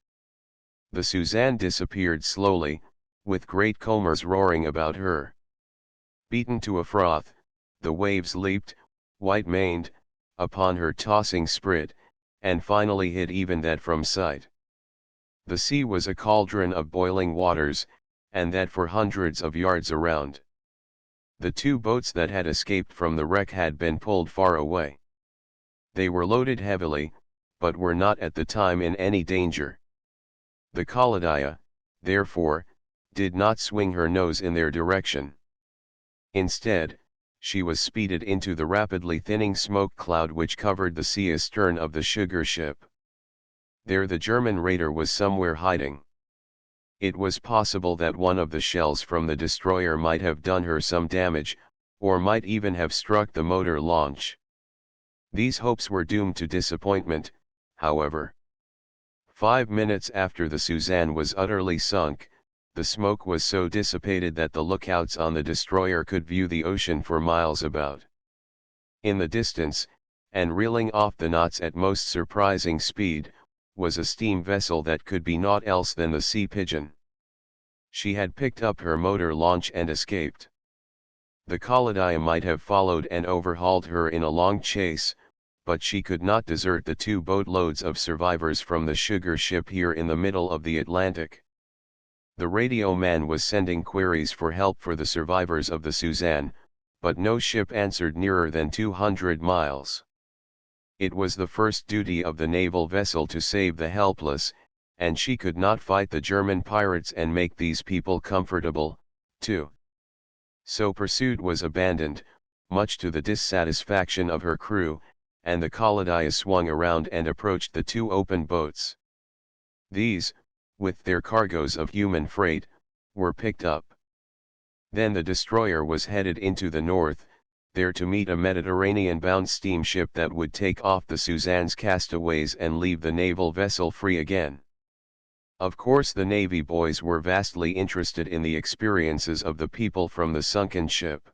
The Suzanne disappeared slowly, with great combers roaring about her. Beaten to a froth, the waves leaped, white-maned, upon her tossing sprit, and finally hid even that from sight. The sea was a cauldron of boiling waters, and that for hundreds of yards around. The 2 boats that had escaped from the wreck had been pulled far away. They were loaded heavily, but were not at the time in any danger. The Kaladia, therefore, did not swing her nose in their direction. Instead, she was speeded into the rapidly thinning smoke cloud which covered the sea astern of the sugar ship. There the German raider was somewhere hiding. It was possible that one of the shells from the destroyer might have done her some damage, or might even have struck the motor launch. These hopes were doomed to disappointment, however. 5 minutes after the Suzanne was utterly sunk, the smoke was so dissipated that the lookouts on the destroyer could view the ocean for miles about. In the distance, and reeling off the knots at most surprising speed, was a steam vessel that could be naught else than the Sea Pigeon. She had picked up her motor launch and escaped. The Kolodia might have followed and overhauled her in a long chase, but she could not desert the 2 boatloads of survivors from the sugar ship here in the middle of the Atlantic. The radio man was sending queries for help for the survivors of the Suzanne, but no ship answered nearer than 200 miles. It was the first duty of the naval vessel to save the helpless, and she could not fight the German pirates and make these people comfortable, too. So pursuit was abandoned, much to the dissatisfaction of her crew, and the Kolodia swung around and approached the 2 open boats. These, with their cargoes of human freight, were picked up. Then the destroyer was headed into the north, there to meet a Mediterranean-bound steamship that would take off the Suzanne's castaways and leave the naval vessel free again. Of course the Navy boys were vastly interested in the experiences of the people from the sunken ship.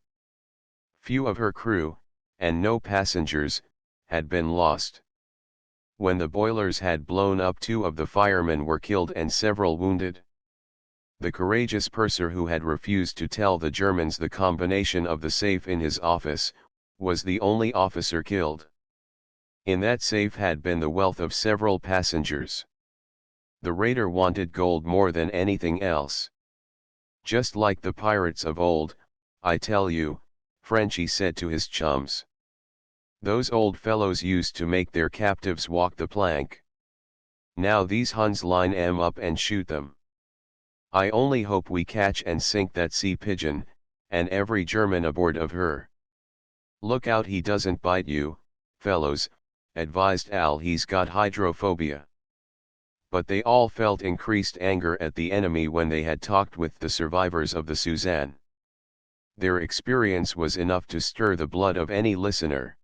Few of her crew, and no passengers, had been lost. When the boilers had blown up, 2 of the firemen were killed and several wounded. The courageous purser who had refused to tell the Germans the combination of the safe in his office, was the only officer killed. In that safe had been the wealth of several passengers. The raider wanted gold more than anything else. Just like the pirates of old, I tell you, Frenchy said to his chums. Those old fellows used to make their captives walk the plank. Now these Huns line 'em up and shoot them. I only hope we catch and sink that Sea Pigeon, and every German aboard of her. Look out he doesn't bite you, fellows, advised Al, he's got hydrophobia. But they all felt increased anger at the enemy when they had talked with the survivors of the Suzanne. Their experience was enough to stir the blood of any listener.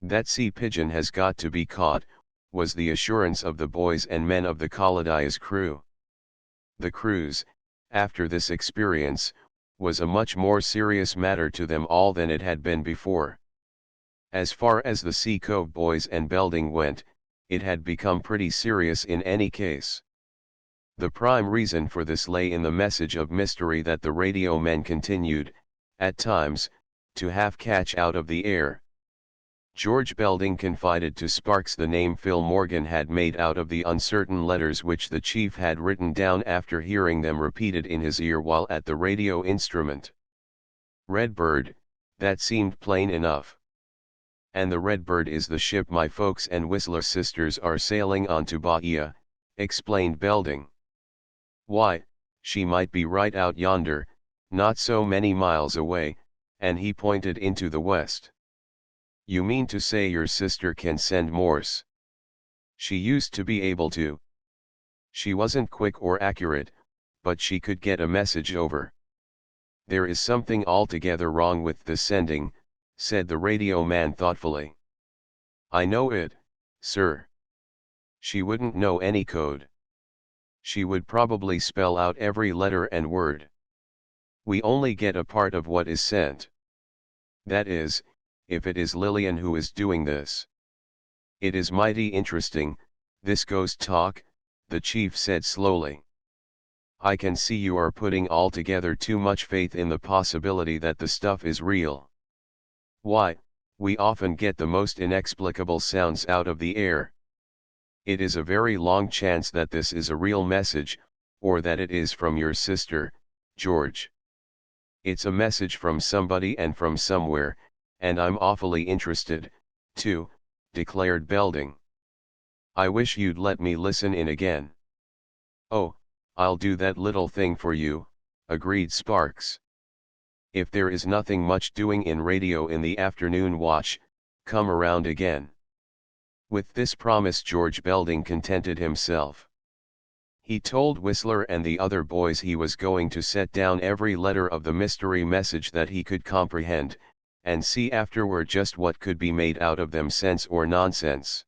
That Sea Pigeon has got to be caught, was the assurance of the boys and men of the Kolodia's crew. The cruise, after this experience, was a much more serious matter to them all than it had been before. As far as the Sea Cove boys and Belding went, it had become pretty serious in any case. The prime reason for this lay in the message of mystery that the radio men continued, at times, to half catch out of the air. George Belding confided to Sparks the name Phil Morgan had made out of the uncertain letters which the chief had written down after hearing them repeated in his ear while at the radio instrument. Redbird, that seemed plain enough. And the Redbird is the ship my folks and Whistler sisters are sailing on to Bahia, explained Belding. Why, she might be right out yonder, not so many miles away, and he pointed into the west. You mean to say your sister can send Morse? She used to be able to. She wasn't quick or accurate, but she could get a message over. There is something altogether wrong with the sending, said the radio man thoughtfully. I know it, sir. She wouldn't know any code. She would probably spell out every letter and word. We only get a part of what is sent. That is, if it is Lillian who is doing this. It is mighty interesting, this ghost talk, the chief said slowly. I can see you are putting altogether too much faith in the possibility that the stuff is real. Why, we often get the most inexplicable sounds out of the air. It is a very long chance that this is a real message, or that it is from your sister, George. It's a message from somebody and from somewhere, and I'm awfully interested, too, declared Belding. I wish you'd let me listen in again. Oh, "I'll do that little thing for you," agreed Sparks. "If there is nothing much doing in radio in the afternoon watch, come around again." With this promise George Belding contented himself. He told Whistler and the other boys he was going to set down every letter of the mystery message that he could comprehend, and see afterward just what could be made out of them, sense or nonsense.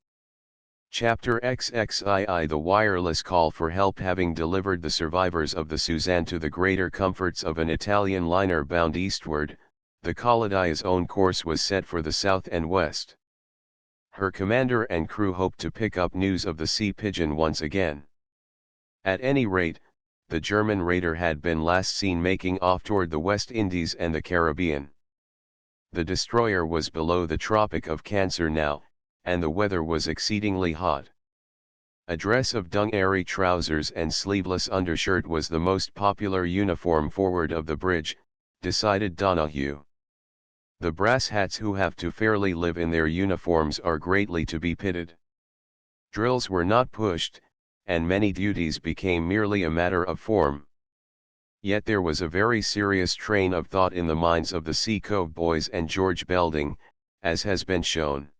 Chapter XXII: The wireless call for help. Having delivered the survivors of the Suzanne to the greater comforts of an Italian liner bound eastward, the Caladia's own course was set for the south and west. Her commander and crew hoped to pick up news of the Sea Pigeon once again. At any rate, the German raider had been last seen making off toward the West Indies and the Caribbean. The destroyer was below the Tropic of Cancer now, and the weather was exceedingly hot. A dress of dungaree trousers and sleeveless undershirt was the most popular uniform forward of the bridge, decided Donahue. The brass hats who have to fairly live in their uniforms are greatly to be pitied. Drills were not pushed, and many duties became merely a matter of form. Yet there was a very serious train of thought in the minds of the Sea Cove boys and George Belding, as has been shown.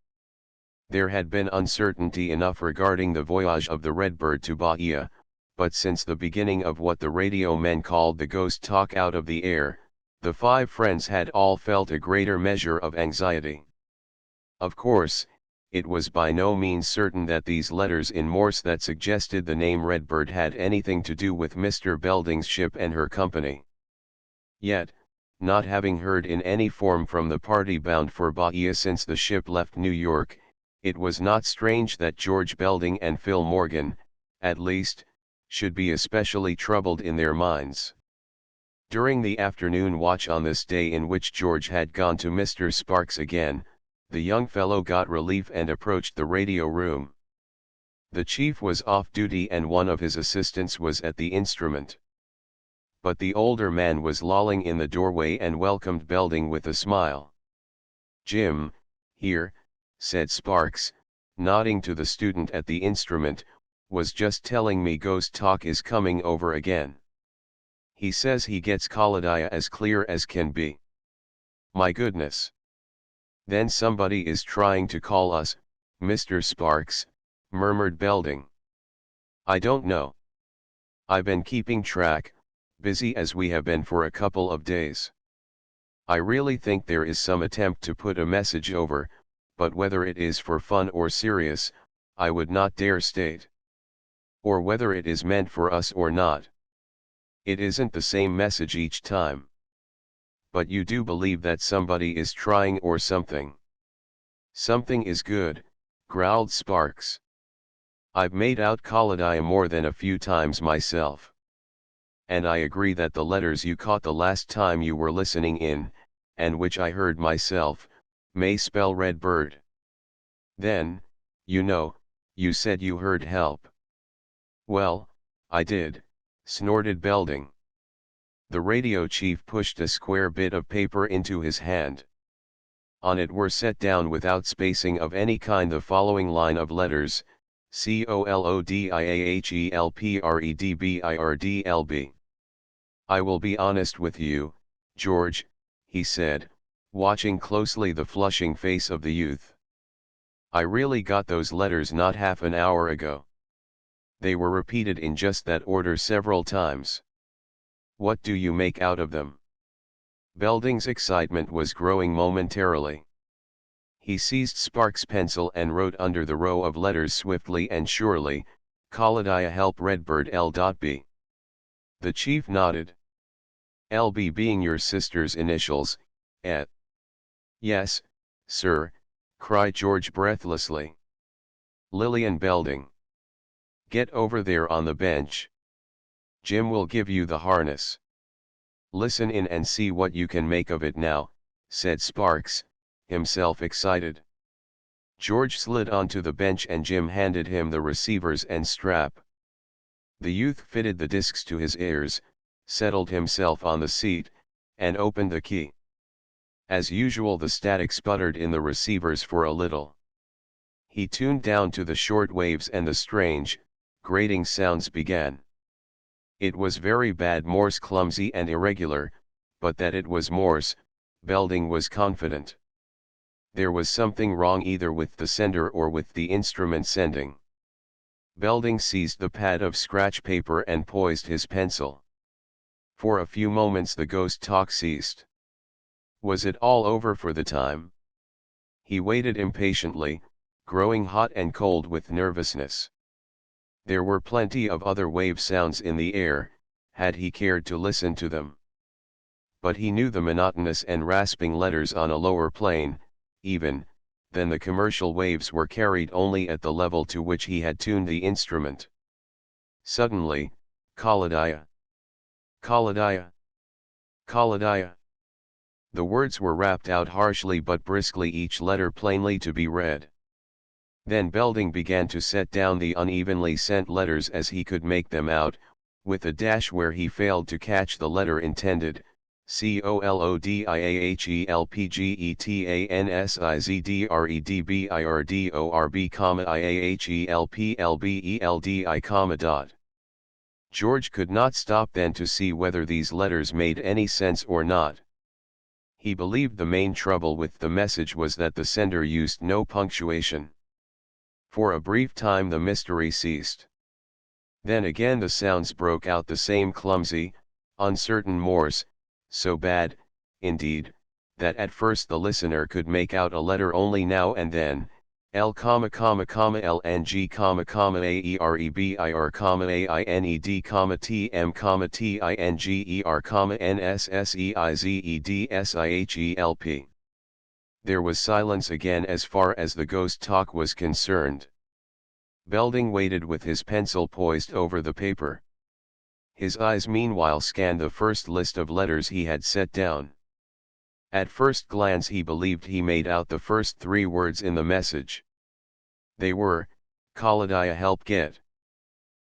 There had been uncertainty enough regarding the voyage of the Redbird to Bahia, but since the beginning of what the radio men called the ghost talk out of the air, the five friends had all felt a greater measure of anxiety. Of course, it was by no means certain that these letters in Morse that suggested the name Redbird had anything to do with Mr. Belding's ship and her company. Yet, not having heard in any form from the party bound for Bahia since the ship left New York, it was not strange that George Belding and Phil Morgan, at least, should be especially troubled in their minds. During the afternoon watch on this day in which George had gone to Mr. Sparks again, the young fellow got relief and approached the radio room. The chief was off duty and one of his assistants was at the instrument. But the older man was lolling in the doorway and welcomed Belding with a smile. "Jim, here," said Sparks, nodding to the student at the instrument, "was just telling me ghost talk is coming over again. He says he gets Caladia as clear as can be." "My goodness. Then somebody is trying to call us, Mr. Sparks," murmured Belding. "I don't know. I've been keeping track, busy as we have been for a couple of days. I really think there is some attempt to put a message over, but whether it is for fun or serious, I would not dare state. Or whether it is meant for us or not. It isn't the same message each time. But you do believe that somebody is trying or something?" "Something is good," growled Sparks. "I've made out Caladia more than a few times myself. And I agree that the letters you caught the last time you were listening in, and which I heard myself, may spell Redbird. Then, you know, you said you heard help." "Well, I did," snorted Belding. The radio chief pushed a square bit of paper into his hand. On it were set down without spacing of any kind the following line of letters: COLODIAHELPREDBIRDLB. "I will be honest with you, George," he said, watching closely the flushing face of the youth. "I really got those letters not half an hour ago. They were repeated in just that order several times. What do you make out of them?" Belding's excitement was growing momentarily. He seized Sparks' pencil and wrote under the row of letters swiftly and surely, "Caladia help Redbird L.B." The chief nodded. "LB being your sister's initials, eh?" "Yes, sir," cried George breathlessly. "Lillian Belding. Get over there on the bench. Jim will give you the harness. Listen in and see what you can make of it now," said Sparks, himself excited. George slid onto the bench and Jim handed him the receivers and strap. The youth fitted the discs to his ears, settled himself on the seat, and opened the key. As usual the static sputtered in the receivers for a little. He tuned down to the short waves and the strange, grating sounds began. It was very bad Morse, clumsy and irregular, but that it was Morse, Belding was confident. There was something wrong either with the sender or with the instrument sending. Belding seized the pad of scratch paper and poised his pencil. For a few moments the ghost talk ceased. Was it all over for the time? He waited impatiently, growing hot and cold with nervousness. There were plenty of other wave sounds in the air, had he cared to listen to them. But he knew the monotonous and rasping letters on a lower plane, even, then the commercial waves were carried only at the level to which he had tuned the instrument. Suddenly, Kaladia. Kaladia. Kaladia. The words were rapped out harshly but briskly, each letter plainly to be read. Then Belding began to set down the unevenly sent letters as he could make them out, with a dash where he failed to catch the letter intended, COLODIAHELPGETANSIZDREDBIRDORB, dot. George could not stop then to see whether these letters made any sense or not. He believed the main trouble with the message was that the sender used no punctuation. For a brief time the mystery ceased. Then again the sounds broke out, the same clumsy, uncertain Morse, so bad, indeed, that at first the listener could make out a letter only now and then, L, LNG, AEREBIR, AINED, TM, TINGER, NSSEIZEDSIHELP. There was silence again as far as the ghost talk was concerned. Belding waited with his pencil poised over the paper. His eyes meanwhile scanned the first list of letters he had set down. At first glance he believed he made out the first 3 words in the message. They were, Kaladia help get.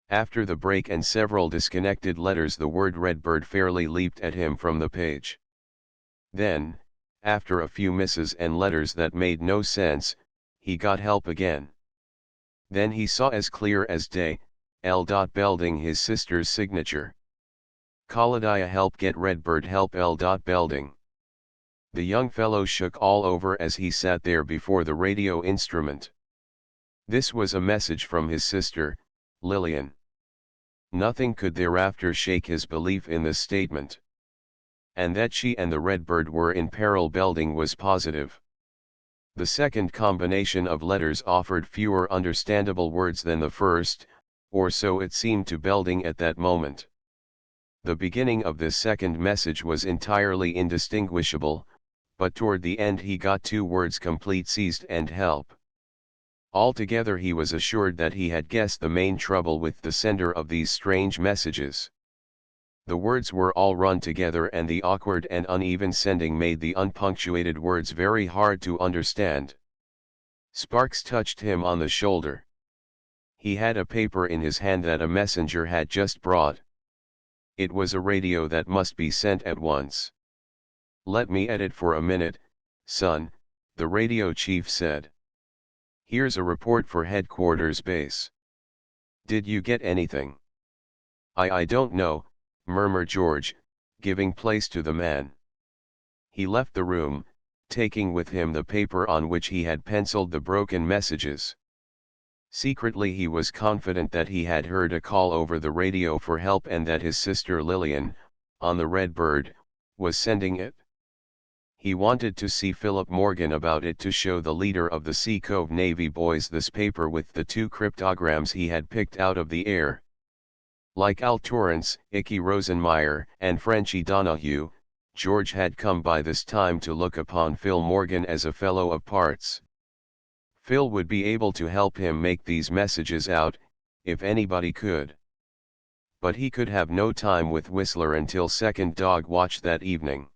After the break and several disconnected letters the word Redbird fairly leaped at him from the page. Then, after a few misses and letters that made no sense, he got help again. Then he saw as clear as day, L. Belding, his sister's signature. Kaladia help get Redbird help L. Belding. The young fellow shook all over as he sat there before the radio instrument. This was a message from his sister, Lillian. Nothing could thereafter shake his belief in this statement. And that she and the Redbird were in peril Belding was positive. The second combination of letters offered fewer understandable words than the first, or so it seemed to Belding at that moment. The beginning of this second message was entirely indistinguishable, but toward the end he got 2 words complete: seized and help. Altogether he was assured that he had guessed the main trouble with the sender of these strange messages. The words were all run together and the awkward and uneven sending made the unpunctuated words very hard to understand. Sparks touched him on the shoulder. He had a paper in his hand that a messenger had just brought. It was a radio that must be sent at once. "Let me at it for a minute, son," the radio chief said. "Here's a report for headquarters base. Did you get anything?" I don't know," murmured George, giving place to the man. He left the room, taking with him the paper on which he had penciled the broken messages. Secretly he was confident that he had heard a call over the radio for help and that his sister Lillian, on the Redbird, was sending it. He wanted to see Philip Morgan about it to show the leader of the Sea Cove Navy boys this paper with the 2 cryptograms he had picked out of the air. Like Al Torrance, Icky Rosenmeyer, and Frenchie Donahue, George had come by this time to look upon Phil Morgan as a fellow of parts. Phil would be able to help him make these messages out, if anybody could. But he could have no time with Whistler until second dog watch that evening.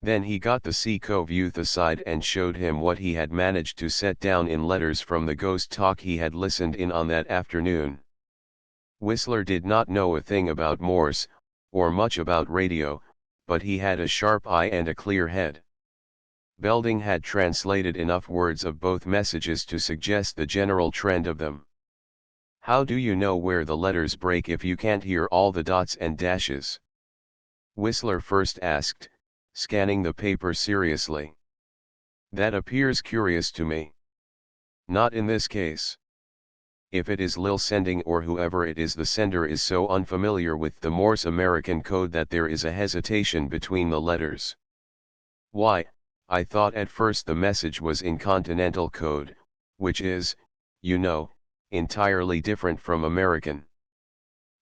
Then he got the Sea Cove youth aside and showed him what he had managed to set down in letters from the ghost talk he had listened in on that afternoon. Whistler did not know a thing about Morse, or much about radio, but he had a sharp eye and a clear head. Belding had translated enough words of both messages to suggest the general trend of them. How do you know where the letters break if you can't hear all the dots and dashes? Whistler first asked, scanning the paper seriously. That appears curious to me. Not in this case. If it is Lil sending or whoever it is, the sender is so unfamiliar with the Morse American code that there is a hesitation between the letters. Why, I thought at first the message was in Continental code, which is, you know, entirely different from American.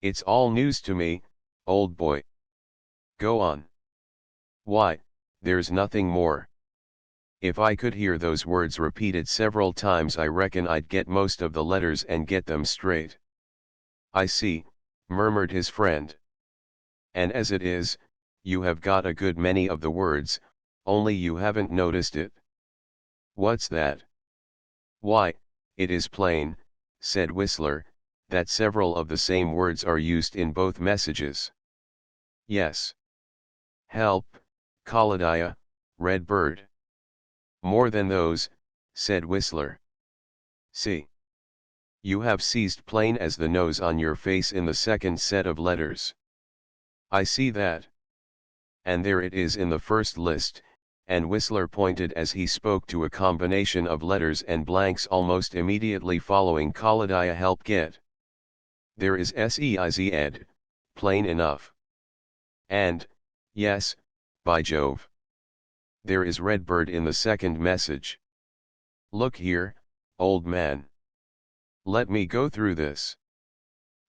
It's all news to me, old boy. Go on. Why, there's nothing more. If I could hear those words repeated several times, I reckon I'd get most of the letters and get them straight. I see, murmured his friend. And as it is, you have got a good many of the words, only you haven't noticed it. What's that? Why, it is plain, said Whistler, that several of the same words are used in both messages. Yes. Help, Kaladia, red bird. More than those, said Whistler. See. You have seized plain as the nose on your face in the second set of letters. I see that. And there it is in the first list, and Whistler pointed as he spoke to a combination of letters and blanks almost immediately following Kaladia help get. There is SEIZ ed, plain enough. And, yes, by Jove. There is Redbird in the second message. Look here, old man. Let me go through this.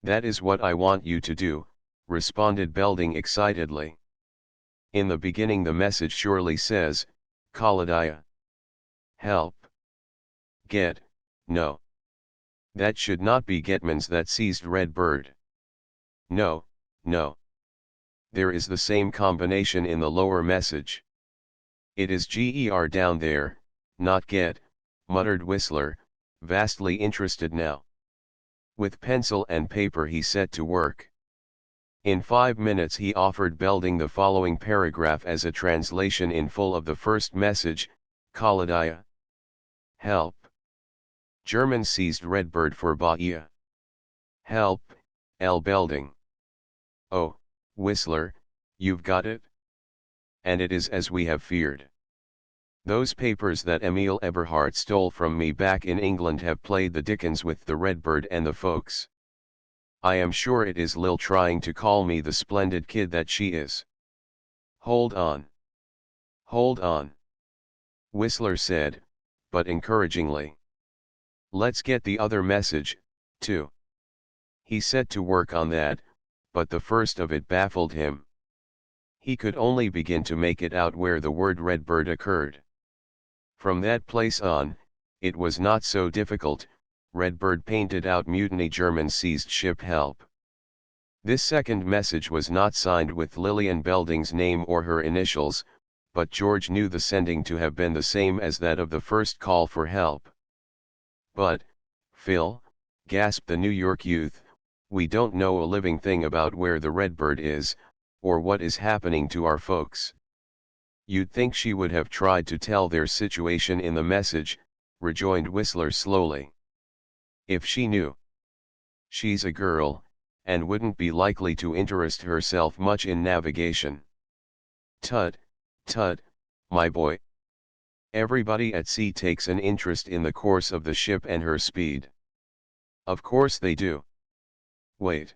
That is what I want you to do, responded Belding excitedly. In the beginning the message surely says, Kaladia. Help. Get, no. That should not be Getmans that seized Redbird. No, no. There is the same combination in the lower message. It is GER down there, not get, muttered Whistler, vastly interested now. With pencil and paper he set to work. In 5 minutes he offered Belding the following paragraph as a translation in full of the first message, Kaladia. Help. German seized Redbird for Bahia. Help, L. Belding. Oh, Whistler, you've got it? And it is as we have feared. Those papers that Emil Eberhardt stole from me back in England have played the dickens with the Redbird and the folks. I am sure it is Lil trying to call me the splendid kid that she is. Hold on. Hold on. Whistler said, but encouragingly. Let's get the other message, too. He set to work on that, but the first of it baffled him. He could only begin to make it out where the word Redbird occurred. From that place on, it was not so difficult. Redbird painted out mutiny German seized ship help. This second message was not signed with Lillian Belding's name or her initials, but George knew the sending to have been the same as that of the first call for help. But, Phil, gasped the New York youth, we don't know a living thing about where the Redbird is, or what is happening to our folks. You'd think she would have tried to tell their situation in the message, rejoined Whistler slowly. If she knew. She's a girl, and wouldn't be likely to interest herself much in navigation. Tut, tut, my boy. Everybody at sea takes an interest in the course of the ship and her speed. Of course they do. Wait.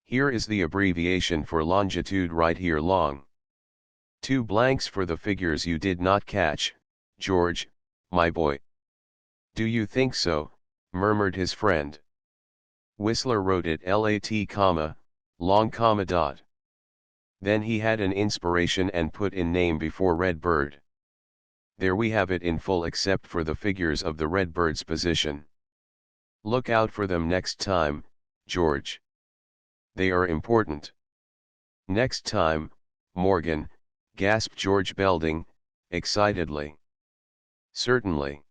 Here is the abbreviation for longitude right here long. 2 blanks for the figures you did not catch, George, my boy. Do you think so? Murmured his friend. Whistler wrote it LAT comma, long comma dot. Then he had an inspiration and put in name before Redbird. There we have it in full except for the figures of the Redbird's position. Look out for them next time, George. They are important. Next time, Morgan, gasped George Belding, excitedly. Certainly.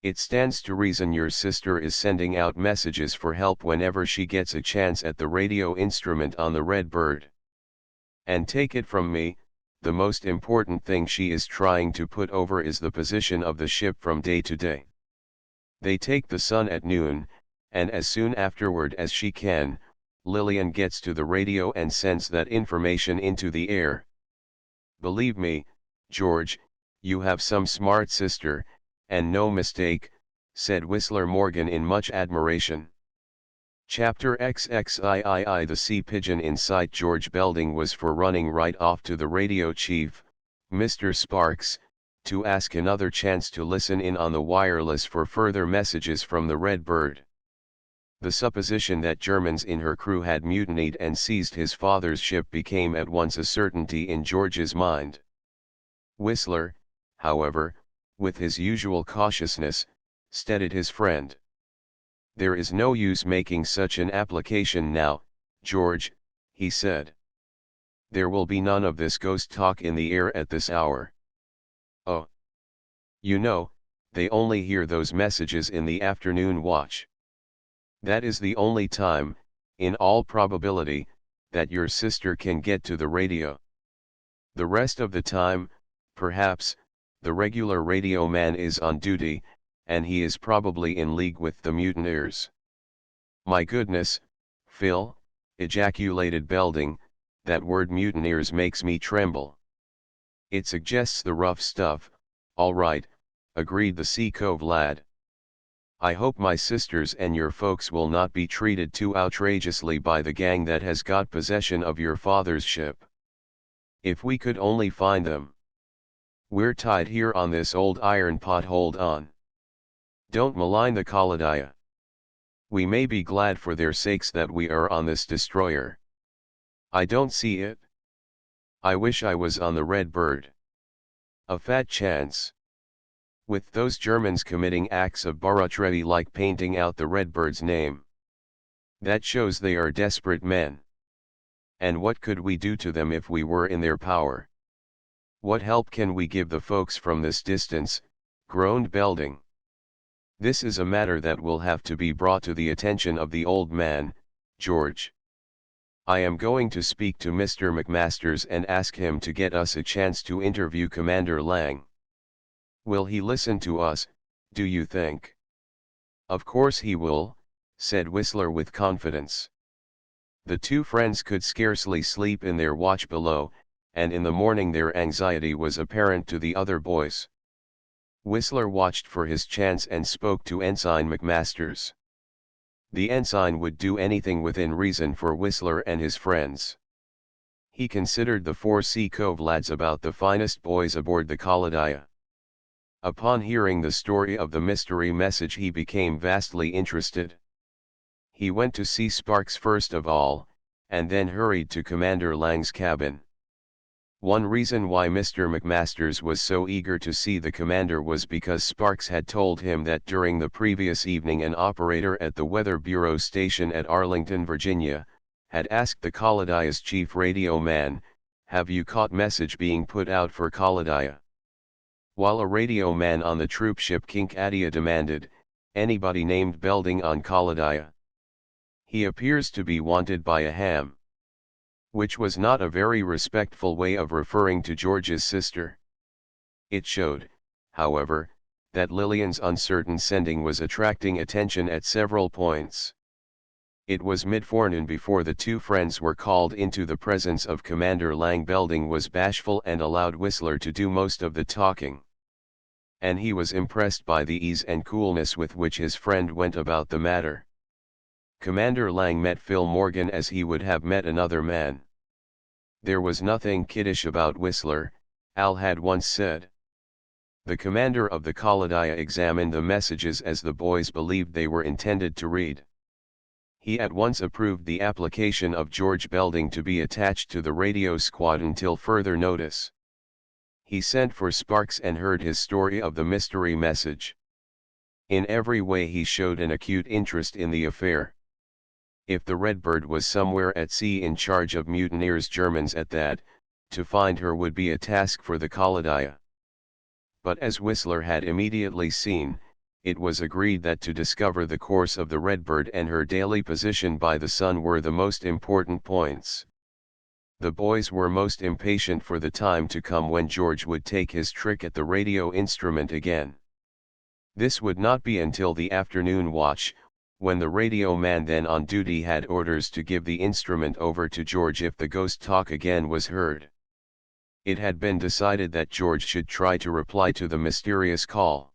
It stands to reason your sister is sending out messages for help whenever she gets a chance at the radio instrument on the Redbird. And take it from me, the most important thing she is trying to put over is the position of the ship from day to day. They take the sun at noon, and as soon afterward as she can, Lillian gets to the radio and sends that information into the air. Believe me, George, you have some smart sister, and no mistake, said Whistler Morgan in much admiration. Chapter XXIII. The sea pigeon inside George Belding was for running right off to the radio chief, Mr. Sparks, to ask another chance to listen in on the wireless for further messages from the Red Bird. The supposition that Germans in her crew had mutinied and seized his father's ship became at once a certainty in George's mind. Whistler, however, with his usual cautiousness, steadied his friend. "There is no use making such an application now, George," he said. "There will be none of this ghost talk in the air at this hour. Oh, you know, they only hear those messages in the afternoon watch. That is the only time, in all probability, that your sister can get to the radio. The rest of the time, perhaps, the regular radio man is on duty, and he is probably in league with the mutineers." "My goodness, Phil," ejaculated Belding, "that word mutineers makes me tremble." "It suggests the rough stuff, all right," agreed the Sea Cove lad. "I hope my sisters and your folks will not be treated too outrageously by the gang that has got possession of your father's ship. If we could only find them. We're tied here on this old iron pot. Hold on. Don't malign the Kaladia. We may be glad for their sakes that we are on this destroyer. I don't see it. I wish I was on the Red Bird. A fat chance. With those Germans committing acts of barbarity like painting out the Redbird's name. That shows they are desperate men. And what could we do to them if we were in their power? What help can we give the folks from this distance?" groaned Belding. "This is a matter that will have to be brought to the attention of the old man, George. I am going to speak to Mr. McMasters and ask him to get us a chance to interview Commander Lang. Will he listen to us, do you think?" "Of course he will," said Whistler with confidence. The two friends could scarcely sleep in their watch below, and in the morning their anxiety was apparent to the other boys. Whistler watched for his chance and spoke to Ensign McMasters. The ensign would do anything within reason for Whistler and his friends. He considered the four Sea Cove lads about the finest boys aboard the Kaladia. Upon hearing the story of the mystery message he became vastly interested. He went to see Sparks first of all, and then hurried to Commander Lang's cabin. One reason why Mr. McMasters was so eager to see the commander was because Sparks had told him that during the previous evening an operator at the Weather Bureau station at Arlington, Virginia, had asked the Kaladia's chief radio man, "Have you caught message being put out for Kaladia?" While a radio man on the troop ship Kincadia demanded, "Anybody named Belding on Kaladia? He appears to be wanted by a ham." Which was not a very respectful way of referring to George's sister. It showed, however, that Lillian's uncertain sending was attracting attention at several points. It was mid-forenoon before the two friends were called into the presence of Commander Lang. Belding was bashful and allowed Whistler to do most of the talking. And he was impressed by the ease and coolness with which his friend went about the matter. Commander Lang met Phil Morgan as he would have met another man. There was nothing kiddish about Whistler, Al had once said. The commander of the Kaladia examined the messages as the boys believed they were intended to read. He at once approved the application of George Belding to be attached to the radio squad until further notice. He sent for Sparks and heard his story of the mystery message. In every way he showed an acute interest in the affair. If the Redbird was somewhere at sea in charge of mutineers Germans at that, to find her would be a task for the Kaladia. But as Whistler had immediately seen, it was agreed that to discover the course of the Redbird and her daily position by the sun were the most important points. The boys were most impatient for the time to come when George would take his trick at the radio instrument again. This would not be until the afternoon watch, when the radio man then on duty had orders to give the instrument over to George if the ghost talk again was heard. It had been decided that George should try to reply to the mysterious call.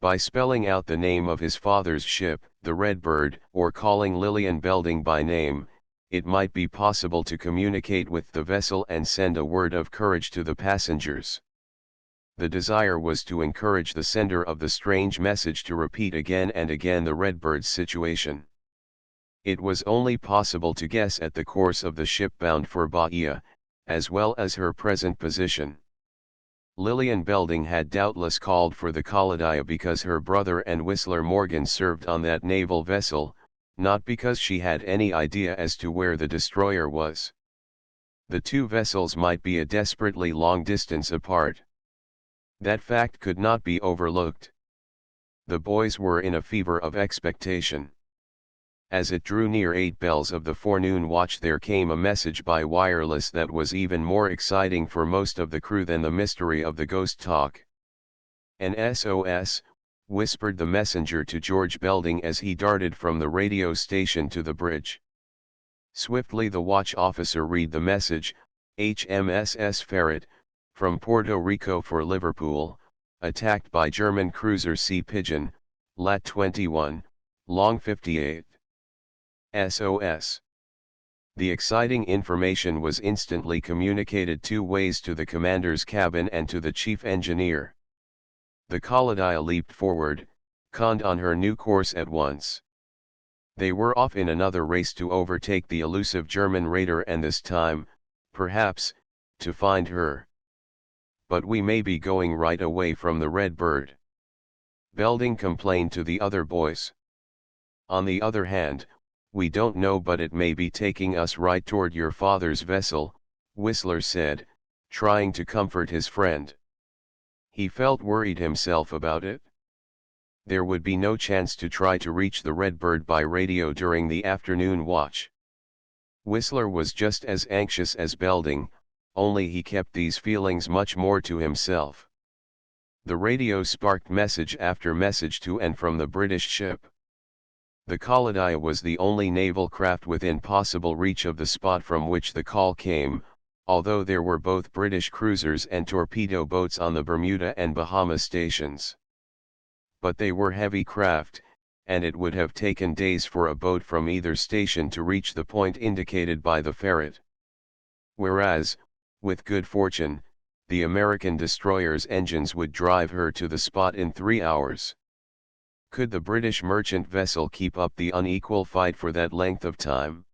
By spelling out the name of his father's ship, the Redbird, or calling Lillian Belding by name, it might be possible to communicate with the vessel and send a word of courage to the passengers. The desire was to encourage the sender of the strange message to repeat again and again the Redbird's situation. It was only possible to guess at the course of the ship bound for Bahia, as well as her present position. Lillian Belding had doubtless called for the Kaladeya because her brother and Whistler Morgan served on that naval vessel, not because she had any idea as to where the destroyer was. The two vessels might be a desperately long distance apart. That fact could not be overlooked. The boys were in a fever of expectation. As it drew near 8 bells of the forenoon watch, there came a message by wireless that was even more exciting for most of the crew than the mystery of the ghost talk. "An SOS," whispered the messenger to George Belding as he darted from the radio station to the bridge. Swiftly the watch officer read the message: HMSS Ferret, from Puerto Rico for Liverpool, attacked by German cruiser Sea Pigeon, lat. 21, long 58. SOS. The exciting information was instantly communicated 2 ways to the commander's cabin and to the chief engineer. The Kaladeya leaped forward, conned on her new course at once. They were off in another race to overtake the elusive German raider and this time, perhaps, to find her. "But we may be going right away from the Redbird," Belding complained to the other boys. "On the other hand, we don't know, but it may be taking us right toward your father's vessel," Whistler said, trying to comfort his friend. He felt worried himself about it. There would be no chance to try to reach the Redbird by radio during the afternoon watch. Whistler was just as anxious as Belding, only he kept these feelings much more to himself. The radio sparked message after message to and from the British ship. The Kaladeya was the only naval craft within possible reach of the spot from which the call came, although there were both British cruisers and torpedo boats on the Bermuda and Bahama stations. But they were heavy craft, and it would have taken days for a boat from either station to reach the point indicated by the ferret. Whereas, with good fortune, the American destroyer's engines would drive her to the spot in 3 hours. Could the British merchant vessel keep up the unequal fight for that length of time?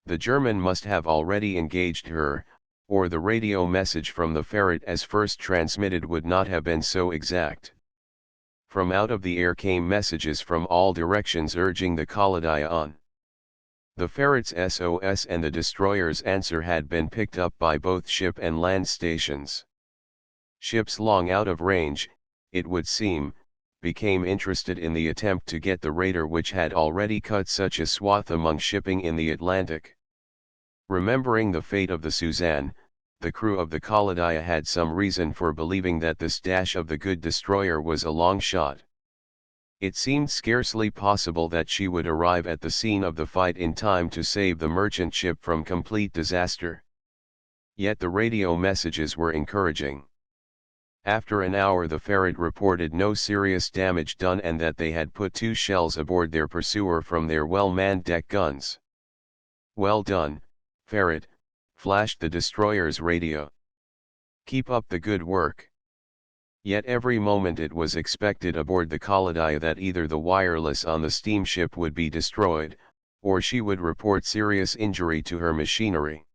The German must have already engaged her, or the radio message from the ferret as first transmitted would not have been so exact. From out of the air came messages from all directions urging the Kaladeya on. The ferret's SOS and the destroyer's answer had been picked up by both ship and land stations. Ships long out of range, it would seem, became interested in the attempt to get the raider which had already cut such a swath among shipping in the Atlantic. Remembering the fate of the Suzanne, the crew of the Kaladeya had some reason for believing that this dash of the good destroyer was a long shot. It seemed scarcely possible that she would arrive at the scene of the fight in time to save the merchant ship from complete disaster. Yet the radio messages were encouraging. After an hour the ferret reported no serious damage done and that they had put 2 shells aboard their pursuer from their well-manned deck guns. "Well done, ferret," flashed the destroyer's radio. "Keep up the good work." Yet every moment it was expected aboard the Kaladeya that either the wireless on the steamship would be destroyed, or she would report serious injury to her machinery.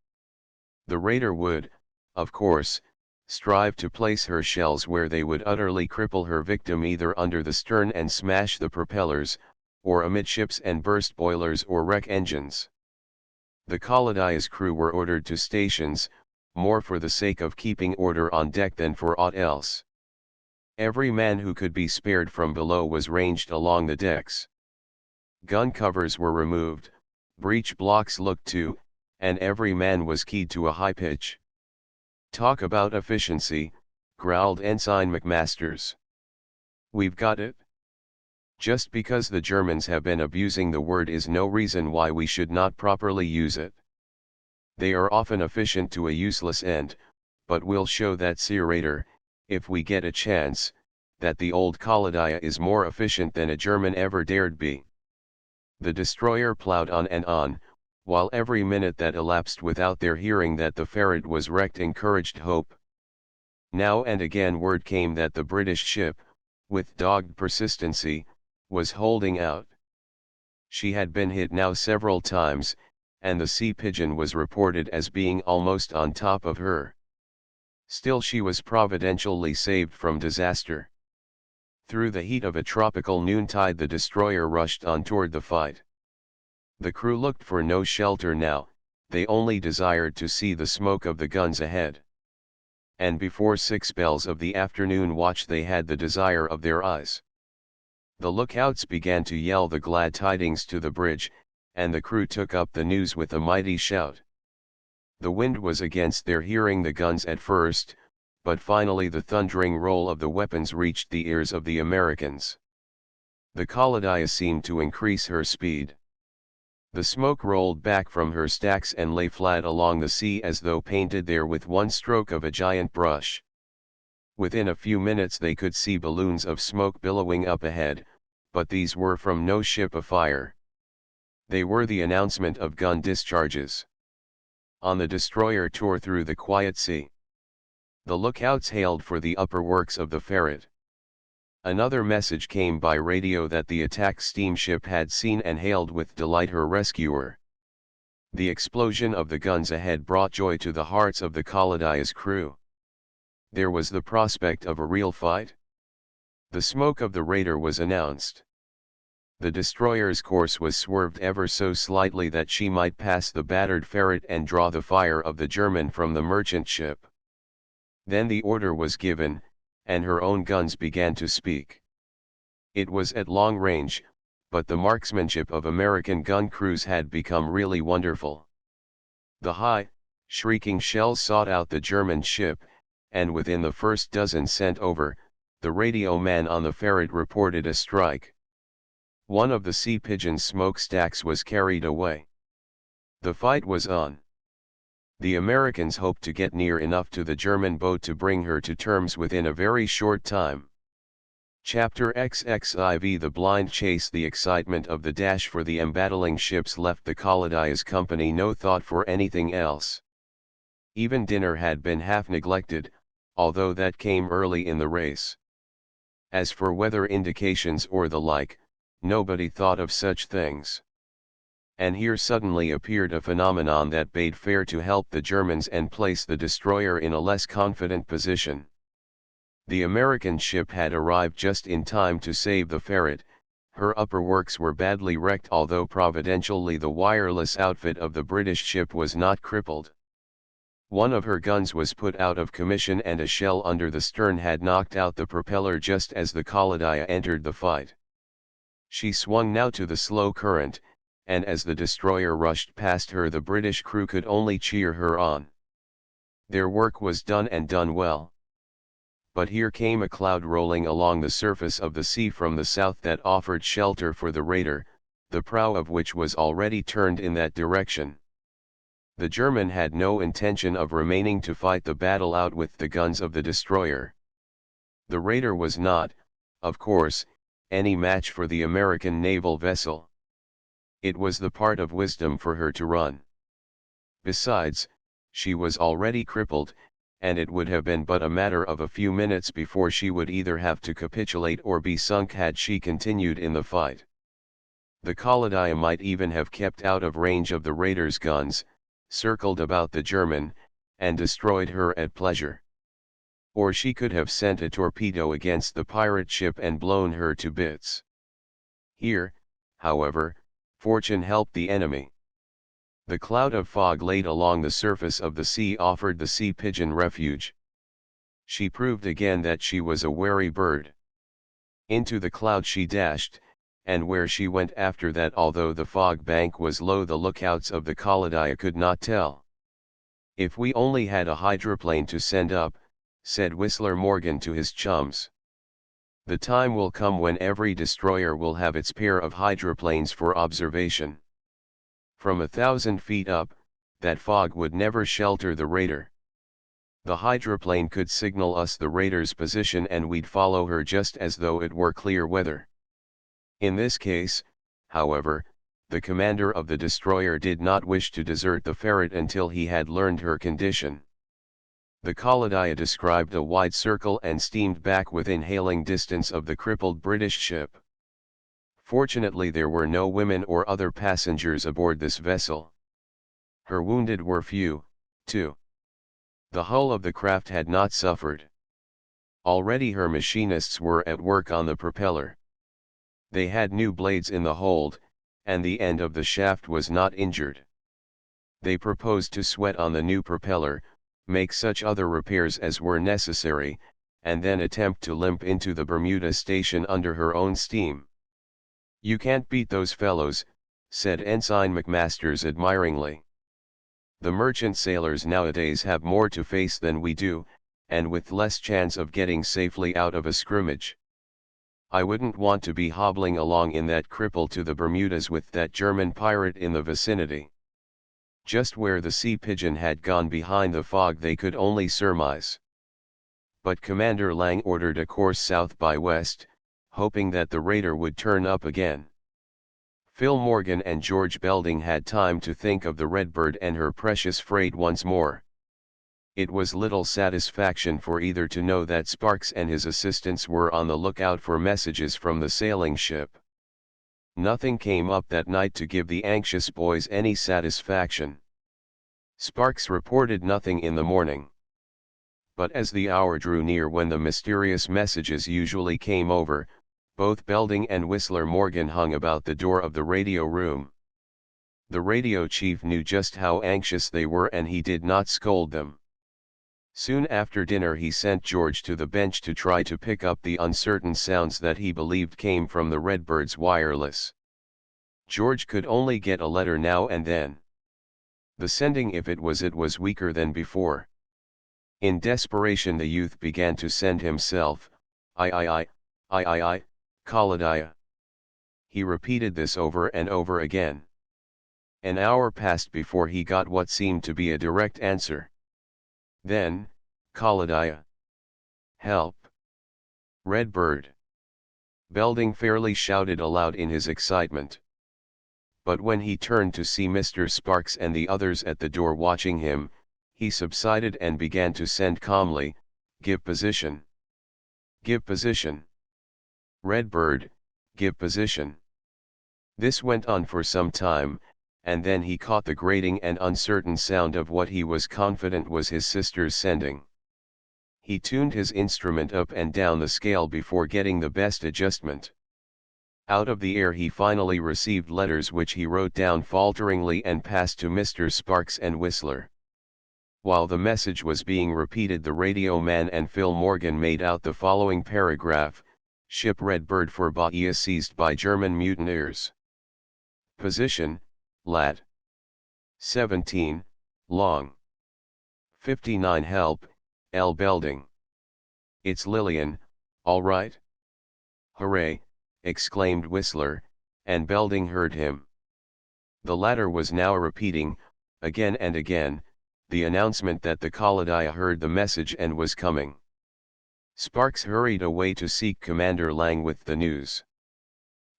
The raider would, of course, strive to place her shells where they would utterly cripple her victim, either under the stern and smash the propellers, or amidships and burst boilers or wreck engines. The Kaladeya's crew were ordered to stations, more for the sake of keeping order on deck than for aught else. Every man who could be spared from below was ranged along the decks. Gun covers were removed, breech blocks looked to, and every man was keyed to a high pitch. "Talk about efficiency," growled Ensign McMasters. "We've got it." Just because the Germans have been abusing the word is no reason why we should not properly use it. They are often efficient to a useless end, but we'll show that Seerator, if we get a chance, that the old Kaladaya is more efficient than a German ever dared be. The destroyer plowed on and on, while every minute that elapsed without their hearing that the ferret was wrecked encouraged hope. Now and again word came that the British ship, with dogged persistency, was holding out. She had been hit now several times, and the Sea Pigeon was reported as being almost on top of her. Still she was providentially saved from disaster. Through the heat of a tropical noontide the destroyer rushed on toward the fight. The crew looked for no shelter now, they only desired to see the smoke of the guns ahead. And before 6 bells of the afternoon watch they had the desire of their eyes. The lookouts began to yell the glad tidings to the bridge, and the crew took up the news with a mighty shout. The wind was against their hearing the guns at first, but finally the thundering roll of the weapons reached the ears of the Americans. The Kaladaya seemed to increase her speed. The smoke rolled back from her stacks and lay flat along the sea as though painted there with one stroke of a giant brush. Within a few minutes they could see balloons of smoke billowing up ahead, but these were from no ship afire. They were the announcement of gun discharges. On the destroyer tore through the quiet sea. The lookouts hailed for the upper works of the ferret. Another message came by radio that the attack steamship had seen and hailed with delight her rescuer. The explosion of the guns ahead brought joy to the hearts of the Kaladaya's crew. There was the prospect of a real fight. The smoke of the raider was announced. The destroyer's course was swerved ever so slightly that she might pass the battered ferret and draw the fire of the German from the merchant ship. Then the order was given, and her own guns began to speak. It was at long range, but the marksmanship of American gun crews had become really wonderful. The high, shrieking shells sought out the German ship, and within the first dozen sent over, the radio man on the ferret reported a strike. One of the Sea Pigeon's smokestacks was carried away. The fight was on. The Americans hoped to get near enough to the German boat to bring her to terms within a very short time. Chapter XXIV The blind chase. The excitement of the dash for the embattling ships left the Kaladaya's company no thought for anything else. Even dinner had been half neglected, although that came early in the race. As for weather indications or the like, nobody thought of such things. And here suddenly appeared a phenomenon that bade fair to help the Germans and place the destroyer in a less confident position. The American ship had arrived just in time to save the ferret. Her upper works were badly wrecked, although providentially the wireless outfit of the British ship was not crippled. One of her guns was put out of commission and a shell under the stern had knocked out the propeller just as the Kaladaya entered the fight. She swung now to the slow current, and as the destroyer rushed past her the British crew could only cheer her on. Their work was done and done well. But here came a cloud rolling along the surface of the sea from the south that offered shelter for the raider, the prow of which was already turned in that direction. The German had no intention of remaining to fight the battle out with the guns of the destroyer. The raider was not, of course, any match for the American naval vessel. It was the part of wisdom for her to run. Besides, she was already crippled, and it would have been but a matter of a few minutes before she would either have to capitulate or be sunk had she continued in the fight. The Kaladaya might even have kept out of range of the raider's guns, circled about the German, and destroyed her at pleasure. Or she could have sent a torpedo against the pirate ship and blown her to bits. Here, however, fortune helped the enemy. The cloud of fog laid along the surface of the sea offered the Sea Pigeon refuge. She proved again that she was a wary bird. Into the cloud she dashed, and where she went after that, although the fog bank was low, the lookouts of the Kaladaya could not tell. "If we only had a hydroplane to send up," said Whistler Morgan to his chums. The time will come when every destroyer will have its pair of hydroplanes for observation. From 1,000 feet up, that fog would never shelter the raider. The hydroplane could signal us the raider's position and we'd follow her just as though it were clear weather. In this case, however, the commander of the destroyer did not wish to desert the ferret until he had learned her condition. The Khalidaya described a wide circle and steamed back within hailing distance of the crippled British ship. Fortunately there were no women or other passengers aboard this vessel. Her wounded were few, too. The hull of the craft had not suffered. Already her machinists were at work on the propeller. They had new blades in the hold, and the end of the shaft was not injured. They proposed to sweat on the new propeller, make such other repairs as were necessary, and then attempt to limp into the Bermuda station under her own steam. "You can't beat those fellows," said Ensign McMasters admiringly. "The merchant sailors nowadays have more to face than we do, and with less chance of getting safely out of a scrimmage. I wouldn't want to be hobbling along in that cripple to the Bermudas with that German pirate in the vicinity." Just where the Sea Pigeon had gone behind the fog they could only surmise. But Commander Lang ordered a course south by west, hoping that the raider would turn up again. Phil Morgan and George Belding had time to think of the Redbird and her precious freight once more. It was little satisfaction for either to know that Sparks and his assistants were on the lookout for messages from the sailing ship. Nothing came up that night to give the anxious boys any satisfaction. Sparks reported nothing in the morning. But as the hour drew near when the mysterious messages usually came over, both Belding and Whistler Morgan hung about the door of the radio room. The radio chief knew just how anxious they were and he did not scold them. Soon after dinner he sent George to the bench to try to pick up the uncertain sounds that he believed came from the Redbird's wireless. George could only get a letter now and then. The sending, if it was weaker than before. In desperation the youth began to send himself, I, Khalidaya. He repeated this over and over again. An hour passed before he got what seemed to be a direct answer. Then, Khalidaya. Help. Redbird. Belding fairly shouted aloud in his excitement. But when he turned to see Mr. Sparks and the others at the door watching him, he subsided and began to send calmly, "Give position. Give position. Redbird, give position." This went on for some time, and then he caught the grating and uncertain sound of what he was confident was his sister's sending. He tuned his instrument up and down the scale before getting the best adjustment. Out of the air he finally received letters which he wrote down falteringly and passed to Mr. Sparks and Whistler. While the message was being repeated the radio man and Phil Morgan made out the following paragraph: "Ship Redbird for Bahia seized by German mutineers. Position, lat. 17, long. 59 help, L. Belding. It's Lillian, all right?" "Hooray!" exclaimed Whistler, and Belding heard him. The latter was now repeating, again and again, the announcement that the Khalidaya heard the message and was coming. Sparks hurried away to seek Commander Lang with the news.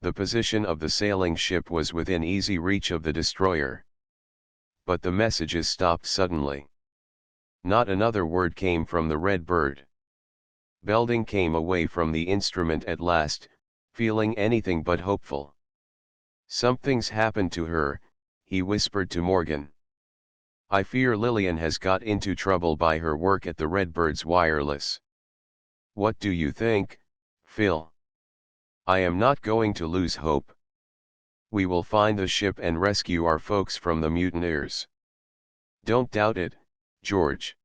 The position of the sailing ship was within easy reach of the destroyer. But the messages stopped suddenly. Not another word came from the Redbird. Belding came away from the instrument at last, feeling anything but hopeful. "Something's happened to her," he whispered to Morgan. "I fear Lillian has got into trouble by her work at the Redbird's wireless. What do you think, Phil?" "I am not going to lose hope. We will find the ship and rescue our folks from the mutineers." "Don't doubt it, George."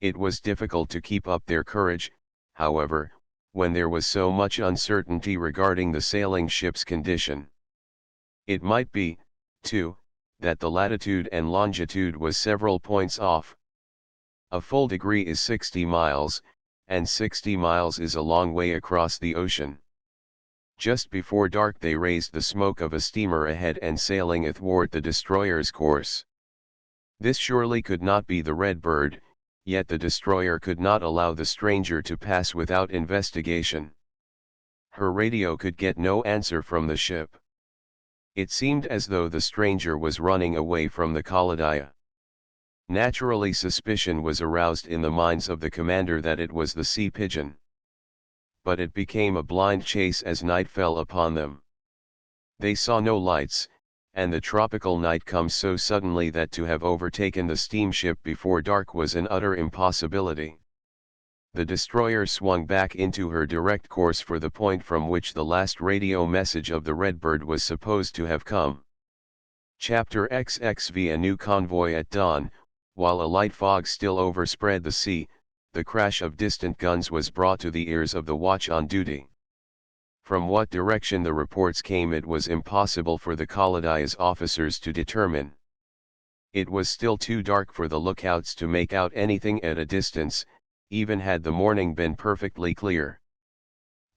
It was difficult to keep up their courage, however, when there was so much uncertainty regarding the sailing ship's condition. It might be, too, that the latitude and longitude was several points off. A full degree is 60 miles, and 60 miles is a long way across the ocean. Just before dark they raised the smoke of a steamer ahead and sailing athwart the destroyer's course. This surely could not be the Red Bird, yet the destroyer could not allow the stranger to pass without investigation. Her radio could get no answer from the ship. It seemed as though the stranger was running away from the Kaladaya. Naturally, suspicion was aroused in the minds of the commander that it was the Sea Pigeon. But it became a blind chase as night fell upon them. They saw no lights, and the tropical night comes so suddenly that to have overtaken the steamship before dark was an utter impossibility. The destroyer swung back into her direct course for the point from which the last radio message of the Redbird was supposed to have come. Chapter XXV. A new convoy at dawn. While a light fog still overspread the sea, the crash of distant guns was brought to the ears of the watch on duty. From what direction the reports came it was impossible for the Kaladaya's officers to determine. It was still too dark for the lookouts to make out anything at a distance, even had the morning been perfectly clear.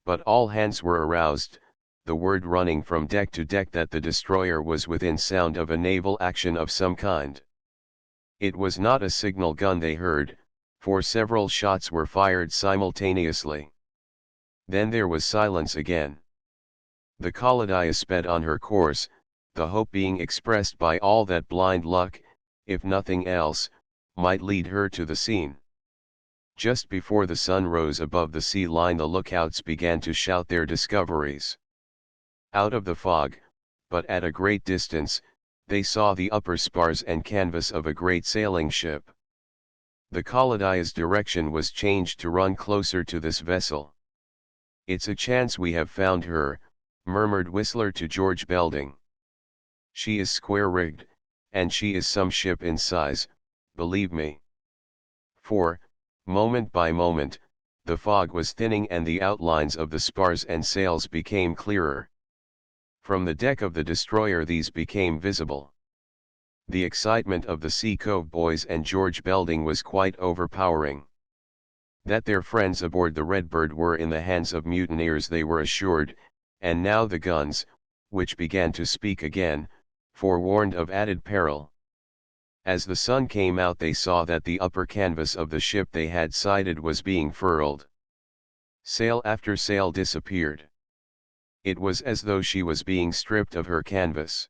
But all hands were aroused, the word running from deck to deck that the destroyer was within sound of a naval action of some kind. It was not a signal gun they heard, for several shots were fired simultaneously. Then there was silence again. The Kaladaya sped on her course, the hope being expressed by all that blind luck, if nothing else, might lead her to the scene. Just before the sun rose above the sea line the lookouts began to shout their discoveries. Out of the fog, but at a great distance, they saw the upper spars and canvas of a great sailing ship. The Kaladaya's direction was changed to run closer to this vessel. "It's a chance we have found her," murmured Whistler to George Belding. "She is square-rigged, and she is some ship in size, believe me." For, moment by moment, the fog was thinning and the outlines of the spars and sails became clearer. From the deck of the destroyer these became visible. The excitement of the Sea Cove boys and George Belding was quite overpowering. That their friends aboard the Redbird were in the hands of mutineers they were assured, and now the guns, which began to speak again, forewarned of added peril. As the sun came out they saw that the upper canvas of the ship they had sighted was being furled. Sail after sail disappeared. It was as though she was being stripped of her canvas.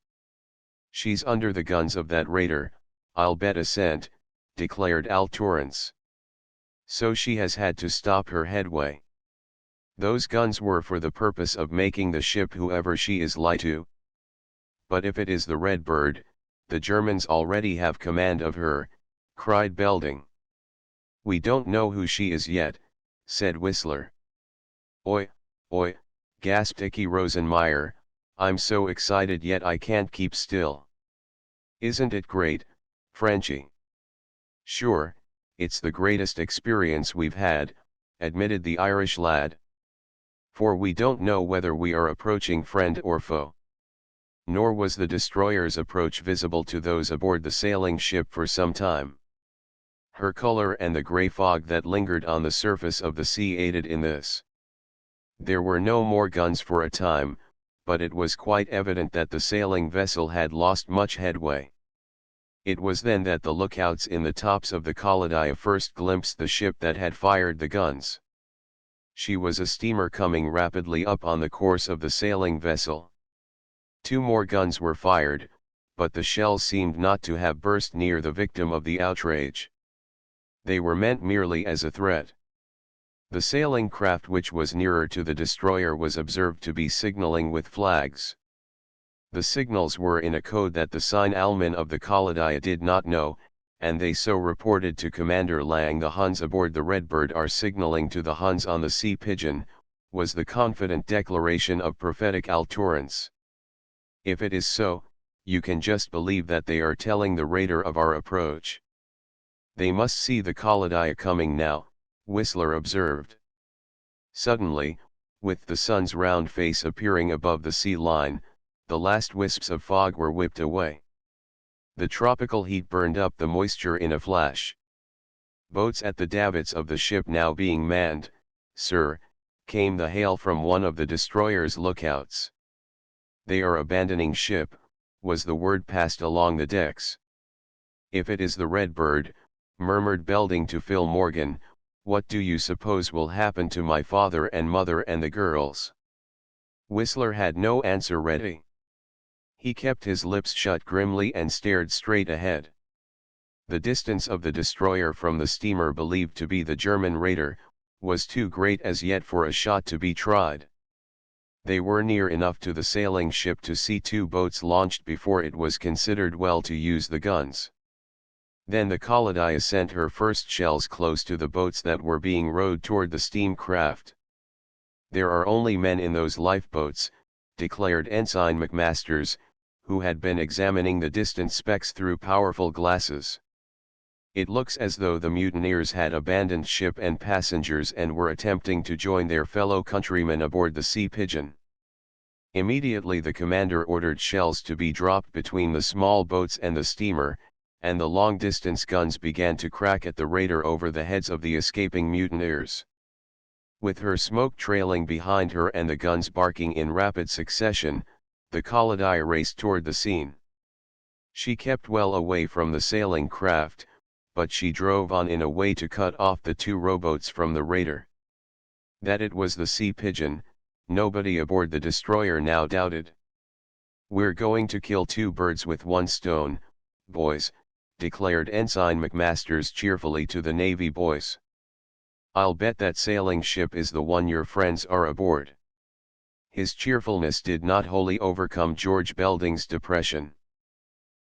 "She's under the guns of that raider, I'll bet a cent," declared Al Torrance. "So she has had to stop her headway. Those guns were for the purpose of making the ship whoever she is lie to. But if it is the Redbird, the Germans already have command of her," cried Belding. "We don't know who she is yet," said Whistler. "Oi, oi," gasped Icky Rosenmeyer, "I'm so excited yet I can't keep still." "Isn't it great, Frenchie?" "Sure, it's the greatest experience we've had," admitted the Irish lad. "For we don't know whether we are approaching friend or foe." Nor was the destroyer's approach visible to those aboard the sailing ship for some time. Her color and the gray fog that lingered on the surface of the sea aided in this. There were no more guns for a time, but it was quite evident that the sailing vessel had lost much headway. It was then that the lookouts in the tops of the Kaladaya first glimpsed the ship that had fired the guns. She was a steamer coming rapidly up on the course of the sailing vessel. 2 more guns were fired, but the shells seemed not to have burst near the victim of the outrage. They were meant merely as a threat. The sailing craft which was nearer to the destroyer was observed to be signaling with flags. The signals were in a code that the Sein-Alman of the Kaladaya did not know, and they so reported to Commander Lang. "The Huns aboard the Redbird are signaling to the Huns on the Sea Pigeon," was the confident declaration of prophetic Al Torrance. "If it is so, you can just believe that they are telling the raider of our approach." "They must see the Kaladaya coming now," Whistler observed. Suddenly, with the sun's round face appearing above the sea line, the last wisps of fog were whipped away. The tropical heat burned up the moisture in a flash. Boats at the davits of the ship now being manned, sir, came the hail from one of the destroyer's lookouts. They are abandoning ship, was the word passed along the decks. If it is the Redbird, murmured Belding to Phil Morgan, what do you suppose will happen to my father and mother and the girls? Whistler had no answer ready. He kept his lips shut grimly and stared straight ahead. The distance of the destroyer from the steamer believed to be the German raider, was too great as yet for a shot to be tried. They were near enough to the sailing ship to see two boats launched before it was considered well to use the guns. Then the Kaladia sent her first shells close to the boats that were being rowed toward the steam craft. There are only men in those lifeboats, declared Ensign McMasters, who had been examining the distant specks through powerful glasses. It looks as though the mutineers had abandoned ship and passengers and were attempting to join their fellow countrymen aboard the Sea Pigeon. Immediately the commander ordered shells to be dropped between the small boats and the steamer, and the long-distance guns began to crack at the raider over the heads of the escaping mutineers. With her smoke trailing behind her and the guns barking in rapid succession, the Kaladia raced toward the scene. She kept well away from the sailing craft, but she drove on in a way to cut off the two rowboats from the raider. That it was the Sea Pigeon, nobody aboard the destroyer now doubted. We're going to kill two birds with one stone, boys, declared Ensign McMasters cheerfully to the Navy boys. I'll bet that sailing ship is the one your friends are aboard. His cheerfulness did not wholly overcome George Belding's depression.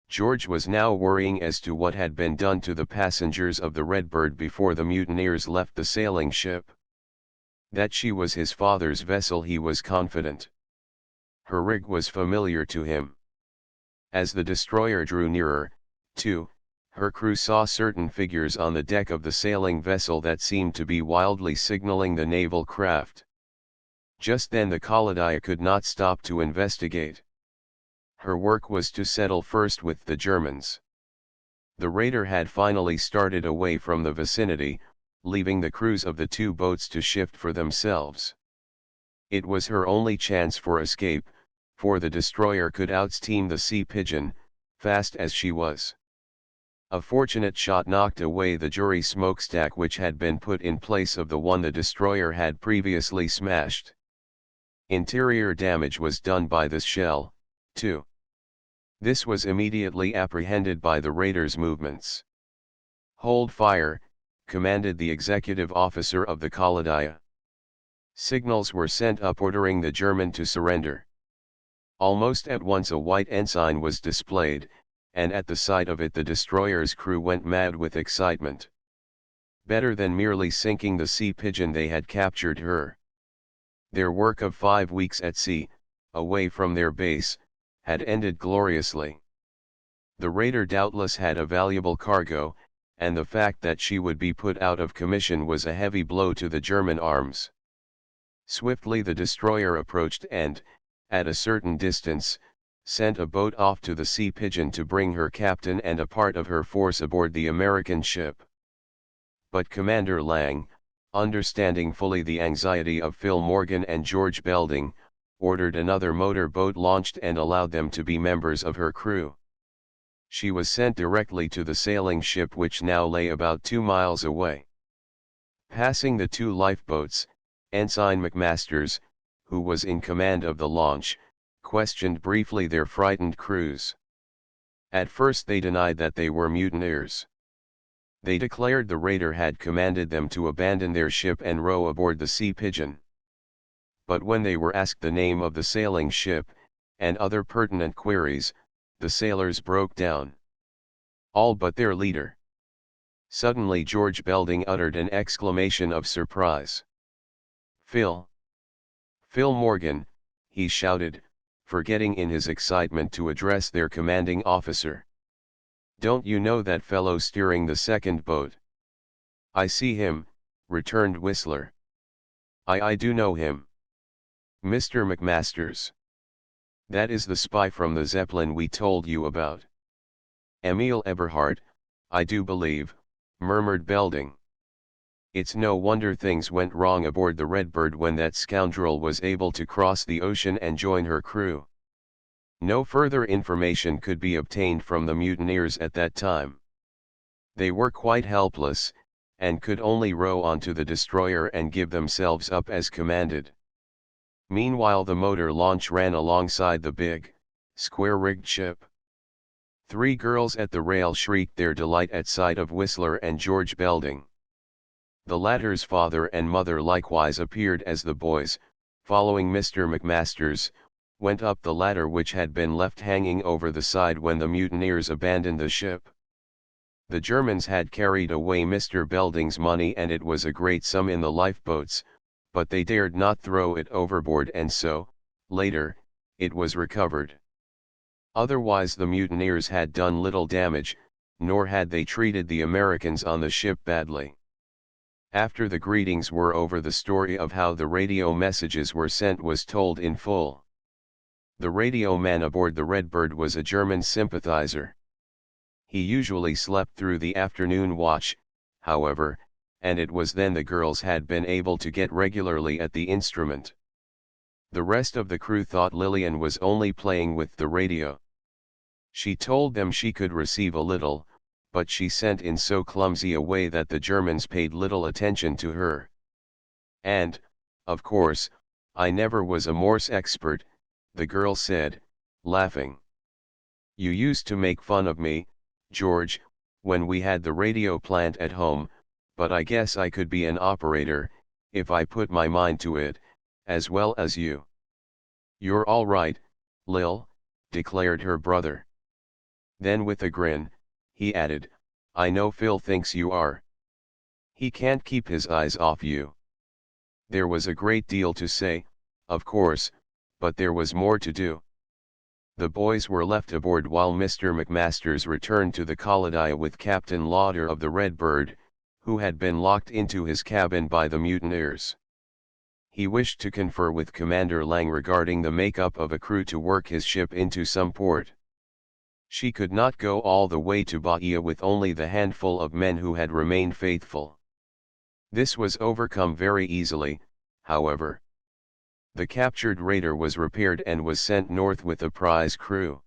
George was now worrying as to what had been done to the passengers of the Redbird before the mutineers left the sailing ship. That she was his father's vessel he was confident. Her rig was familiar to him. As the destroyer drew nearer, too, her crew saw certain figures on the deck of the sailing vessel that seemed to be wildly signaling the naval craft. Just then the Kaladia could not stop to investigate. Her work was to settle first with the Germans. The raider had finally started away from the vicinity, leaving the crews of the two boats to shift for themselves. It was her only chance for escape, for the destroyer could outsteam the Sea Pigeon, fast as she was. A fortunate shot knocked away the jury smokestack which had been put in place of the one the destroyer had previously smashed. Interior damage was done by this shell, too. This was immediately apprehended by the raider's movements. "Hold fire," commanded the executive officer of the Kaladia. Signals were sent up ordering the German to surrender. Almost at once a white ensign was displayed, and at the sight of it the destroyer's crew went mad with excitement. Better than merely sinking the Sea Pigeon, they had captured her. Their work of 5 weeks at sea, away from their base, had ended gloriously. The raider doubtless had a valuable cargo, and the fact that she would be put out of commission was a heavy blow to the German arms. Swiftly the destroyer approached and, at a certain distance, sent a boat off to the Sea Pigeon to bring her captain and a part of her force aboard the American ship. But Commander Lang, understanding fully the anxiety of Phil Morgan and George Belding, ordered another motor boat launched and allowed them to be members of her crew. She was sent directly to the sailing ship which now lay about 2 miles away. Passing the two lifeboats, Ensign McMasters, who was in command of the launch, questioned briefly their frightened crews. At first they denied that they were mutineers. They declared the raider had commanded them to abandon their ship and row aboard the Sea Pigeon. But when they were asked the name of the sailing ship, and other pertinent queries, the sailors broke down. All but their leader. Suddenly George Belding uttered an exclamation of surprise. Phil Morgan," he shouted, forgetting in his excitement to address their commanding officer. "Don't you know that fellow steering the second boat?" "I see him," returned Whistler. I do know him. Mr. McMasters. That is the spy from the Zeppelin we told you about. Emil Eberhard, I do believe, murmured Belding. It's no wonder things went wrong aboard the Redbird when that scoundrel was able to cross the ocean and join her crew. No further information could be obtained from the mutineers at that time. They were quite helpless, and could only row onto the destroyer and give themselves up as commanded. Meanwhile the motor launch ran alongside the big, square-rigged ship. 3 girls at the rail shrieked their delight at sight of Whistler and George Belding. The latter's father and mother likewise appeared as the boys, following Mr. McMasters, went up the ladder which had been left hanging over the side when the mutineers abandoned the ship. The Germans had carried away Mr. Belding's money and it was a great sum in the lifeboats, but they dared not throw it overboard and so, later, it was recovered. Otherwise the mutineers had done little damage, nor had they treated the Americans on the ship badly. After the greetings were over the story of how the radio messages were sent was told in full. The radio man aboard the Redbird was a German sympathizer. He usually slept through the afternoon watch, however, and it was then the girls had been able to get regularly at the instrument. The rest of the crew thought Lillian was only playing with the radio. She told them she could receive a little, but she sent in so clumsy a way that the Germans paid little attention to her. And, of course, I never was a Morse expert, the girl said, laughing. You used to make fun of me, George, when we had the radio plant at home, but I guess I could be an operator, if I put my mind to it, as well as you. You're all right, Lil, declared her brother. Then with a grin, he added, I know Phil thinks you are. He can't keep his eyes off you. There was a great deal to say, of course, but there was more to do. The boys were left aboard while Mr. McMasters returned to the Colodia with Captain Lauder of the Redbird, who had been locked into his cabin by the mutineers. He wished to confer with Commander Lang regarding the makeup of a crew to work his ship into some port. She could not go all the way to Bahia with only the handful of men who had remained faithful. This was overcome very easily, however. The captured raider was repaired and was sent north with a prize crew.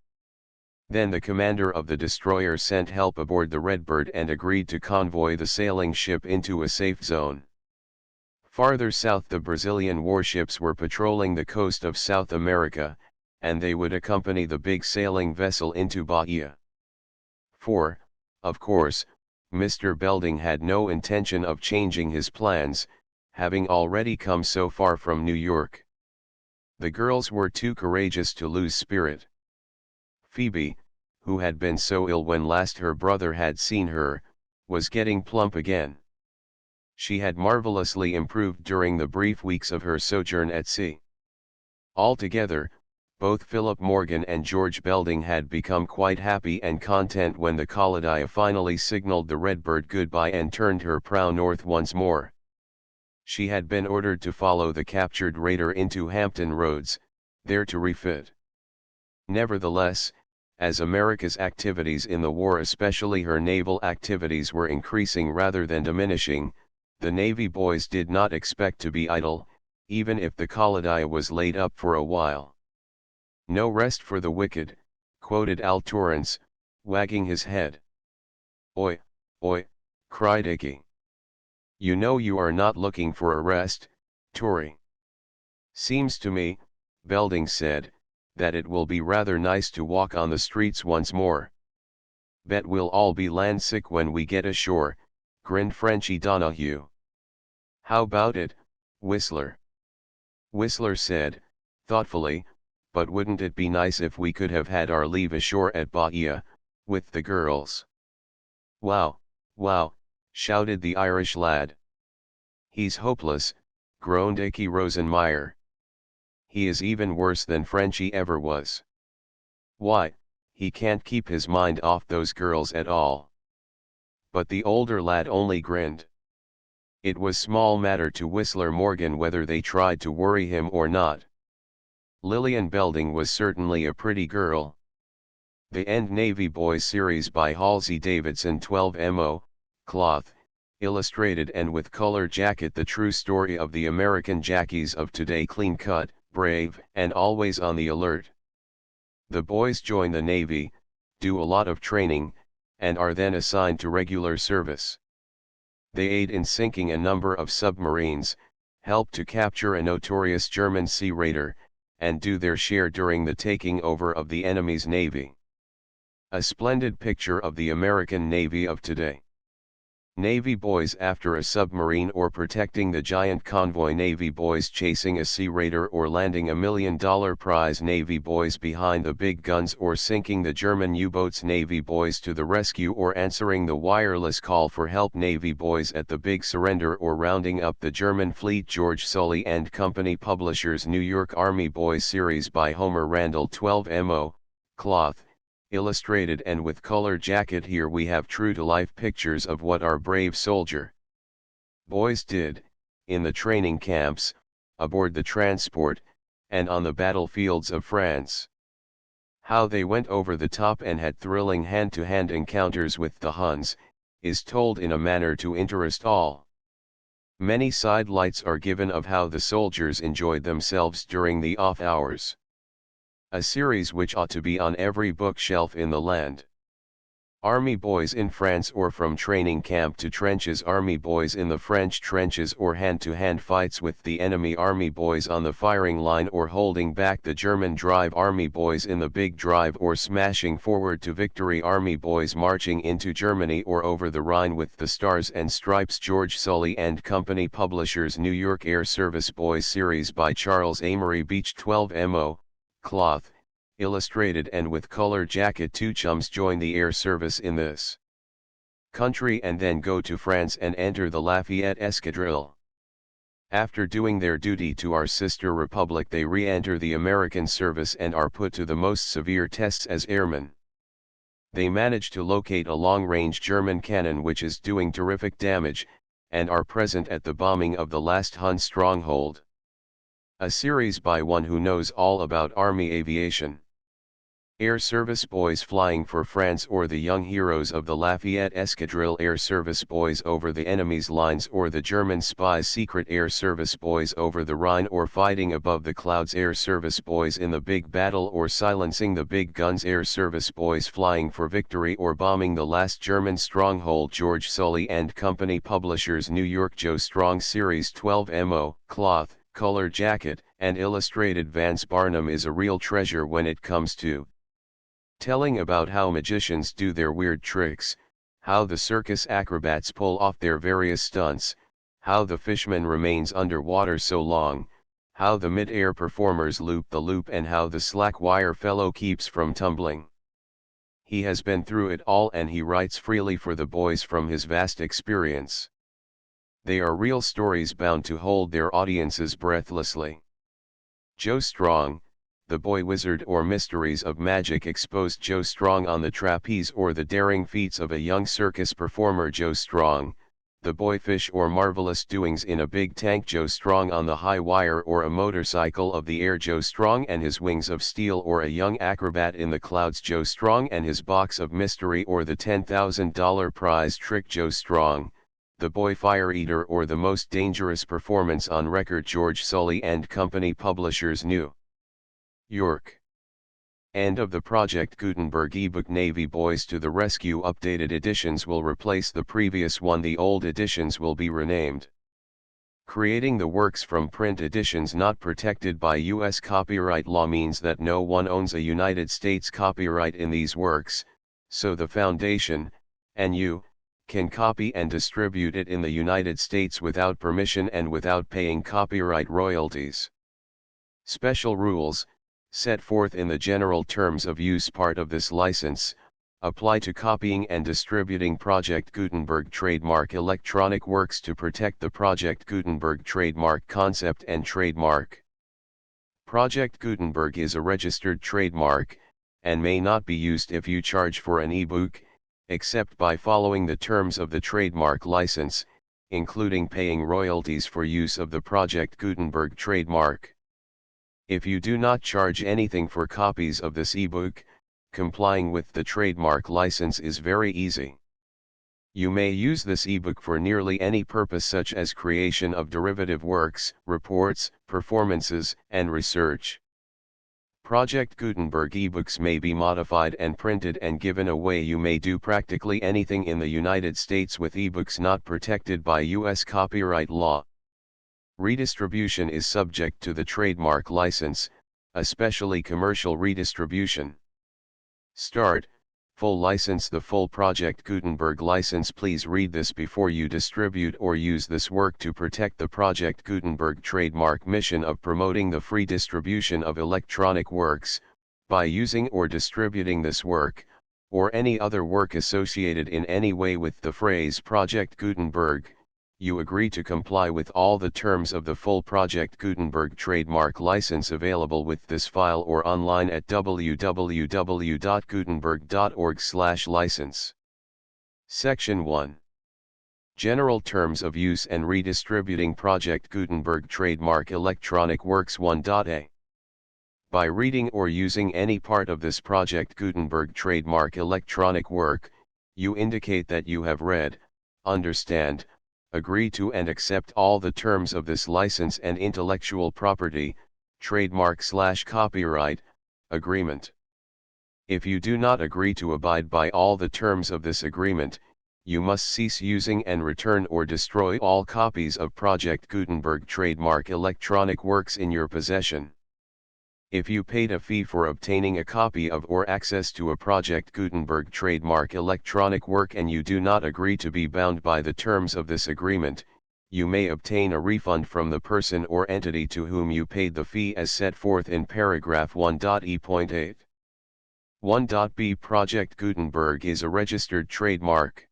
Then the commander of the destroyer sent help aboard the Redbird and agreed to convoy the sailing ship into a safe zone. Farther south the Brazilian warships were patrolling the coast of South America, and they would accompany the big sailing vessel into Bahia. For, of course, Mr. Belding had no intention of changing his plans, having already come so far from New York. The girls were too courageous to lose spirit. Phoebe, who had been so ill when last her brother had seen her, was getting plump again. She had marvelously improved during the brief weeks of her sojourn at sea. Altogether, both Philip Morgan and George Belding had become quite happy and content when the Colodia finally signaled the Redbird goodbye and turned her prow north once more. She had been ordered to follow the captured raider into Hampton Roads, there to refit. Nevertheless, as America's activities in the war, especially her naval activities, were increasing rather than diminishing, the Navy boys did not expect to be idle, even if the Colodia was laid up for a while. No rest for the wicked, quoted Al Torrance, wagging his head. Oi, oi, cried Icky. You know you are not looking for a rest, Tory. Seems to me, Belding said, that it will be rather nice to walk on the streets once more. Bet we'll all be landsick when we get ashore, grinned Frenchy Donahue. How about it, Whistler? Whistler said, thoughtfully, but wouldn't it be nice if we could have had our leave ashore at Bahia, with the girls? Wow, wow, shouted the Irish lad. He's hopeless, groaned Icky Rosenmeyer. He is even worse than Frenchy ever was. Why, he can't keep his mind off those girls at all. But the older lad only grinned. It was small matter to Whistler Morgan whether they tried to worry him or not. Lillian Belding was certainly a pretty girl. The End Navy Boys series by Halsey Davidson 12mo, cloth, illustrated and with color jacket. The true story of the American Jackies of today: clean-cut, brave, and always on the alert. The boys join the Navy, do a lot of training, and are then assigned to regular service. They aid in sinking a number of submarines, help to capture a notorious German sea raider, and do their share during the taking over of the enemy's navy. A splendid picture of the American Navy of today. Navy boys after a submarine or protecting the giant convoy. Navy boys chasing a sea raider or landing $1 million prize. Navy boys behind the big guns or sinking the German U-boats. Navy boys to the rescue or answering the wireless call for help. Navy boys at the big surrender or rounding up the German fleet. George Sully and Company, publishers, New York. Army Boys series by Homer Randall. 12mo, cloth, illustrated and with color jacket. Here we have true-to-life pictures of what our brave soldier boys did, in the training camps, aboard the transport, and on the battlefields of France. How they went over the top and had thrilling hand-to-hand encounters with the Huns, is told in a manner to interest all. Many sidelights are given of how the soldiers enjoyed themselves during the off hours. A series which ought to be on every bookshelf in the land. Army Boys in France or from training camp to trenches. Army Boys in the French trenches or hand-to-hand fights with the enemy. Army Boys on the firing line or holding back the German drive. Army Boys in the big drive or smashing forward to victory. Army Boys marching into Germany or over the Rhine with the Stars and Stripes. George Sully and Company, publishers, New York. Air Service Boys series by Charles Amory Beach. 12mo, cloth, illustrated and with color jacket. Two chums join the air service in this country and then go to France and enter the Lafayette Escadrille. After doing their duty to our sister republic, they re-enter the American service and are put to the most severe tests as airmen. They manage to locate a long-range German cannon which is doing terrific damage, and are present at the bombing of the last Hun stronghold. A series by one who knows all about Army aviation. Air Service Boys flying for France or the young heroes of the Lafayette Escadrille. Air Service Boys over the enemy's lines or the German spies. Secret Air Service Boys over the Rhine or fighting above the clouds. Air Service Boys in the big battle or silencing the big guns. Air Service Boys flying for victory or bombing the last German stronghold. George Sully and Company, publishers, New York. Joe Strong series. 12mo, cloth, color jacket, and illustrated. Vance Barnum is a real treasure when it comes to telling about how magicians do their weird tricks, how the circus acrobats pull off their various stunts, how the fishman remains underwater so long, how the mid-air performers loop the loop, and how the slack wire fellow keeps from tumbling. He has been through it all and he writes freely for the boys from his vast experience. They are real stories bound to hold their audiences breathlessly. Joe Strong, the boy wizard or mysteries of magic, exposed Joe Strong on the trapeze or the daring feats of a young circus performer. Joe Strong, the boy fish or marvelous doings in a big tank. Joe Strong on the high wire or a motorcycle of the air. Joe Strong and his wings of steel or a young acrobat in the clouds. Joe Strong and his box of mystery or the $10,000 prize trick. Joe Strong, the boy fire eater or the most dangerous performance on record. George Sully and Company, publishers, New York. End of the Project Gutenberg ebook. Navy Boys to the Rescue. Updated editions will replace the previous one. The old editions will be renamed. Creating the works from print editions not protected by U.S. copyright law means that no one owns a United States copyright in these works, so the Foundation, and you, can copy and distribute it in the United States without permission and without paying copyright royalties. Special rules, set forth in the general terms of use part of this license, apply to copying and distributing Project Gutenberg trademark electronic works to protect the Project Gutenberg trademark concept and trademark. Project Gutenberg is a registered trademark, and may not be used if you charge for an ebook, except by following the terms of the trademark license, including paying royalties for use of the Project Gutenberg trademark. If you do not charge anything for copies of this ebook, complying with the trademark license is very easy. You may use this ebook for nearly any purpose such as creation of derivative works, reports, performances, and research. Project Gutenberg ebooks may be modified and printed and given away. You may do practically anything in the United States with ebooks not protected by U.S. copyright law. Redistribution is subject to the trademark license, especially commercial redistribution. Start. Full license. The full Project Gutenberg license. Please read this before you distribute or use this work to protect the Project Gutenberg trademark mission of promoting the free distribution of electronic works. By using or distributing this work, or any other work associated in any way with the phrase Project Gutenberg, you agree to comply with all the terms of the full Project Gutenberg trademark license available with this file or online at www.gutenberg.org/license. Section 1. General Terms of Use and Redistributing Project Gutenberg Trademark Electronic Works 1.a. By reading or using any part of this Project Gutenberg trademark electronic work, you indicate that you have read, understand, agree to and accept all the terms of this license and intellectual property, trademark/copyright, agreement. If you do not agree to abide by all the terms of this agreement, you must cease using and return or destroy all copies of Project Gutenberg trademark electronic works in your possession. If you paid a fee for obtaining a copy of or access to a Project Gutenberg trademark electronic work and you do not agree to be bound by the terms of this agreement, you may obtain a refund from the person or entity to whom you paid the fee as set forth in paragraph 1.e.8. 1.b. Project Gutenberg is a registered trademark.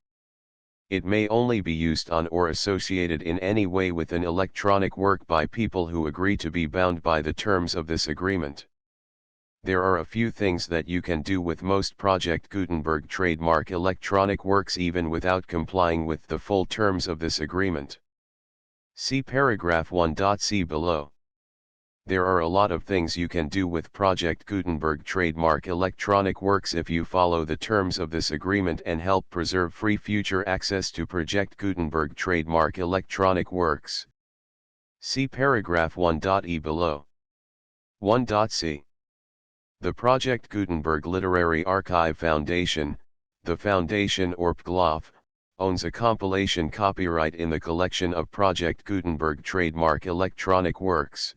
It may only be used on or associated in any way with an electronic work by people who agree to be bound by the terms of this agreement. There are a few things that you can do with most Project Gutenberg trademark electronic works even without complying with the full terms of this agreement. See paragraph 1.c below. There are a lot of things you can do with Project Gutenberg trademark electronic works if you follow the terms of this agreement and help preserve free future access to Project Gutenberg trademark electronic works. See paragraph 1.e below. 1.c. The Project Gutenberg Literary Archive Foundation, the Foundation or PGLOF, owns a compilation copyright in the collection of Project Gutenberg trademark electronic works.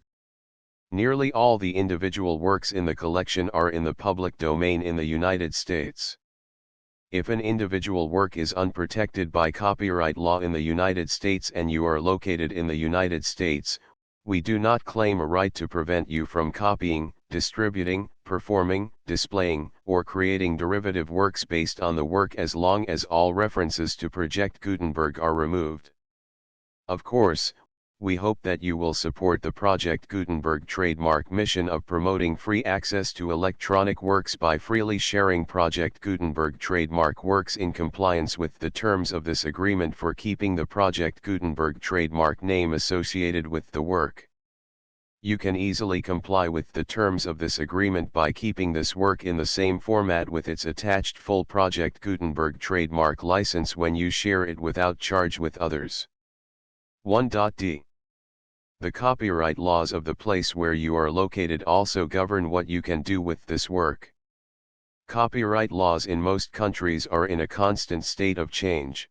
Nearly all the individual works in the collection are in the public domain in the United States. If an individual work is unprotected by copyright law in the United States and you are located in the United States, we do not claim a right to prevent you from copying, distributing, performing, displaying, or creating derivative works based on the work as long as all references to Project Gutenberg are removed. Of course, we hope that you will support the Project Gutenberg trademark mission of promoting free access to electronic works by freely sharing Project Gutenberg trademark works in compliance with the terms of this agreement for keeping the Project Gutenberg trademark name associated with the work. You can easily comply with the terms of this agreement by keeping this work in the same format with its attached full Project Gutenberg trademark license when you share it without charge with others. 1.d. The copyright laws of the place where you are located also govern what you can do with this work. Copyright laws in most countries are in a constant state of change.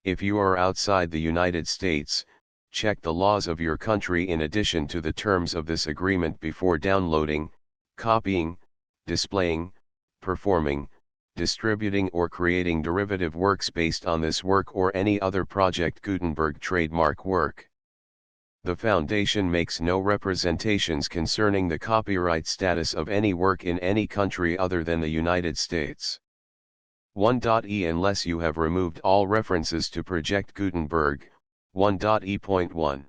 If you are outside the United States, check the laws of your country in addition to the terms of this agreement before downloading, copying, displaying, performing, distributing or creating derivative works based on this work or any other Project Gutenberg trademark work. The Foundation makes no representations concerning the copyright status of any work in any country other than the United States. 1.e. Unless you have removed all references to Project Gutenberg, 1.e.1.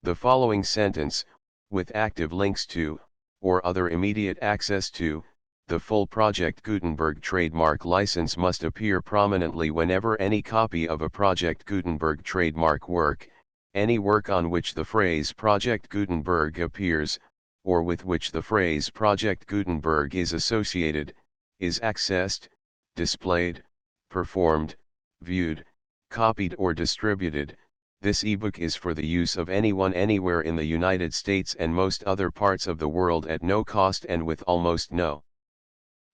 The following sentence, with active links to, or other immediate access to, the full Project Gutenberg trademark license must appear prominently whenever any copy of a Project Gutenberg trademark work, any work on which the phrase Project Gutenberg appears, or with which the phrase Project Gutenberg is associated, is accessed, displayed, performed, viewed, copied or distributed. This ebook is for the use of anyone anywhere in the United States and most other parts of the world at no cost and with almost no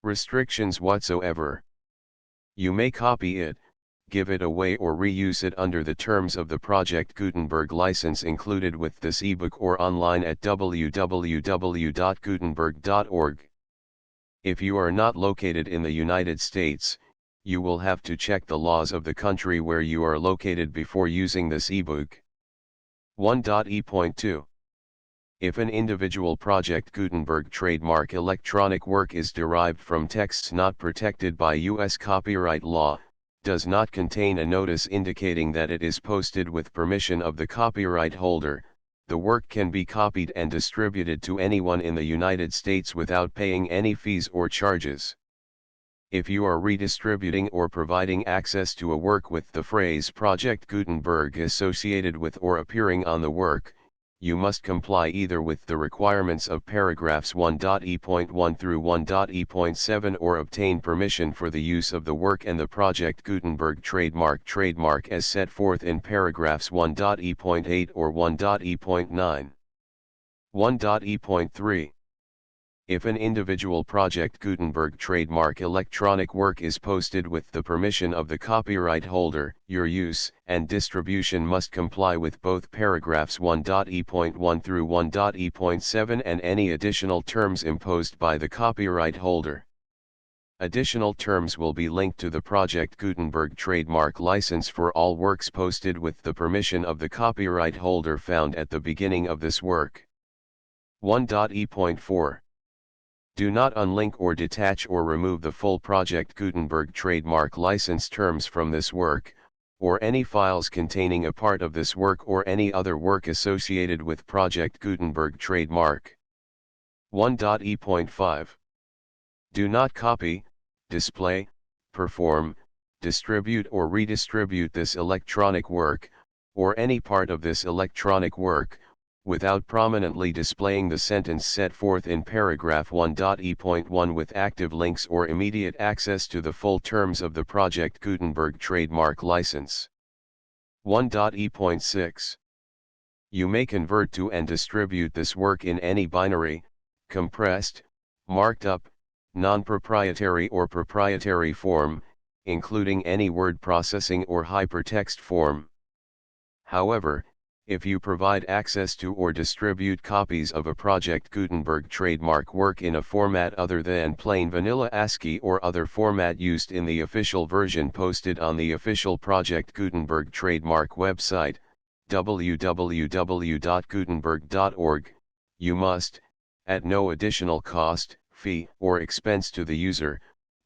restrictions whatsoever. You may copy it, give it away or reuse it under the terms of the Project Gutenberg license included with this ebook or online at www.gutenberg.org. If you are not located in the United States, you will have to check the laws of the country where you are located before using this ebook. 1.e.2 If an individual Project Gutenberg trademark electronic work is derived from texts not protected by U.S. copyright law, does not contain a notice indicating that it is posted with permission of the copyright holder, the work can be copied and distributed to anyone in the United States without paying any fees or charges. If you are redistributing or providing access to a work with the phrase Project Gutenberg associated with or appearing on the work, you must comply either with the requirements of paragraphs 1.e.1 through 1.e.7 or obtain permission for the use of the work and the Project Gutenberg trademark as set forth in paragraphs 1.e.8 or 1.e.9. 1.e.3 If an individual Project Gutenberg trademark electronic work is posted with the permission of the copyright holder, your use and distribution must comply with both paragraphs 1.e.1 through 1.e.7 and any additional terms imposed by the copyright holder. Additional terms will be linked to the Project Gutenberg trademark license for all works posted with the permission of the copyright holder found at the beginning of this work. 1.e.4 Do not unlink or detach or remove the full Project Gutenberg trademark license terms from this work, or any files containing a part of this work or any other work associated with Project Gutenberg trademark. 1.e.5 Do not copy, display, perform, distribute or redistribute this electronic work, or any part of this electronic work, without prominently displaying the sentence set forth in paragraph 1.e.1 with active links or immediate access to the full terms of the Project Gutenberg trademark license. 1.e.6 You may convert to and distribute this work in any binary, compressed, marked up, non-proprietary or proprietary form, including any word processing or hypertext form. However, if you provide access to or distribute copies of a Project Gutenberg trademark work in a format other than plain vanilla ASCII or other format used in the official version posted on the official Project Gutenberg trademark website, www.gutenberg.org, you must, at no additional cost, fee, or expense to the user,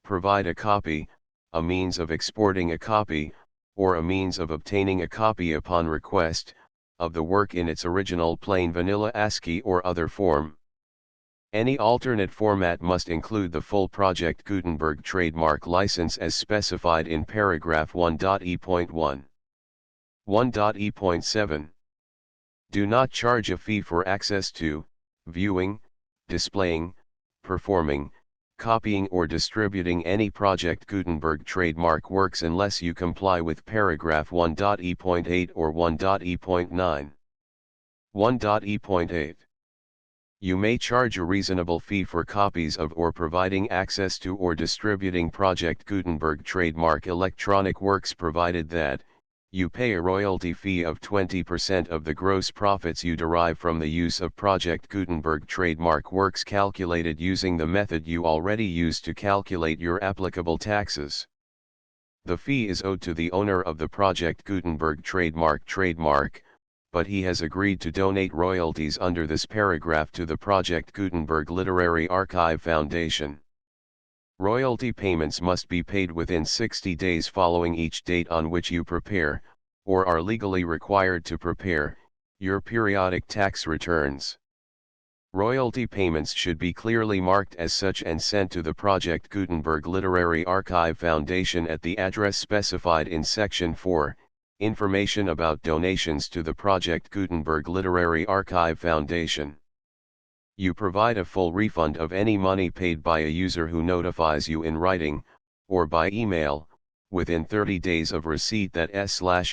provide a copy, a means of exporting a copy, or a means of obtaining a copy upon request, of the work in its original plain vanilla ASCII or other form. Any alternate format must include the full Project Gutenberg trademark license as specified in paragraph 1.e.1. 1.e.7 Do not charge a fee for access to, viewing, displaying, performing, copying or distributing any Project Gutenberg trademark works unless you comply with paragraph 1.e.8 or 1.e.9. 1.e.8 You may charge a reasonable fee for copies of or providing access to or distributing Project Gutenberg trademark electronic works provided that, you pay a royalty fee of 20% of the gross profits you derive from the use of Project Gutenberg trademark works calculated using the method you already use to calculate your applicable taxes. The fee is owed to the owner of the Project Gutenberg trademark, but he has agreed to donate royalties under this paragraph to the Project Gutenberg Literary Archive Foundation. Royalty payments must be paid within 60 days following each date on which you prepare, or are legally required to prepare, your periodic tax returns. Royalty payments should be clearly marked as such and sent to the Project Gutenberg Literary Archive Foundation at the address specified in Section 4, Information about donations to the Project Gutenberg Literary Archive Foundation. You provide a full refund of any money paid by a user who notifies you in writing, or by email, within 30 days of receipt that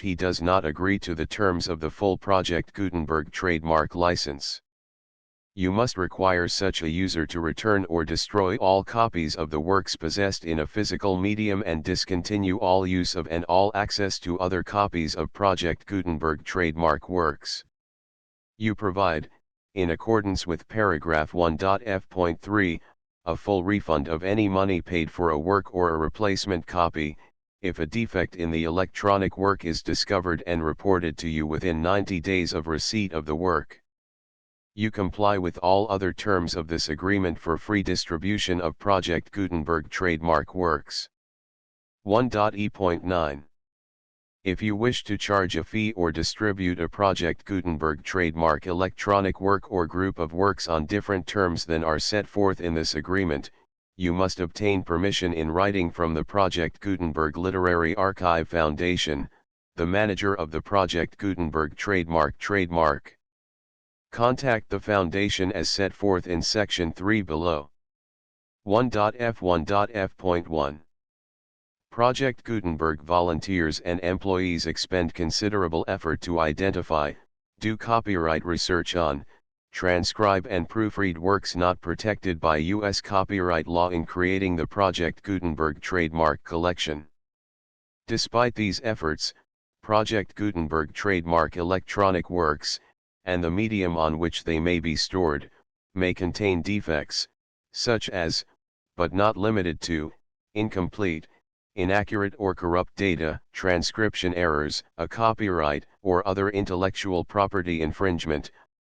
he does not agree to the terms of the full Project Gutenberg trademark license. You must require such a user to return or destroy all copies of the works possessed in a physical medium and discontinue all use of and all access to other copies of Project Gutenberg trademark works. You provide, in accordance with paragraph 1.f.3, a full refund of any money paid for a work or a replacement copy, if a defect in the electronic work is discovered and reported to you within 90 days of receipt of the work. You comply with all other terms of this agreement for free distribution of Project Gutenberg trademark works. 1.e.9. If you wish to charge a fee or distribute a Project Gutenberg trademark electronic work or group of works on different terms than are set forth in this agreement, you must obtain permission in writing from the Project Gutenberg Literary Archive Foundation, the manager of the Project Gutenberg trademark. Contact the Foundation as set forth in Section 3 below. 1.f1.f.1. Project Gutenberg volunteers and employees expend considerable effort to identify, do copyright research on, transcribe and proofread works not protected by U.S. copyright law in creating the Project Gutenberg trademark collection. Despite these efforts, Project Gutenberg trademark electronic works, and the medium on which they may be stored, may contain defects, such as, but not limited to, incomplete, inaccurate or corrupt data, transcription errors, a copyright or other intellectual property infringement,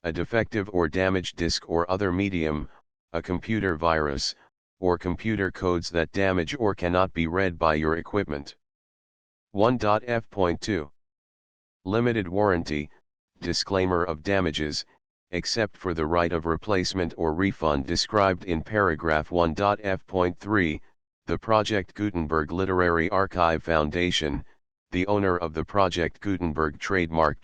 a defective or damaged disk or other medium, a computer virus, or computer codes that damage or cannot be read by your equipment. 1.f.2. Limited warranty, disclaimer of damages, except for the right of replacement or refund described in paragraph 1.f.3, the Project Gutenberg Literary Archive Foundation, the owner of the Project Gutenberg trademark,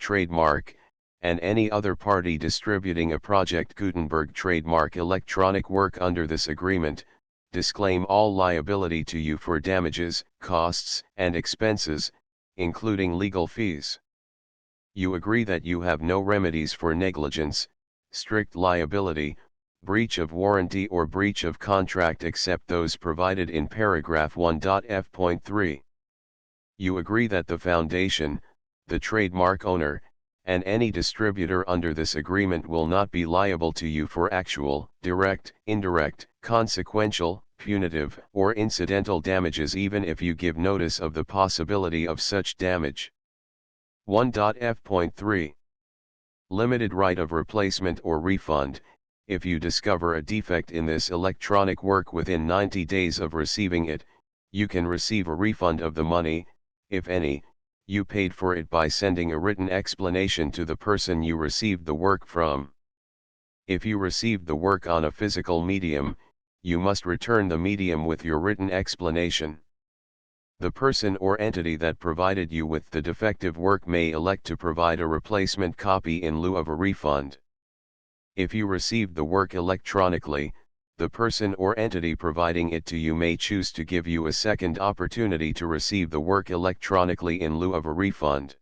and any other party distributing a Project Gutenberg trademark electronic work under this agreement, disclaim all liability to you for damages, costs, and expenses, including legal fees. You agree that you have no remedies for negligence, strict liability, breach of warranty or breach of contract except those provided in paragraph 1.f.3. You agree that the Foundation, the trademark owner, and any distributor under this agreement will not be liable to you for actual, direct, indirect, consequential, punitive, or incidental damages even if you give notice of the possibility of such damage. 1.f.3. Limited right of replacement or refund. If you discover a defect in this electronic work within 90 days of receiving it, you can receive a refund of the money, if any, you paid for it by sending a written explanation to the person you received the work from. If you received the work on a physical medium, you must return the medium with your written explanation. The person or entity that provided you with the defective work may elect to provide a replacement copy in lieu of a refund. If you received the work electronically, the person or entity providing it to you may choose to give you a second opportunity to receive the work electronically in lieu of a refund.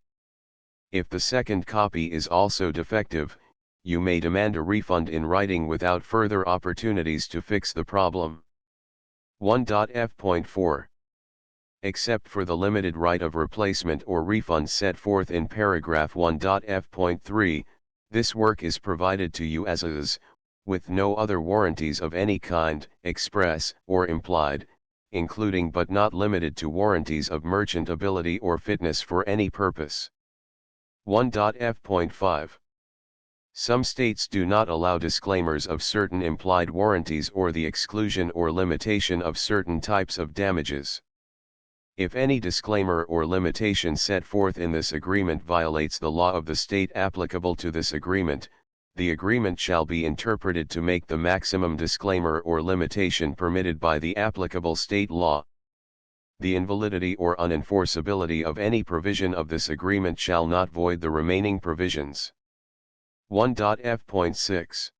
If the second copy is also defective, you may demand a refund in writing without further opportunities to fix the problem. 1.f.4. Except for the limited right of replacement or refund set forth in paragraph 1.f.3, this work is provided to you as is, with no other warranties of any kind, express or implied, including but not limited to warranties of merchantability or fitness for any purpose. 1.f.5. Some states do not allow disclaimers of certain implied warranties or the exclusion or limitation of certain types of damages. If any disclaimer or limitation set forth in this agreement violates the law of the state applicable to this agreement, the agreement shall be interpreted to make the maximum disclaimer or limitation permitted by the applicable state law. The invalidity or unenforceability of any provision of this agreement shall not void the remaining provisions. 1.f.6.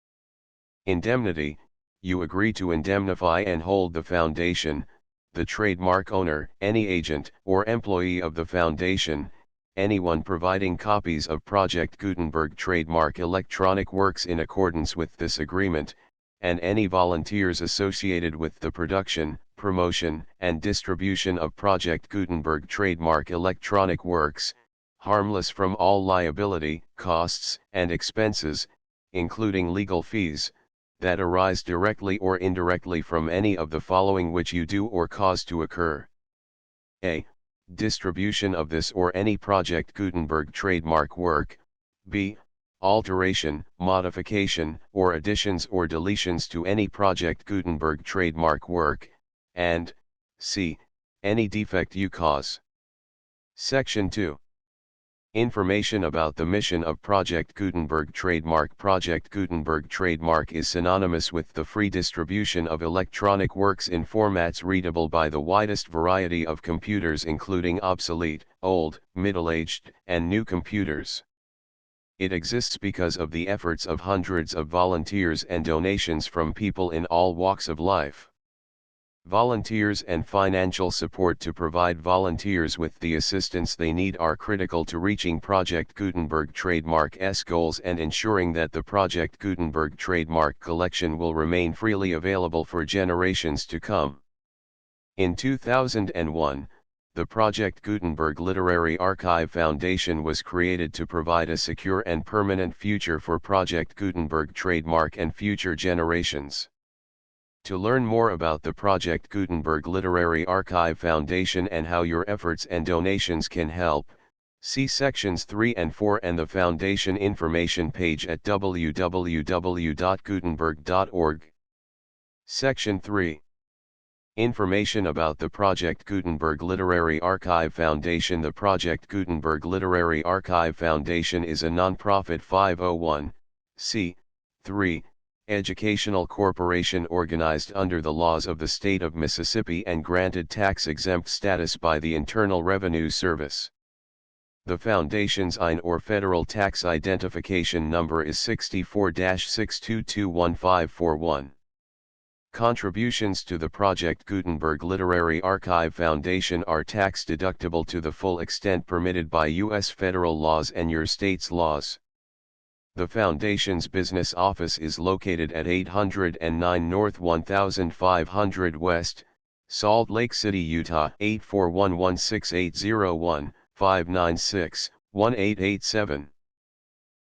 Indemnity. You agree to indemnify and hold the Foundation, the trademark owner, any agent or employee of the foundation, anyone providing copies of Project Gutenberg trademark electronic works in accordance with this agreement, and any volunteers associated with the production, promotion, and distribution of Project Gutenberg trademark electronic works, harmless from all liability, costs, and expenses, including legal fees, that arise directly or indirectly from any of the following which you do or cause to occur. A. Distribution of this or any Project Gutenberg trademark work. B. Alteration, modification, or additions or deletions to any Project Gutenberg trademark work, and C. Any defect you cause. Section 2. Information about the mission of Project Gutenberg trademark. Project Gutenberg trademark is synonymous with the free distribution of electronic works in formats readable by the widest variety of computers, including obsolete, old, middle-aged, and new computers. It exists because of the efforts of hundreds of volunteers and donations from people in all walks of life. Volunteers and financial support to provide volunteers with the assistance they need are critical to reaching Project Gutenberg trademark's goals and ensuring that the Project Gutenberg trademark collection will remain freely available for generations to come. In 2001, the Project Gutenberg Literary Archive Foundation was created to provide a secure and permanent future for Project Gutenberg trademark and future generations. To learn more about the Project Gutenberg Literary Archive Foundation and how your efforts and donations can help, see sections 3 and 4 and the Foundation information page at www.gutenberg.org. Section 3. Information about the Project Gutenberg Literary Archive Foundation. The Project Gutenberg Literary Archive Foundation is a nonprofit 501(c)(3) educational corporation organized under the laws of the state of Mississippi and granted tax-exempt status by the Internal Revenue Service. The Foundation's IN or Federal Tax Identification Number is 64-6221541. Contributions to the Project Gutenberg Literary Archive Foundation are tax-deductible to the full extent permitted by U.S. federal laws and your state's laws. The Foundation's business office is located at 809 North 1500 West, Salt Lake City, Utah 841-16801-596-1887.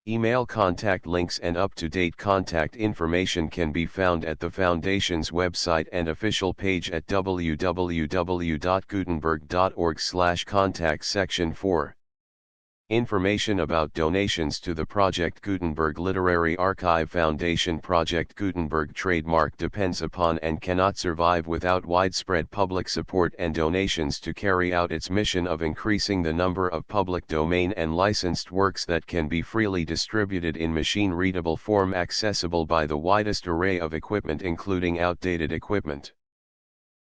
Email contact links and up-to-date contact information can be found at the Foundation's website and official page at www.gutenberg.org/contact. Section 4. Information about donations to the Project Gutenberg Literary Archive Foundation. Project Gutenberg trademark depends upon and cannot survive without widespread public support and donations to carry out its mission of increasing the number of public domain and licensed works that can be freely distributed in machine-readable form accessible by the widest array of equipment, including outdated equipment.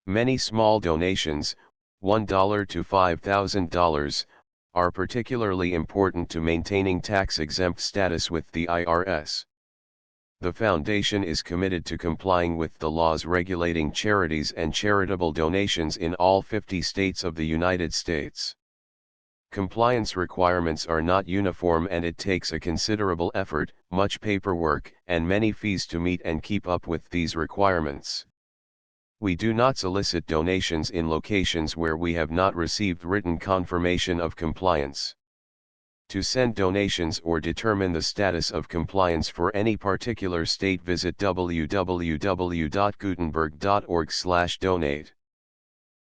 Many small donations, $1 to $5,000, are particularly important to maintaining tax-exempt status with the IRS. The Foundation is committed to complying with the laws regulating charities and charitable donations in all 50 states of the United States. Compliance requirements are not uniform and it takes a considerable effort, much paperwork, and many fees to meet and keep up with these requirements. We do not solicit donations in locations where we have not received written confirmation of compliance. To send donations or determine the status of compliance for any particular state, visit www.gutenberg.org/donate.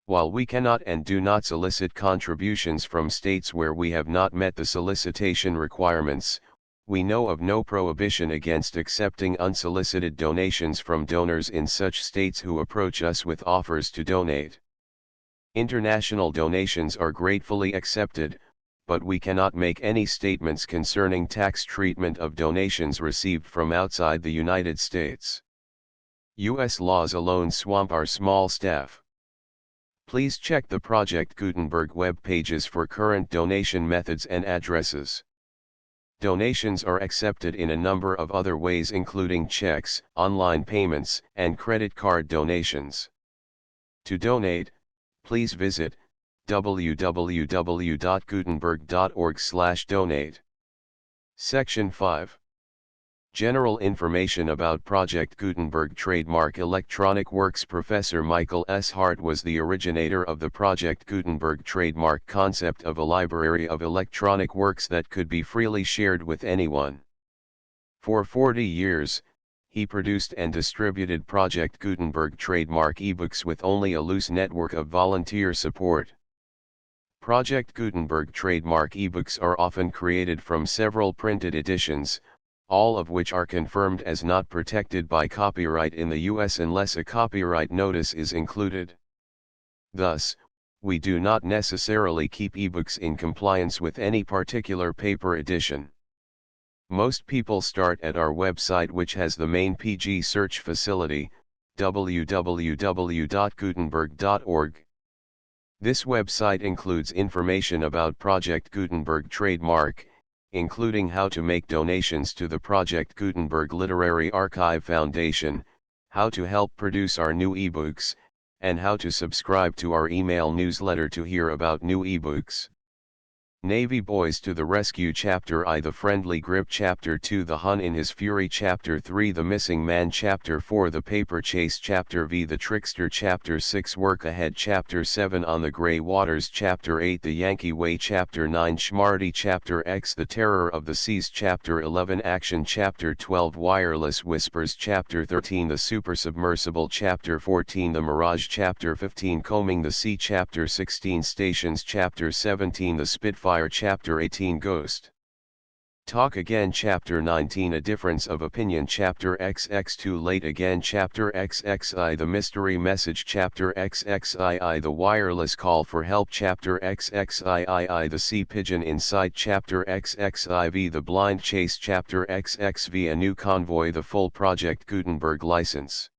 While we cannot and do not solicit contributions from states where we have not met the solicitation requirements, we know of no prohibition against accepting unsolicited donations from donors in such states who approach us with offers to donate. International donations are gratefully accepted, but we cannot make any statements concerning tax treatment of donations received from outside the United States. U.S. laws alone swamp our small staff. Please check the Project Gutenberg web pages for current donation methods and addresses. Donations are accepted in a number of other ways, including checks, online payments, and credit card donations. To donate, please visit www.gutenberg.org/donate. Section 5. General information about Project Gutenberg Trademark Electronic Works. Professor Michael S. Hart was the originator of the Project Gutenberg trademark concept of a library of electronic works that could be freely shared with anyone. For 40 years, he produced and distributed Project Gutenberg trademark ebooks with only a loose network of volunteer support. Project Gutenberg trademark ebooks are often created from several printed editions, all of which are confirmed as not protected by copyright in the US unless a copyright notice is included. Thus, we do not necessarily keep ebooks in compliance with any particular paper edition. Most people start at our website, which has the main PG search facility, www.gutenberg.org. This website includes information about Project Gutenberg trademark, including how to make donations to the Project Gutenberg Literary Archive Foundation, how to help produce our new ebooks, and how to subscribe to our email newsletter to hear about new ebooks. Navy Boys to the Rescue Chapter I, The Friendly Grip Chapter 2, The Hun in His Fury Chapter 3, The Missing Man Chapter 4, The Paper Chase Chapter V, The Trickster Chapter 6, Work Ahead Chapter 7, On the Grey Waters Chapter 8, The Yankee Way Chapter 9, Schmarty Chapter X, The Terror of the Seas Chapter 11, Action Chapter 12, Wireless Whispers Chapter 13, The Super Submersible Chapter 14, The Mirage Chapter 15, Combing the Sea Chapter 16, Stations Chapter 17, The Spitfire Chapter 18, Ghost Talk Again Chapter 19, A Difference of Opinion Chapter XX, Too Late Again Chapter XXI, The Mystery Message Chapter XXII, The Wireless Call for Help Chapter XXIII, The Sea Pigeon Insight Chapter XXIV, The Blind Chase Chapter XXV, A New Convoy, The Full Project Gutenberg License.